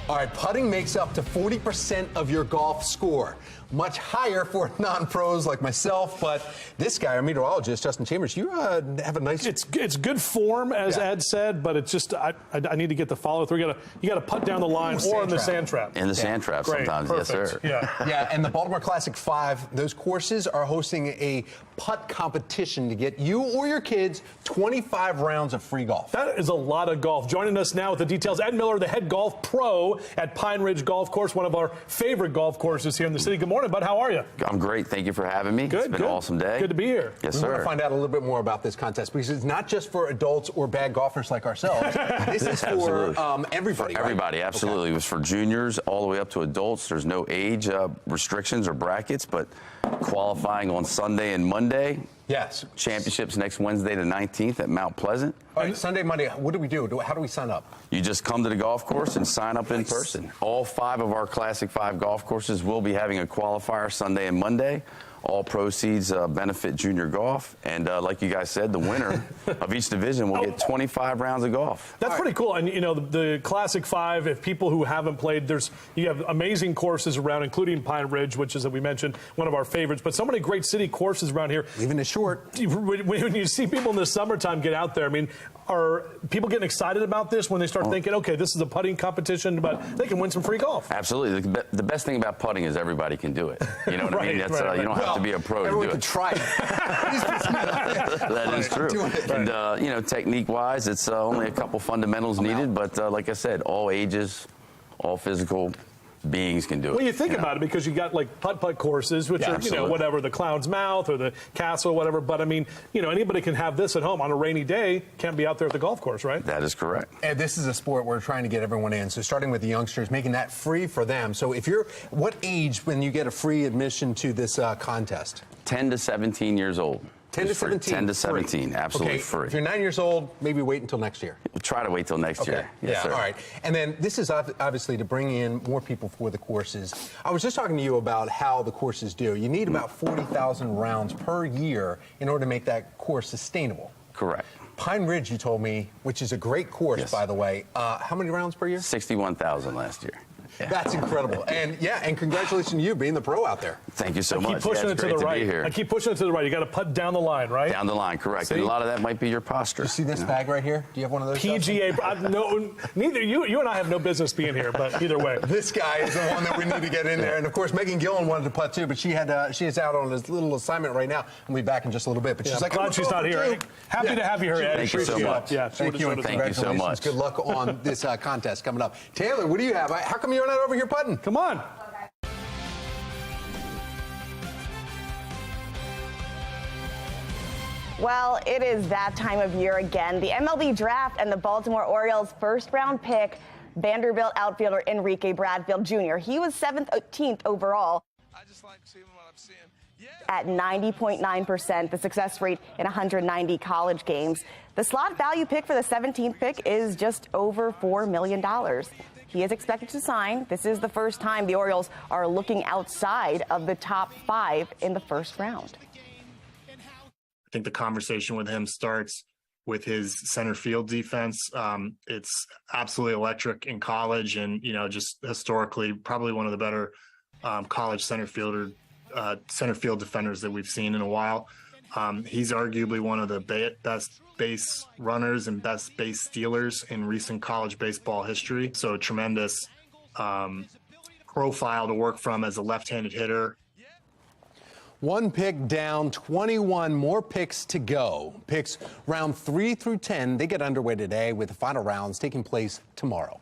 [SPEAKER 24] All right, putting makes up to 40% of your golf score. Much higher for non-pros like myself, but this guy, our meteorologist, Justin Chambers, you have a nice...
[SPEAKER 4] It's good form, as Ed said, but it's just, I need to get the follow-through. You got to putt down the line or in the sand trap.
[SPEAKER 9] In the sand trap sometimes, yes, sir.
[SPEAKER 24] Yeah, and the Baltimore Classic 5, those courses are hosting a putt competition to get you or your kids 25 rounds of free golf.
[SPEAKER 4] That is a lot of golf. Joining us now with the details, Ed Miller, the head golf pro at Pine Ridge Golf Course, one of our favorite golf courses here in the city. Good morning, bud. How are you?
[SPEAKER 9] I'm great. Thank you for having me. It's been an awesome day.
[SPEAKER 4] Good to be here.
[SPEAKER 9] Yes,
[SPEAKER 24] we
[SPEAKER 9] sir.
[SPEAKER 24] want to find out a little bit more about this contest because it's not just for adults or bad golfers like ourselves. This is for everybody.
[SPEAKER 9] For everybody,
[SPEAKER 24] right?
[SPEAKER 9] absolutely.
[SPEAKER 24] Okay.
[SPEAKER 9] It was for juniors all the way up to adults. There's no age restrictions or brackets, but qualifying on Sunday and Monday.
[SPEAKER 24] Yes.
[SPEAKER 9] Championships next Wednesday the 19th at Mount Pleasant.
[SPEAKER 24] All right, Sunday, Monday, what do we do? How do we sign up?
[SPEAKER 9] You just come to the golf course and sign up in person. All 5 of our Classic 5 golf courses will be having a qualifier Sunday and Monday. All proceeds benefit junior golf. And like you guys said, the winner of each division will get 25 rounds of golf.
[SPEAKER 4] That's pretty cool. And, you know, the Classic 5, if people who haven't played, you have amazing courses around, including Pine Ridge, which is, as we mentioned, one of our favorites. But so many great city courses around here.
[SPEAKER 24] Even it's short.
[SPEAKER 4] When you see people in the summertime get out there, I mean, are people getting excited about this when they start thinking, okay, this is a putting competition, but they can win some free golf?
[SPEAKER 9] Absolutely. The best thing about putting is everybody can do it. You know what I mean? That's, you don't have to be a pro to do it.
[SPEAKER 24] Everyone can try it.
[SPEAKER 9] That is true. And, you know, technique-wise, it's only a couple fundamentals needed, but like I said, all ages, all physical beings can do it.
[SPEAKER 4] Well, you think about it because you got like putt-putt courses, which are, you know, whatever, the Clown's Mouth or the Castle, whatever. But I mean, you know, anybody can have this at home on a rainy day, can't be out there at the golf course, right?
[SPEAKER 9] That is correct.
[SPEAKER 24] And this is a sport we're trying to get everyone in. So starting with the youngsters, making that free for them. So if you're, what age when you get a free admission to this contest?
[SPEAKER 9] 10 to 17 years old.
[SPEAKER 24] 10 to 17?
[SPEAKER 9] 10 to 17, absolutely free.
[SPEAKER 24] If you're 9 years old, maybe wait until next year.
[SPEAKER 9] We'll try to wait till next year. Yes, sir.
[SPEAKER 24] All right. And then this is obviously to bring in more people for the courses. I was just talking to you about how the courses do. You need about 40,000 rounds per year in order to make that course sustainable.
[SPEAKER 9] Correct.
[SPEAKER 24] Pine Ridge, you told me, which is a great course, by the way. How many rounds per year?
[SPEAKER 9] 61,000 last year. Yeah.
[SPEAKER 24] That's incredible. And congratulations to you being the pro out there.
[SPEAKER 9] Thank you so much.
[SPEAKER 4] Keep pushing it to the right. I keep pushing it to the right. You got to putt down the line, right?
[SPEAKER 9] Down the line, correct.
[SPEAKER 24] See?
[SPEAKER 9] And a lot of that might be your posture.
[SPEAKER 24] You see this bag right here? Do you have one of those?
[SPEAKER 4] PGA. No, neither you and I have no business being here, but either way.
[SPEAKER 24] This guy is the one that we need to get in there. And of course, Megan Gillen wanted to putt too, but she is out on this little assignment right now. We'll be back in just a little bit. But she's like,
[SPEAKER 4] glad she's not here. Happy to have you here, Ed.
[SPEAKER 9] Thank you so much.
[SPEAKER 4] Yeah,
[SPEAKER 24] thank you, and
[SPEAKER 9] thank you so much.
[SPEAKER 24] Good luck on this contest coming up. Taylor, what do you have? How come you're not over here putting?
[SPEAKER 4] Come on.
[SPEAKER 23] Well, it is that time of year again. The MLB draft and the Baltimore Orioles' first-round pick, Vanderbilt outfielder Enrique Bradfield Jr. He was 17th overall.
[SPEAKER 16] I just like seeing what I'm seeing.
[SPEAKER 23] At 90.9%, the success rate in 190 college games. The slot value pick for the 17th pick is just over $4 million. He is expected to sign. This is the first time the Orioles are looking outside of the top 5 in the first round.
[SPEAKER 12] I think the conversation with him starts with his center field defense. It's absolutely electric in college, and just historically, probably one of the better college center field defenders that we've seen in a while. He's arguably one of the best base runners and best base stealers in recent college baseball history. So a tremendous profile to work from as a left-handed hitter.
[SPEAKER 24] One pick down, 21 more picks to go. Picks round 3 through 10, they get underway today with the final rounds taking place tomorrow.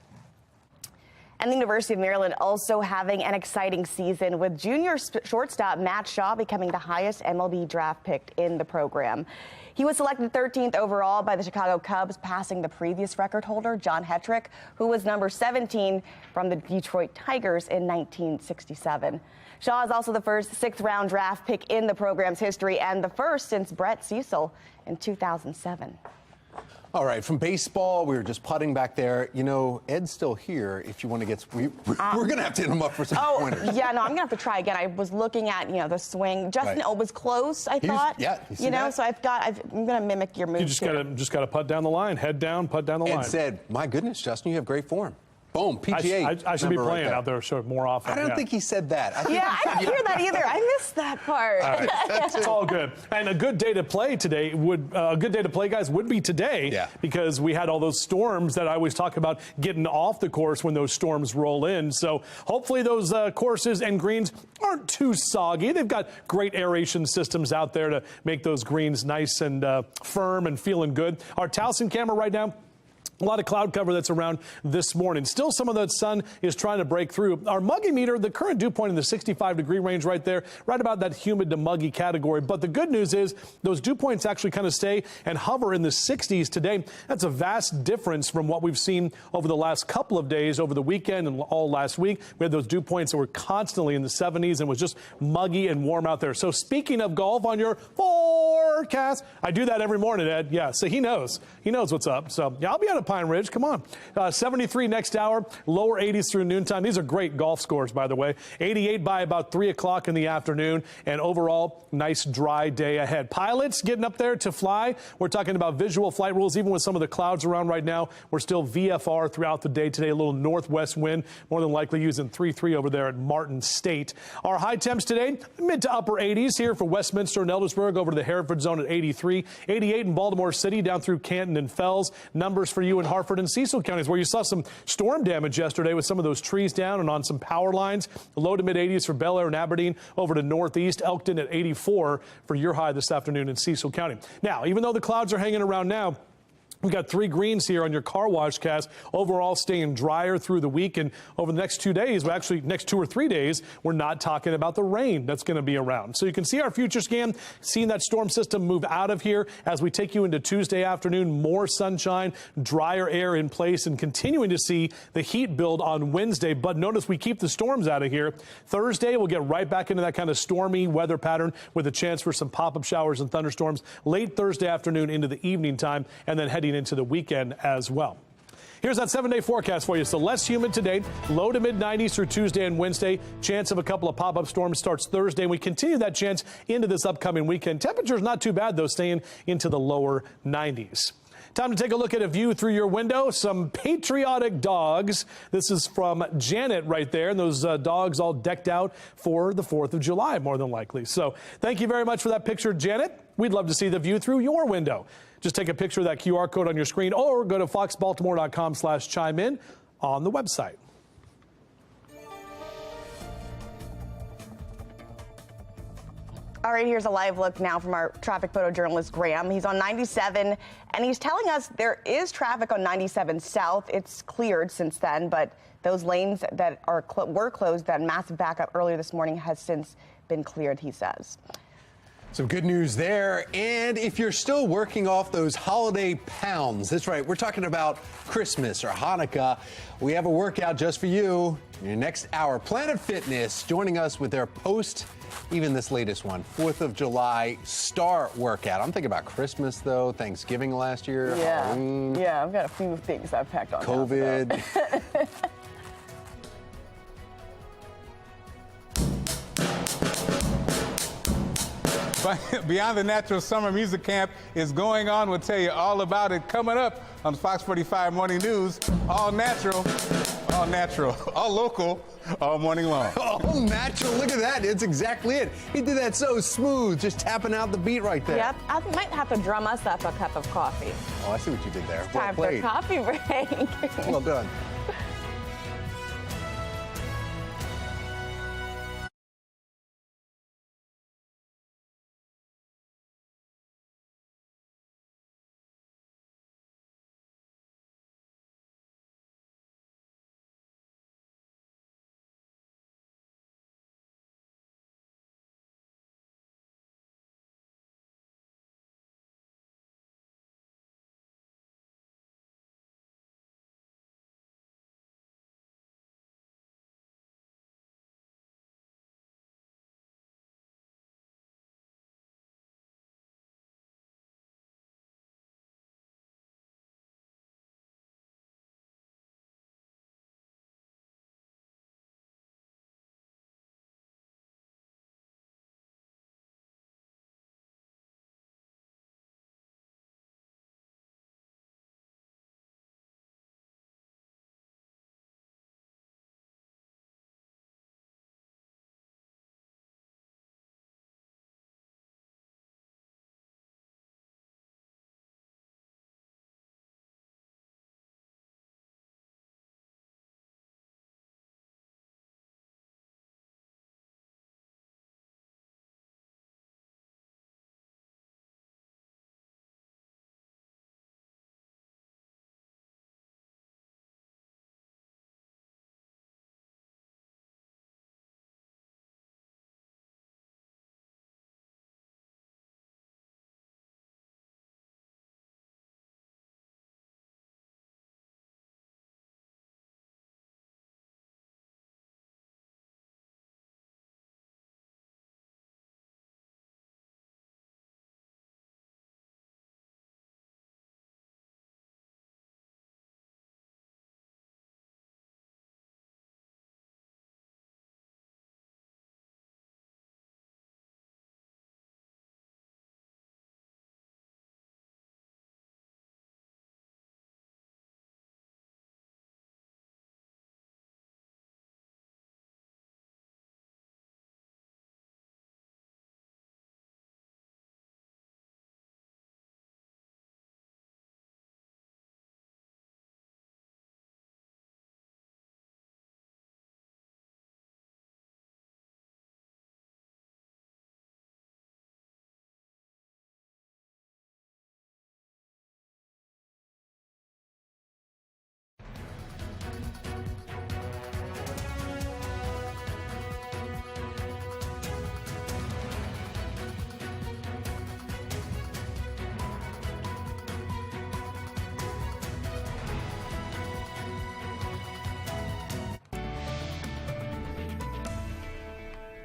[SPEAKER 23] And the University of Maryland also having an exciting season with junior shortstop Matt Shaw becoming the highest MLB draft pick in the program. He was selected 13th overall by the Chicago Cubs, passing the previous record holder, John Hetrick, who was number 17 from the Detroit Tigers in 1967. Shaw is also the first 6th-round draft pick in the program's history and the first since Brett Cecil in 2007.
[SPEAKER 24] All right, from baseball, we were just putting back there. Ed's still here if you want to get... We're going to have to hit him up for some pointers.
[SPEAKER 23] Yeah, no, I'm going to have to try again. I was looking at, the swing. Justin was close, I thought.
[SPEAKER 24] Yeah,
[SPEAKER 23] so I'm going to mimic your moves.
[SPEAKER 4] You just got to putt down the line. Head down, putt down the line.
[SPEAKER 24] Ed said, my goodness, Justin, you have great form. Boom, PGA.
[SPEAKER 4] I should be
[SPEAKER 24] member
[SPEAKER 4] playing
[SPEAKER 24] right
[SPEAKER 4] out there more often.
[SPEAKER 24] I don't think he said that. I think
[SPEAKER 23] Yeah, I didn't hear that either. I missed that part.
[SPEAKER 4] All right. It's all good. And a good day to play today guys, would be today because we had all those storms that I always talk about getting off the course when those storms roll in. So hopefully those courses and greens aren't too soggy. They've got great aeration systems out there to make those greens nice and firm and feeling good. Our Towson camera right now, a lot of cloud cover that's around this morning. Still, some of that sun is trying to break through. Our muggy meter, the current dew point in the 65-degree range right there, right about that humid to muggy category. But the good news is those dew points actually kind of stay and hover in the 60s today. That's a vast difference from what we've seen over the last couple of days, over the weekend and all last week. We had those dew points that were constantly in the 70s and was just muggy and warm out there. So speaking of golf on your forecast, I do that every morning, Ed. Yeah, so he knows. He knows what's up. So yeah, I'll be out of Pine Ridge. Come on. 73 next hour, lower 80s through noontime. These are great golf scores, by the way. 88 by about 3 o'clock in the afternoon, and overall, nice dry day ahead. Pilots getting up there to fly. We're talking about visual flight rules. Even with some of the clouds around right now, we're still VFR throughout the day today. A little northwest wind, more than likely using 3-3 over there at Martin State. Our high temps today, mid to upper 80s here for Westminster and Eldersburg, over to the Hereford zone at 83. 88 in Baltimore City, down through Canton and Fells. Numbers for you in Hartford and Cecil counties, where you saw some storm damage yesterday with some of those trees down and on some power lines. Low to mid 80s for Bel Air and Aberdeen, over to Northeast. Elkton at 84 for your high this afternoon in Cecil County. Now, even though the clouds are hanging around now, we've got 3 greens here on your car wash cast. Overall, staying drier through the week. And over the next 2 days, well, actually, next 2 or 3 days, we're not talking about the rain that's going to be around. So you can see our future scan, seeing that storm system move out of here as we take you into Tuesday afternoon. More sunshine, drier air in place, and continuing to see the heat build on Wednesday. But notice we keep the storms out of here. Thursday, we'll get right back into that kind of stormy weather pattern with a chance for some pop-up showers and thunderstorms late Thursday afternoon into the evening time, and then heading into the weekend as well. Here's that 7-day forecast for you. So less humid today, low to mid 90s through Tuesday and Wednesday. Chance of a couple of pop-up storms starts Thursday, and we continue that chance into this upcoming weekend. Temperatures not too bad, though, staying into the lower 90s. Time to take a look at a view through your window. Some patriotic dogs. This is from Janet right there. And those dogs all decked out for the 4th of July, more than likely. So thank you very much for that picture, Janet. We'd love to see the view through your window. Just take a picture of that QR code on your screen or go to foxbaltimore.com/chime in on the website.
[SPEAKER 23] All right, here's a live look now from our traffic photojournalist, Graham. He's on 97, and he's telling us there is traffic on 97 South. It's cleared since then, but those lanes that were closed, that massive backup earlier this morning, has since been cleared, he says.
[SPEAKER 24] Some good news there. And if you're still working off those holiday pounds, that's right, we're talking about Christmas or Hanukkah, we have a workout just for you in your next hour. Planet Fitness joining us with their post, even this latest one, 4th of July star workout. I'm thinking about Christmas, though, Thanksgiving last year, Halloween.
[SPEAKER 23] Yeah, I've got a few things I've packed on.
[SPEAKER 24] COVID.
[SPEAKER 23] Now, so.
[SPEAKER 5] Beyond the Natural Summer Music Camp is going on. We'll tell you all about it coming up on Fox 45 Morning News. All natural, all local, all morning long.
[SPEAKER 24] All natural. Look at that. It's exactly it. He did that so smooth, just tapping out the beat right there.
[SPEAKER 23] Yep. I might have to drum us up a cup of coffee.
[SPEAKER 24] Oh, I see what you did there.
[SPEAKER 23] Time for coffee break.
[SPEAKER 24] Well done.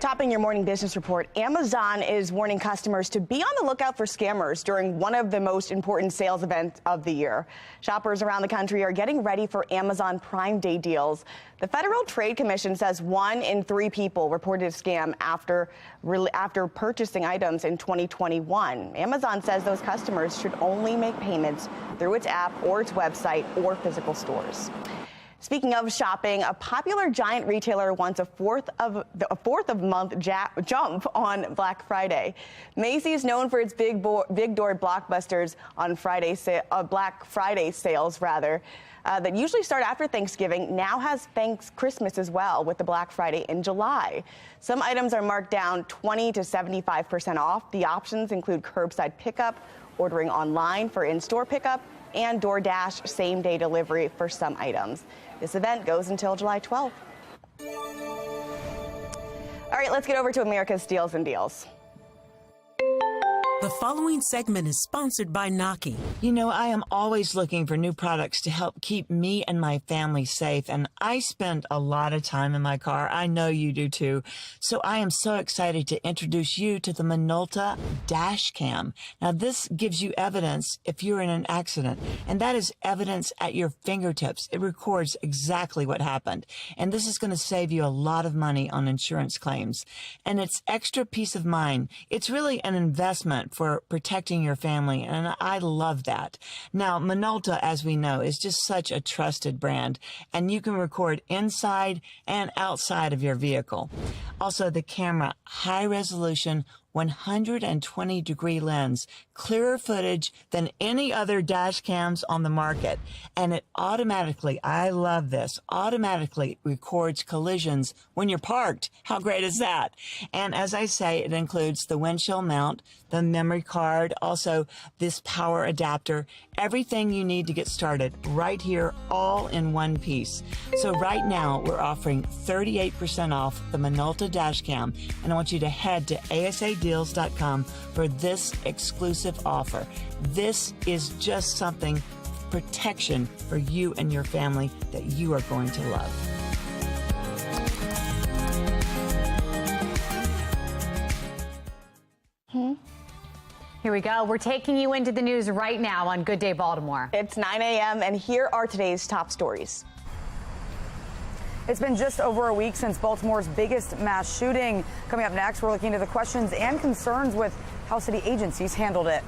[SPEAKER 23] Topping your morning business report, Amazon is warning customers to be on the lookout for scammers during one of the most important sales events of the year. Shoppers around the country are getting ready for Amazon Prime Day deals. The Federal Trade Commission says 1 in 3 people reported a scam after purchasing items in 2021. Amazon says those customers should only make payments through its app or its website or physical stores. Speaking of shopping, a popular giant retailer wants a fourth of month jump on Black Friday. Macy's, known for its big door blockbusters on Black Friday sales, that usually start after Thanksgiving, now has Christmas as well, with the Black Friday in July. Some items are marked down 20 to 75% off. The options include curbside pickup, ordering online for in-store pickup, and DoorDash same-day delivery for some items. This event goes until July 12th. All right, let's get over to America's Steals and Deals.
[SPEAKER 6] The following segment is sponsored by Naki.
[SPEAKER 14] You know, I am always looking for new products to help keep me and my family safe, and I spend a lot of time in my car. I know you do too. So I am so excited to introduce you to the Minolta Dash Cam. Now, this gives you evidence if you're in an accident, and that is evidence at your fingertips. It records exactly what happened, and this is going to save you a lot of money on insurance claims. And it's extra peace of mind. It's really an investment for protecting your family, and I love that. Now, Minolta, as we know, is just such a trusted brand, and you can record inside and outside of your vehicle. Also, the camera, high resolution, 120-degree lens, clearer footage than any other dash cams on the market. And it automatically, I love this, automatically records collisions when you're parked. How great is that? And as I say, it includes the windshield mount, the memory card, also this power adapter, everything you need to get started right here, all in one piece. So right now, we're offering 38% off the Minolta dash cam, and I want you to head to asadeals.com for this exclusive offer. This is just something, protection for you and your family that you are going to love.
[SPEAKER 2] Here we go. We're taking you into the news right now on Good Day Baltimore.
[SPEAKER 23] It's 9 a.m. and here are today's top stories.
[SPEAKER 22] It's been just over a week since Baltimore's biggest mass shooting. Coming up next, we're looking into the questions and concerns with how city agencies handled it.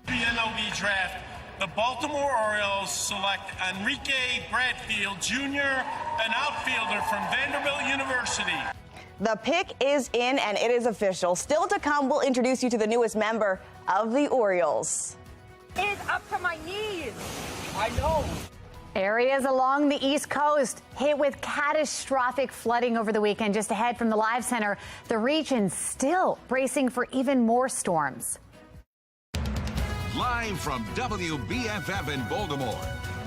[SPEAKER 17] The MLB draft, the Baltimore Orioles select Enrique Bradfield Jr., an outfielder from Vanderbilt University.
[SPEAKER 23] The pick is in and it is official. Still to come, we'll introduce you to the newest member of the Orioles.
[SPEAKER 21] It's up to my knees. I know.
[SPEAKER 2] Areas along the East Coast hit with catastrophic flooding over the weekend. Just ahead from the Live Center, the region still bracing for even more storms.
[SPEAKER 15] Live from WBFF in Baltimore,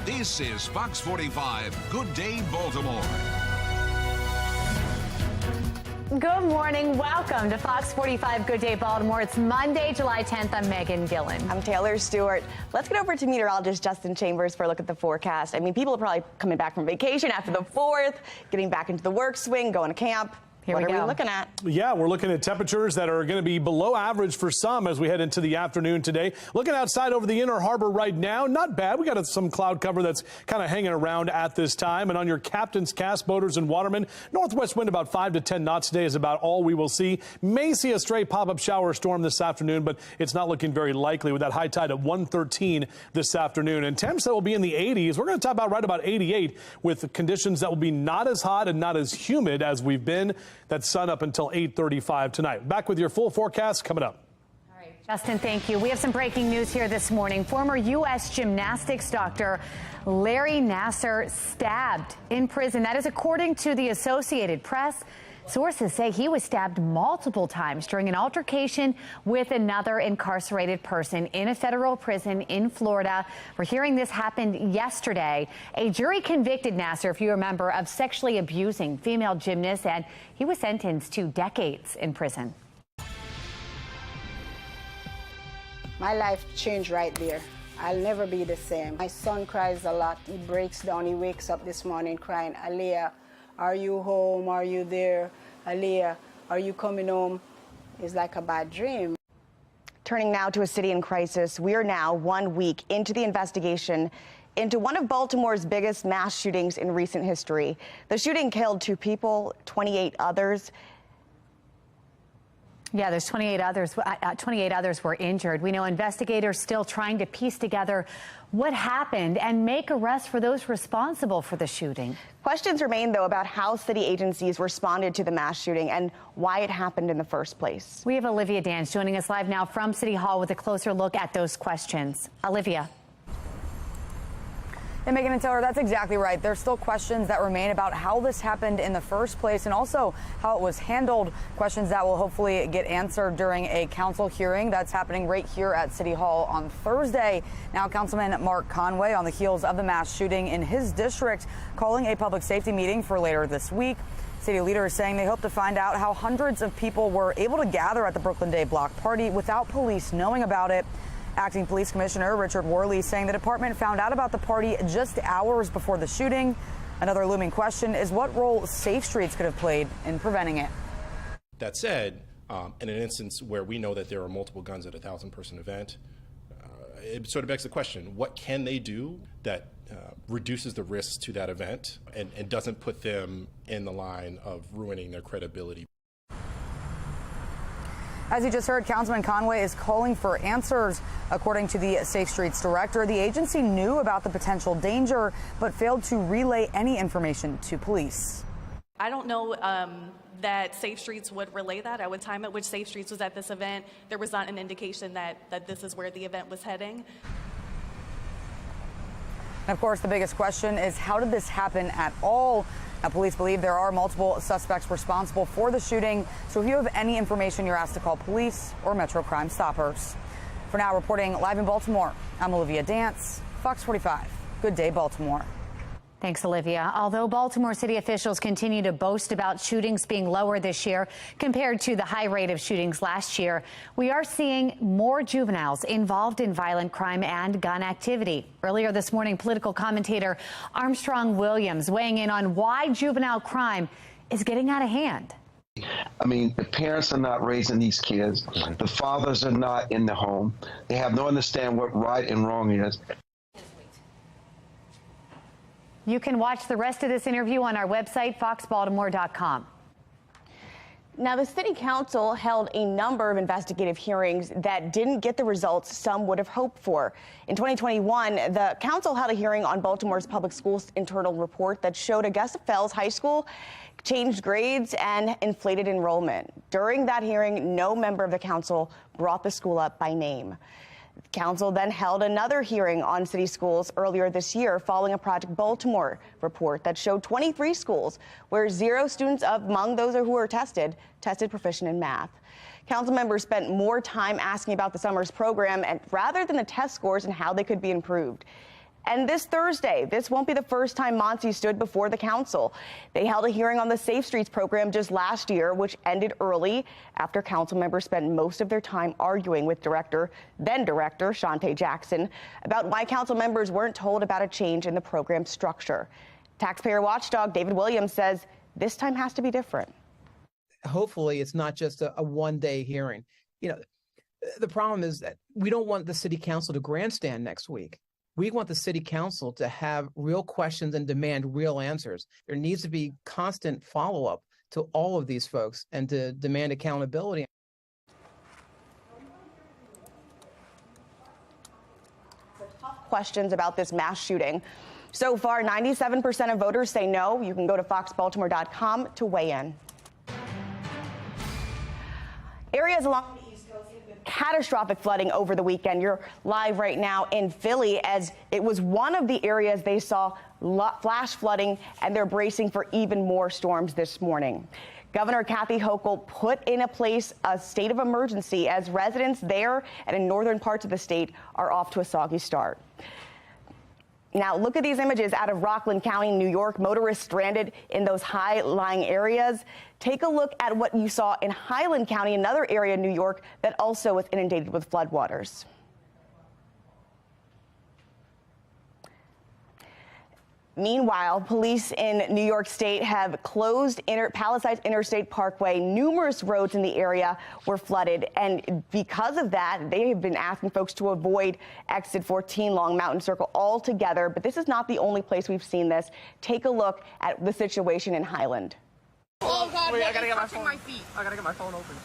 [SPEAKER 15] this is Fox 45 Good Day Baltimore.
[SPEAKER 2] Good morning. Welcome to Fox 45 Good Day Baltimore. It's Monday, July 10th. I'm Megan Gillen.
[SPEAKER 23] I'm Taylor Stewart. Let's get over to meteorologist Justin Chambers for a look at the forecast. I mean, people are probably coming back from vacation after the 4th, getting back into the work swing, going to camp. What are we looking at?
[SPEAKER 4] Yeah, we're looking at temperatures that are going to be below average for some as we head into the afternoon today. Looking outside over the Inner Harbor right now, not bad. We got some cloud cover that's kind of hanging around at this time. And on your Captain's Cast, boaters and watermen, northwest wind about 5 to 10 knots today is about all we will see. May see a stray pop-up shower storm this afternoon, but it's not looking very likely with that high tide at 113 this afternoon. And temps that will be in the 80s. We're going to top out right about 88 with conditions that will be not as hot and not as humid as we've been. That's sun up until 8:35 tonight. Back with your full forecast coming up.
[SPEAKER 2] All right, Justin, thank you. We have some breaking news here this morning. Former U.S. gymnastics doctor Larry Nassar stabbed in prison. That is according to the Associated Press. Sources say he was stabbed multiple times during an altercation with another incarcerated person in a federal prison in Florida. We're hearing this happened yesterday. A jury convicted Nassar, if you remember, of sexually abusing female gymnasts, and he was sentenced to decades in prison.
[SPEAKER 25] My life changed right there. I'll never be the same. My son cries a lot. He breaks down. He wakes up this morning crying, Aliyah, are you home? Are you there? Aliyah, Are you coming home? It's like a bad dream.
[SPEAKER 23] Turning now to a city in crisis, we are now 1 week into the investigation into one of Baltimore's biggest mass shootings in recent history. The shooting killed 2 people, 28 others.
[SPEAKER 2] Yeah, there's 28 others were injured. We know investigators still trying to piece together what happened and make arrests for those responsible for the shooting.
[SPEAKER 23] Questions remain, though, about how city agencies responded to the mass shooting and why it happened in the first place.
[SPEAKER 2] We have Olivia Dance joining us live now from City Hall with a closer look at those questions. Olivia.
[SPEAKER 22] And Megan and Taylor, that's exactly right. There's still questions that remain about how this happened in the first place and also how it was handled. Questions that will hopefully get answered during a council hearing that's happening right here at City Hall on Thursday. Now, Councilman Mark Conway, on the heels of the mass shooting in his district, calling a public safety meeting for later this week. City leaders saying they hope to find out how hundreds of people were able to gather at the Brooklyn Day block party without police knowing about it. Acting Police Commissioner Richard Worley saying the department found out about the party just hours before the shooting. Another looming question is what role Safe Streets could have played in preventing it.
[SPEAKER 1] That said, in an instance where we know that there are multiple guns at a 1,000-person event, it sort of begs the question, what can they do that reduces the risks to that event and doesn't put them in the line of ruining their credibility?
[SPEAKER 22] As you just heard, Councilman Conway is calling for answers. According to the Safe Streets director, the agency knew about the potential danger, but failed to relay any information to police.
[SPEAKER 7] I don't know that Safe Streets would relay that. At the time at which Safe Streets was at this event, there was not an indication that this is where the event was heading.
[SPEAKER 22] And of course, the biggest question is how did this happen at all? Now, police believe there are multiple suspects responsible for the shooting. So if you have any information, you're asked to call police or Metro Crime Stoppers. For now, reporting live in Baltimore, I'm Olivia Dance, Fox 45. Good day, Baltimore.
[SPEAKER 2] Thanks, Olivia. Although Baltimore city officials continue to boast about shootings being lower this year compared to the high rate of shootings last year, we are seeing more juveniles involved in violent crime and gun activity. Earlier this morning, political commentator Armstrong Williams weighing in on why juvenile crime is getting out of hand.
[SPEAKER 10] I mean, the parents are not raising these kids. The fathers are not in the home. They have no understanding what right and wrong is.
[SPEAKER 2] You can watch the rest of this interview on our website, foxbaltimore.com.
[SPEAKER 23] Now, the city council held a number of investigative hearings that didn't get the results some would have hoped for. In 2021, the council held a hearing on Baltimore's public schools internal report that showed Augusta Fells High School changed grades and inflated enrollment. During that hearing, no member of the council brought the school up by name. The council then held another hearing on city schools earlier this year following a Project Baltimore report that showed 23 schools where 0 students among those who were tested proficient in math. Council members spent more time asking about the summer's program rather than the test scores and how they could be improved. And this Thursday, this won't be the first time Muncie stood before the council. They held a hearing on the Safe Streets program just last year, which ended early after council members spent most of their time arguing with then director Shante Jackson about why council members weren't told about a change in the program structure. Taxpayer watchdog David Williams says this time has to be different.
[SPEAKER 18] Hopefully it's not just a one-day hearing. You know, the problem is that we don't want the city council to grandstand next week. We want the city council to have real questions and demand real answers. There needs to be constant follow-up to all of these folks and to demand accountability.
[SPEAKER 23] Questions about this mass shooting. So far, 97% of voters say no. You can go to foxbaltimore.com to weigh in. Areas along the East Coast have been catastrophic flooding over the weekend. You're live right now in Philly as it was one of the areas they saw flash flooding, and they're bracing for even more storms this morning. Governor Kathy Hochul put in place a state of emergency as residents there and in northern parts of the state are off to a soggy start. Now, look at these images out of Rockland County, New York. Motorists stranded in those high-lying areas. Take a look at what you saw in Highland County, another area in New York that also was inundated with floodwaters. Meanwhile, police in New York State have closed Palisades Interstate Parkway. Numerous roads in the area were flooded, and because of that, they have been asking folks to avoid exit 14 Long Mountain Circle altogether. But this is not the only place we've seen this. Take a look at the situation in Highland.
[SPEAKER 21] Oh God! Wait, I gotta get my phone. I gotta get my phone open.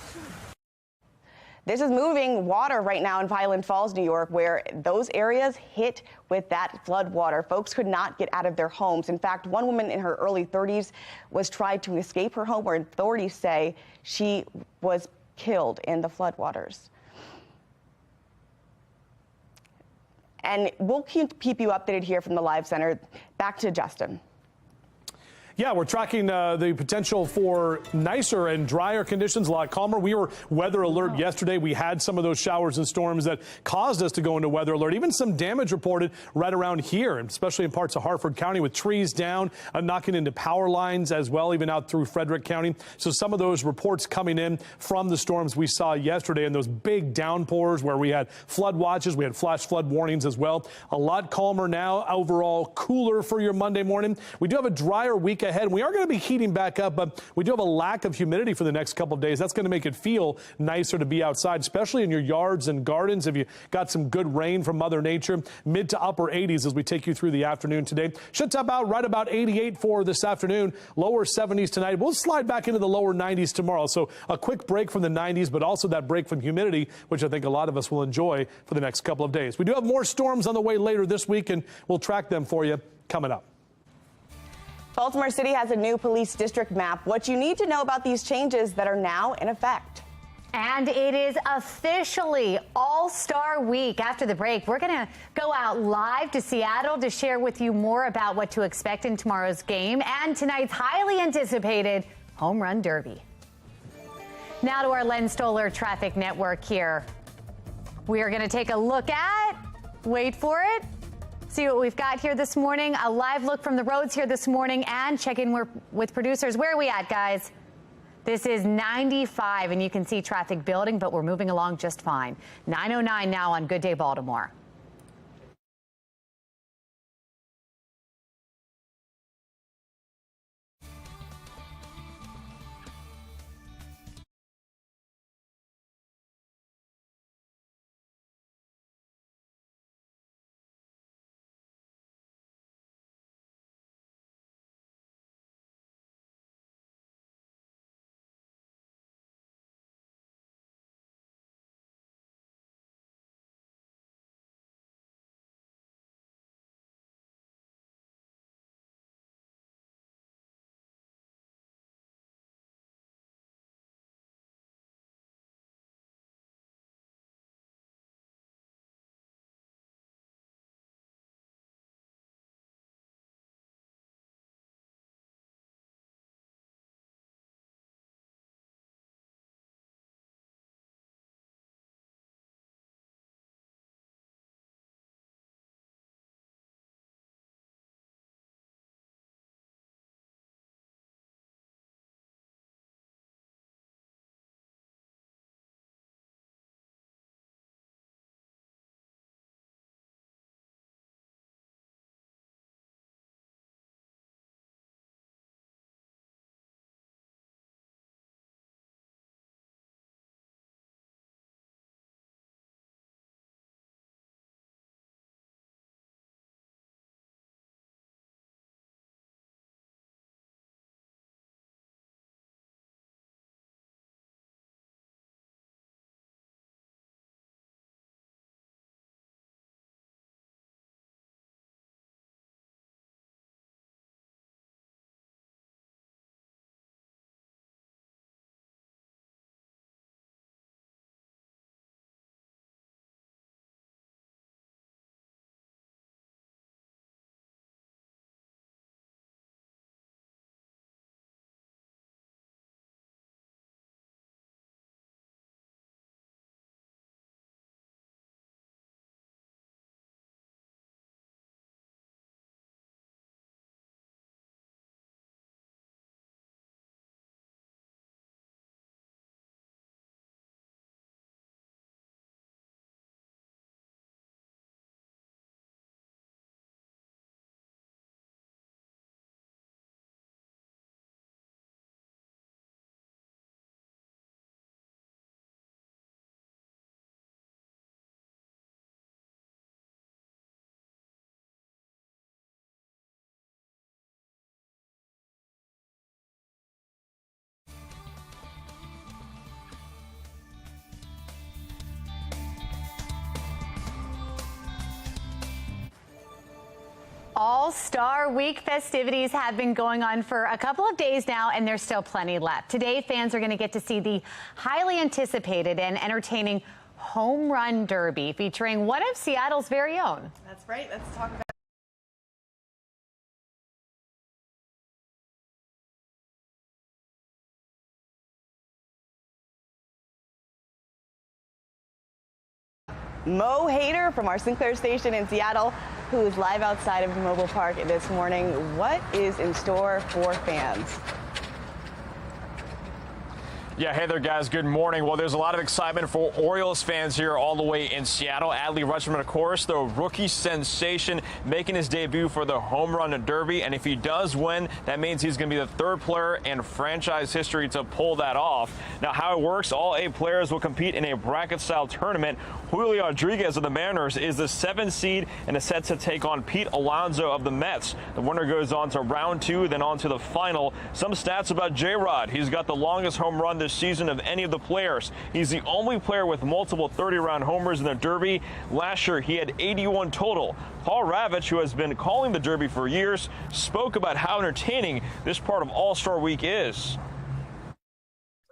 [SPEAKER 23] This is moving water right now in Highland Falls, New York, where those areas hit with that flood water. Folks could not get out of their homes. In fact, one woman in her early 30s was tried to escape her home, where authorities say she was killed in the floodwaters. And we'll keep you updated here from the Live Center. Back to Justin.
[SPEAKER 4] Yeah, we're tracking the potential for nicer and drier conditions, a lot calmer. We were weather alert yesterday. We had some of those showers and storms that caused us to go into weather alert. Even some damage reported right around here, especially in parts of Hartford County, with trees down, knocking into power lines as well, even out through Frederick County. So some of those reports coming in from the storms we saw yesterday and those big downpours where we had flood watches, we had flash flood warnings as well. A lot calmer now, overall cooler for your Monday morning. We do have a drier week ahead. We are going to be heating back up, but we do have a lack of humidity for the next couple of days. That's going to make it feel nicer to be outside, especially in your yards and gardens. If you got some good rain from Mother Nature, mid to upper 80s as we take you through the afternoon today. Should top out right about 88 for this afternoon, lower 70s tonight. We'll slide back into the lower 90s tomorrow. So a quick break from the 90s, but also that break from humidity, which I think a lot of us will enjoy for the next couple of days. We do have more storms on the way later this week, and we'll track them for you coming up.
[SPEAKER 23] Baltimore City has a new police district map. What you need to know about these changes that are now in effect.
[SPEAKER 2] And it is officially All-Star Week. After the break, we're going to go out live to Seattle to share with you more about what to expect in tomorrow's game and tonight's highly anticipated Home Run Derby. Now to our Len Stoller traffic network here. We are going to take a look at, wait for it, see what we've got here this morning. A live look from the roads here this morning and check in with producers. Where are we at, guys? This is 95, and you can see traffic building, but we're moving along just fine. 9:09 now on Good Day Baltimore. All-Star Week festivities have been going on for a couple of days now, and there's still plenty left. Today, fans are going to get to see the highly anticipated and entertaining Home Run Derby featuring one of Seattle's very own.
[SPEAKER 22] That's right. Let's talk about Mo Hader from our Sinclair station in Seattle, who is live outside of the mobile park this morning. What is in store for fans?
[SPEAKER 3] Yeah, hey there, guys. Good morning. Well, there's a lot of excitement for Orioles fans here all the way in Seattle. Adley Rutschman, of course, the rookie sensation, making his debut for the Home Run Derby. And if he does win, that means he's going to be the third player in franchise history to pull that off. Now, how it works, all 8 players will compete in a bracket-style tournament. Julio Rodriguez of the Mariners is the 7th seed and is set to take on Pete Alonso of the Mets. The winner goes on to round 2, then on to the final. Some stats about J-Rod. He's got the longest home run this season of any of the players. He's the only player with multiple 30-round homers in the Derby. Last year, he had 81 total. Paul Ravitch, who has been calling the Derby for years, spoke about how entertaining this part of All-Star Week is.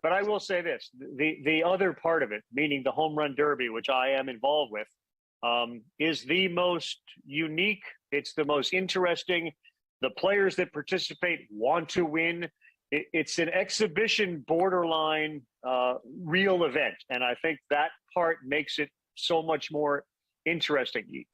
[SPEAKER 11] But I will say this, the other part of it, meaning the Home Run Derby, which I am involved with, is the most unique. It's the most interesting. The players that participate want to win. It's an exhibition borderline real event. And I think that part makes it so much more interesting.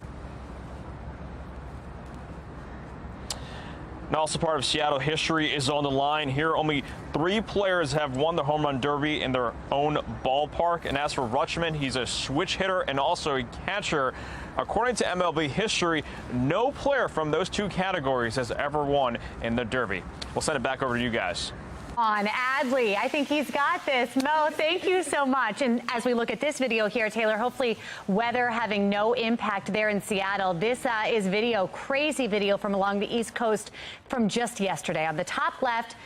[SPEAKER 3] And also part of Seattle history is on the line here. Only 3 players have won the Home Run Derby in their own ballpark. And as for Rutschman, he's a switch hitter and also a catcher. According to MLB history, no player from those 2 categories has ever won in the Derby. We'll send it back over to you guys.
[SPEAKER 2] On Adley, I think he's got this. Mo, thank you so much. And as we look at this video here, Taylor, hopefully weather having no impact there in Seattle. This is video, crazy video from along the East Coast from just yesterday. On the top left,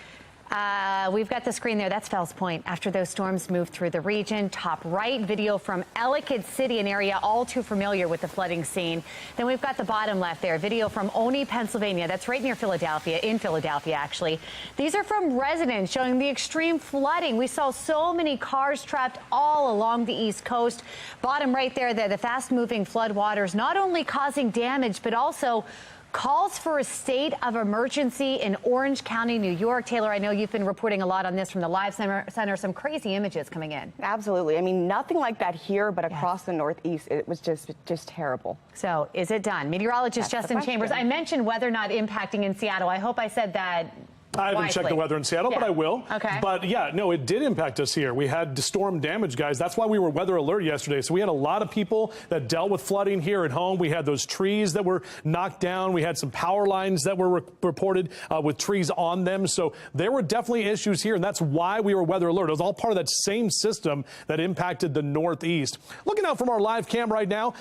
[SPEAKER 2] we've got the screen there. That's Fells Point after those storms moved through the region. Top right, video from Ellicott City, an area all too familiar with the flooding scene. Then we've got the bottom left there, video from Oney, Pennsylvania. That's right near Philadelphia, in Philadelphia, actually. These are from residents showing the extreme flooding. We saw so many cars trapped all along the East Coast. Bottom right there, the fast-moving floodwaters not only causing damage, but also calls for a state of emergency in Orange County, New York. Taylor, I know you've been reporting a lot on this from the Live Center. Some crazy images coming in.
[SPEAKER 22] Absolutely. I mean, nothing like that here, but across the Northeast, it was just terrible.
[SPEAKER 2] So is it done? Meteorologist Justin Chambers, I mentioned weather not impacting in Seattle. I hope I said that
[SPEAKER 4] I haven't checked the weather in Seattle, but I will.
[SPEAKER 2] Okay.
[SPEAKER 4] But yeah, no, it did impact us here. We had storm damage, guys. That's why we were weather alert yesterday. So we had a lot of people that dealt with flooding here at home. We had those trees that were knocked down. We had some power lines that were reported with trees on them. So there were definitely issues here, and that's why we were weather alert. It was all part of that same system that impacted the Northeast. Looking out from our live cam right now.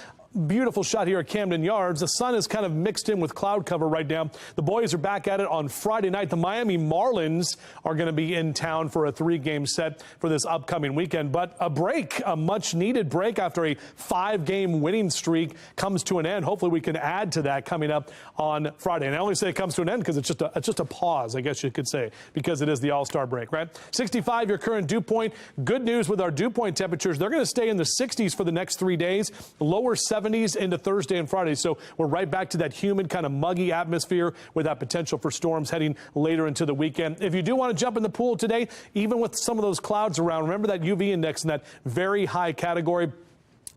[SPEAKER 4] Beautiful shot here at Camden Yards. The sun is kind of mixed in with cloud cover right now. The boys are back at it on Friday night. The Miami Marlins are going to be in town for a 3-game set for this upcoming weekend. But a break, a much-needed break after a 5-game winning streak comes to an end. Hopefully we can add to that coming up on Friday. And I only say it comes to an end because it's just a pause, I guess you could say, because it is the All-Star break, right? 65, your current dew point. Good news with our dew point temperatures. They're going to stay in the 60s for the next 3 days. Lower 70s into Thursday and Friday. So we're right back to that humid, kind of muggy atmosphere with that potential for storms heading later into the weekend. If you do want to jump in the pool today, even with some of those clouds around, remember that UV index in that very high category.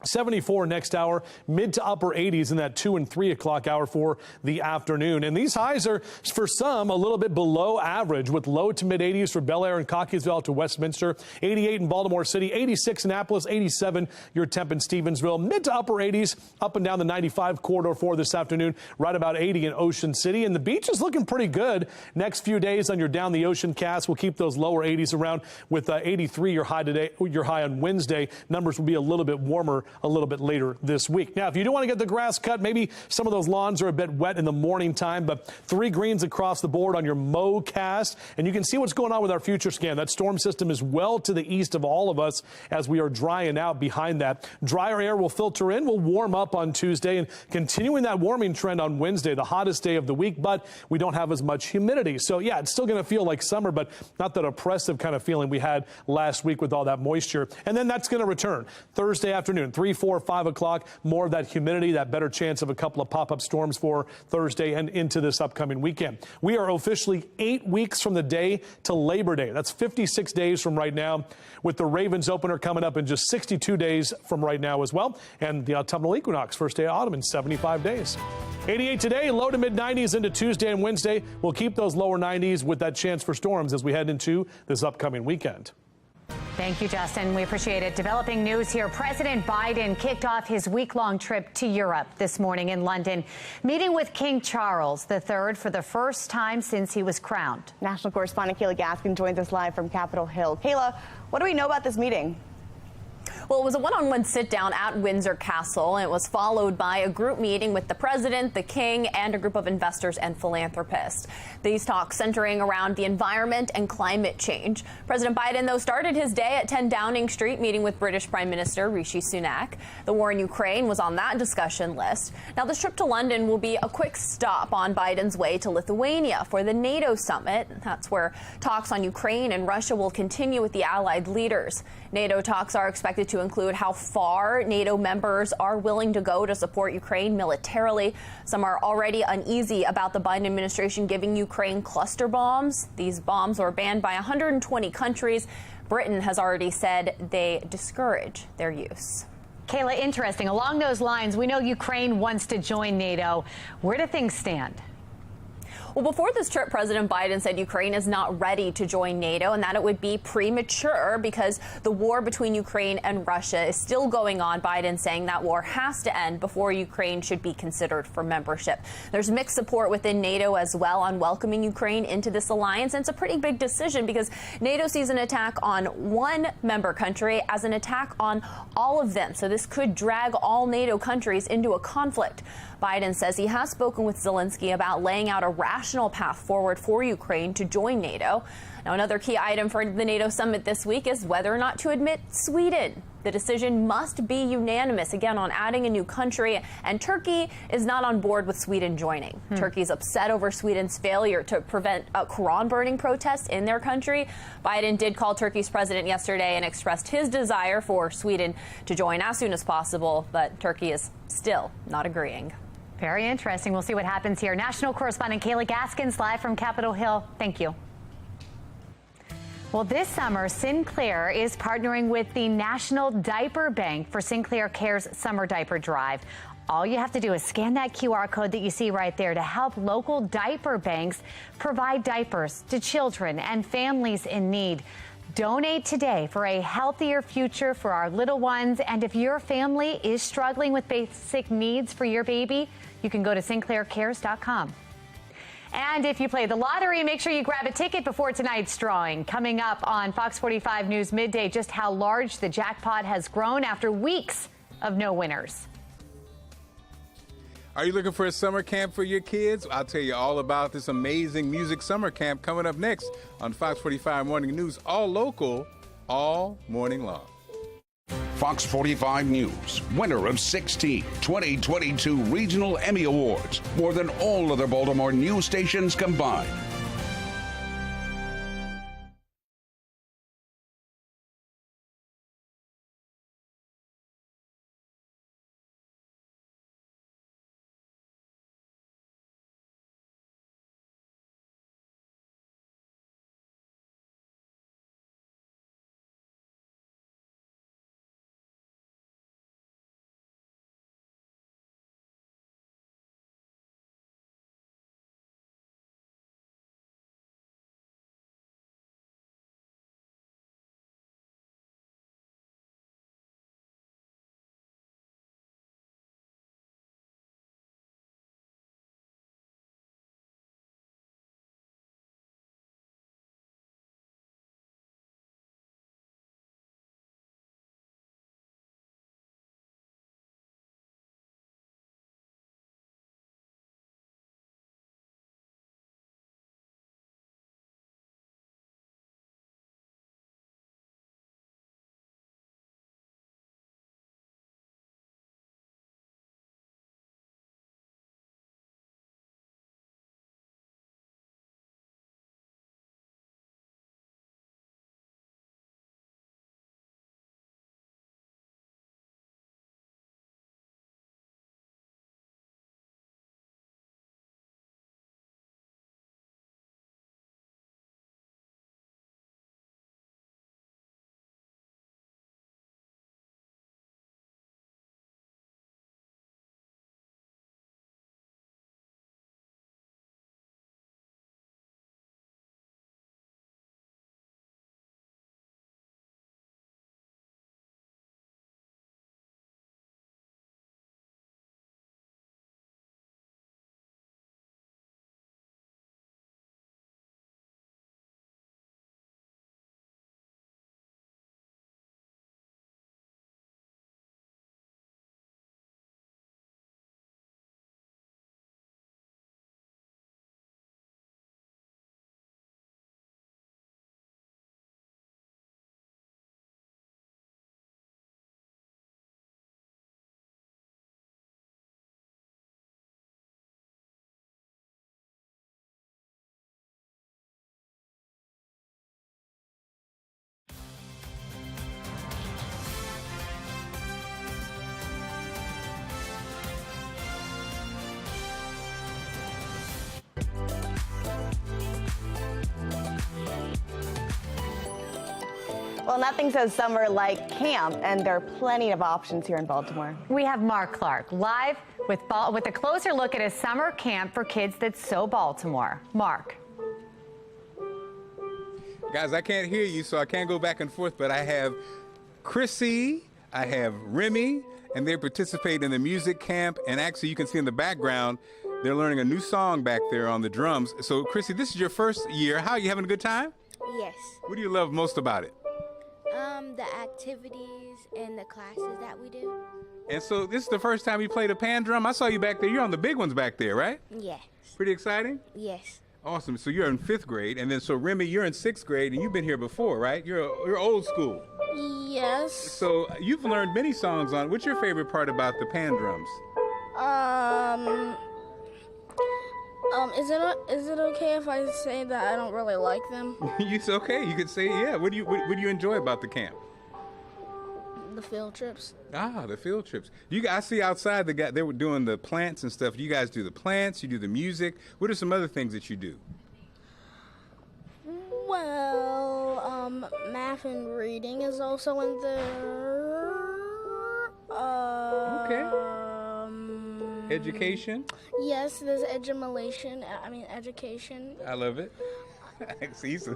[SPEAKER 4] 74 next hour, mid to upper 80s in that 2 and 3 o'clock hour for the afternoon. And these highs are, for some, a little bit below average with low to mid 80s for Bel Air and Cockeysville to Westminster, 88 in Baltimore City, 86 in Annapolis, 87 your temp in Stevensville, mid to upper 80s up and down the 95 corridor for this afternoon, right about 80 in Ocean City. And the beach is looking pretty good. Next few days on your down the ocean cast, we'll keep those lower 80s around with 83 your high today, your high on Wednesday. Numbers will be a little bit warmer a little bit later this week. Now, if you do want to get the grass cut, maybe some of those lawns are a bit wet in the morning time, but 3 greens across the board on your MoCast. And you can see what's going on with our future scan. That storm system is well to the east of all of us as we are drying out behind that. Drier air will filter in, will warm up on Tuesday, and continuing that warming trend on Wednesday, the hottest day of the week, but we don't have as much humidity. So yeah, it's still going to feel like summer, but not that oppressive kind of feeling we had last week with all that moisture. And then that's going to return Thursday afternoon, 3, 4, 5 o'clock, more of that humidity, that better chance of a couple of pop-up storms for Thursday and into this upcoming weekend. We are officially 8 weeks from the day to Labor Day. That's 56 days from right now, with the Ravens opener coming up in just 62 days from right now as well, and the autumnal equinox, first day of autumn in 75 days. 88 today, low to mid 90s into Tuesday and Wednesday. We'll keep those lower 90s with that chance for storms as we head into this upcoming weekend.
[SPEAKER 2] Thank you, Justin. We appreciate it. Developing news here. President Biden kicked off his week-long trip to Europe this morning in London, meeting with King Charles III for the first time since he was crowned.
[SPEAKER 23] National correspondent Kayla Gaskin joins us live from Capitol Hill. Kayla, what do we know about this meeting?
[SPEAKER 8] Well, it was a one-on-one sit-down at Windsor Castle, and it was followed by a group meeting with the president, the king, and a group of investors and philanthropists. These talks centering around the environment and climate change. President Biden, though, started his day at 10 Downing Street, meeting with British Prime Minister Rishi Sunak. The war in Ukraine was on that discussion list. Now, this trip to London will be a quick stop on Biden's way to Lithuania for the NATO summit. That's where talks on Ukraine and Russia will continue with the allied leaders. NATO talks are expected to include how far NATO members are willing to go to support Ukraine militarily. Some are already uneasy about the Biden administration giving Ukraine cluster bombs. These bombs are banned by 120 countries. Britain has already said they discourage their use.
[SPEAKER 2] Kayla, interesting. Along those lines, we know Ukraine wants to join NATO. Where do things stand?
[SPEAKER 8] Well, before this trip, President Biden said Ukraine is not ready to join NATO and that it would be premature because the war between Ukraine and Russia is still going on. Biden saying that war has to end before Ukraine should be considered for membership. There's mixed support within NATO as well on welcoming Ukraine into this alliance. And it's a pretty big decision because NATO sees an attack on one member country as an attack on all of them. So this could drag all NATO countries into a conflict. Biden says he has spoken with Zelensky about laying out a rational path forward for Ukraine to join NATO. Now, another key item for the NATO summit this week is whether or not to admit Sweden. The decision must be unanimous, again, on adding a new country, and Turkey is not on board with Sweden joining. Turkey's upset over Sweden's failure to prevent Quran-burning protests in their country. Biden did call Turkey's president yesterday and expressed his desire for Sweden to join as soon as possible, but Turkey is still not agreeing.
[SPEAKER 2] Very interesting. We'll see what happens here. National correspondent Kayla Gaskins live from Capitol Hill. Thank you. Well, this summer, Sinclair is partnering with the National Diaper Bank for Sinclair Care's Summer Diaper Drive. All you have to do is scan that QR code that you see right there to help local diaper banks provide diapers to children and families in need. Donate today for a healthier future for our little ones. And if your family is struggling with basic needs for your baby, you can go to sinclaircares.com. And if you play the lottery, make sure you grab a ticket before tonight's drawing. Coming up on Fox 45 News Midday, just how large the jackpot has grown after weeks of no winners.
[SPEAKER 5] Are you looking for a summer camp for your kids? I'll tell you all about this amazing music summer camp coming up next on Fox 45 Morning News, all local, all morning long.
[SPEAKER 15] Fox 45 News, winner of 16 2022 Regional Emmy Awards, more than all other Baltimore news stations combined.
[SPEAKER 23] Well, nothing says summer like camp, and there are plenty of options here in Baltimore.
[SPEAKER 2] We have Mark Clark live with a closer look at a summer camp for kids that's so Baltimore. Mark.
[SPEAKER 5] Guys, I can't hear you, so I can't go back and forth, but I have Chrissy, I have Remy, and they participate in the music camp. And actually, you can see in the background, they're learning a new song back there on the drums. So, Chrissy, this is your first year. How are you having a good time?
[SPEAKER 9] Yes.
[SPEAKER 5] What do you love most about it?
[SPEAKER 9] The activities and the classes that we do.
[SPEAKER 5] And so this is the first time you played a pan drum? I saw you back there. You're on the big ones back there, right?
[SPEAKER 9] Yes.
[SPEAKER 5] Pretty exciting?
[SPEAKER 9] Yes.
[SPEAKER 5] Awesome. So you're in 5th grade, and then so Remy, you're in 6th grade, and you've been here before, right? You're old school.
[SPEAKER 9] Yes.
[SPEAKER 5] So you've learned many songs on. What's your favorite part about the pan drums?
[SPEAKER 9] Is it okay if I say that I don't really like them?
[SPEAKER 5] It's okay. You could say, yeah. What do you enjoy about the camp?
[SPEAKER 9] The field trips.
[SPEAKER 5] Ah, the field trips. I see outside they were doing the plants and stuff. You guys do the plants. You do the music. What are some other things that you do?
[SPEAKER 9] Well, math and reading is also in there.
[SPEAKER 5] Okay. Education?
[SPEAKER 9] Yes, there's education.
[SPEAKER 5] I love it. See, he's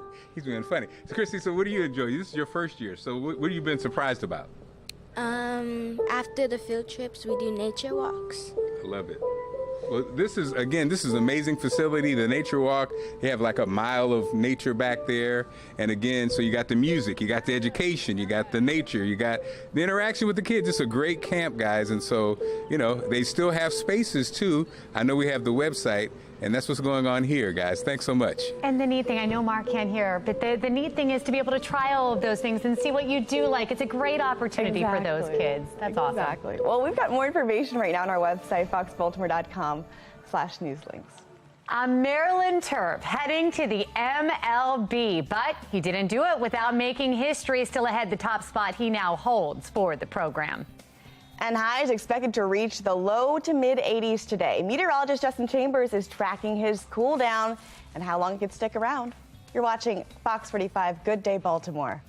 [SPEAKER 5] being funny. So, Christy, so what do you enjoy? This is your first year. So what have you been surprised about?
[SPEAKER 9] After the field trips, we do nature walks.
[SPEAKER 5] I love it. Well, this is an amazing facility, the Nature Walk. You have like a mile of nature back there. And again, so you got the music, you got the education, you got the nature, you got the interaction with the kids. It's a great camp, guys. And so, they still have spaces too. I know we have the website, and that's what's going on here, guys. Thanks so much.
[SPEAKER 2] And the neat thing, I know Mark can't hear, but the neat thing is to be able to try all of those things and see what you do like. It's a great opportunity for those kids. That's awesome.
[SPEAKER 23] Exactly. Well, we've got more information right now on our website, foxbaltimore.com/newslinks.
[SPEAKER 2] A Maryland Terp heading to the MLB, but he didn't do it without making history. Still ahead, the top spot he now holds for the program.
[SPEAKER 23] And highs expected to reach the low to mid 80s today. Meteorologist Justin Chambers is tracking his cool down and how long it could stick around. You're watching Fox 45. Good day, Baltimore.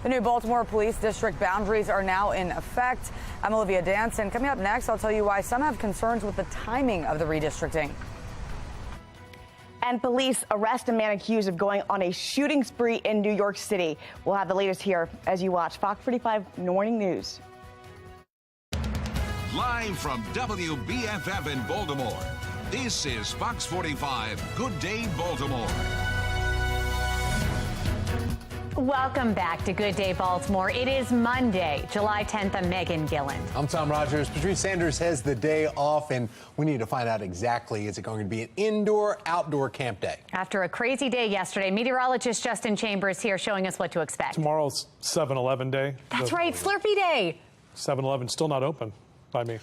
[SPEAKER 22] The new Baltimore Police District boundaries are now in effect. I'm Olivia Danson. Coming up next, I'll tell you why some have concerns with the timing of the redistricting.
[SPEAKER 23] And police arrest a man accused of going on a shooting spree in New York City. We'll have the latest here as you watch Fox 45 Morning News.
[SPEAKER 15] Live from WBFF in Baltimore, this is Fox 45 Good Day Baltimore.
[SPEAKER 2] Welcome back to Good Day Baltimore. It is Monday, July 10th. I'm Megan Gilland.
[SPEAKER 24] I'm Tom Rogers. Patrice Sanders has the day off, and we need to find out exactly, is it going to be an indoor, outdoor camp day?
[SPEAKER 2] After a crazy day yesterday, meteorologist Justin Chambers here showing us what to expect.
[SPEAKER 4] Tomorrow's 7-Eleven day.
[SPEAKER 2] That's right, Slurpee Day.
[SPEAKER 4] 7-Eleven still not open by me.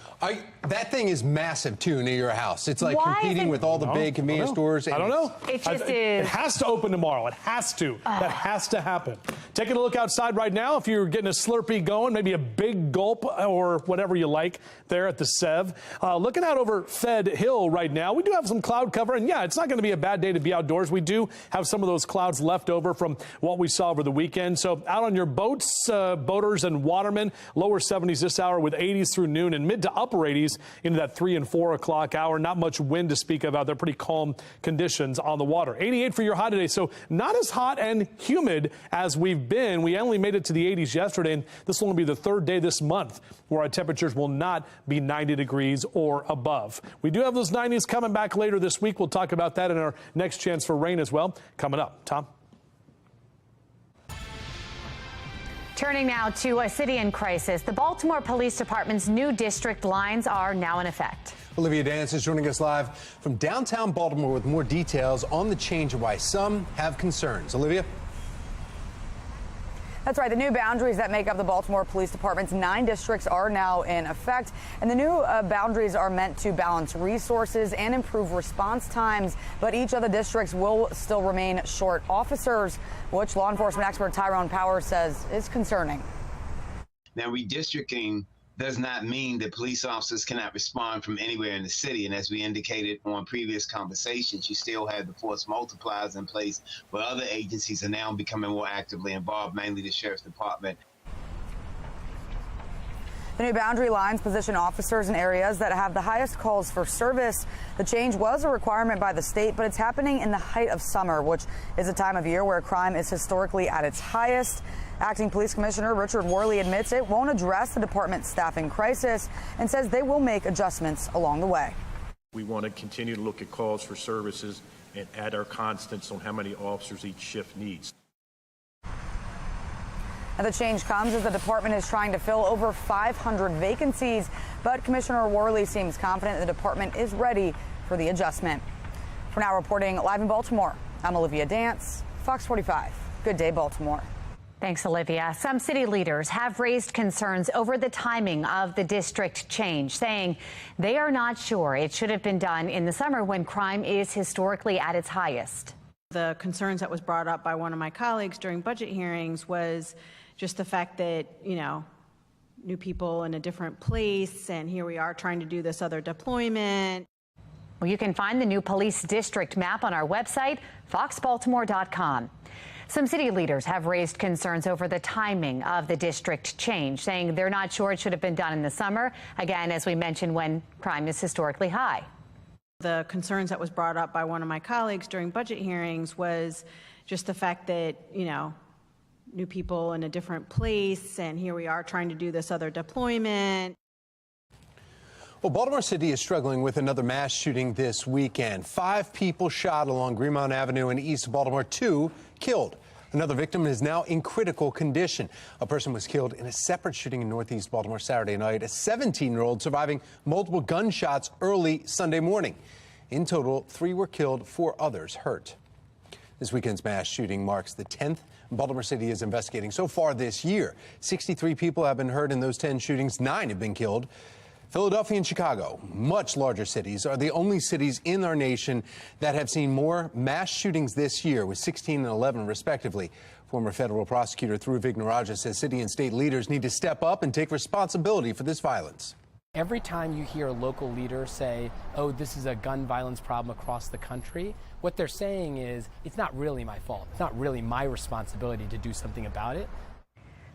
[SPEAKER 24] That thing is massive, too, near your house. It's like
[SPEAKER 2] Why
[SPEAKER 24] competing with all the big convenience stores.
[SPEAKER 4] I don't know.
[SPEAKER 2] It just is.
[SPEAKER 4] It has to open tomorrow. It has to. That has to happen. Taking a look outside right now, if you're getting a Slurpee going, maybe a big gulp or whatever you like there at the Sev. Looking out over Fed Hill right now, we do have some cloud cover. And yeah, it's not going to be a bad day to be outdoors. We do have some of those clouds left over from what we saw over the weekend. So out on your boats, boaters and watermen, lower 70s this hour with 80s through noon and mid to upper 80s into that 3 and 4 o'clock hour. Not much wind to speak of out there. Pretty calm conditions on the water. 88 for your high today. So not as hot and humid as we've been. We only made it to the 80s yesterday, and this will only be the third day this month where our temperatures will not be 90 degrees or above. We do have those 90s coming back later this week. We'll talk about that in our next chance for rain as well. Coming up. Tom?
[SPEAKER 2] Turning now to a city in crisis. The Baltimore Police Department's new district lines are now in effect.
[SPEAKER 24] Olivia Dance is joining us live from downtown Baltimore with more details on the change and why some have concerns. Olivia?
[SPEAKER 22] That's right. The new boundaries that make up the Baltimore Police Department's 9 districts are now in effect. And the new boundaries are meant to balance resources and improve response times. But each of the districts will still remain short officers, which law enforcement expert Tyrone Powers says is concerning.
[SPEAKER 12] Now, redistricting does not mean that police officers cannot respond from anywhere in the city. And as we indicated on previous conversations, you still have the force multipliers in place where other agencies are now becoming more actively involved, mainly the Sheriff's Department.
[SPEAKER 22] The new boundary lines position officers in areas that have the highest calls for service. The change was a requirement by the state, but it's happening in the height of summer, which is a time of year where crime is historically at its highest. Acting Police Commissioner Richard Worley admits it won't address the department's staffing crisis and says they will make adjustments along the way.
[SPEAKER 13] We want to continue to look at calls for services and add our constants on how many officers each shift needs.
[SPEAKER 22] And the change comes as the department is trying to fill over 500 vacancies, but Commissioner Worley seems confident the department is ready for the adjustment. For now, reporting live in Baltimore, I'm Olivia Dance, Fox 45. Good day, Baltimore.
[SPEAKER 2] Thanks, Olivia. Some city leaders have raised concerns over the timing of the district change, saying they are not sure it should have been done in the summer when crime is historically at its highest.
[SPEAKER 16] The concerns that was brought up by one of my colleagues during budget hearings was just the fact that, new people in a different place, and here we are trying to do this other deployment.
[SPEAKER 2] Well, you can find the new police district map on our website, foxbaltimore.com. Some city leaders have raised concerns over the timing of the district change, saying they're not sure it should have been done in the summer, again, as we mentioned, when crime is historically high.
[SPEAKER 16] The concerns that was brought up by one of my colleagues during budget hearings was just the fact that, new people in a different place, and here we are trying to do this other deployment.
[SPEAKER 24] Well, Baltimore City is struggling with another mass shooting this weekend. 5 people shot along Greenmount Avenue in East Baltimore, 2 killed. Another victim is now in critical condition. A person was killed in a separate shooting in Northeast Baltimore Saturday night, a 17-year-old surviving multiple gunshots early Sunday morning. In total, 3 were killed, 4 others hurt. This weekend's mass shooting marks the 10th Baltimore City is investigating so far this year. 63 people have been hurt in those 10 shootings. 9 have been killed. Philadelphia and Chicago, much larger cities, are the only cities in our nation that have seen more mass shootings this year, with 16 and 11 respectively. Former federal prosecutor Dhruv Vignarajah says city and state leaders need to step up and take responsibility for this violence.
[SPEAKER 19] Every time you hear a local leader say, oh, this is a gun violence problem across the country, what they're saying is, it's not really my fault. It's not really my responsibility to do something about it.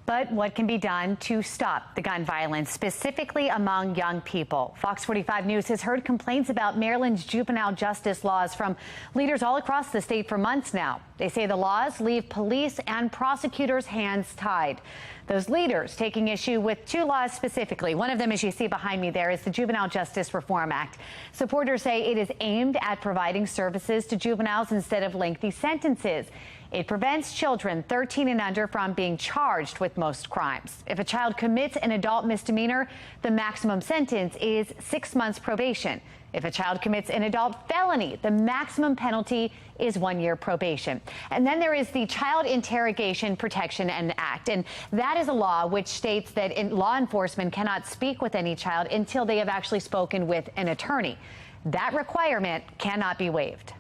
[SPEAKER 2] But what can be done to stop the gun violence, specifically among young people? Fox 45 News has heard complaints about Maryland's juvenile justice laws from leaders all across the state for months now. They say the laws leave police and prosecutors' hands tied. Those leaders taking issue with two laws specifically. One of them, as you see behind me there, is the Juvenile Justice Reform Act. Supporters say it is aimed at providing services to juveniles instead of lengthy sentences. It prevents children 13 and under from being charged with most crimes. If a child commits an adult misdemeanor, the maximum sentence is 6 months probation. If a child commits an adult felony, the maximum penalty is 1 year probation. And then there is the Child Interrogation Protection Act, and that is a law which states that law enforcement cannot speak with any child until they have actually spoken with an attorney. That requirement cannot be waived.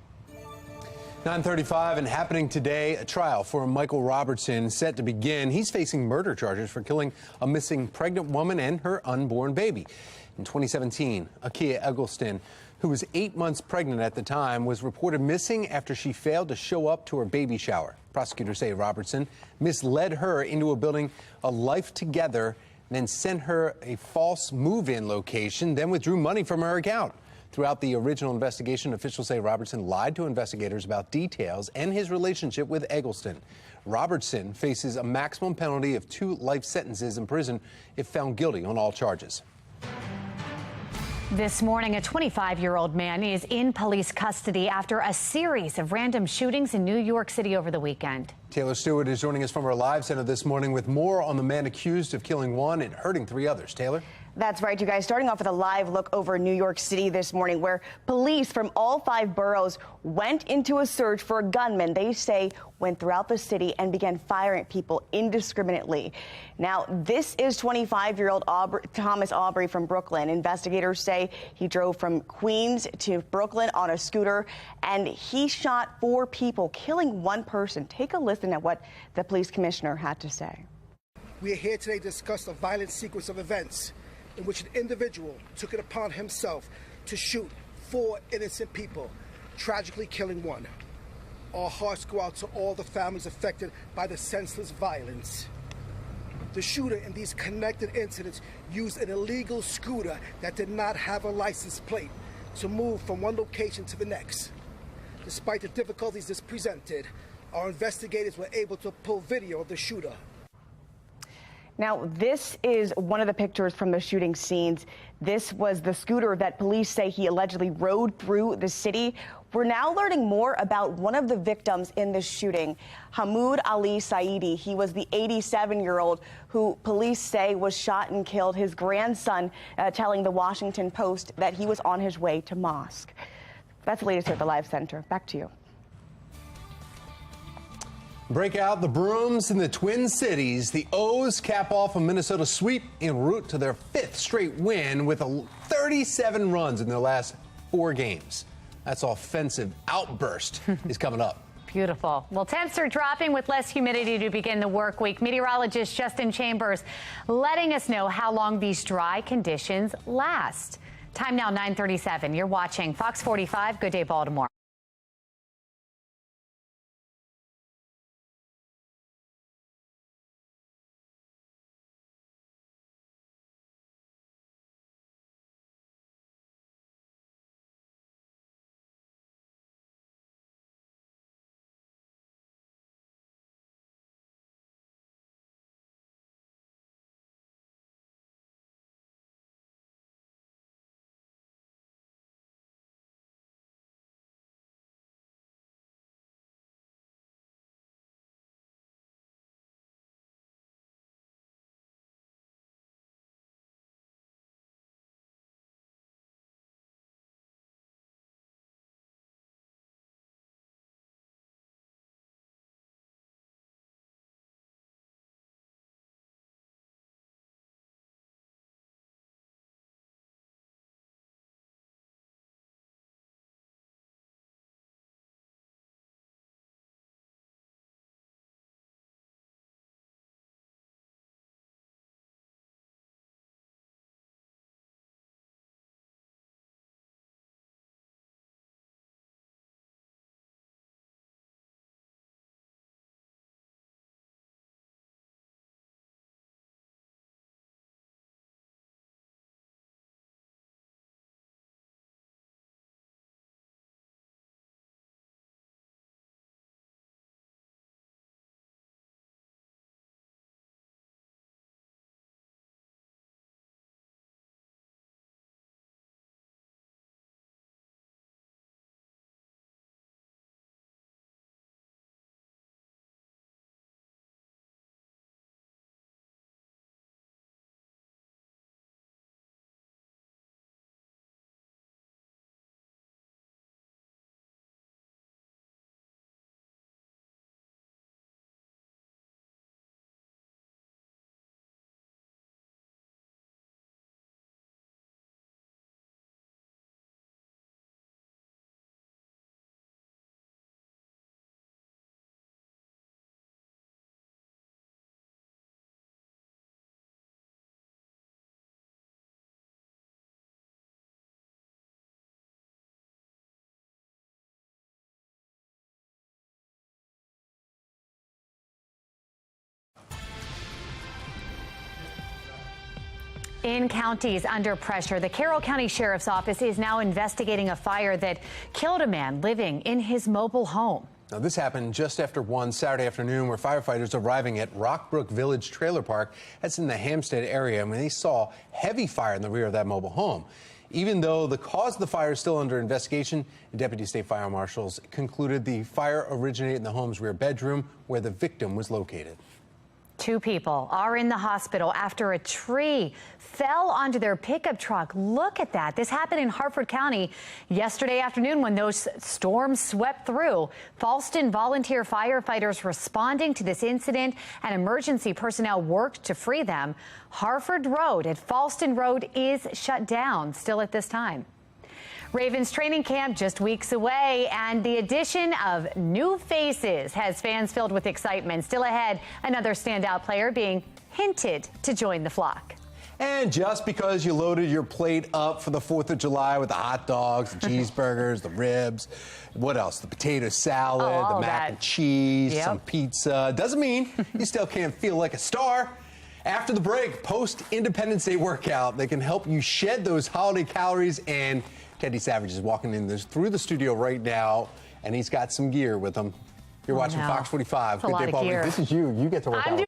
[SPEAKER 24] 9:35 and happening today, a trial for Michael Robertson set to begin. He's facing murder charges for killing a missing pregnant woman and her unborn baby. In 2017, Akia Eggleston, who was 8 months pregnant at the time, was reported missing after she failed to show up to her baby shower. Prosecutors say Robertson misled her into building a life together, then sent her a false move-in location, then withdrew money from her account. Throughout the original investigation, officials say Robertson lied to investigators about details and his relationship with Eggleston. Robertson faces a maximum penalty of 2 life sentences in prison if found guilty on all charges.
[SPEAKER 2] This morning, a 25-year-old man is in police custody after a series of random shootings in New York City over the weekend.
[SPEAKER 24] Taylor Stewart is joining us from our live center this morning with more on the man accused of killing one and hurting 3 others. Taylor?
[SPEAKER 23] That's right, you guys. Starting off with a live look over New York City this morning, where police from all 5 boroughs went into a search for a gunman they say went throughout the city and began firing at people indiscriminately. Now, this is 25-year-old Thomas Aubrey from Brooklyn. Investigators say he drove from Queens to Brooklyn on a scooter, and he shot 4 people, killing 1 person. Take a listen at what the police commissioner had to say.
[SPEAKER 6] We are here today to discuss a violent sequence of events in which an individual took it upon himself to shoot 4 innocent people, tragically killing 1. Our hearts go out to all the families affected by the senseless violence. The shooter in these connected incidents used an illegal scooter that did not have a license plate to move from one location to the next. Despite the difficulties this presented, our investigators were able to pull video of the shooter.
[SPEAKER 23] Now, this is one of the pictures from the shooting scenes. This was the scooter that police say he allegedly rode through the city. We're now learning more about one of the victims in this shooting, Hamoud Ali Saidi. He was the 87-year-old who police say was shot and killed, his grandson telling the Washington Post that he was on his way to mosque. That's the latest here at the Live Center. Back to you.
[SPEAKER 24] Break out the brooms in the Twin Cities. The O's cap off a Minnesota sweep en route to their 5th straight win with 37 runs in their last 4 games. That's offensive outburst is coming up.
[SPEAKER 2] Beautiful. Well, temps are dropping with less humidity to begin the work week. Meteorologist Justin Chambers letting us know how long these dry conditions last. Time now 9:37. You're watching Fox 45. Good day, Baltimore. In counties under pressure, the Carroll County Sheriff's Office is now investigating a fire that killed a man living in his mobile home.
[SPEAKER 24] Now, this happened just after 1 Saturday afternoon, where firefighters arriving at Rockbrook Village Trailer Park, that's in the Hampstead area, when they saw heavy fire in the rear of that mobile home. Even though the cause of the fire is still under investigation, Deputy State Fire Marshals concluded the fire originated in the home's rear bedroom, where the victim was located.
[SPEAKER 2] 2 people are in the hospital after a tree fell onto their pickup truck. Look at that. This happened in Harford County yesterday afternoon when those storms swept through. Falston volunteer firefighters responding to this incident, and emergency personnel worked to free them. Harford Road at Falston Road is shut down still at this time. Ravens training camp just weeks away, and the addition of new faces has fans filled with excitement. Still ahead, another standout player being hinted to join the flock.
[SPEAKER 24] And just because you loaded your plate up for the 4th of July with the hot dogs, the cheeseburgers, the ribs, what else? The potato salad, the mac and cheese, some pizza, doesn't mean you still can't feel like a star. After the break, post-Independence Day workout that can help you shed those holiday calories. And Teddy Savage is walking in through the studio right now, and he's got some gear with him. You're watching Fox 45. Good day, Paul. This is you. You get to work out.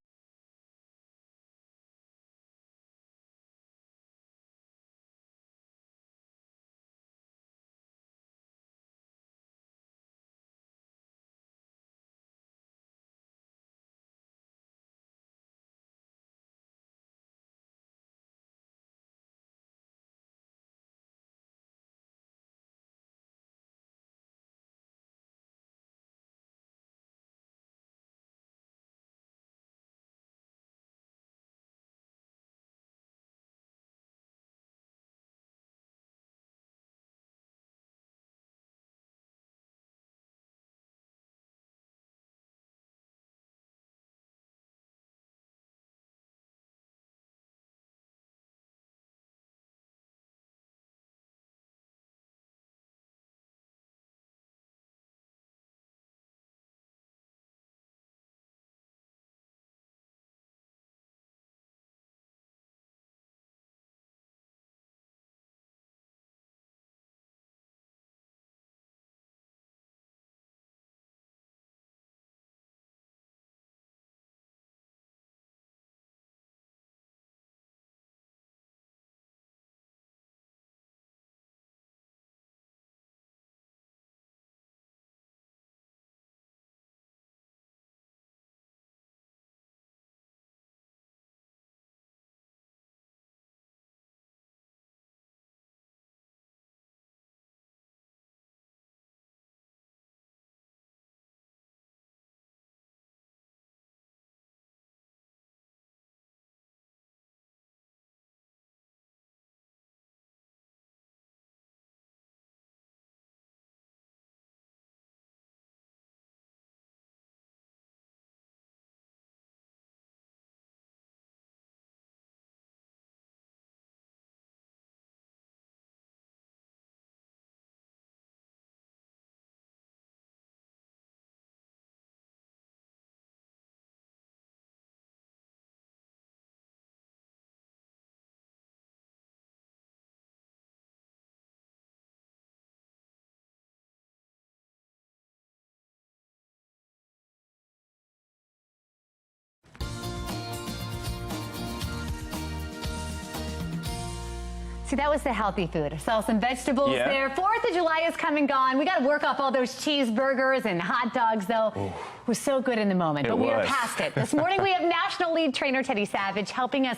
[SPEAKER 2] See, that was the healthy food. I saw some vegetables there. 4th of July is come and gone. We got to work off all those cheeseburgers and hot dogs, though. It was so good in the moment, but we are past it. This morning, we have national lead trainer Teddy Savage helping us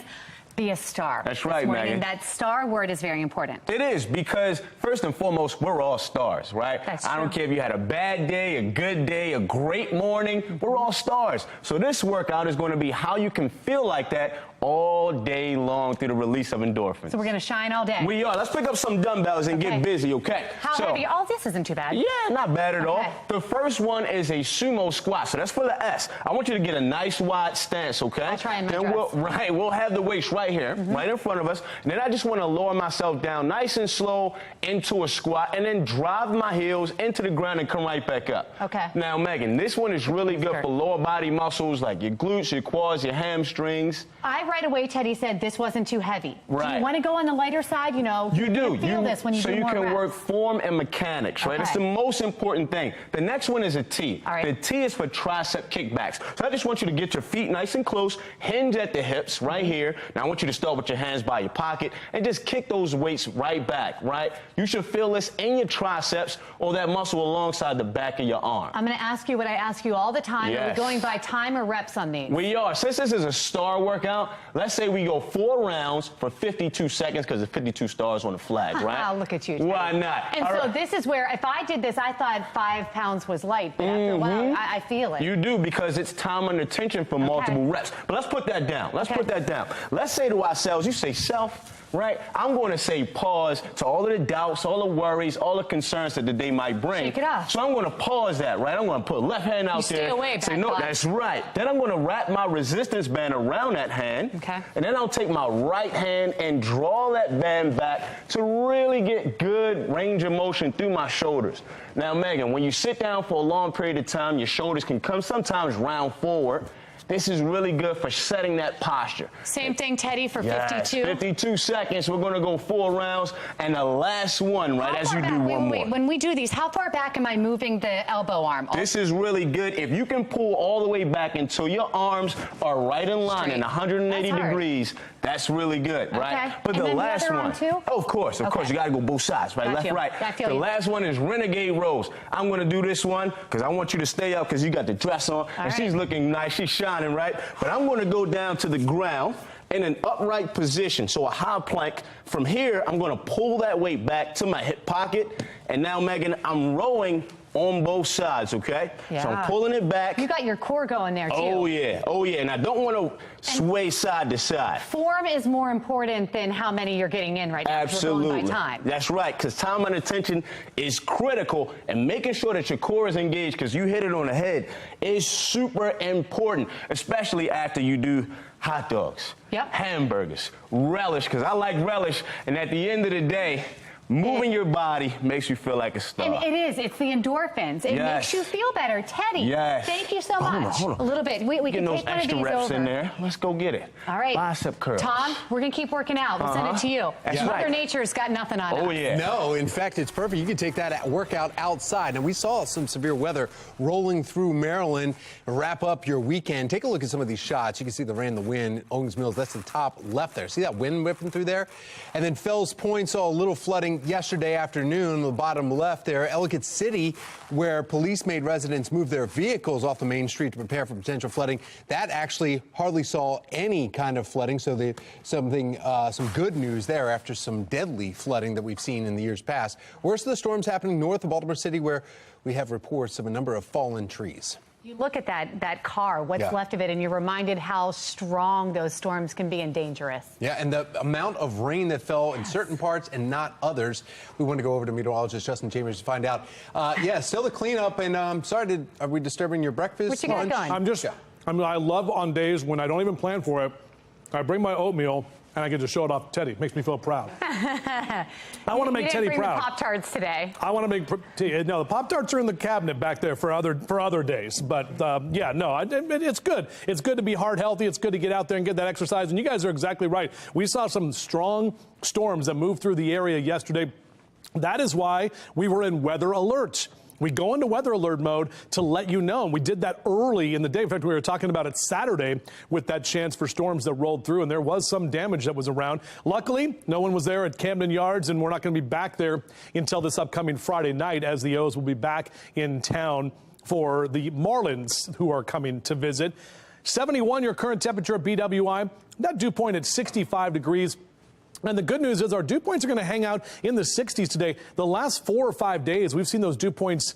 [SPEAKER 2] be a star.
[SPEAKER 1] That's right, Megan.
[SPEAKER 2] That star word is very important.
[SPEAKER 1] It is, because first and foremost, we're all stars, right?
[SPEAKER 2] That's
[SPEAKER 1] I don't care if you had a bad day, a good day, a great morning. We're all stars. So this workout is going to be how you can feel like that all day long through the release of endorphins.
[SPEAKER 2] So we're going to shine all day.
[SPEAKER 1] We are. Let's pick up some dumbbells and get busy, okay?
[SPEAKER 2] How heavy? Oh, this isn't too bad.
[SPEAKER 1] Yeah, not bad at all. The first one is a sumo squat. So that's for the S. I want you to get a nice wide stance, okay?
[SPEAKER 2] I'll try in my
[SPEAKER 1] dress. We'll have the weights right here, right in front of us. And then I just want to lower myself down nice and slow into a squat, and then drive my heels into the ground and come right back up.
[SPEAKER 2] Okay.
[SPEAKER 1] Now, Megan, this one is really good for lower body muscles like your glutes, your quads, your hamstrings.
[SPEAKER 2] I right away, Teddy, said this wasn't too heavy.
[SPEAKER 1] Right.
[SPEAKER 2] Do you want to go on the lighter side? You know,
[SPEAKER 1] You do.
[SPEAKER 2] feel this when you
[SPEAKER 1] so
[SPEAKER 2] do
[SPEAKER 1] you
[SPEAKER 2] more
[SPEAKER 1] can
[SPEAKER 2] reps.
[SPEAKER 1] work form and mechanics, right?
[SPEAKER 2] Okay.
[SPEAKER 1] It's the most important thing. The next one is a T.
[SPEAKER 2] All right.
[SPEAKER 1] The T is for tricep kickbacks. So I just want you to get your feet nice and close, hinge at the hips right here. Now I want you to start with your hands by your pocket and just kick those weights right back, right? You should feel this in your triceps or that muscle alongside the back of your arm.
[SPEAKER 2] I'm going to ask you what I ask you all the time. Are we
[SPEAKER 1] Yes.
[SPEAKER 2] going by time or reps on these?
[SPEAKER 1] We are. Since this is a star workout, let's say we go 4 rounds for 52 seconds because there's 52 stars on the flag, right?
[SPEAKER 2] Look at you, Teddy.
[SPEAKER 1] Why not?
[SPEAKER 2] And
[SPEAKER 1] All
[SPEAKER 2] so
[SPEAKER 1] right.
[SPEAKER 2] this is where, if I did this, I thought 5 pounds was light, but after a while, I feel it.
[SPEAKER 1] You do, because it's time under tension for multiple reps. But let's put that down. Let's put that down. Let's say to ourselves, you say self, right? I'm going to say pause to all of the doubts, all the worries, all the concerns that the day might bring.
[SPEAKER 2] Shake it off.
[SPEAKER 1] So I'm going to pause that, right? I'm going to put left hand out
[SPEAKER 2] You
[SPEAKER 1] there.
[SPEAKER 2] stay away,
[SPEAKER 1] say,
[SPEAKER 2] back
[SPEAKER 1] no,
[SPEAKER 2] bot.
[SPEAKER 1] that's right. Then I'm going to wrap my resistance band around that hand.
[SPEAKER 2] Okay.
[SPEAKER 1] And then I'll take my right hand and draw that band back to really get good range of motion through my shoulders. Now, Megan, when you sit down for a long period of time, your shoulders can come sometimes round forward. This is really good for setting that posture.
[SPEAKER 2] Same thing, Teddy, for
[SPEAKER 1] Yes,
[SPEAKER 2] 52.
[SPEAKER 1] 52 seconds. We're going to go 4 rounds. And the last one, right, as you do one more.
[SPEAKER 2] When we do these, how far back am I moving the elbow arm?
[SPEAKER 1] This is really good. If you can pull all the way back until your arms are right in line
[SPEAKER 2] Straight.
[SPEAKER 1] in 180
[SPEAKER 2] That's hard.
[SPEAKER 1] degrees, that's really good, right?
[SPEAKER 2] Okay.
[SPEAKER 1] But
[SPEAKER 2] And
[SPEAKER 1] the
[SPEAKER 2] then the
[SPEAKER 1] last
[SPEAKER 2] other arm
[SPEAKER 1] one,
[SPEAKER 2] too?
[SPEAKER 1] of course, you got to go both sides, right?
[SPEAKER 2] Got
[SPEAKER 1] Left,
[SPEAKER 2] you.
[SPEAKER 1] right.
[SPEAKER 2] I feel
[SPEAKER 1] The
[SPEAKER 2] you.
[SPEAKER 1] last one is renegade rows. I'm going to do this one because I want you to stay up because you got the dress on and
[SPEAKER 2] right.
[SPEAKER 1] she's looking nice, she's shining, right? But I'm going to go down to the ground in an upright position, so a high plank. From here, I'm going to pull that weight back to my hip pocket, and now, Megan, I'm rowing on both sides, okay?
[SPEAKER 2] Yeah.
[SPEAKER 1] So I'm pulling it back.
[SPEAKER 2] You got your core going there, too.
[SPEAKER 1] Oh, yeah. Oh, yeah. And I don't want to sway side to side.
[SPEAKER 2] Form is more important than how many you're getting in right now. 'Cause we're
[SPEAKER 1] Absolutely.
[SPEAKER 2] going by time.
[SPEAKER 1] That's right, because time and attention is critical, and making sure that your core is engaged, because you hit it on the head, is super important, especially after you do hot dogs, hamburgers, relish, because I like relish, and at the end of the day, moving your body makes you feel like a star.
[SPEAKER 2] And it is. It's the endorphins. It
[SPEAKER 1] Yes.
[SPEAKER 2] makes you feel better. Teddy,
[SPEAKER 1] Yes.
[SPEAKER 2] thank you so
[SPEAKER 1] Hold on,
[SPEAKER 2] much.
[SPEAKER 1] hold on.
[SPEAKER 2] A little bit. We
[SPEAKER 1] Getting
[SPEAKER 2] can
[SPEAKER 1] those
[SPEAKER 2] take one of
[SPEAKER 1] extra
[SPEAKER 2] these
[SPEAKER 1] reps
[SPEAKER 2] over.
[SPEAKER 1] in there. Let's go get it.
[SPEAKER 2] All right.
[SPEAKER 1] Bicep curls.
[SPEAKER 2] Tom, we're going to keep working out. We'll send it to you.
[SPEAKER 24] That's
[SPEAKER 2] Mother
[SPEAKER 24] right.
[SPEAKER 2] Nature's got nothing on us.
[SPEAKER 1] Oh, yeah.
[SPEAKER 24] No, in fact, it's perfect. You can take that workout outside. Now, we saw some severe weather rolling through Maryland. Wrap up your weekend. Take a look at some of these shots. You can see the rain, the wind. Owings Mills, that's the top left there. See that wind whipping through there? And then Fells Point saw a little flooding yesterday afternoon, the bottom left there. Ellicott City, where police made residents move their vehicles off the main street to prepare for potential flooding. That actually hardly saw any kind of flooding, so some good news there after some deadly flooding that we've seen in the years past. Worst of the storms happening north of Baltimore City, where we have reports of a number of fallen trees.
[SPEAKER 2] You look at that car, what's
[SPEAKER 24] Yeah.
[SPEAKER 2] left of it, and you're reminded how strong those storms can be and dangerous.
[SPEAKER 24] Yeah, and the amount of rain that fell in certain parts and not others. We want to go over to meteorologist Justin Chambers to find out. Still the cleanup, and are we disturbing your breakfast?
[SPEAKER 2] What you got
[SPEAKER 24] lunch?
[SPEAKER 2] going?
[SPEAKER 4] I love on days when I don't even plan for it, I bring my oatmeal and I get to show it off to Teddy. Makes me feel proud. I want to make Teddy
[SPEAKER 2] bring
[SPEAKER 4] proud.
[SPEAKER 2] The Pop-Tarts today.
[SPEAKER 4] I want to make no. The Pop-Tarts are in the cabinet back there for other days. But it's good. It's good to be heart healthy. It's good to get out there and get that exercise. And you guys are exactly right. We saw some strong storms that moved through the area yesterday. That is why we were in weather alert. We go into weather alert mode to let you know. We did that early in the day. In fact, we were talking about it Saturday with that chance for storms that rolled through, and there was some damage that was around. Luckily, no one was there at Camden Yards, and we're not going to be back there until this upcoming Friday night, as the O's will be back in town for the Marlins, who are coming to visit. 71 your current temperature at BWI. That dew point at 65 degrees. And the good news is our dew points are going to hang out in the 60s today. The last 4 or 5 days, we've seen those dew points,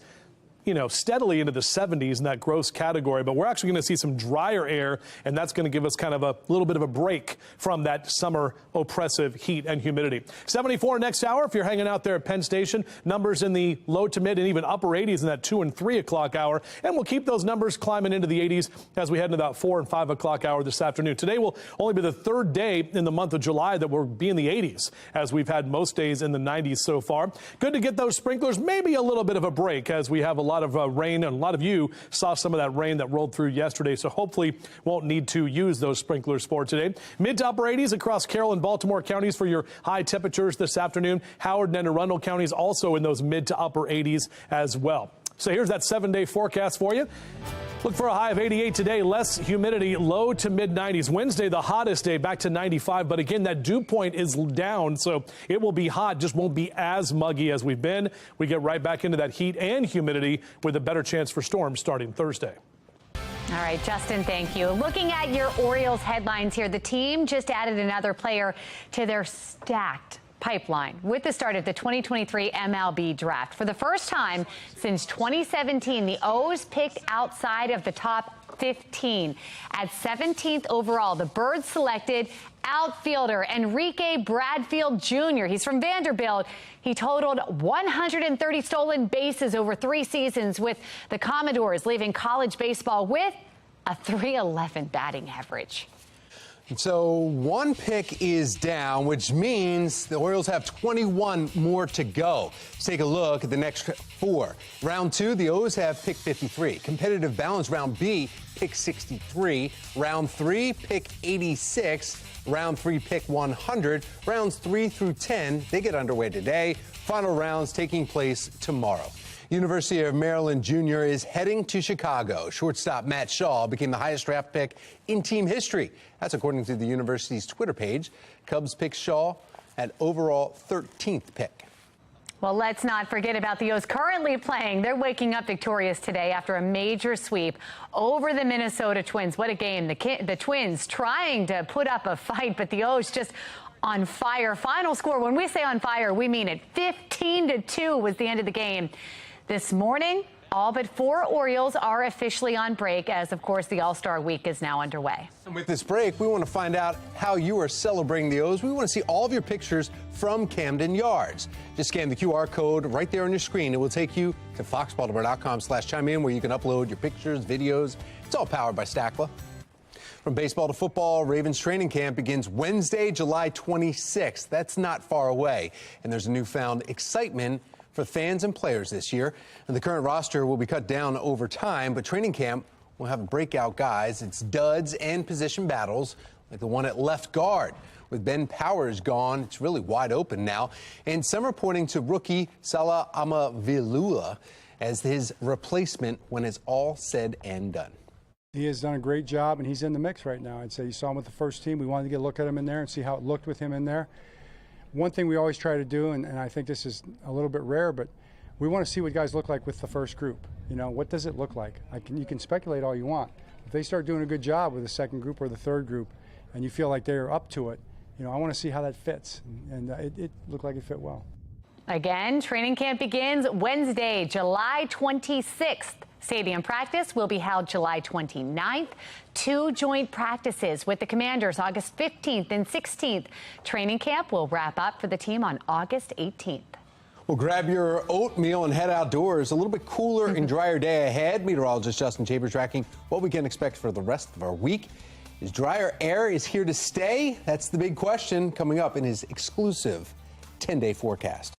[SPEAKER 4] steadily into the 70s in that gross category. But we're actually going to see some drier air, and that's going to give us kind of a little bit of a break from that summer oppressive heat and humidity. 74 next hour if you're hanging out there at Penn Station. Numbers in the low to mid and even upper 80s in that 2 and 3 o'clock hour. And we'll keep those numbers climbing into the 80s as we head into that 4 and 5 o'clock hour this afternoon. Today will only be the third day in the month of July that we'll be in the 80s, as we've had most days in the 90s so far. Good to get those sprinklers, maybe a little bit of a break, as we have a lot lot of rain, and a lot of you saw some of that rain that rolled through yesterday, so hopefully won't need to use those sprinklers for today. Mid to upper 80s across Carroll and Baltimore counties for your high temperatures this afternoon. Howard and Anne Arundel counties also in those mid to upper 80s as well. So here's that 7-day forecast for you. Look for a high of 88 today, less humidity, low to mid 90s. Wednesday, the hottest day, back to 95. But again, that dew point is down, so it will be hot, just won't be as muggy as we've been. We get right back into that heat and humidity with a better chance for storms starting Thursday.
[SPEAKER 2] All right, Justin, thank you. Looking at your Orioles headlines here, the team just added another player to their stacked pipeline with the start of the 2023 MLB draft. For the first time since 2017, the O's picked outside of the top 15. At 17th overall, the Birds selected outfielder Enrique Bradfield Jr. He's from Vanderbilt. He totaled 130 stolen bases over 3 seasons with the Commodores, leaving college baseball with a .311 batting average.
[SPEAKER 24] So one pick is down, which means the Orioles have 21 more to go. Let's take a look at the next 4. Round 2, the O's have pick 53. Competitive balance round B, pick 63. Round 3, pick 86. Round 3, pick 100. Rounds 3 through 10, they get underway today. Final rounds taking place tomorrow. University of Maryland Jr. is heading to Chicago. Shortstop Matt Shaw became the highest draft pick in team history. That's according to the university's Twitter page. Cubs pick Shaw at overall 13th pick.
[SPEAKER 2] Well, let's not forget about the O's currently playing. They're waking up victorious today after a major sweep over the Minnesota Twins. What a game. The Twins trying to put up a fight, but the O's just on fire. Final score, when we say on fire, we mean it. 15-2 was the end of the game. This morning, all but 4 Orioles are officially on break as, of course, the All-Star Week is now underway.
[SPEAKER 24] And with this break, we want to find out how you are celebrating the O's. We want to see all of your pictures from Camden Yards. Just scan the QR code right there on your screen. It will take you to foxbaltimore.com/chime in, where you can upload your pictures, videos. It's all powered by Stackla. From baseball to football, Ravens training camp begins Wednesday, July 26th. That's not far away. And there's a newfound excitement for fans and players this year. And the current roster will be cut down over time, but training camp will have breakout guys. It's duds and position battles, like the one at left guard. With Ben Powers gone, it's really wide open now. And some are pointing to rookie Salah Amavilula as his replacement when it's all said and done.
[SPEAKER 7] He has done a great job, and he's in the mix right now. I'd say you saw him with the first team. We wanted to get a look at him in there and see how it looked with him in there. One thing we always try to do, and I think this is a little bit rare, but we want to see what guys look like with the first group. You know, what does it look like? You can speculate all you want. If they start doing a good job with the second group or the third group, and you feel like they're up to it, you know, I want to see how that fits. And it looked like it fit well.
[SPEAKER 2] Again, training camp begins Wednesday, July 26th. Stadium practice will be held July 29th. 2 joint practices with the Commanders August 15th and 16th. Training camp will wrap up for the team on August 18th.
[SPEAKER 24] Well, grab your oatmeal and head outdoors. A little bit cooler and drier day ahead. Meteorologist Justin Chambers tracking what we can expect for the rest of our week. Is drier air is here to stay? That's the big question coming up in his exclusive 10-day forecast.